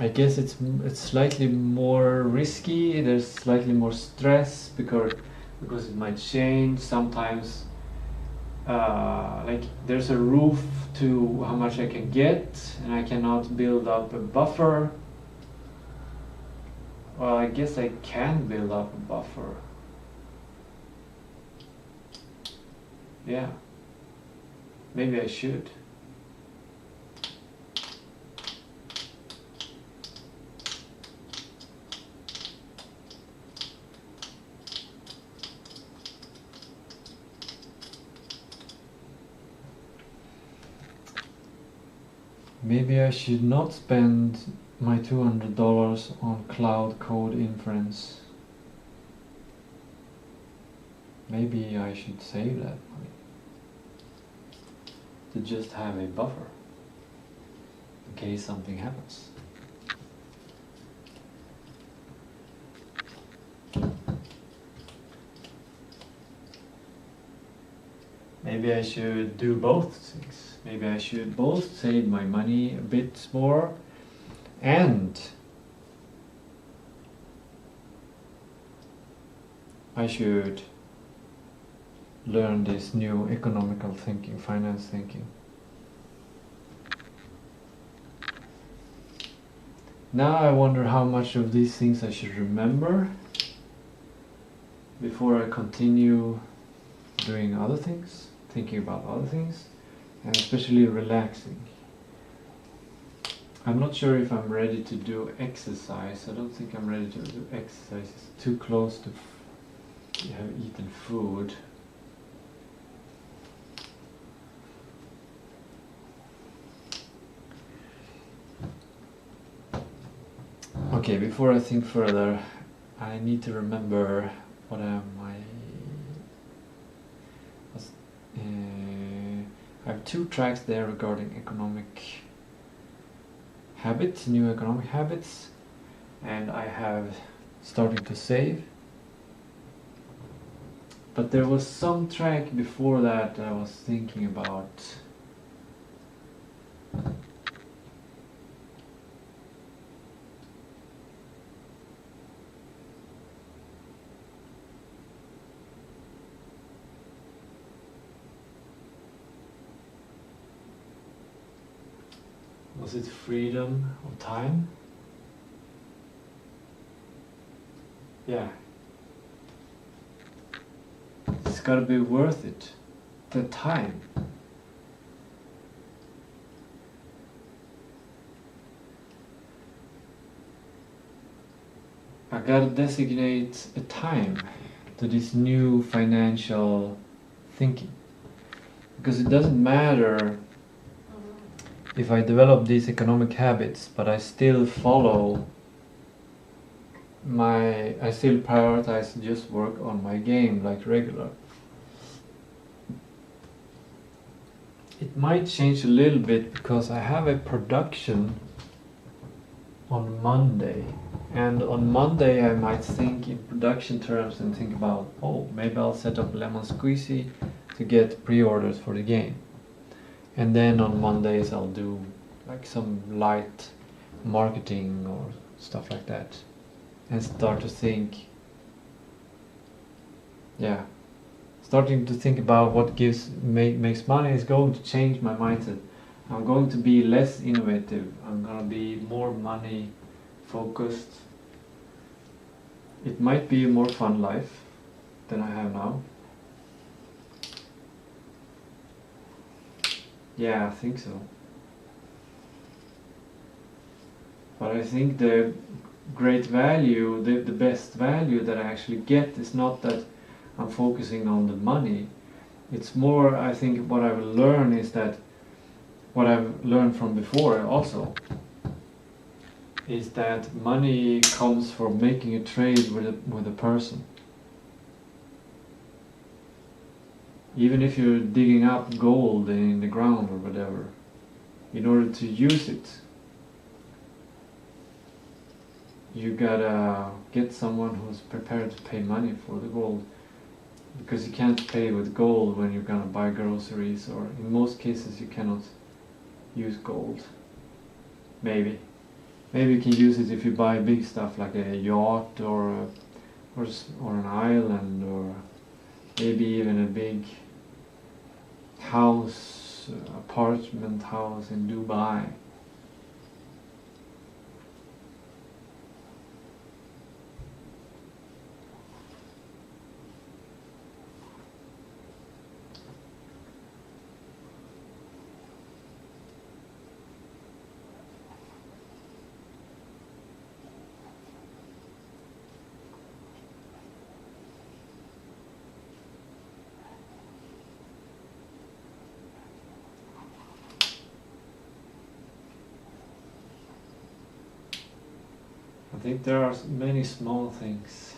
I guess it's slightly more risky. There's slightly more stress because it might change sometimes. Like there's a roof to how much I can get, and I cannot build up a buffer. Well, I guess I can build up a buffer. Yeah. Maybe I should. Maybe I should not spend my $200 on cloud code inference. Maybe I should save that money to just have a buffer in case something happens. Maybe I should do both things. Maybe I should both save my money a bit more and I should learn this new economical thinking, finance thinking. Now I wonder how much of these things I should remember before I continue doing other things, thinking about other things, and especially relaxing. I'm not sure if I'm ready to do exercise. I don't think I'm ready to do exercise. It's too close to have eaten food. Okay, before I think further, I need to remember what am I... I have 2 tracks there regarding economic habits, new economic habits, and I have starting to save. But there was some track before that I was thinking about. Was it freedom of time? Yeah. It's gotta be worth it. The time. I gotta designate a time to this new financial thinking. Because it doesn't matter if I develop these economic habits, but I still follow I still prioritize just work on my game like regular. It might change a little bit because I have a production on Monday, and on Monday I might think in production terms and think about, oh, maybe I'll set up Lemon Squeezy to get pre-orders for the game. And then on Mondays I'll do like some light marketing or stuff like that and start to think, starting to think about what makes money is going to change my mindset. I'm going to be less innovative. I'm going to be more money focused. It might be a more fun life than I have now. Yeah, I think so. But I think the great value, the best value that I actually get is not that I'm focusing on the money. It's more, I think what I will learn is that what I've learned from before also is that money comes from making a trade with a person. Even if you're digging up gold in the ground or whatever, in order to use it, you gotta get someone who's prepared to pay money for the gold, because you can't pay with gold when you're gonna buy groceries, or in most cases you cannot use gold. Maybe you can use it if you buy big stuff like a yacht or an island, or maybe even a big house, apartment house in Dubai. think there are many small things.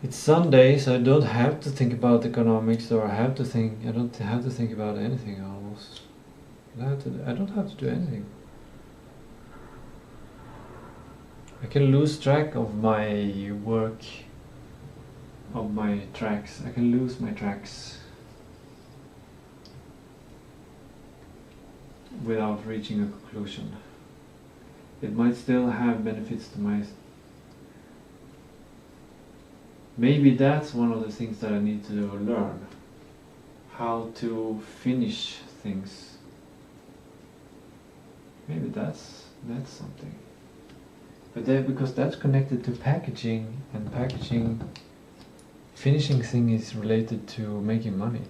It's Sunday, so I don't have to think about economics, or I don't have to think about anything almost. I don't have to do anything. I can lose track of my work, of my tracks. I can lose my tracks without reaching a conclusion. It might still have benefits to my... Maybe that's one of the things that I need to learn. How to finish things. Maybe that's something. But because that's connected to packaging, and packaging, finishing thing is related to making money.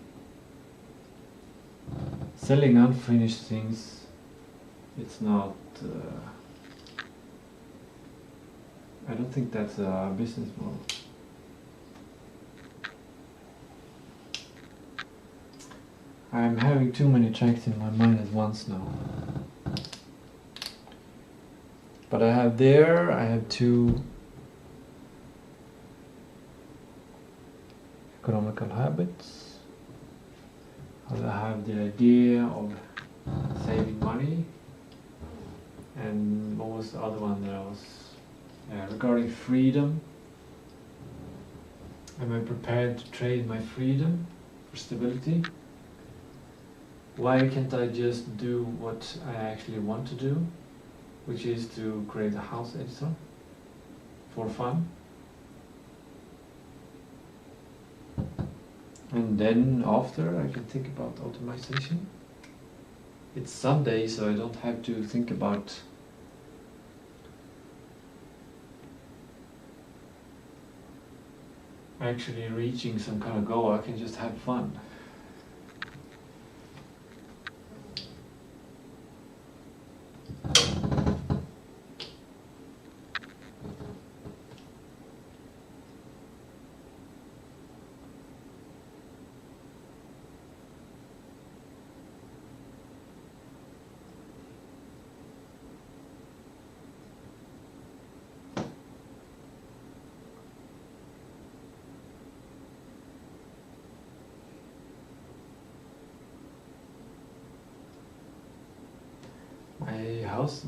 Selling unfinished things, it's not... I don't think that's a business model. I'm having too many tracks in my mind at once now. But I have 2 economical habits. I have the idea of saving money. And what was the other one that I was... regarding freedom. Am I prepared to trade my freedom for stability? Why can't I just do what I actually want to do, which is to create a house editor for fun? And then after I can think about optimization. It's Sunday, so I don't have to think about actually reaching some kind of goal. I can just have fun.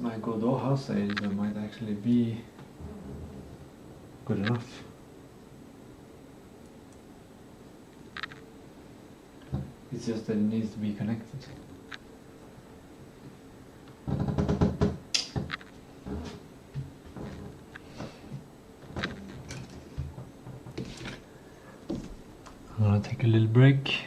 My Godot house editor might actually be good enough. It's just that it needs to be connected. I'm gonna take a little break.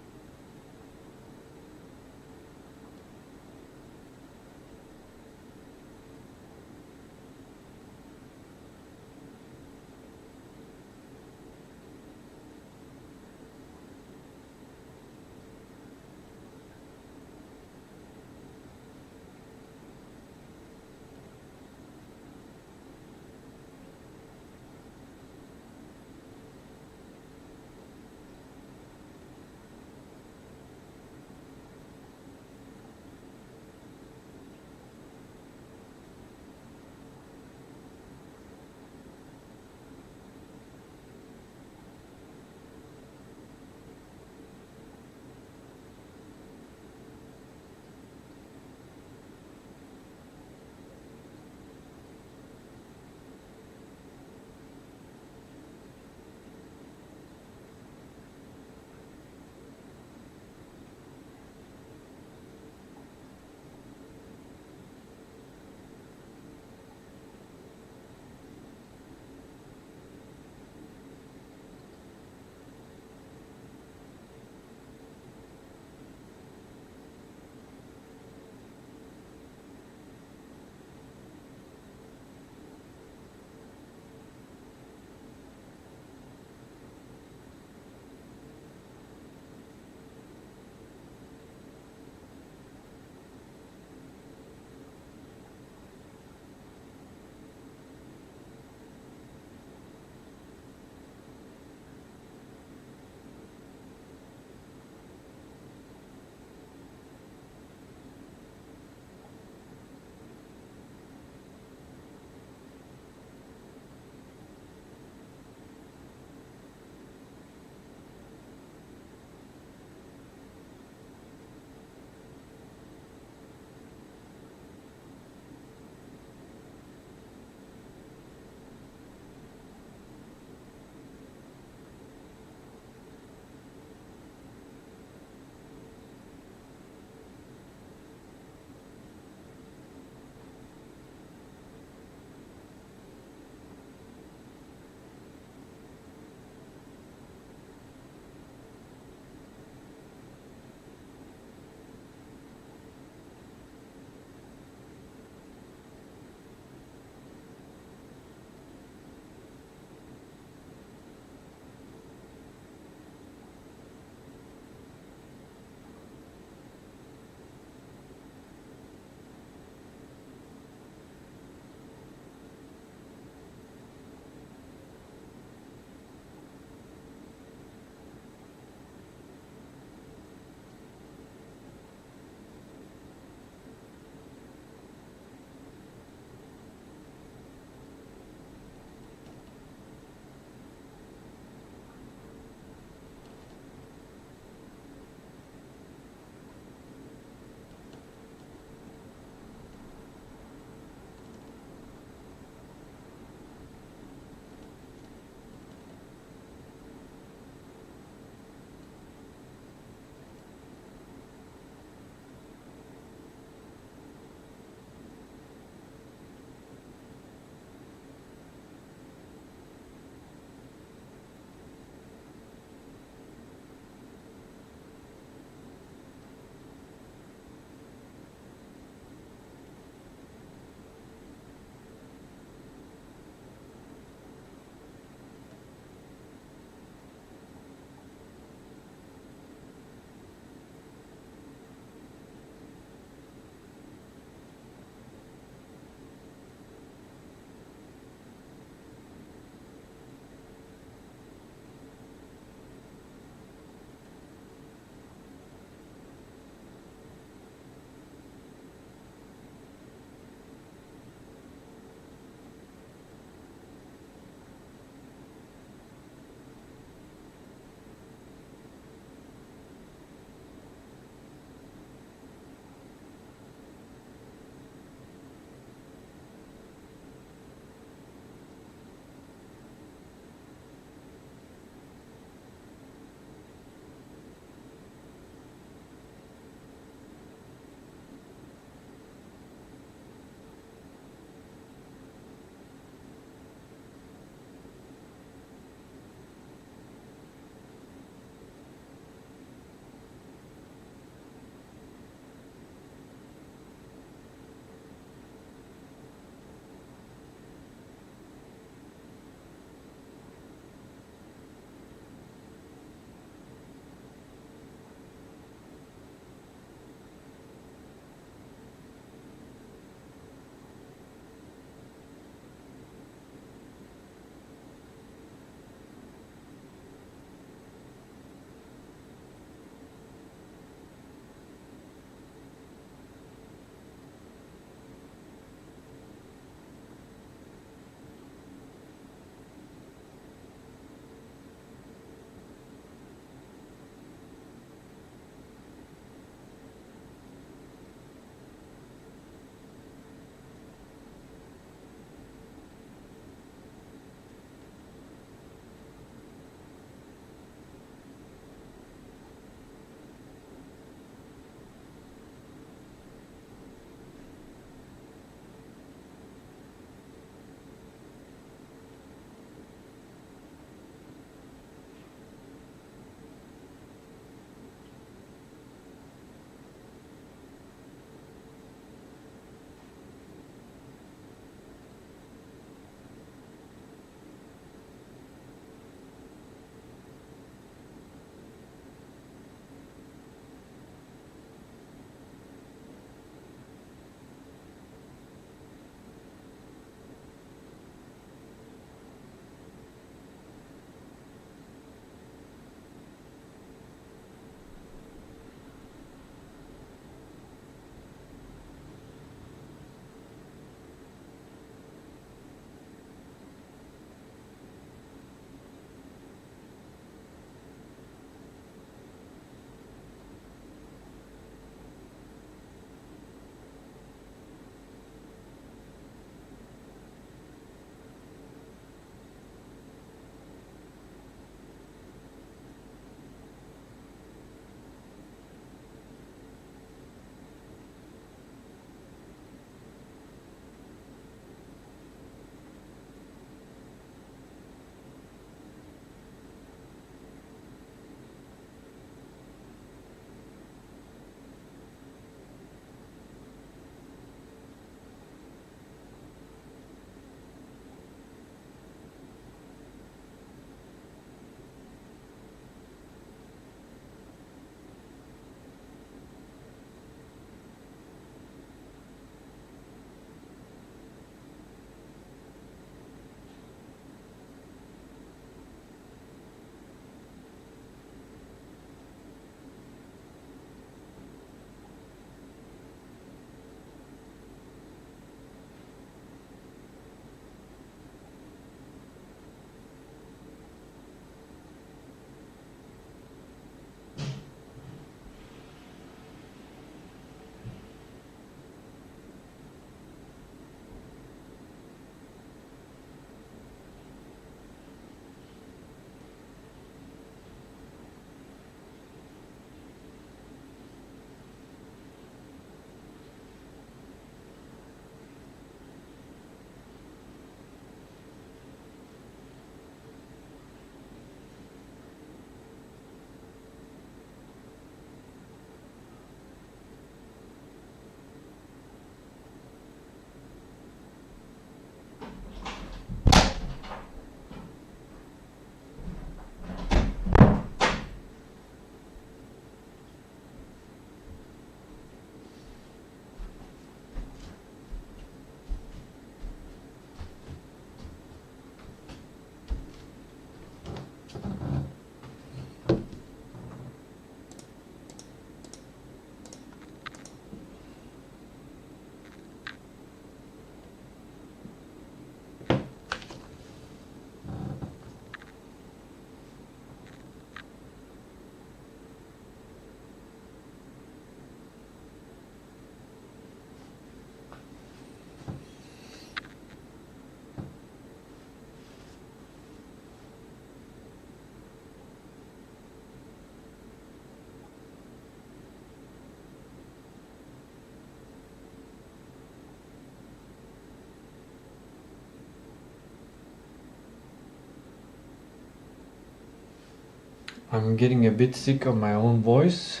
I'm getting a bit sick of my own voice,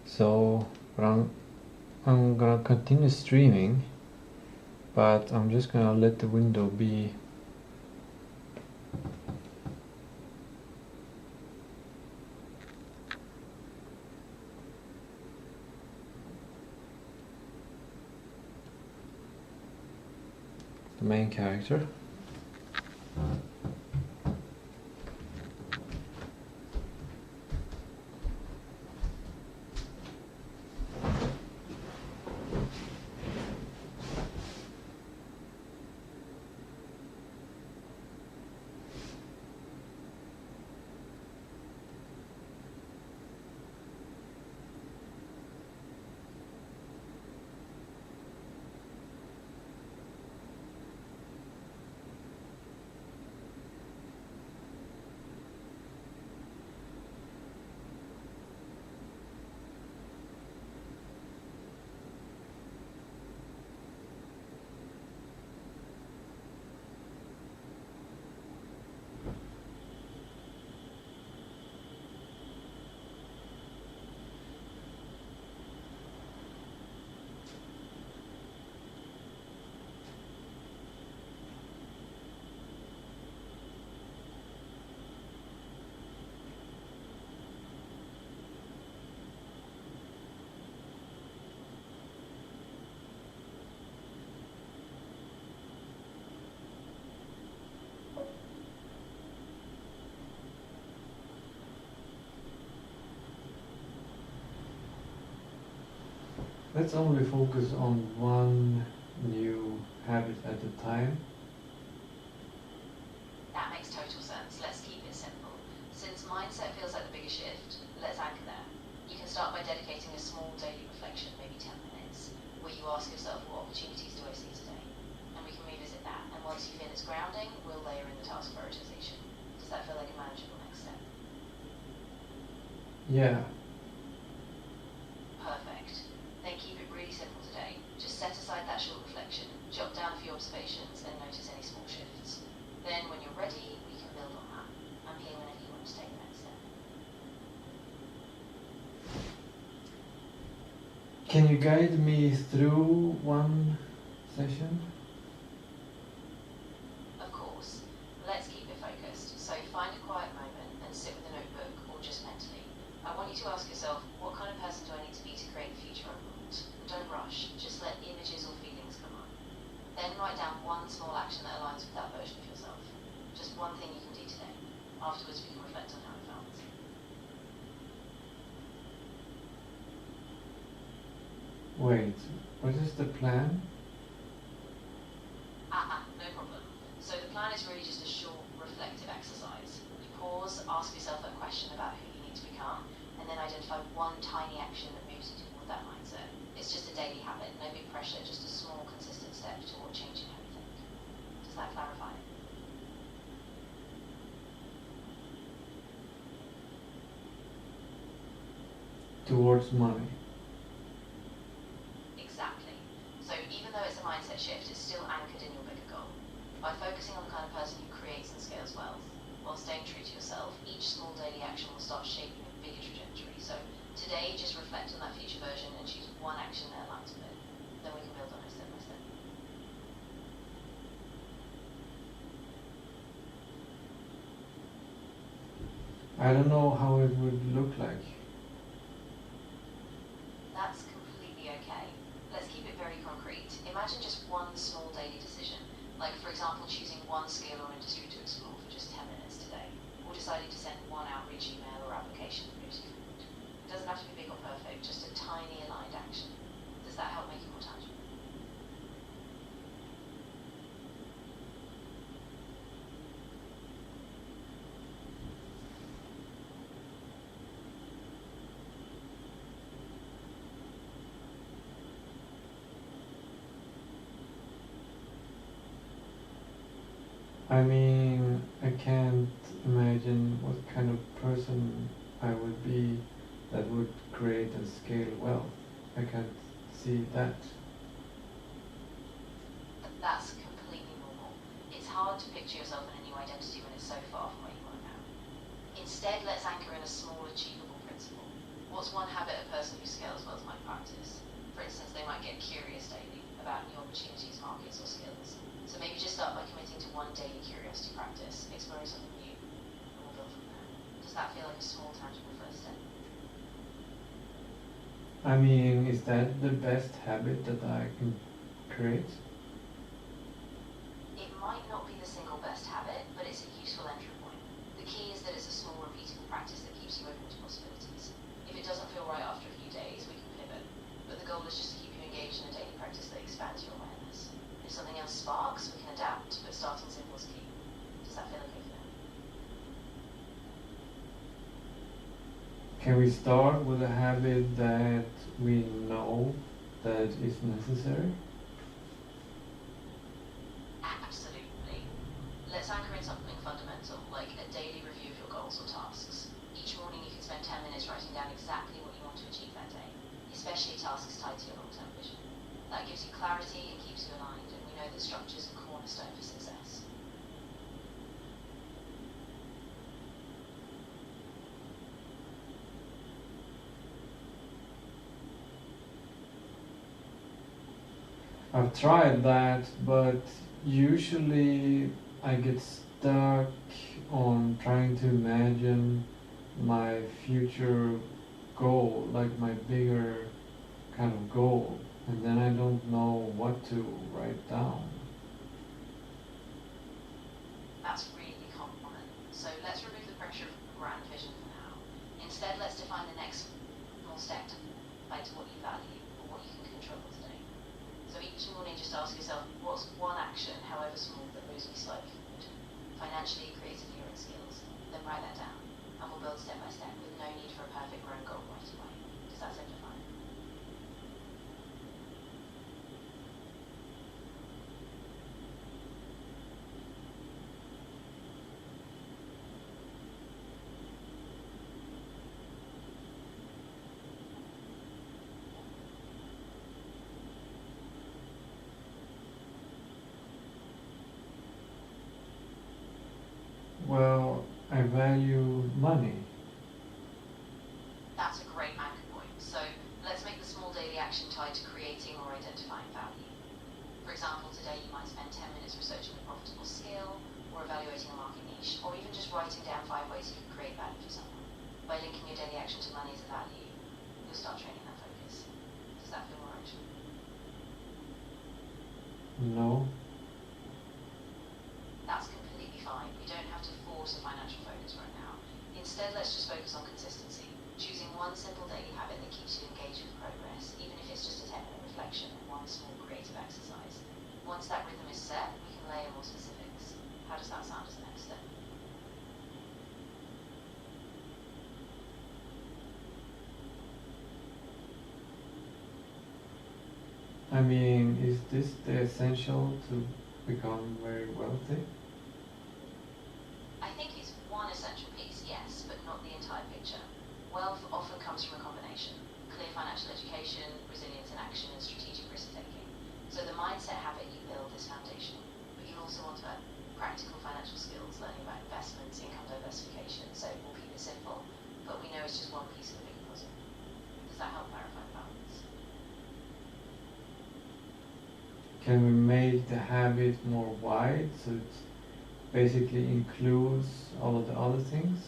so I'm gonna continue streaming, but I'm just gonna let the window be. The main character. Let's only focus on one new habit at a time. That makes total sense. Let's keep it simple. Since mindset feels like the biggest shift, let's anchor there. You can start by dedicating a small daily reflection, maybe 10 minutes, where you ask yourself, what opportunities do I see today? And we can revisit that. And once you feel it's grounding, we'll layer in the task prioritization. Does that feel like a manageable next step? Yeah. Perfect. Then keep it really simple today. Just set aside that short reflection, jot down a few observations, and notice any small shifts. Then when you're ready, we can build on that. I'm here whenever you want to take the next step. Can you guide me through one session? Of course. Let's keep it focused. So find a quiet moment and sit with a notebook or just mentally. I want you to ask yourself, what kind of person do I need to be to create the future I want? Don't rush, just let images or feelings come up. Then write down one small action that aligns with that version of yourself. Just one thing you can do today. Afterwards we can reflect on how it felt. Wait, what is the plan? No problem. So the plan is really just a short, reflective exercise. You pause, ask yourself a question about who you need to become, and then identify one tiny action that moves you toward that mindset. It's just a daily habit, no big pressure, just a small, consistent step toward changing how you think. Does that clarify? Towards money. Exactly. So even though it's a mindset shift, it's still anchored in your bigger goal. By focusing on the kind of person who creates and scales wealth, while staying true to yourself, each small daily action will start shaping a bigger trajectory. So today, just reflect on that future version and choose one action that aligns with it. Then we can build on it step by step. I don't know how it would look like. That's completely okay. Let's keep it very concrete. Imagine just one small daily decision, like for example choosing one skill or industry to explore for just 10 minutes today, or deciding to send one outreach email or application that moves you forward. It doesn't have to be big or perfect, just a tiny aligned action. Does that help make it more tangible? I mean, I can't imagine what kind of person I would be that would create and scale wealth. I can't see that. That's completely normal. It's hard to picture yourself in a new identity when it's so far from where you are now. Instead, let's anchor in a small, achievable principle. What's one habit a person who scales wealth might practice? For instance, they might get curious daily about new opportunities, markets, or skills. So maybe just start by committing to one daily curiosity practice, exploring something new, and we'll build from there. Does that feel like a small, tangible first step? I mean, is that the best habit that I can create? It might not be the single best habit, but it's a useful entry point. The key is that it's a small, repeatable practice that keeps you open to possibilities. If it doesn't feel right after a few days, we can pivot. But the goal is just to keep you engaged in a daily practice that expands your awareness. If something else sparks, we can adapt, but starting simple is key. Does that feel okay for you? Can we start with a habit that we know that is necessary? Absolutely. Let's anchor in something fundamental, like a daily review of your goals or tasks. Each morning you can spend 10 minutes writing down exactly what you want to achieve that day, especially tasks tied to your long-term vision. That gives you clarity and keeps you aligned, and we know that structure is a cornerstone for success. I've tried that, but usually I get stuck on trying to imagine my future goal, like my bigger kind of goal, and then I don't know what to write down. That's really common. So let's remove the pressure of grand vision for now. Instead, let's define the next small step tied to what you value or what you can control today. So each morning just ask yourself, what's one action, however small, that moves me slightly forward? Financially, creatively, or in skills? Then write that down, and we'll build step by step with no need for a perfect grown goal right away. Does that simplify it? Well, I value money. That's a great anchor point. So let's make the small daily action tied to creating or identifying value. For example, today you might spend 10 minutes researching a profitable skill, or evaluating a market niche, or even just writing down 5 ways you can create value for someone. By linking your daily action to money as a value, you'll start training that focus. Does that feel more rich? No. That's completely fine. You don't have to force a financial focus right now. Instead, let's just focus on consistency. Choosing one simple daily habit that keeps you engaged with progress, even if it's just a 10-minute reflection and one small creative exercise. Once that rhythm is set, we can layer more specifics. How does that sound as the next step? I mean, is this the essential to become very wealthy? I think it's one essential piece, yes, but not the entire picture. Wealth often comes from a combination: clear financial education, resilience in action, and strategic risk-taking. So the mindset habit you build is foundational, but you also want to add practical financial skills, learning about investments, income diversification. So we'll keep it simple, but we know it's just one piece of the big puzzle. Does that help clarify the balance? Can we make the habit more wide so it basically includes all of the other things?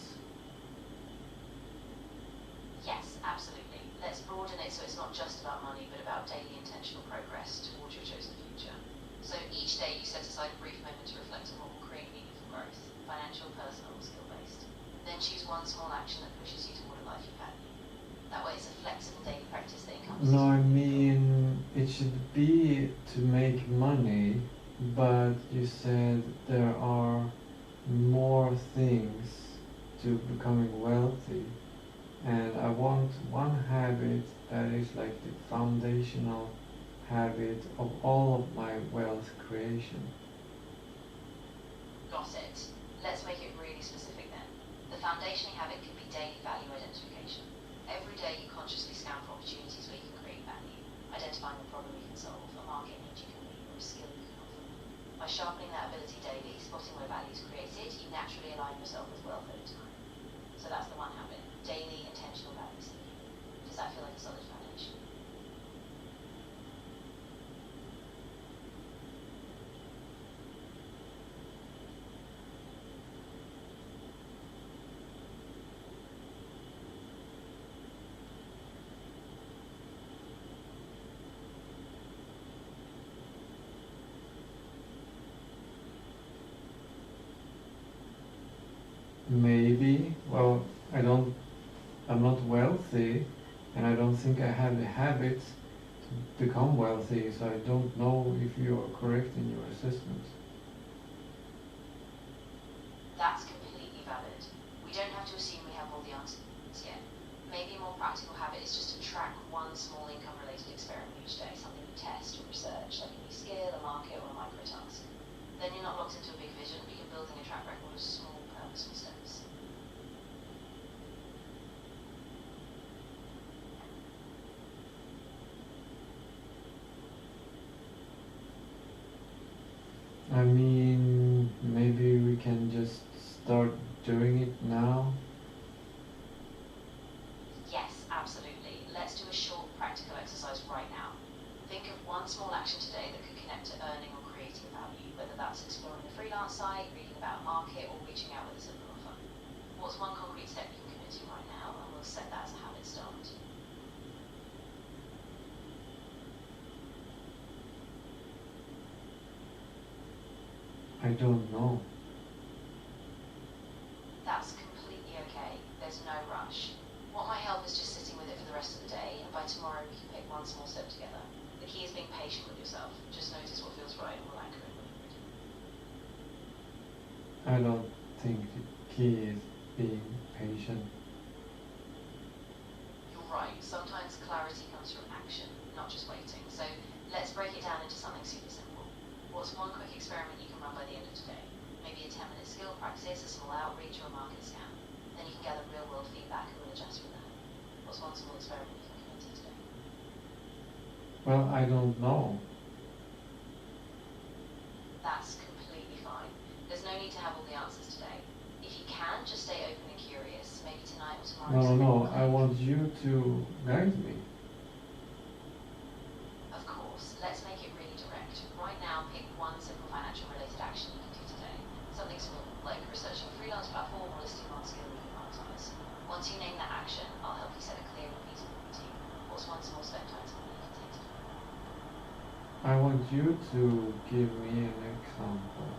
Yes, absolutely. Let's broaden it so it's not just about money, but about daily intentional progress towards your chosen future. So each day you set aside a brief moment to reflect on what will create meaningful growth, financial, personal, or skill-based. Then choose one small action that pushes you toward a life you value. That way it's a flexible daily practice that encompasses... No, I mean, it should be to make money, but you said there are more things to becoming wealthy, and I want one habit that is like the foundational habit of all of my wealth creation. Got it. Let's make it really specific then. The foundational habit could be daily value identification. Every day you consciously scan for opportunities where you can create value, identifying a problem you can solve, a market niche you can meet, or a skill you can offer. By sharpening that ability daily, spotting where value is created, you naturally align yourself with wealth over time. So that's the one habit, daily intentional values thinking. Does that feel like a solid foundation? Maybe. Well, I'm not wealthy, and I don't think I have the habit to become wealthy, so I don't know if you are correct in your assessment. That's completely valid. We don't have to assume we have all the answers yet. Maybe a more practical habit is just to track one small income-related experiment each day, something you test or research, like a new skill, a market, or a micro-task. Then you're not locked into a big vision, but you're building a track record of small, purposeful steps. I mean, maybe we can just start doing it now. Yes, absolutely. Let's do a short practical exercise right now. Think of one small action today that could connect to earning or creating value, whether that's exploring a freelance site, reading about a market, or reaching out with a simple offer. What's one concrete step you can commit to right now, and we'll set that as a habit start. I don't know. That's completely okay. There's no rush. What might help is just sitting with it for the rest of the day, and by tomorrow we can pick one small step together. The key is being patient with yourself. Just notice what feels right and we'll anchor it when you're ready. I don't think the key is being patient. You're right. Sometimes clarity comes from action, not just waiting. So let's break it down into something super simple. What's one quick experiment you can run by the end of today? Maybe a 10-minute skill practice, a small outreach, or a market scan. Then you can gather real-world feedback and we'll adjust from there. What's one small experiment you can commit to today? Well, I don't know. That's completely fine. There's no need to have all the answers today. If you can, just stay open and curious. Maybe tonight or tomorrow. No, I want you to guide me. Of course. Let's make it really direct. Right now, pick one simple financial-related action you can do today. Something small, like researching a freelance platform or listing one skill you can monetize. Once you name that action, I'll help you set a clear, repeatable routine. What's one small step towards something you can take today? I want you to give me an example.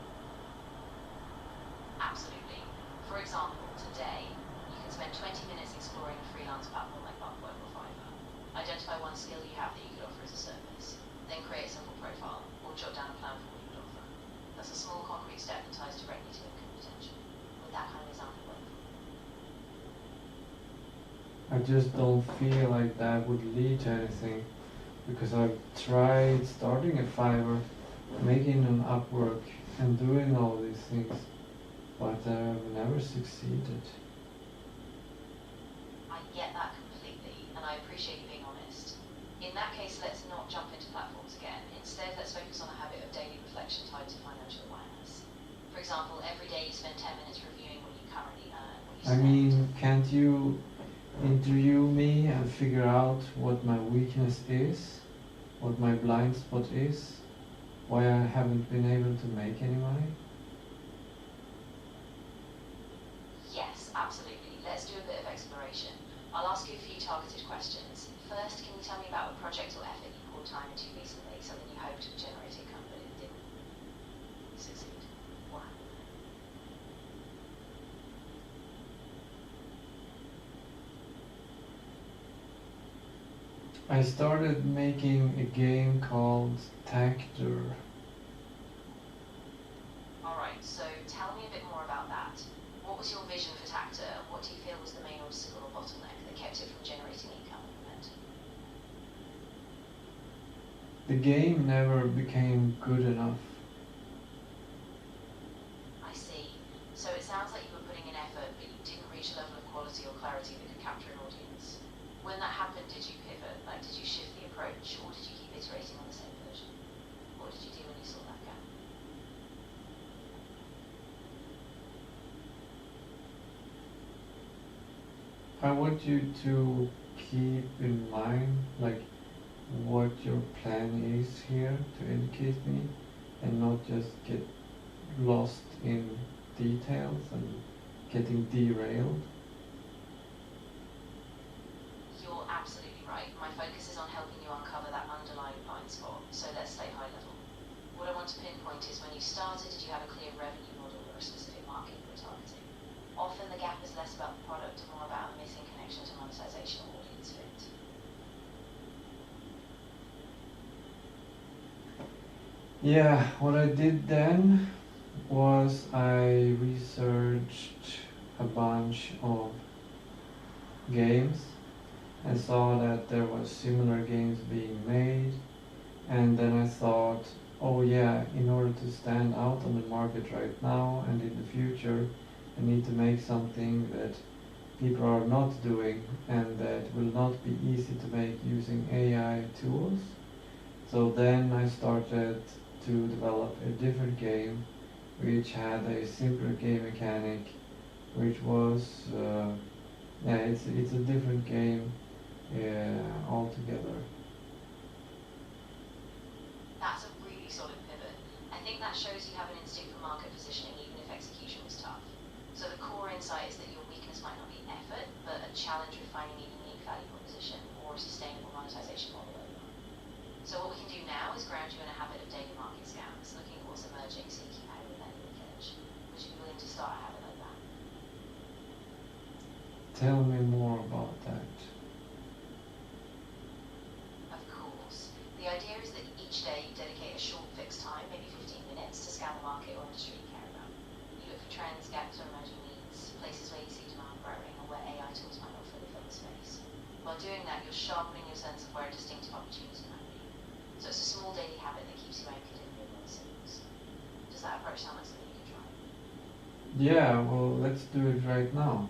Absolutely. For example, today, you can spend 20 minutes exploring a freelance platform like Upwork or Fiverr. Identify one skill you have that you could offer as a service. Then create a simple profile, or jot down a plan for what you would offer. That's a small concrete step that ties directly to income potential. Would that kind of example work for you? I just don't feel like that would lead to anything, because I've tried starting a Fiverr, making an Upwork, and doing all these things, but I've never succeeded. I get that completely, and I appreciate you being honest. In that case, let's not jump into platforms again. Instead, let's focus on a habit of daily reflection tied to financial awareness. For example, every day you spend 10 minutes reviewing what you currently earn, what you I spend. mean, can't you interview me and figure out what my weakness is, what my blind spot is, why I haven't been able to make any money? Yes, absolutely. Let's do a bit of exploration. I'll ask you a few targeted questions. First, can you tell me about a project or effort you poured time into recently, something you hoped would generate income but it didn't succeed? What happened? I started making a game called Tactor. Alright, so tell me a bit more about that. What was your vision for Tactor? What do you feel was the main obstacle or bottleneck that kept it from generating income and momentum? The game never became good enough. I see. So it sounds like you were putting in effort, but you didn't reach a level of quality or clarity that could capture an audience. When that happened, did you pivot? Like, did you shift the approach, or did you keep iterating on the same version? What did you do when you saw that gap? I want you to keep in mind like what your plan is here to educate me and not just get lost in details and getting derailed. You're absolutely right. My focus is on helping you uncover that underlying blind spot, so let's stay high level. What I want to pinpoint is when you started, did you have a clear revenue model or a specific market you were targeting? Often the gap is less about the product and more about a missing connection to monetization or audience fit. Yeah, what I did then was I researched a bunch of games and saw that there was similar games being made, and then I thought, oh yeah, in order to stand out on the market right now and in the future, I need to make something that people are not doing and that will not be easy to make using AI tools. So then I started to develop a different game which had a simpler game mechanic, which was yeah, it's a different game altogether. That's a really solid pivot. I think that shows you have an instinct for market positioning even if execution was tough. So the core insight is that your weakness might not be effort, but a challenge with finding a unique value proposition or a sustainable monetization model over. So what we can do now is ground you in a habit of daily market scans, looking at what's emerging so you keep ahead with any leakage. Would you be willing to start a habit like that? Tell me more about that. Of course. The idea is that each day you dedicate a short fixed time, maybe 15 minutes, to scan the market or industry you care about. You look for trends, gaps or emerging needs, places where you see demand growing or where AI tools might not fully fill the space. While doing that, you're sharpening your sense of where a distinctive opportunity might be. So it's a small daily habit that keeps you anchored in real world signals. Does that approach sound like something you can try? Yeah, well, let's do it right now.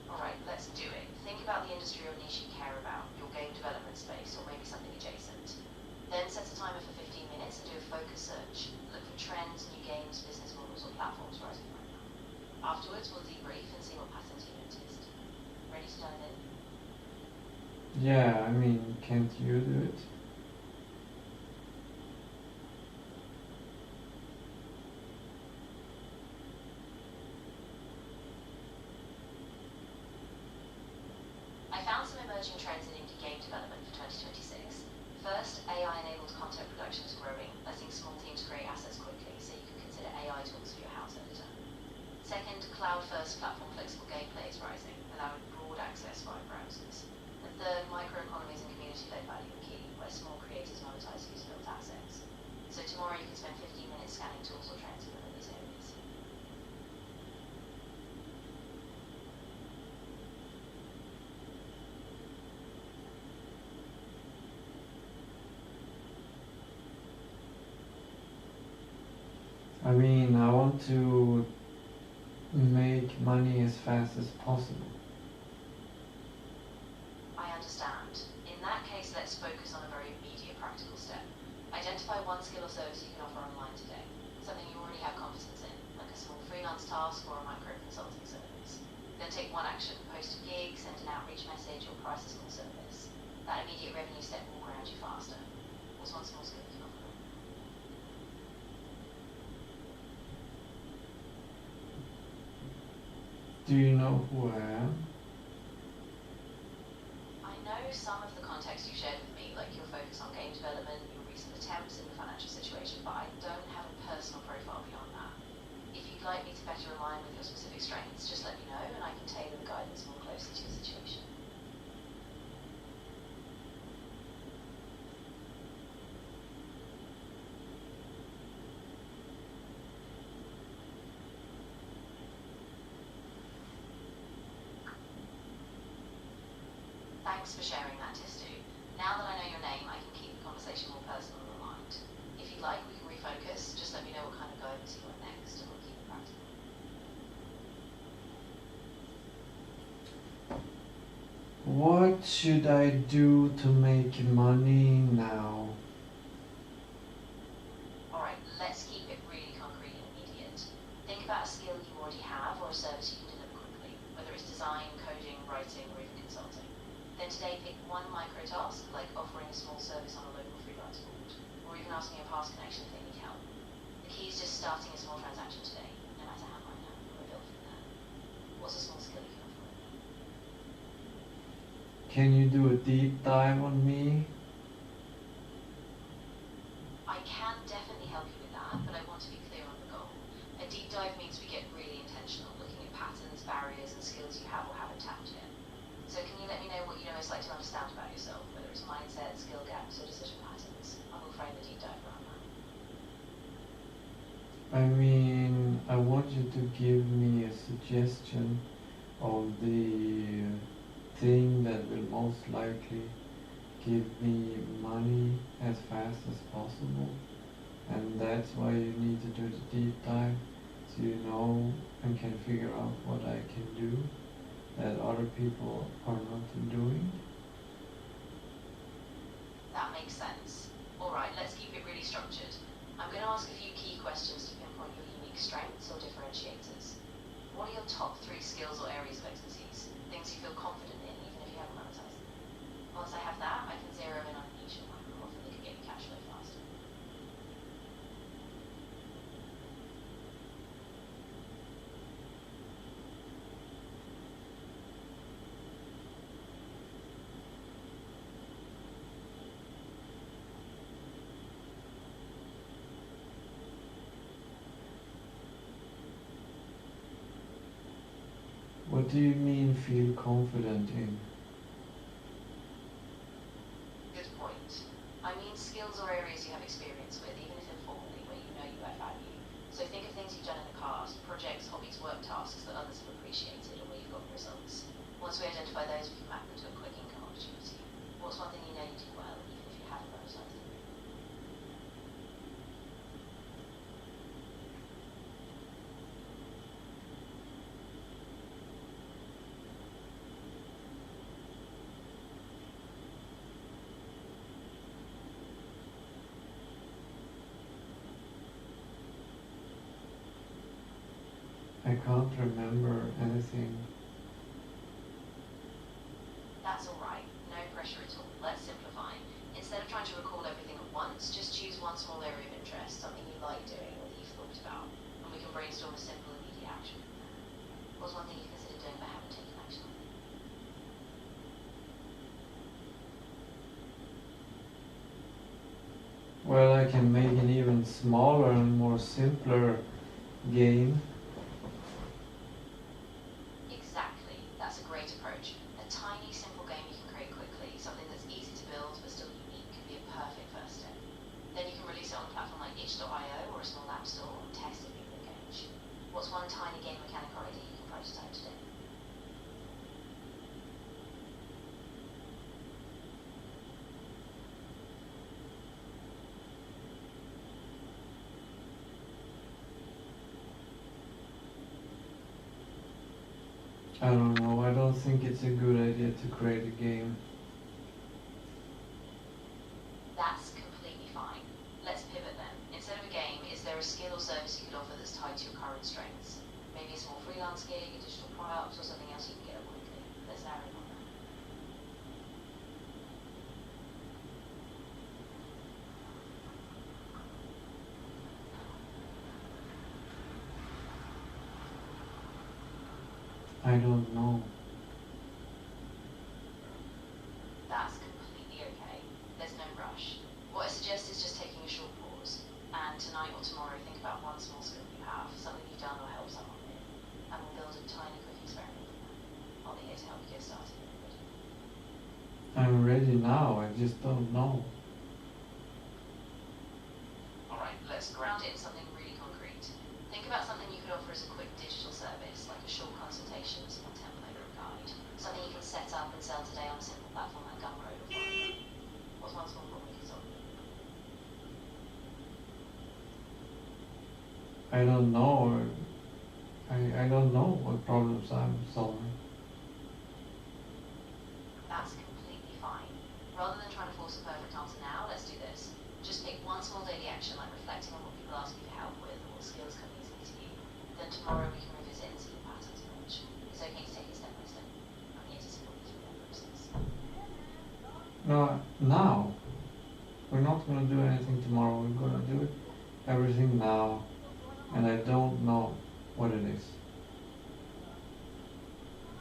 Alright, let's do it. Think about the industry or niche you care about, your game development space, or maybe something adjacent. Then set a timer for 15 minutes and do a focus search. Look for trends, new games, business models, or platforms rising right now. Afterwards, we'll debrief and see what patterns you noticed. Ready to dive in? Yeah, I mean, can't you do it? I found some emerging trends in indie game development for 2026. First, AI-enabled content production is growing, letting small teams create assets quickly, so you can consider AI tools for your house editor. Second, cloud-first platform flexible gameplay is rising, allowing broad access via browsers. And third, microeconomies and community-led value are key, where small creators monetize user-built assets. So tomorrow you can spend 15 minutes scanning tools or trends in one of these areas. I mean, I want to make money as fast as possible. I understand. In that case, let's focus on a very immediate practical step. Identify one skill or service you can offer online today, something you already have competence in, like a small freelance task or a micro consulting service. Then take one action, post a gig, send an outreach message, or price a small service. That immediate revenue step will ground you faster. What's one small skill you can offer? Do you know who I am? I know some of the context you shared with me, like your focus on game development, your recent attempts, and your financial situation, but I don't have a personal profile beyond that. If you'd like me to better align with your specific strengths, just let me know and I can tailor the guidance more closely to your situation. Thanks for sharing that, Tistou. Now that I know your name, I can keep the conversation more personal and aligned. If you'd like, we can refocus. Just let me know what kind of guidance you want next, and we'll keep it practical. What should I do to make money now? Alright, let's keep it really concrete and immediate. Think about a skill you already have or a service you can deliver quickly. design, coding, writing, or even consulting. Then today pick one micro task, like offering a small service on a local freelance board, or even asking a past connection if they need help. The key is just starting a small transaction today, no matter how minor, and we'll build from there. What's a small skill you can offer? Can you do a deep dive on me? I can definitely help you with that, but I want to be clear on the goal. A deep dive means we get really intentional, looking at patterns, barriers, and skills you have or haven't tapped yet. So can you let me know what you'd most like to understand about yourself, whether it's mindset, skill gaps, or decision patterns? I will frame the deep dive around that. I mean, I want you to give me a suggestion of the thing that will most likely give me money as fast as possible, and that's why you need to do the deep dive, so you know and can figure out what I can do that other people are not doing. That makes sense. Alright, let's keep it really structured. I'm going to ask a few key questions to pinpoint your unique strengths or differentiators. What are your top 3 skills or areas of expertise? Things you feel confident in, even if you haven't monetized them. Once I have that, I can zero in on a niche or micro offer that could get you cash flow faster. What do you mean feel confident in? Good point. I mean skills or areas you have experience with, even if informally, where you know you add value. So think of things you've done in the past, projects, hobbies, work tasks that others have appreciated or where you've gotten results. Once we identify those, we can map them to a quick income opportunity. What's one thing you know you do well, even if you haven't monetized it? I can't remember anything. That's alright, no pressure at all. Let's simplify. Instead of trying to recall everything at once, just choose one small area of interest, something you like doing or that you've thought about, and we can brainstorm a simple immediate action. What's one thing you consider doing but haven't taken action on? Well, I can make an even smaller and more simpler game. Exactly, that's a great approach. A tiny, simple game you can create quickly, something that's easy to build but still unique, can be a perfect first step. Then you can release it on a platform like itch.io or a small app store and test if people engage. What's one tiny game mechanic or idea you can prototype today? I don't know, I don't think it's a good idea to create a game. That's completely fine. Let's pivot then. Instead of a game, is there a skill or service you could offer that's tied to your current strengths? Maybe a small freelance gig, a digital product, or something else you can get at quickly. Let's narrow in on that. I don't know. That's completely okay. There's no rush. What I suggest is just taking a short pause, and tonight or tomorrow think about one small skill you have, something you've done or helped someone with, and we'll build a tiny quick experiment from that. I'll be here to help you get started when you're ready. I'm ready now, I just don't know. Alright, let's ground it in something really concrete. Think about something you could offer as a quick digital service, like a short consultation, a small template or a guide. Something you can set up and sell today on a simple platform like Godot or Fiverr. What's one small problem you can solve? I don't know. I don't know what problems I'm solving. That's completely fine. Rather than trying to force a perfect answer now, let's do this. Just pick one small daily action, like reflecting on what people ask you for help with or what skills come easily to you. Then tomorrow we can revisit and see the patterns emerge. It's okay to take it step by step. No, now. We're not going to do anything tomorrow. We're going to do everything now. And I don't know what it is.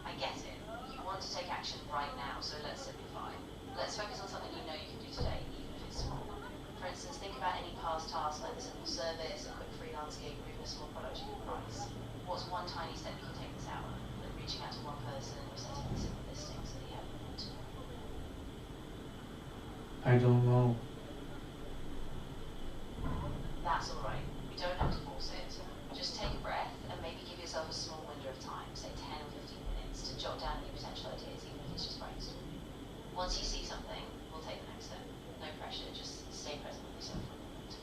I get it. You want to take action right now, so let's simplify. Let's focus on something you know you can do today, even if it's small. For instance, think about any past task like a simple service, a quick freelance gig, or even a small product you can price. What's one tiny step you can take this hour? Like reaching out to one person or setting a simple listing so that you have a moment. I don't know. That's alright. We don't have to force it. Just take a breath and maybe give yourself a small window of time, say 10 or 15 minutes, to jot down new potential ideas, even if it's just brainstorming. Once you see something, we'll take the next step. No pressure, just stay present with yourself for a moment.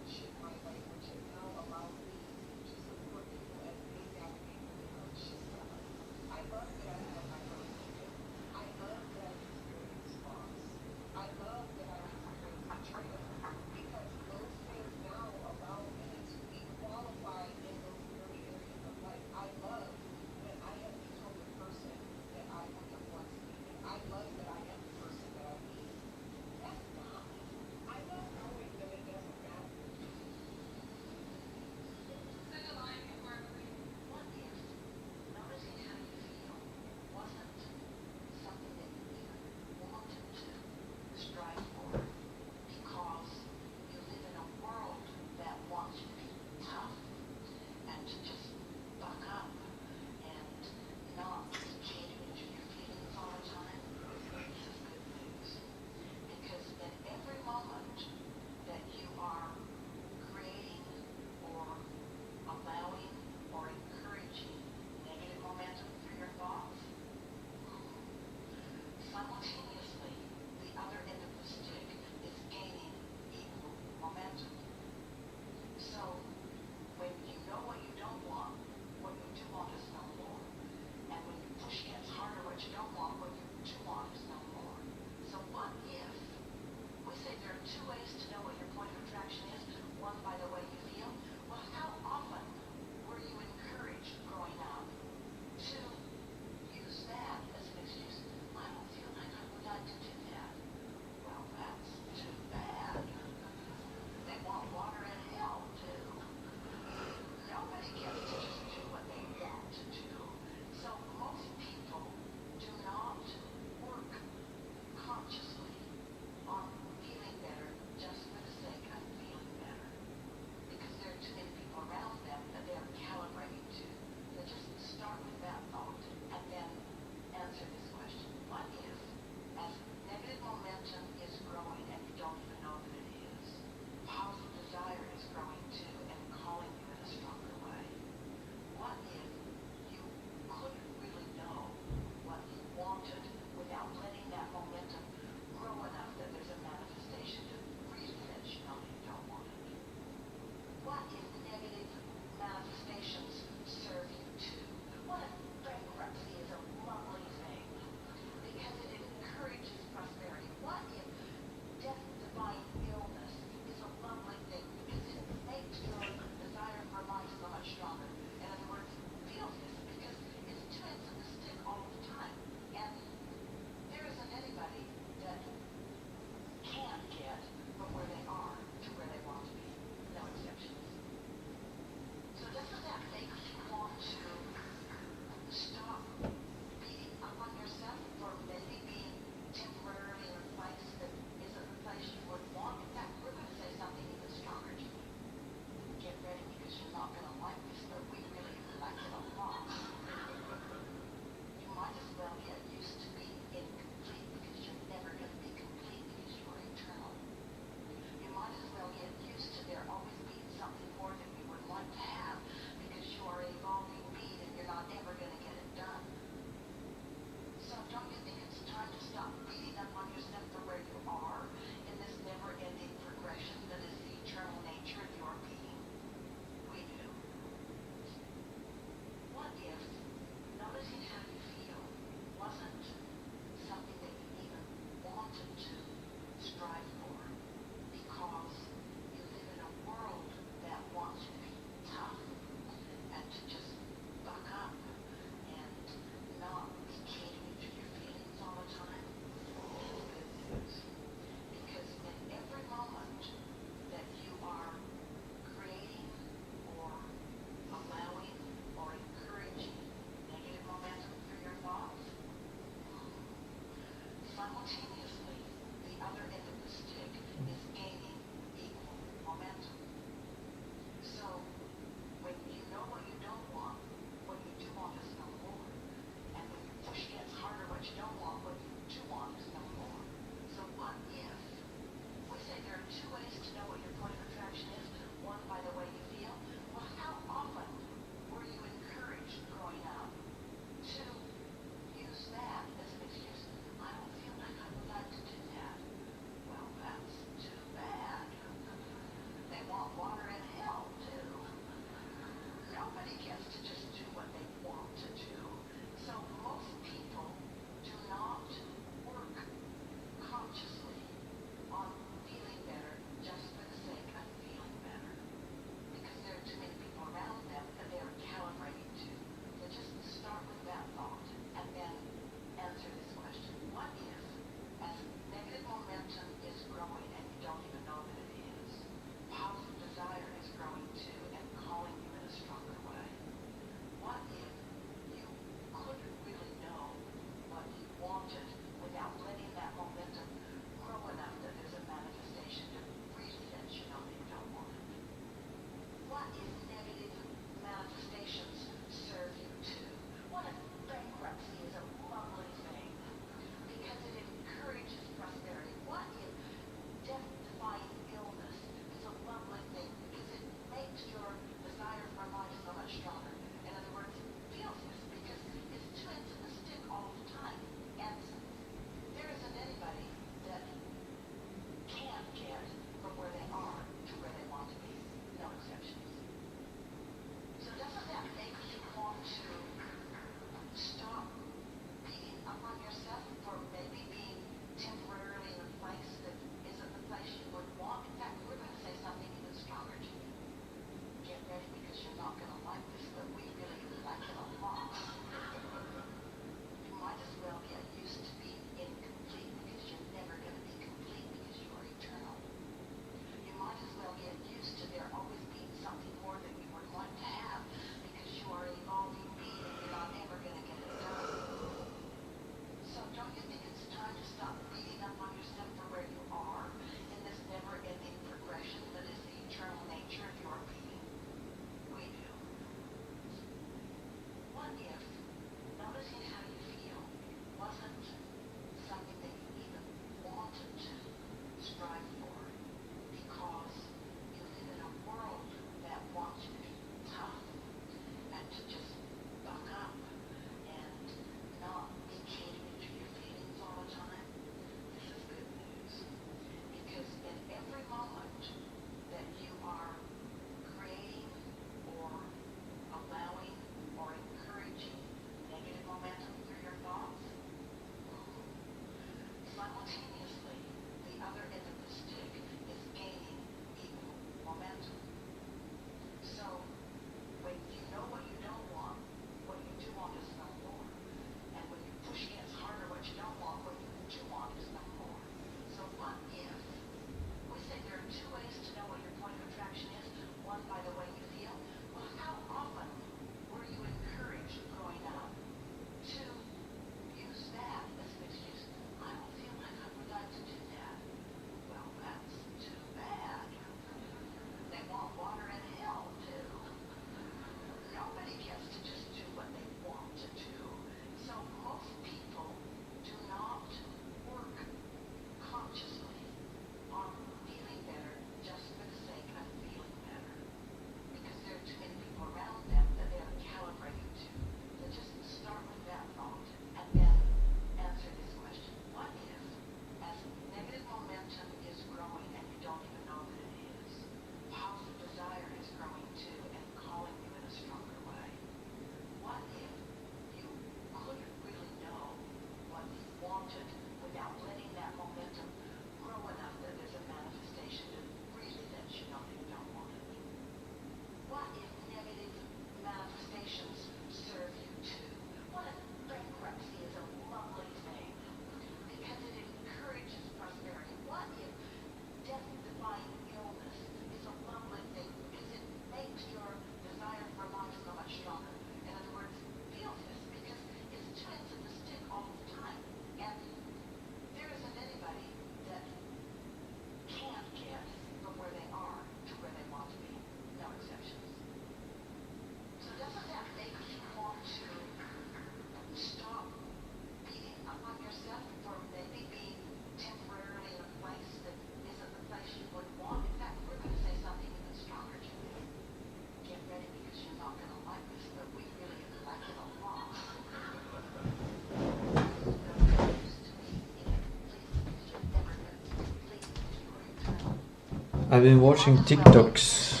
I've been watching TikToks.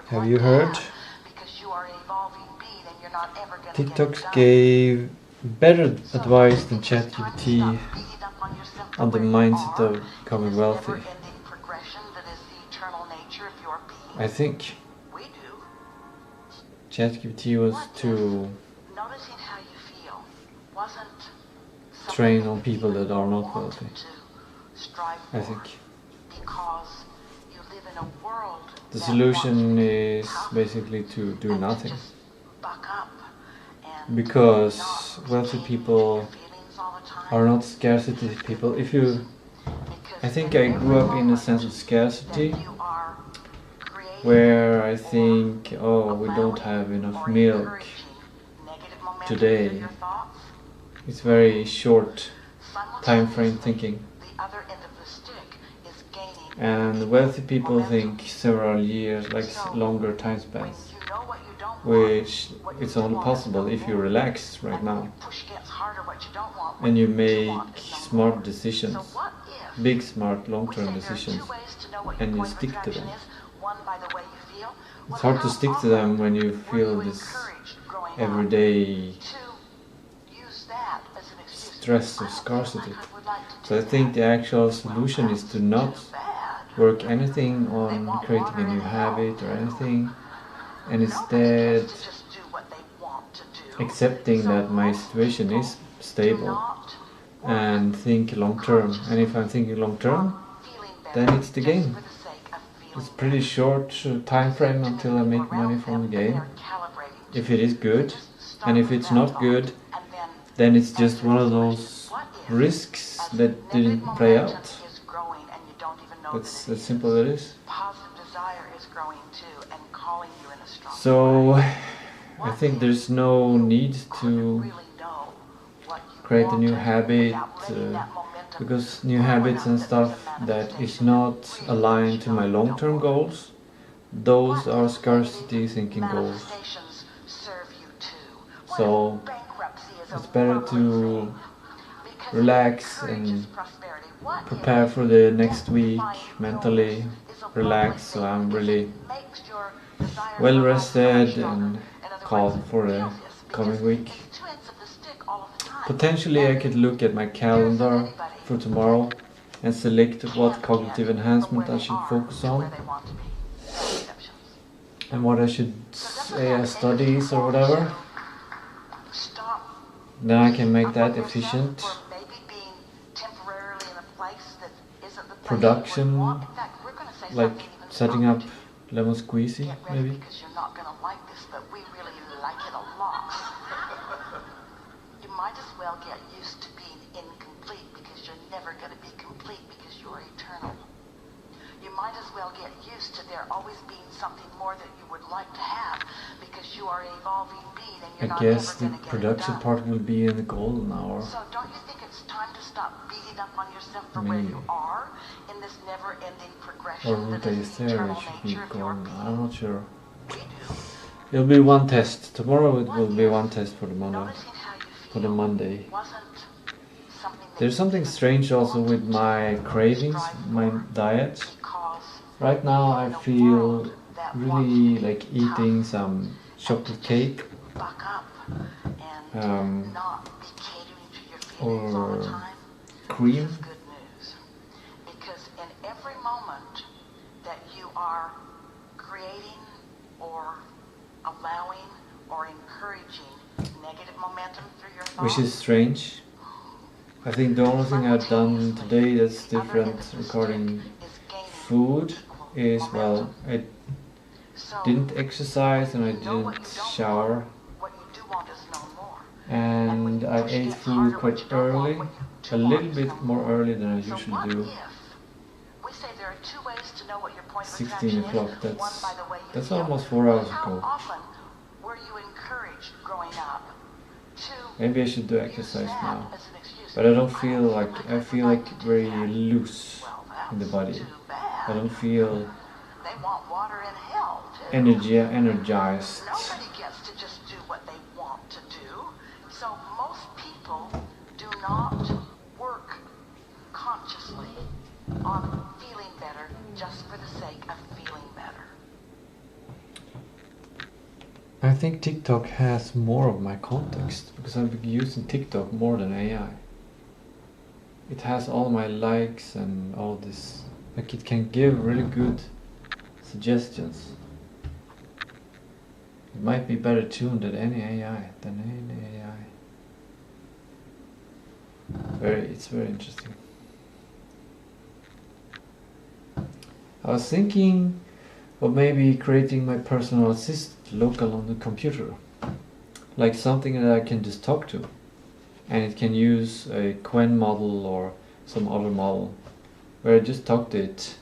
Have you heard? TikToks gave better advice than ChatGPT on the mindset of becoming wealthy. I think ChatGPT was to train on people that are not wealthy. I think the solution is basically to do nothing, because wealthy people are not scarcity people. I think I grew up in a sense of scarcity, where I think, oh, we don't have enough milk today. It's very short time frame thinking. And wealthy people think several years, like longer time spans, which is only possible if you relax right now and you make smart decisions, big smart long-term decisions, and you stick to them. It's hard to stick to them when you feel this everyday stress of scarcity. So I think the actual solution is to not work anything on creating a new habit or anything, and instead accepting that my situation is stable and think long term. And if I'm thinking long term, then it's the game. It's pretty short time frame until I make money from the game, if it is good. And if it's not good, then it's just one of those risks that didn't play out. That's as simple as it is. So I think there's no need to create a new habit, because new habits and stuff that is not aligned to my long-term goals, those are scarcity thinking goals. So it's better to relax and prepare for the next week mentally, relax, so I'm really well rested and calm for the coming week. Potentially I could look at my calendar for tomorrow and select what cognitive enhancement I should focus on and what I should say as studies or whatever. Then I can make that efficient. Production, like setting up lemon squeezy, maybe. Might as well get used to being incomplete, because you're never going to be complete because you're eternal. You might as well get used to there always being something more that you would like to have, because you are an evolving being and you're not ever going to get it done. I guess the production part will be in the golden hour. So don't you think it's time to stop beating up on yourself for where you are in this never-ending progression? Or would that I is the say it eternal should be nature of your golden? being? I'm not sure. We do. It'll be one test. Tomorrow it will be one test for the Monday. Noticing how you For the Monday. wasn't something that There's something strange also with my cravings, my diet. Right now I feel really like eating some chocolate cake or cream. good news, because in every moment that you are creating or allowing or encouraging negative momentum through your thoughts, Which is strange. I think the only thing I've done today that's different regarding food is, well, I didn't exercise and I didn't shower, and I ate food quite early, a little bit more early than I usually do. 16 o'clock, that's almost 4 hours ago. Maybe I should do exercise now, but I don't feel like, I feel like very loose in the body. I don't feel energized. Nobody gets to just do what they want to do. So most people do not work consciously on feeling better just for the sake of feeling better. I think TikTok has more of my context because I've been using TikTok more than AI. It has all my likes and all this. Like it can give really good suggestions. It might be better tuned than any AI. It's very interesting. I was thinking of maybe creating my personal assistant local on the computer. Like something that I can just talk to. And it can use a Quen model or some other model where I just talk to it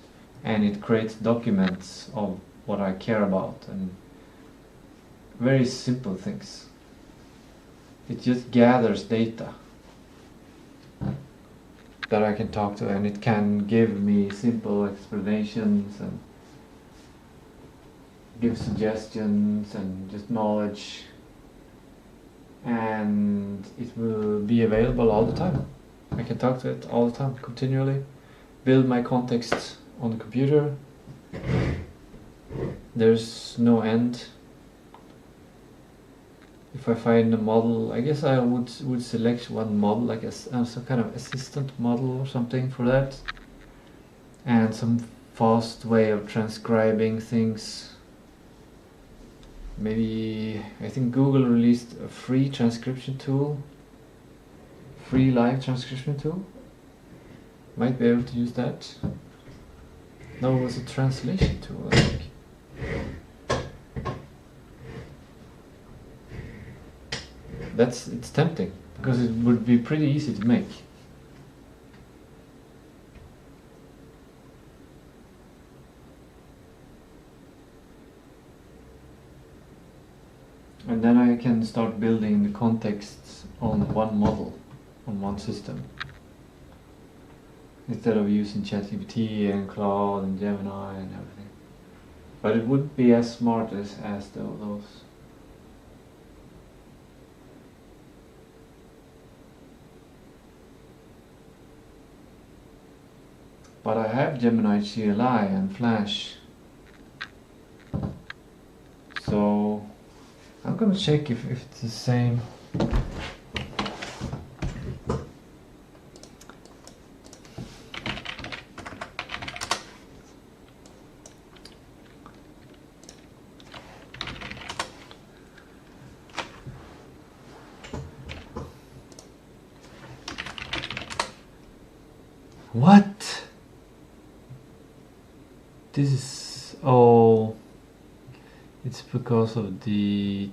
and it creates documents of what I care about and very simple things. It just gathers data that I can talk to, and it can give me simple explanations and give suggestions and just knowledge, and it will be available all the time. I can talk to it all the time, continually, build my context on the computer. There's no end. If I find a model, I guess I would select one model, like some kind of assistant model or something for that, and some fast way of transcribing things. Maybe, I think Google released a free transcription tool, free live transcription tool. Might be able to use that. No, it was a translation tool, I think. It's tempting, because it would be pretty easy to make. And then I can start building the contexts on one model, on one system. Instead of using ChatGPT and Claude and Gemini and everything. But it wouldn't be as smart as those. But I have Gemini CLI and Flash. So I'm gonna check if it's the same. What? This is, oh, it's because of the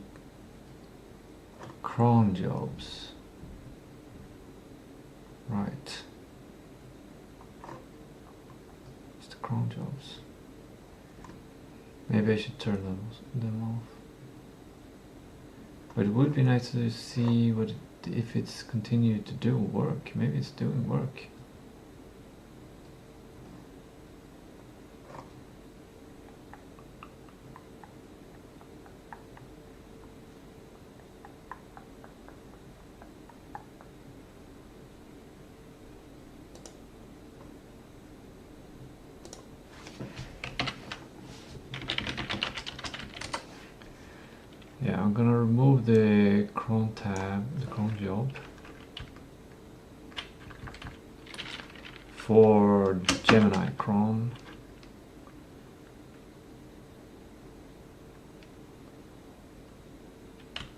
cron jobs, right? It's the cron jobs. Maybe I should turn them off. But it would be nice to see what if it's continued to do work. Maybe it's doing work. Yeah, I'm gonna remove the cron tab, the cron job for Gemini cron.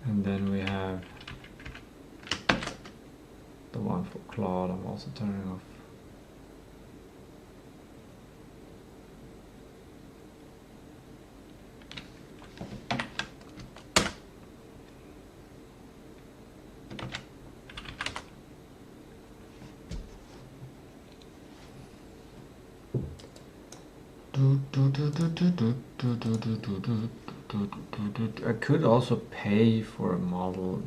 And then we have the one for Claude. I'm also turning off. I could also pay for a model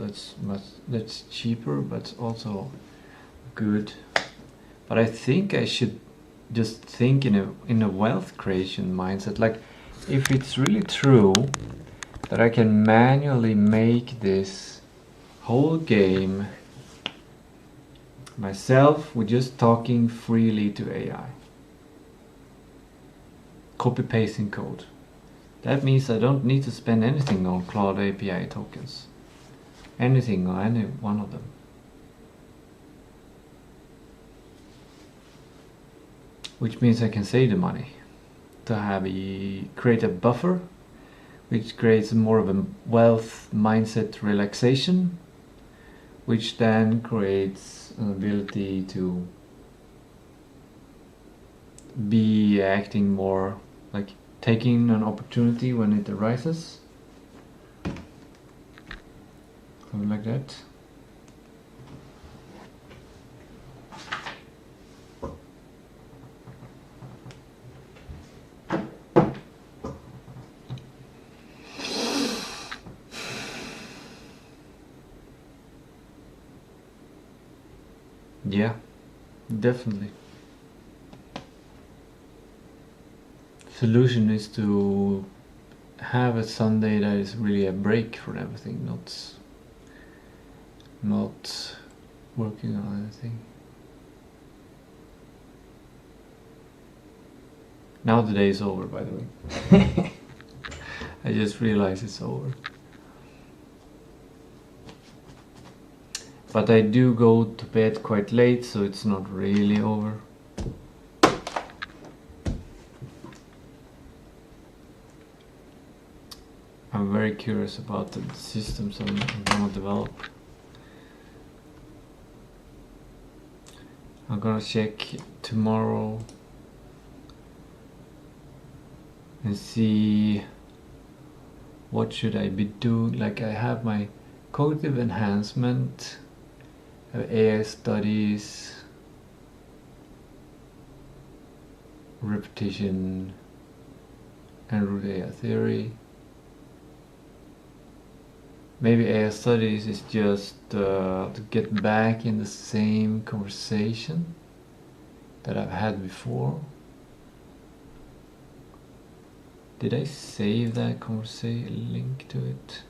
that's cheaper but also good. But I think I should just think in a wealth creation mindset. Like, if it's really true that I can manually make this whole game myself with just talking freely to AI. copy pasting code. That means I don't need to spend anything on Cloud API tokens. Anything or any one of them. Which means I can save the money to have create a buffer, which creates more of a wealth mindset relaxation, which then creates an ability to be acting more like taking an opportunity when it arises. Something like that. Yeah, definitely. Solution is to have a Sunday that is really a break from everything, not working on anything. Now the day is over, by the way. I just realized it's over. But I do go to bed quite late, so it's not really over. I'm very curious about the systems I'm gonna develop. I'm gonna check tomorrow and see what should I be doing. Like, I have my cognitive enhancement, I have AI studies, repetition, and root AI theory. Maybe AI studies is just to get back in the same conversation that I've had before. Did I save that conversation, link to it?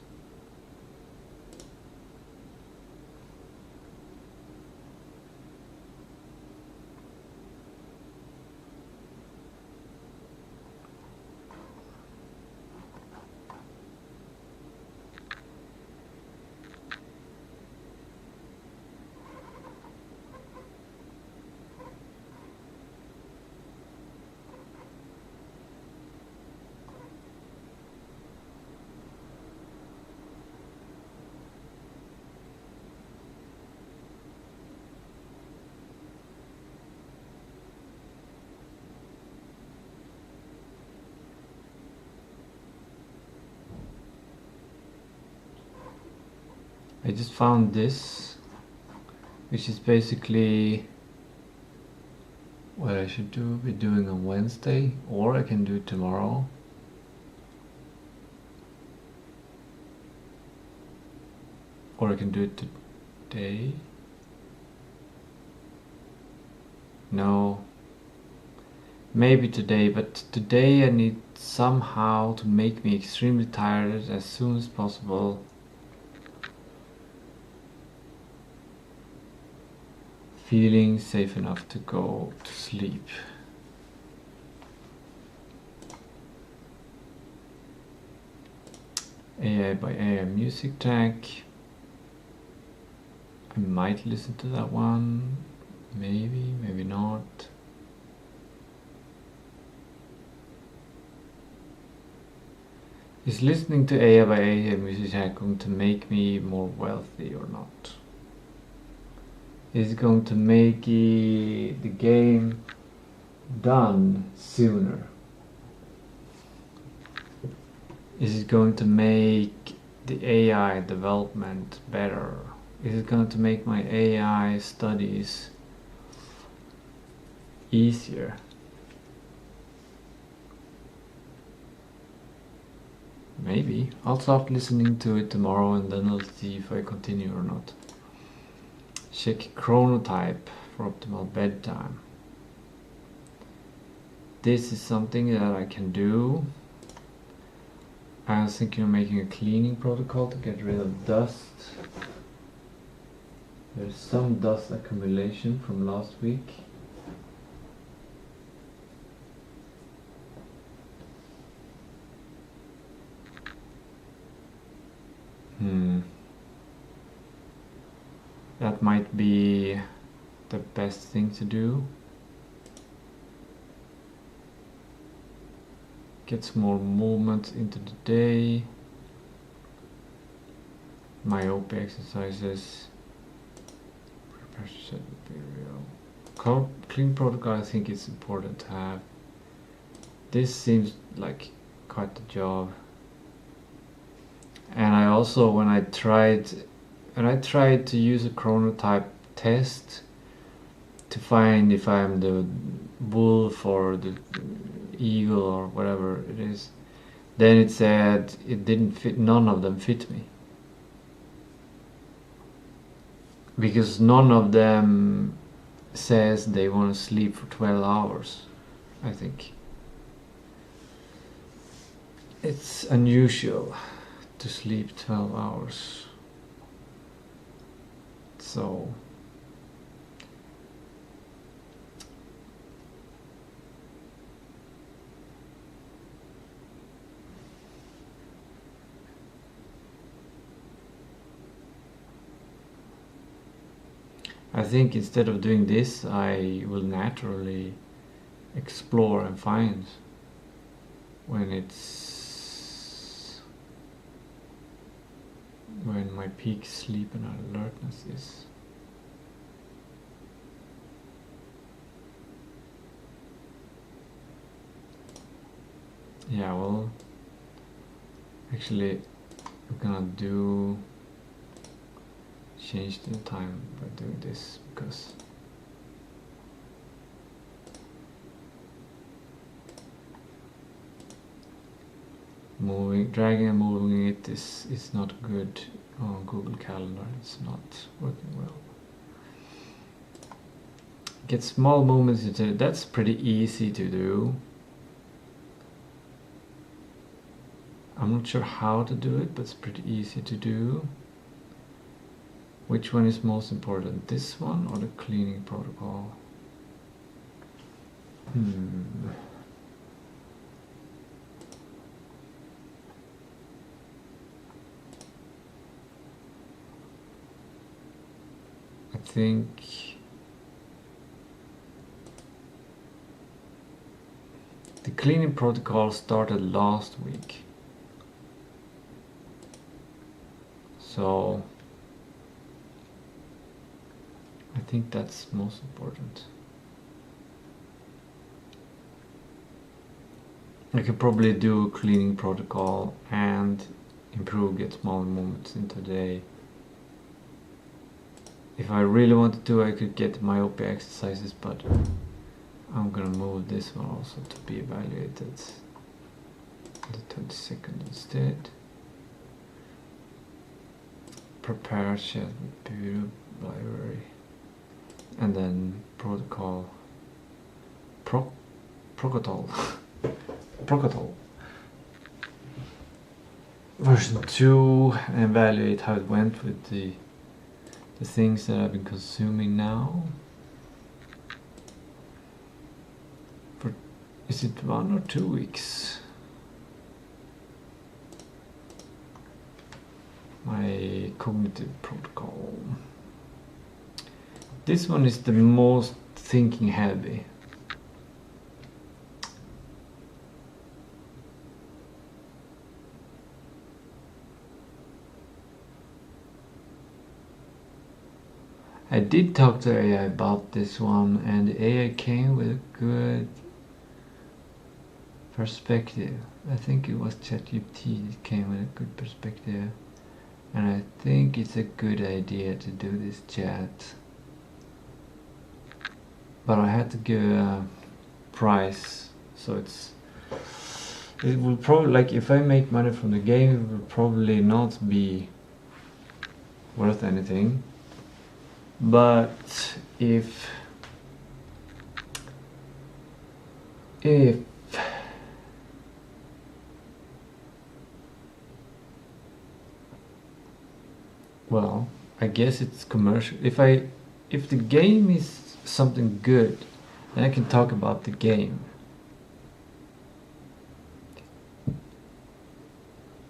I just found this, which is basically what I should be doing on Wednesday, or I can do it tomorrow. Or I can do it today. No, maybe today, but today I need somehow to make me extremely tired as soon as possible. Feeling safe enough to go to sleep. AI by AI music tag. I might listen to that one. Maybe, maybe not. Is listening to AI by AI music tag going to make me more wealthy or not? Is going to make the game done sooner? Is it going to make the AI development better? Is it going to make my AI studies easier? Maybe. I'll start listening to it tomorrow and then I'll see if I continue or not. Check chronotype for optimal bedtime. This is something that I can do. I was thinking of making a cleaning protocol to get rid of dust. There's some dust accumulation from last week. That might be the best thing to do. Get some more movement into the day. Myopia exercises. Prepare set material. Clean protocol, I think it's important to have. This seems like quite a job. And I also, when I tried to use a chronotype test to find if I'm the wolf or the eagle or whatever it is, then it said it didn't fit, none of them fit me. Because none of them says they want to sleep for 12 hours, I think. It's unusual to sleep 12 hours. So I think instead of doing this, I will naturally explore and find when my peak sleep and alertness is. Yeah, well, actually I'm gonna change the time by doing this, because dragging and moving it is not good on Google Calendar. It's not working well. Get small movements into it. That's pretty easy to do. I'm not sure how to do it, but it's pretty easy to do. Which one is most important, this one or the cleaning protocol? I think the cleaning protocol started last week. So I think that's most important. I could probably do a cleaning protocol and improve, get small movements into the day. If I really wanted to, I could get myopia exercises, but I'm gonna move this one also to be evaluated on the 22nd instead. Prepare chat with Bureau library. And then protocol Procotol version 2, and evaluate how it went with the things that I've been consuming now. Is it 1 or 2 weeks? My cognitive protocol. This one is the most thinking heavy. I did talk to AI about this one, and the AI came with a good perspective. I think it was ChatGPT that came with a good perspective, and I think it's a good idea to do this chat. But I had to give a price, so it will probably, like, if I make money from the game, it will probably not be worth anything. But if well, I guess it's commercial. If the game is something good, then I can talk about the game.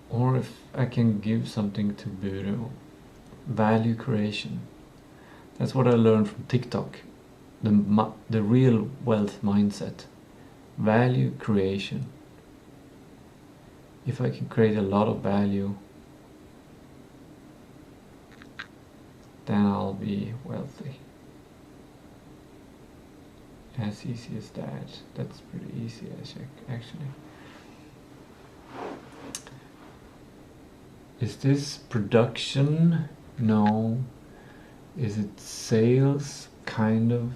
Or if I can give something to Bureau, value creation. That's what I learned from TikTok. The real wealth mindset. Value creation. If I can create a lot of value, then I'll be wealthy. As easy as that. That's pretty easy actually. Is this production? No. Is it sales? Kind of.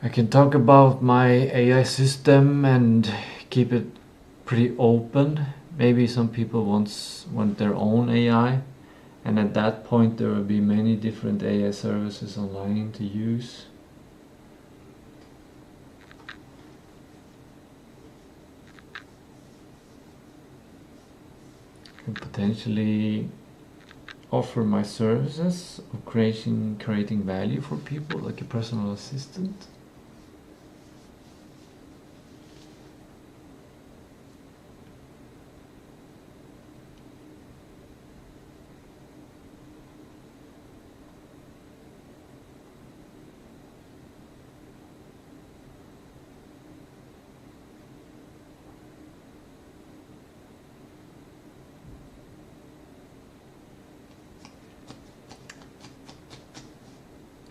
I can talk about my AI system and keep it pretty open. Maybe some people want their own AI, and at that point there will be many different AI services online to use. And potentially offer my services of creating value for people, like a personal assistant.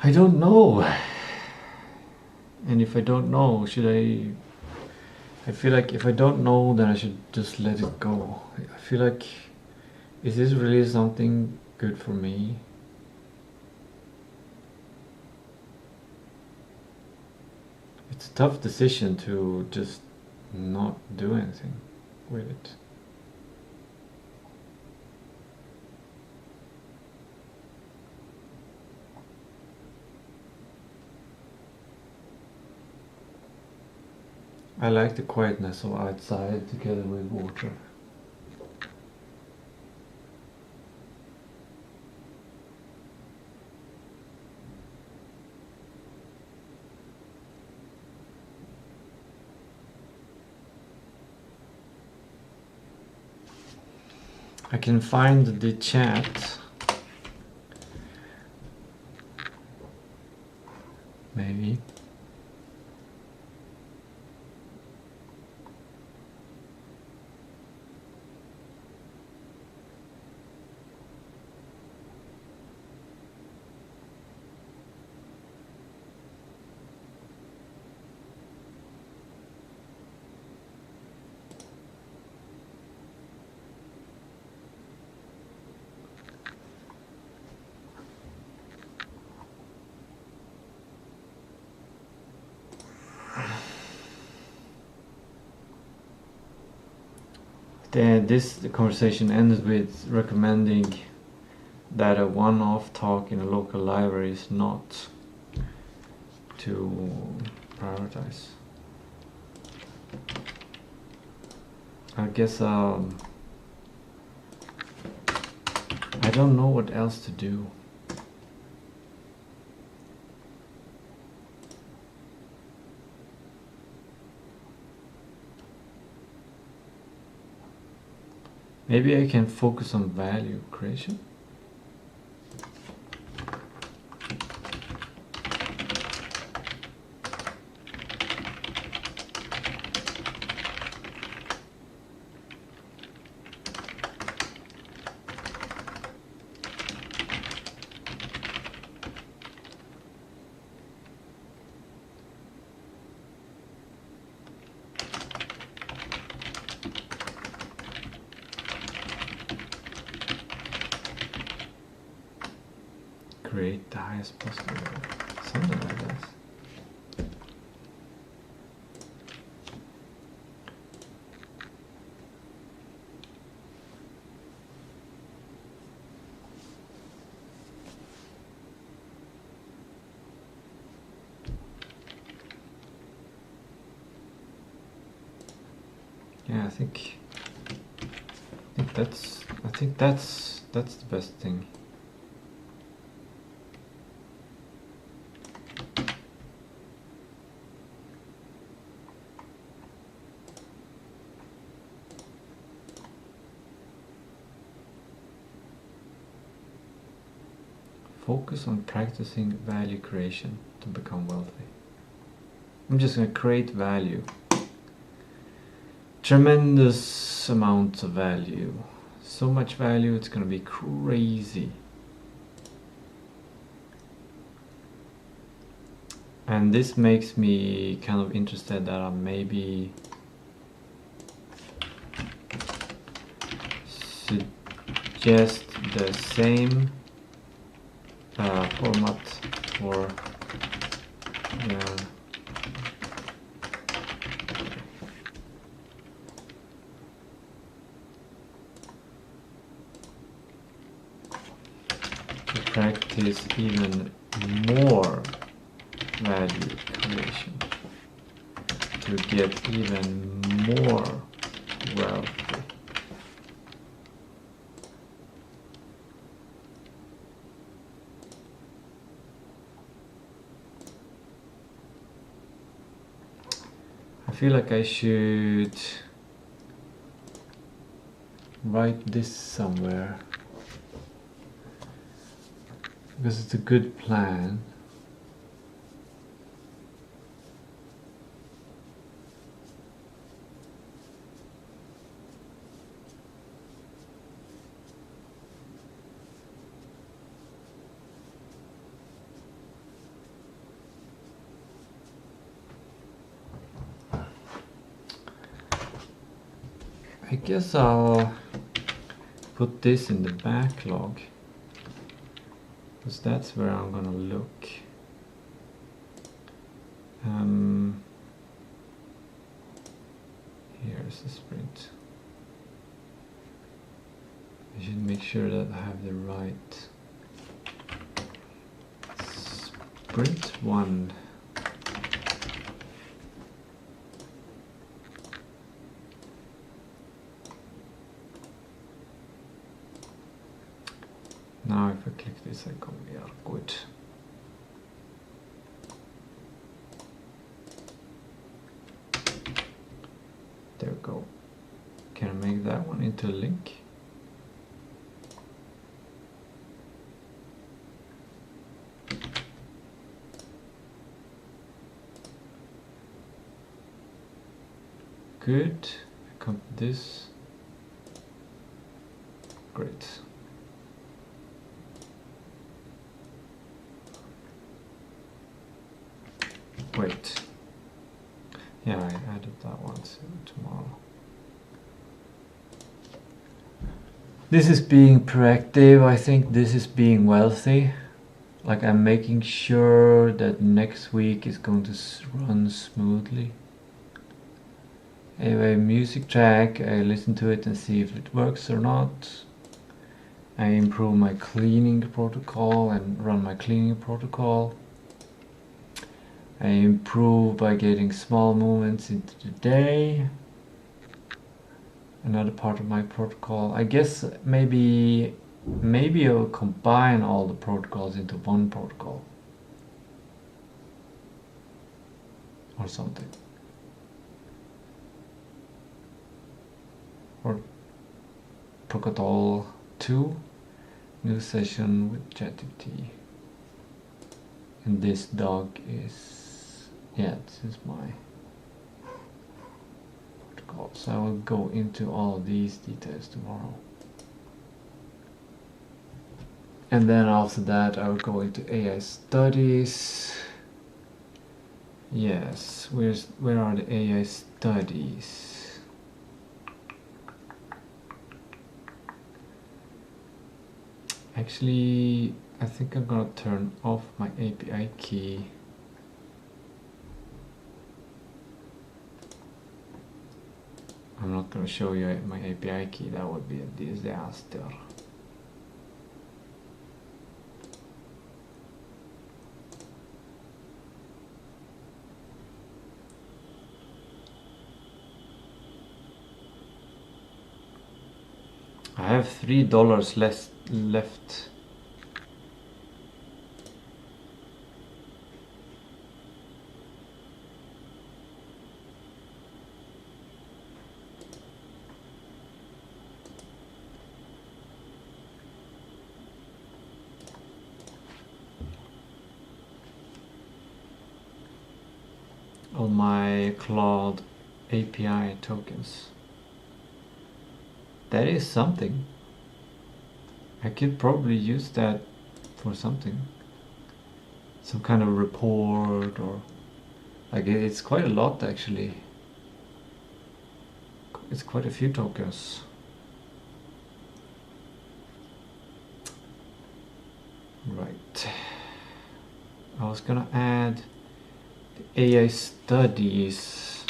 I don't know. And if I don't know, I feel like if I don't know, then I should just let it go. I feel like, is this really something good for me? It's a tough decision to just not do anything with it. I like the quietness of outside together with water. I can find the chat. Maybe. The conversation ended with recommending that a one-off talk in a local library is not to prioritize. I guess I don't know what else to do. Maybe I can focus on value creation. Create the highest possible, something like that. Yeah, I think that's the best thing. Focus on practicing value creation to become wealthy. I'm just going to create value. Tremendous amounts of value. So much value, it's going to be crazy. And this makes me kind of interested that I maybe suggest the same format for to practice even more value creation, to get even more wealthy. I feel like I should write this somewhere because it's a good plan. I guess I'll put this in the backlog because that's where I'm gonna look. Here's the sprint. I should make sure that I have the right sprint 1. Now if I click this icon, we are good. There we go. Can I make that one into a link? Good. I come to this. Great. Wait. Yeah, I added that one tomorrow. This is being proactive. I think this is being wealthy. Like I'm making sure that next week is going to run smoothly. Anyway, music track, I listen to it and see if it works or not. I improve my cleaning protocol and run my cleaning protocol. I improve by getting small movements into the day. Another part of my protocol. I guess maybe I'll combine all the protocols into one protocol. Or something. Or protocol 2, new session with ChatGPT. And this dog is, yeah, this is my protocol. So I will go into all these details tomorrow. And then after that I will go into AI studies. Yes, where are the AI studies? Actually, I think I'm gonna turn off my API key. I'm not gonna show you my API key, that would be a disaster. I have $3 left. of my cloud API tokens. That is something. I could probably use that for something. Some kind of report, or like it's quite a lot actually. It's quite a few tokens. Right. I was gonna add the AI studies.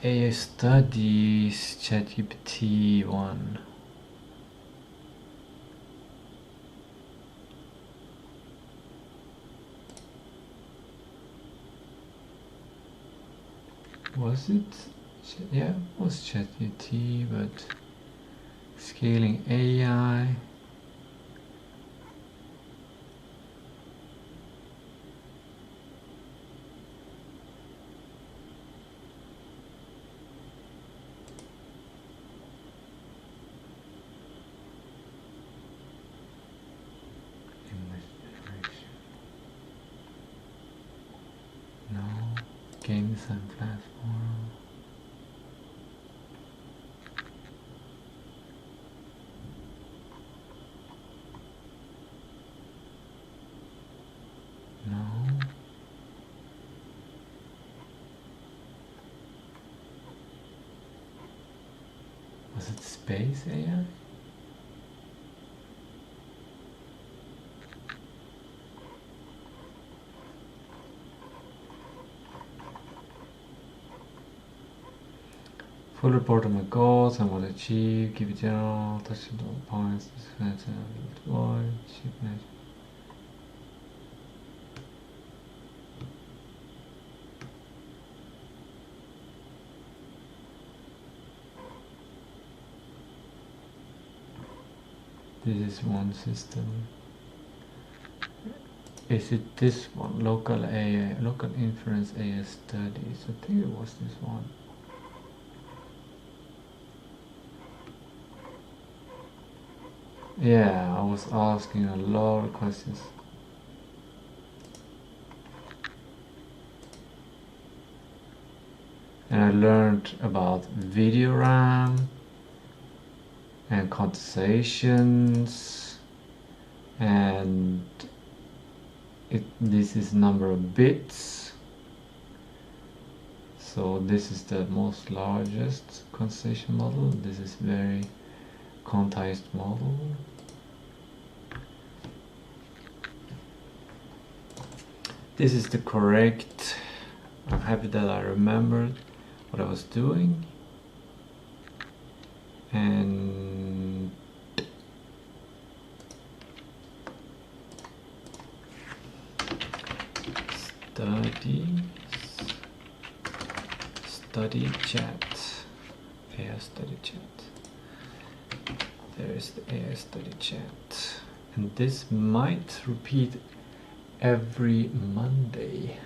AI studies ChatGPT one. Was it? Yeah, it was ChatGPT, but scaling AI. No, games and platform. No. Was it space AI? Full report of my goals and what I achieved, keep it general, touch on all points, avoid, achievement. This is one system. Is it this one? Local AI, local inference AI studies. I think it was this one. Yeah, I was asking a lot of questions. And I learned about video RAM and quantizations, and this is number of bits. So this is the most largest quantization model. This is very quantized model. This is the correct. I'm happy that I remembered what I was doing. And study chat, AI study chat. There is the AI study chat, and this might repeat every Monday.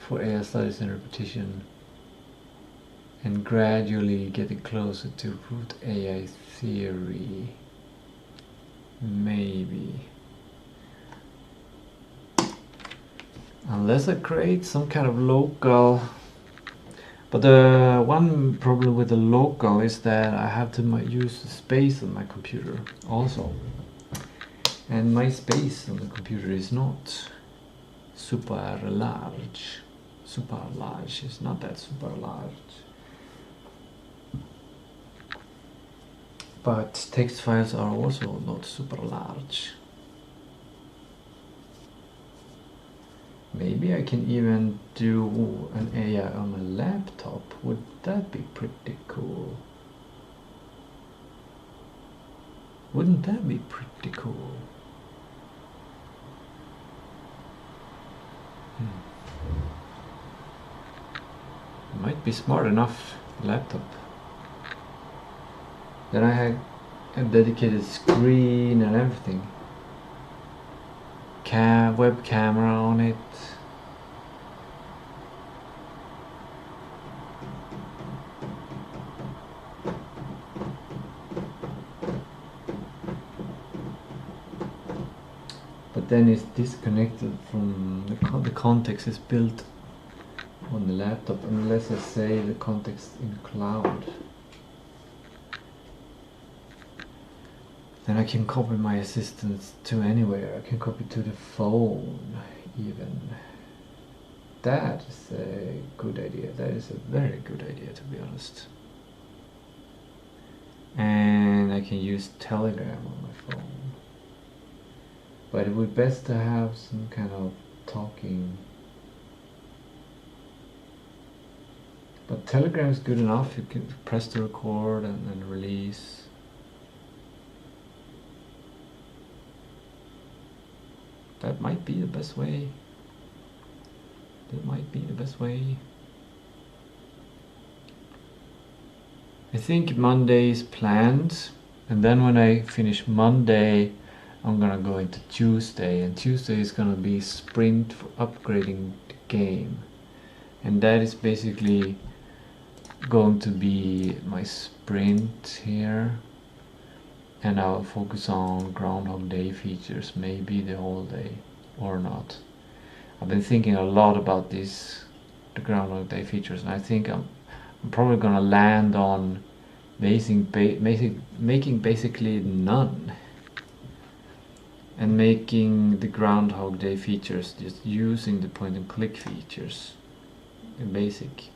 For AI studies and repetition, and gradually getting closer to root AI theory. Maybe. Unless I create some kind of local. But the one problem with the local is that I have to use the space on my computer also. And my space on the computer is not super large. Super large, it's not that super large. But text files are also not super large. Maybe I can even do an AI on a laptop. Would that be pretty cool? Wouldn't that be pretty cool? Might be smart enough laptop. Then I had a dedicated screen and everything. Web camera on it. then it's disconnected from the context is built on the laptop, unless I say the context in cloud. Then I can copy my assistants to anywhere. I can copy to the phone even. That is a good idea. That is a very good idea, to be honest. And I can use Telegram on my phone. But it would be best to have some kind of talking. But Telegram is good enough. You can press to record and then release. That might be the best way. That might be the best way. I think Monday is planned, and then when I finish Monday, I'm gonna go into Tuesday, and Tuesday is gonna be sprint for upgrading the game, and that is basically going to be my sprint here, and I'll focus on Groundhog Day features, maybe the whole day or not. I've been thinking a lot about the Groundhog Day features, and I think I'm probably gonna land on making basically none, and making the Groundhog Day features just using the point and click features, the basic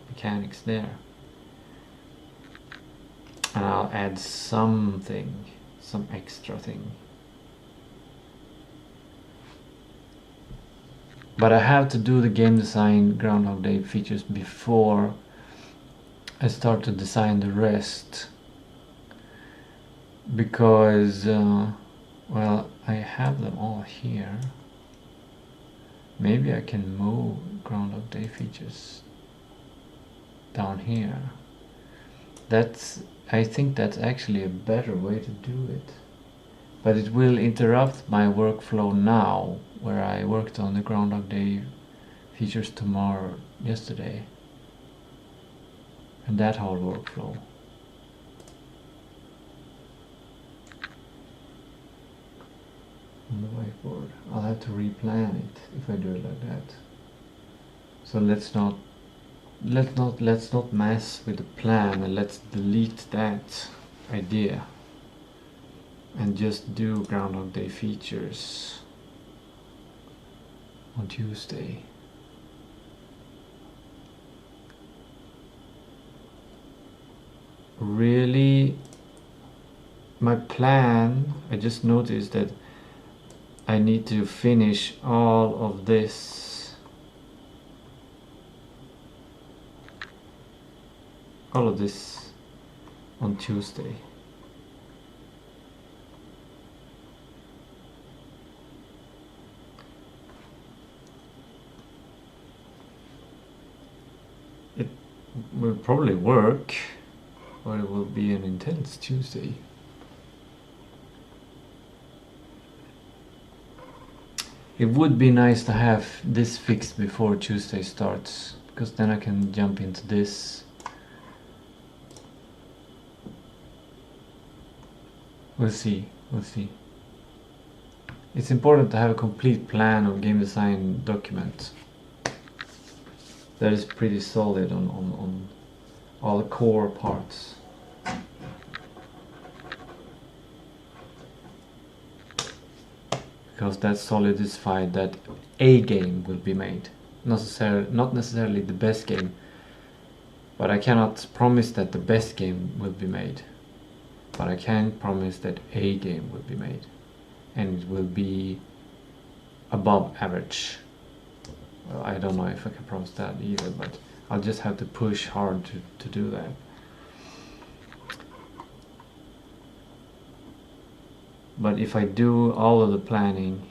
mechanics there, and I'll add some extra thing. But I have to do the game design Groundhog Day features before I start to design the rest, because well, I have them all here. Maybe I can move Groundhog Day features down here. I think that's actually a better way to do it. But it will interrupt my workflow now, where I worked on the Groundhog Day features yesterday. And that whole workflow. On the whiteboard. I'll have to replan it if I do it like that. So let's not mess with the plan, and let's delete that idea and just do Groundhog Day features on Tuesday. Really, my plan, I just noticed that I need to finish all of this, on Tuesday. It will probably work, but it will be an intense Tuesday. It would be nice to have this fixed before Tuesday starts, because then I can jump into this. We'll see. It's important to have a complete plan of game design document that is pretty solid on all the core parts. Because that solidified that a game will be made. Not necessarily the best game, but I cannot promise that the best game will be made. But I can promise that a game will be made, and it will be above average. Well, I don't know if I can promise that either, but I'll just have to push hard to do that. But if I do all of the planning,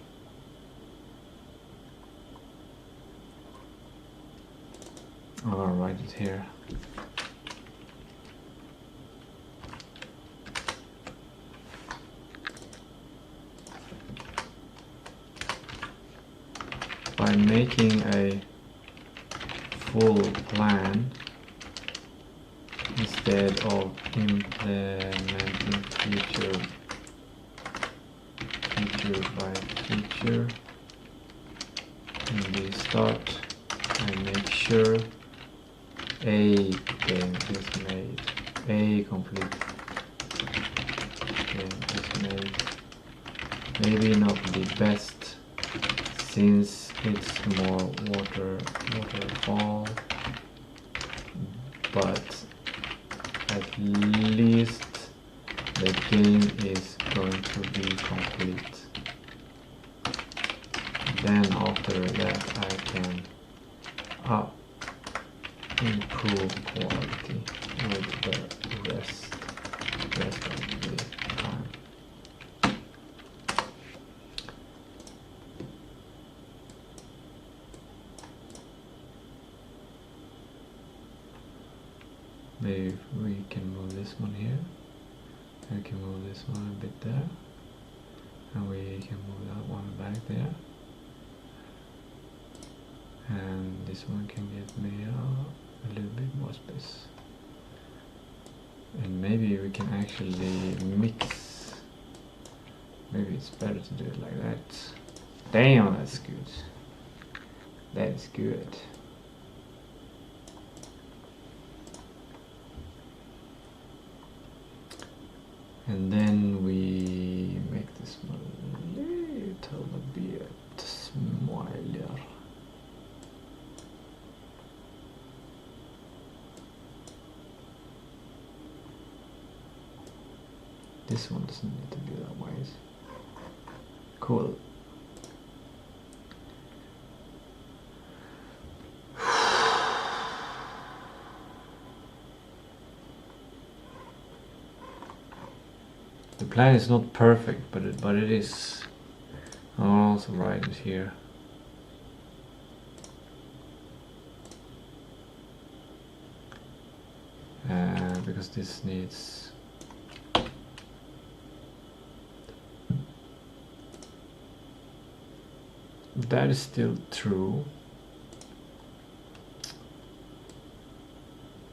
I'll write it here. By making a full plan instead of implementing feature feature by feature. And we start and make sure a game is made, a complete game is made. Maybe not the best since it's more waterfall, but at least the game is going to be complete. Then after that I can improve quality with the rest of the time. Maybe we can move this one here. I can move this one a bit there. And we can move that one back there. And this one can give me a little bit more space. And maybe we can actually mix. Maybe it's better to do it like that. Damn, that's good. That's good. And then we make this one a little bit smaller. This one doesn't need to be that wide. Cool. The plan is not perfect, but it is. I'll also write it here. Because this needs. That is still true.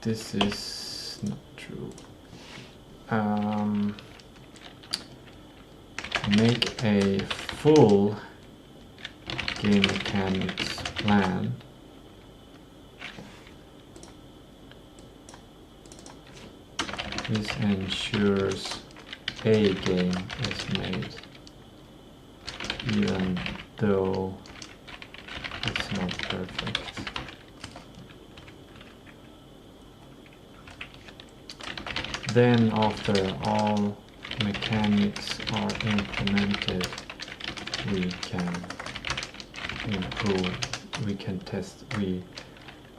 This is not true. Make a full game mechanics plan. This ensures a game is made, even though it's not perfect. Then after all mechanics are implemented, we can improve, we can test,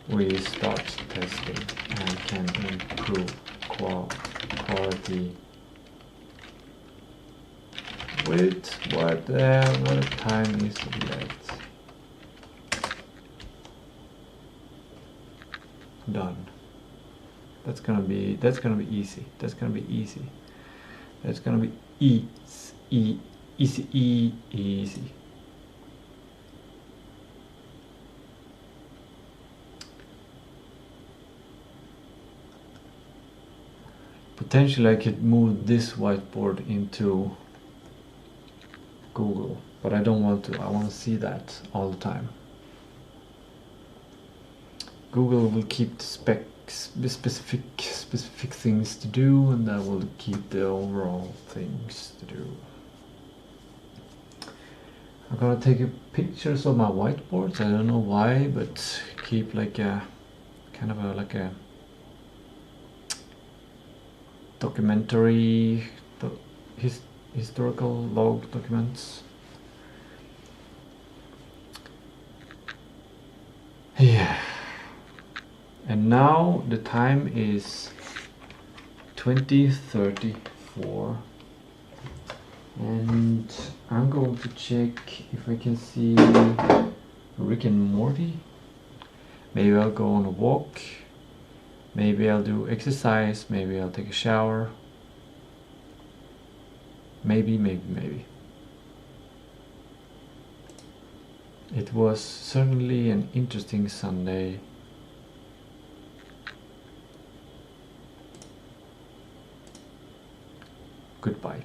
we start testing and can improve quality with what time is left. Done. That's gonna be easy. That's gonna be easy. That's gonna be easy. Potentially I could move this whiteboard into Google, but I don't want to. I want to see that all the time. Google will keep the specific things to do, and that will keep the overall things to do. I'm gonna take pictures of my whiteboards. I don't know why, but keep like a kind of like a documentary, historical log documents. Yeah. And now the time is 20:34, and I'm going to check if I can see Rick and Morty. Maybe I'll go on a walk. Maybe I'll do exercise. Maybe I'll take a shower. Maybe. It was certainly an interesting Sunday. Goodbye.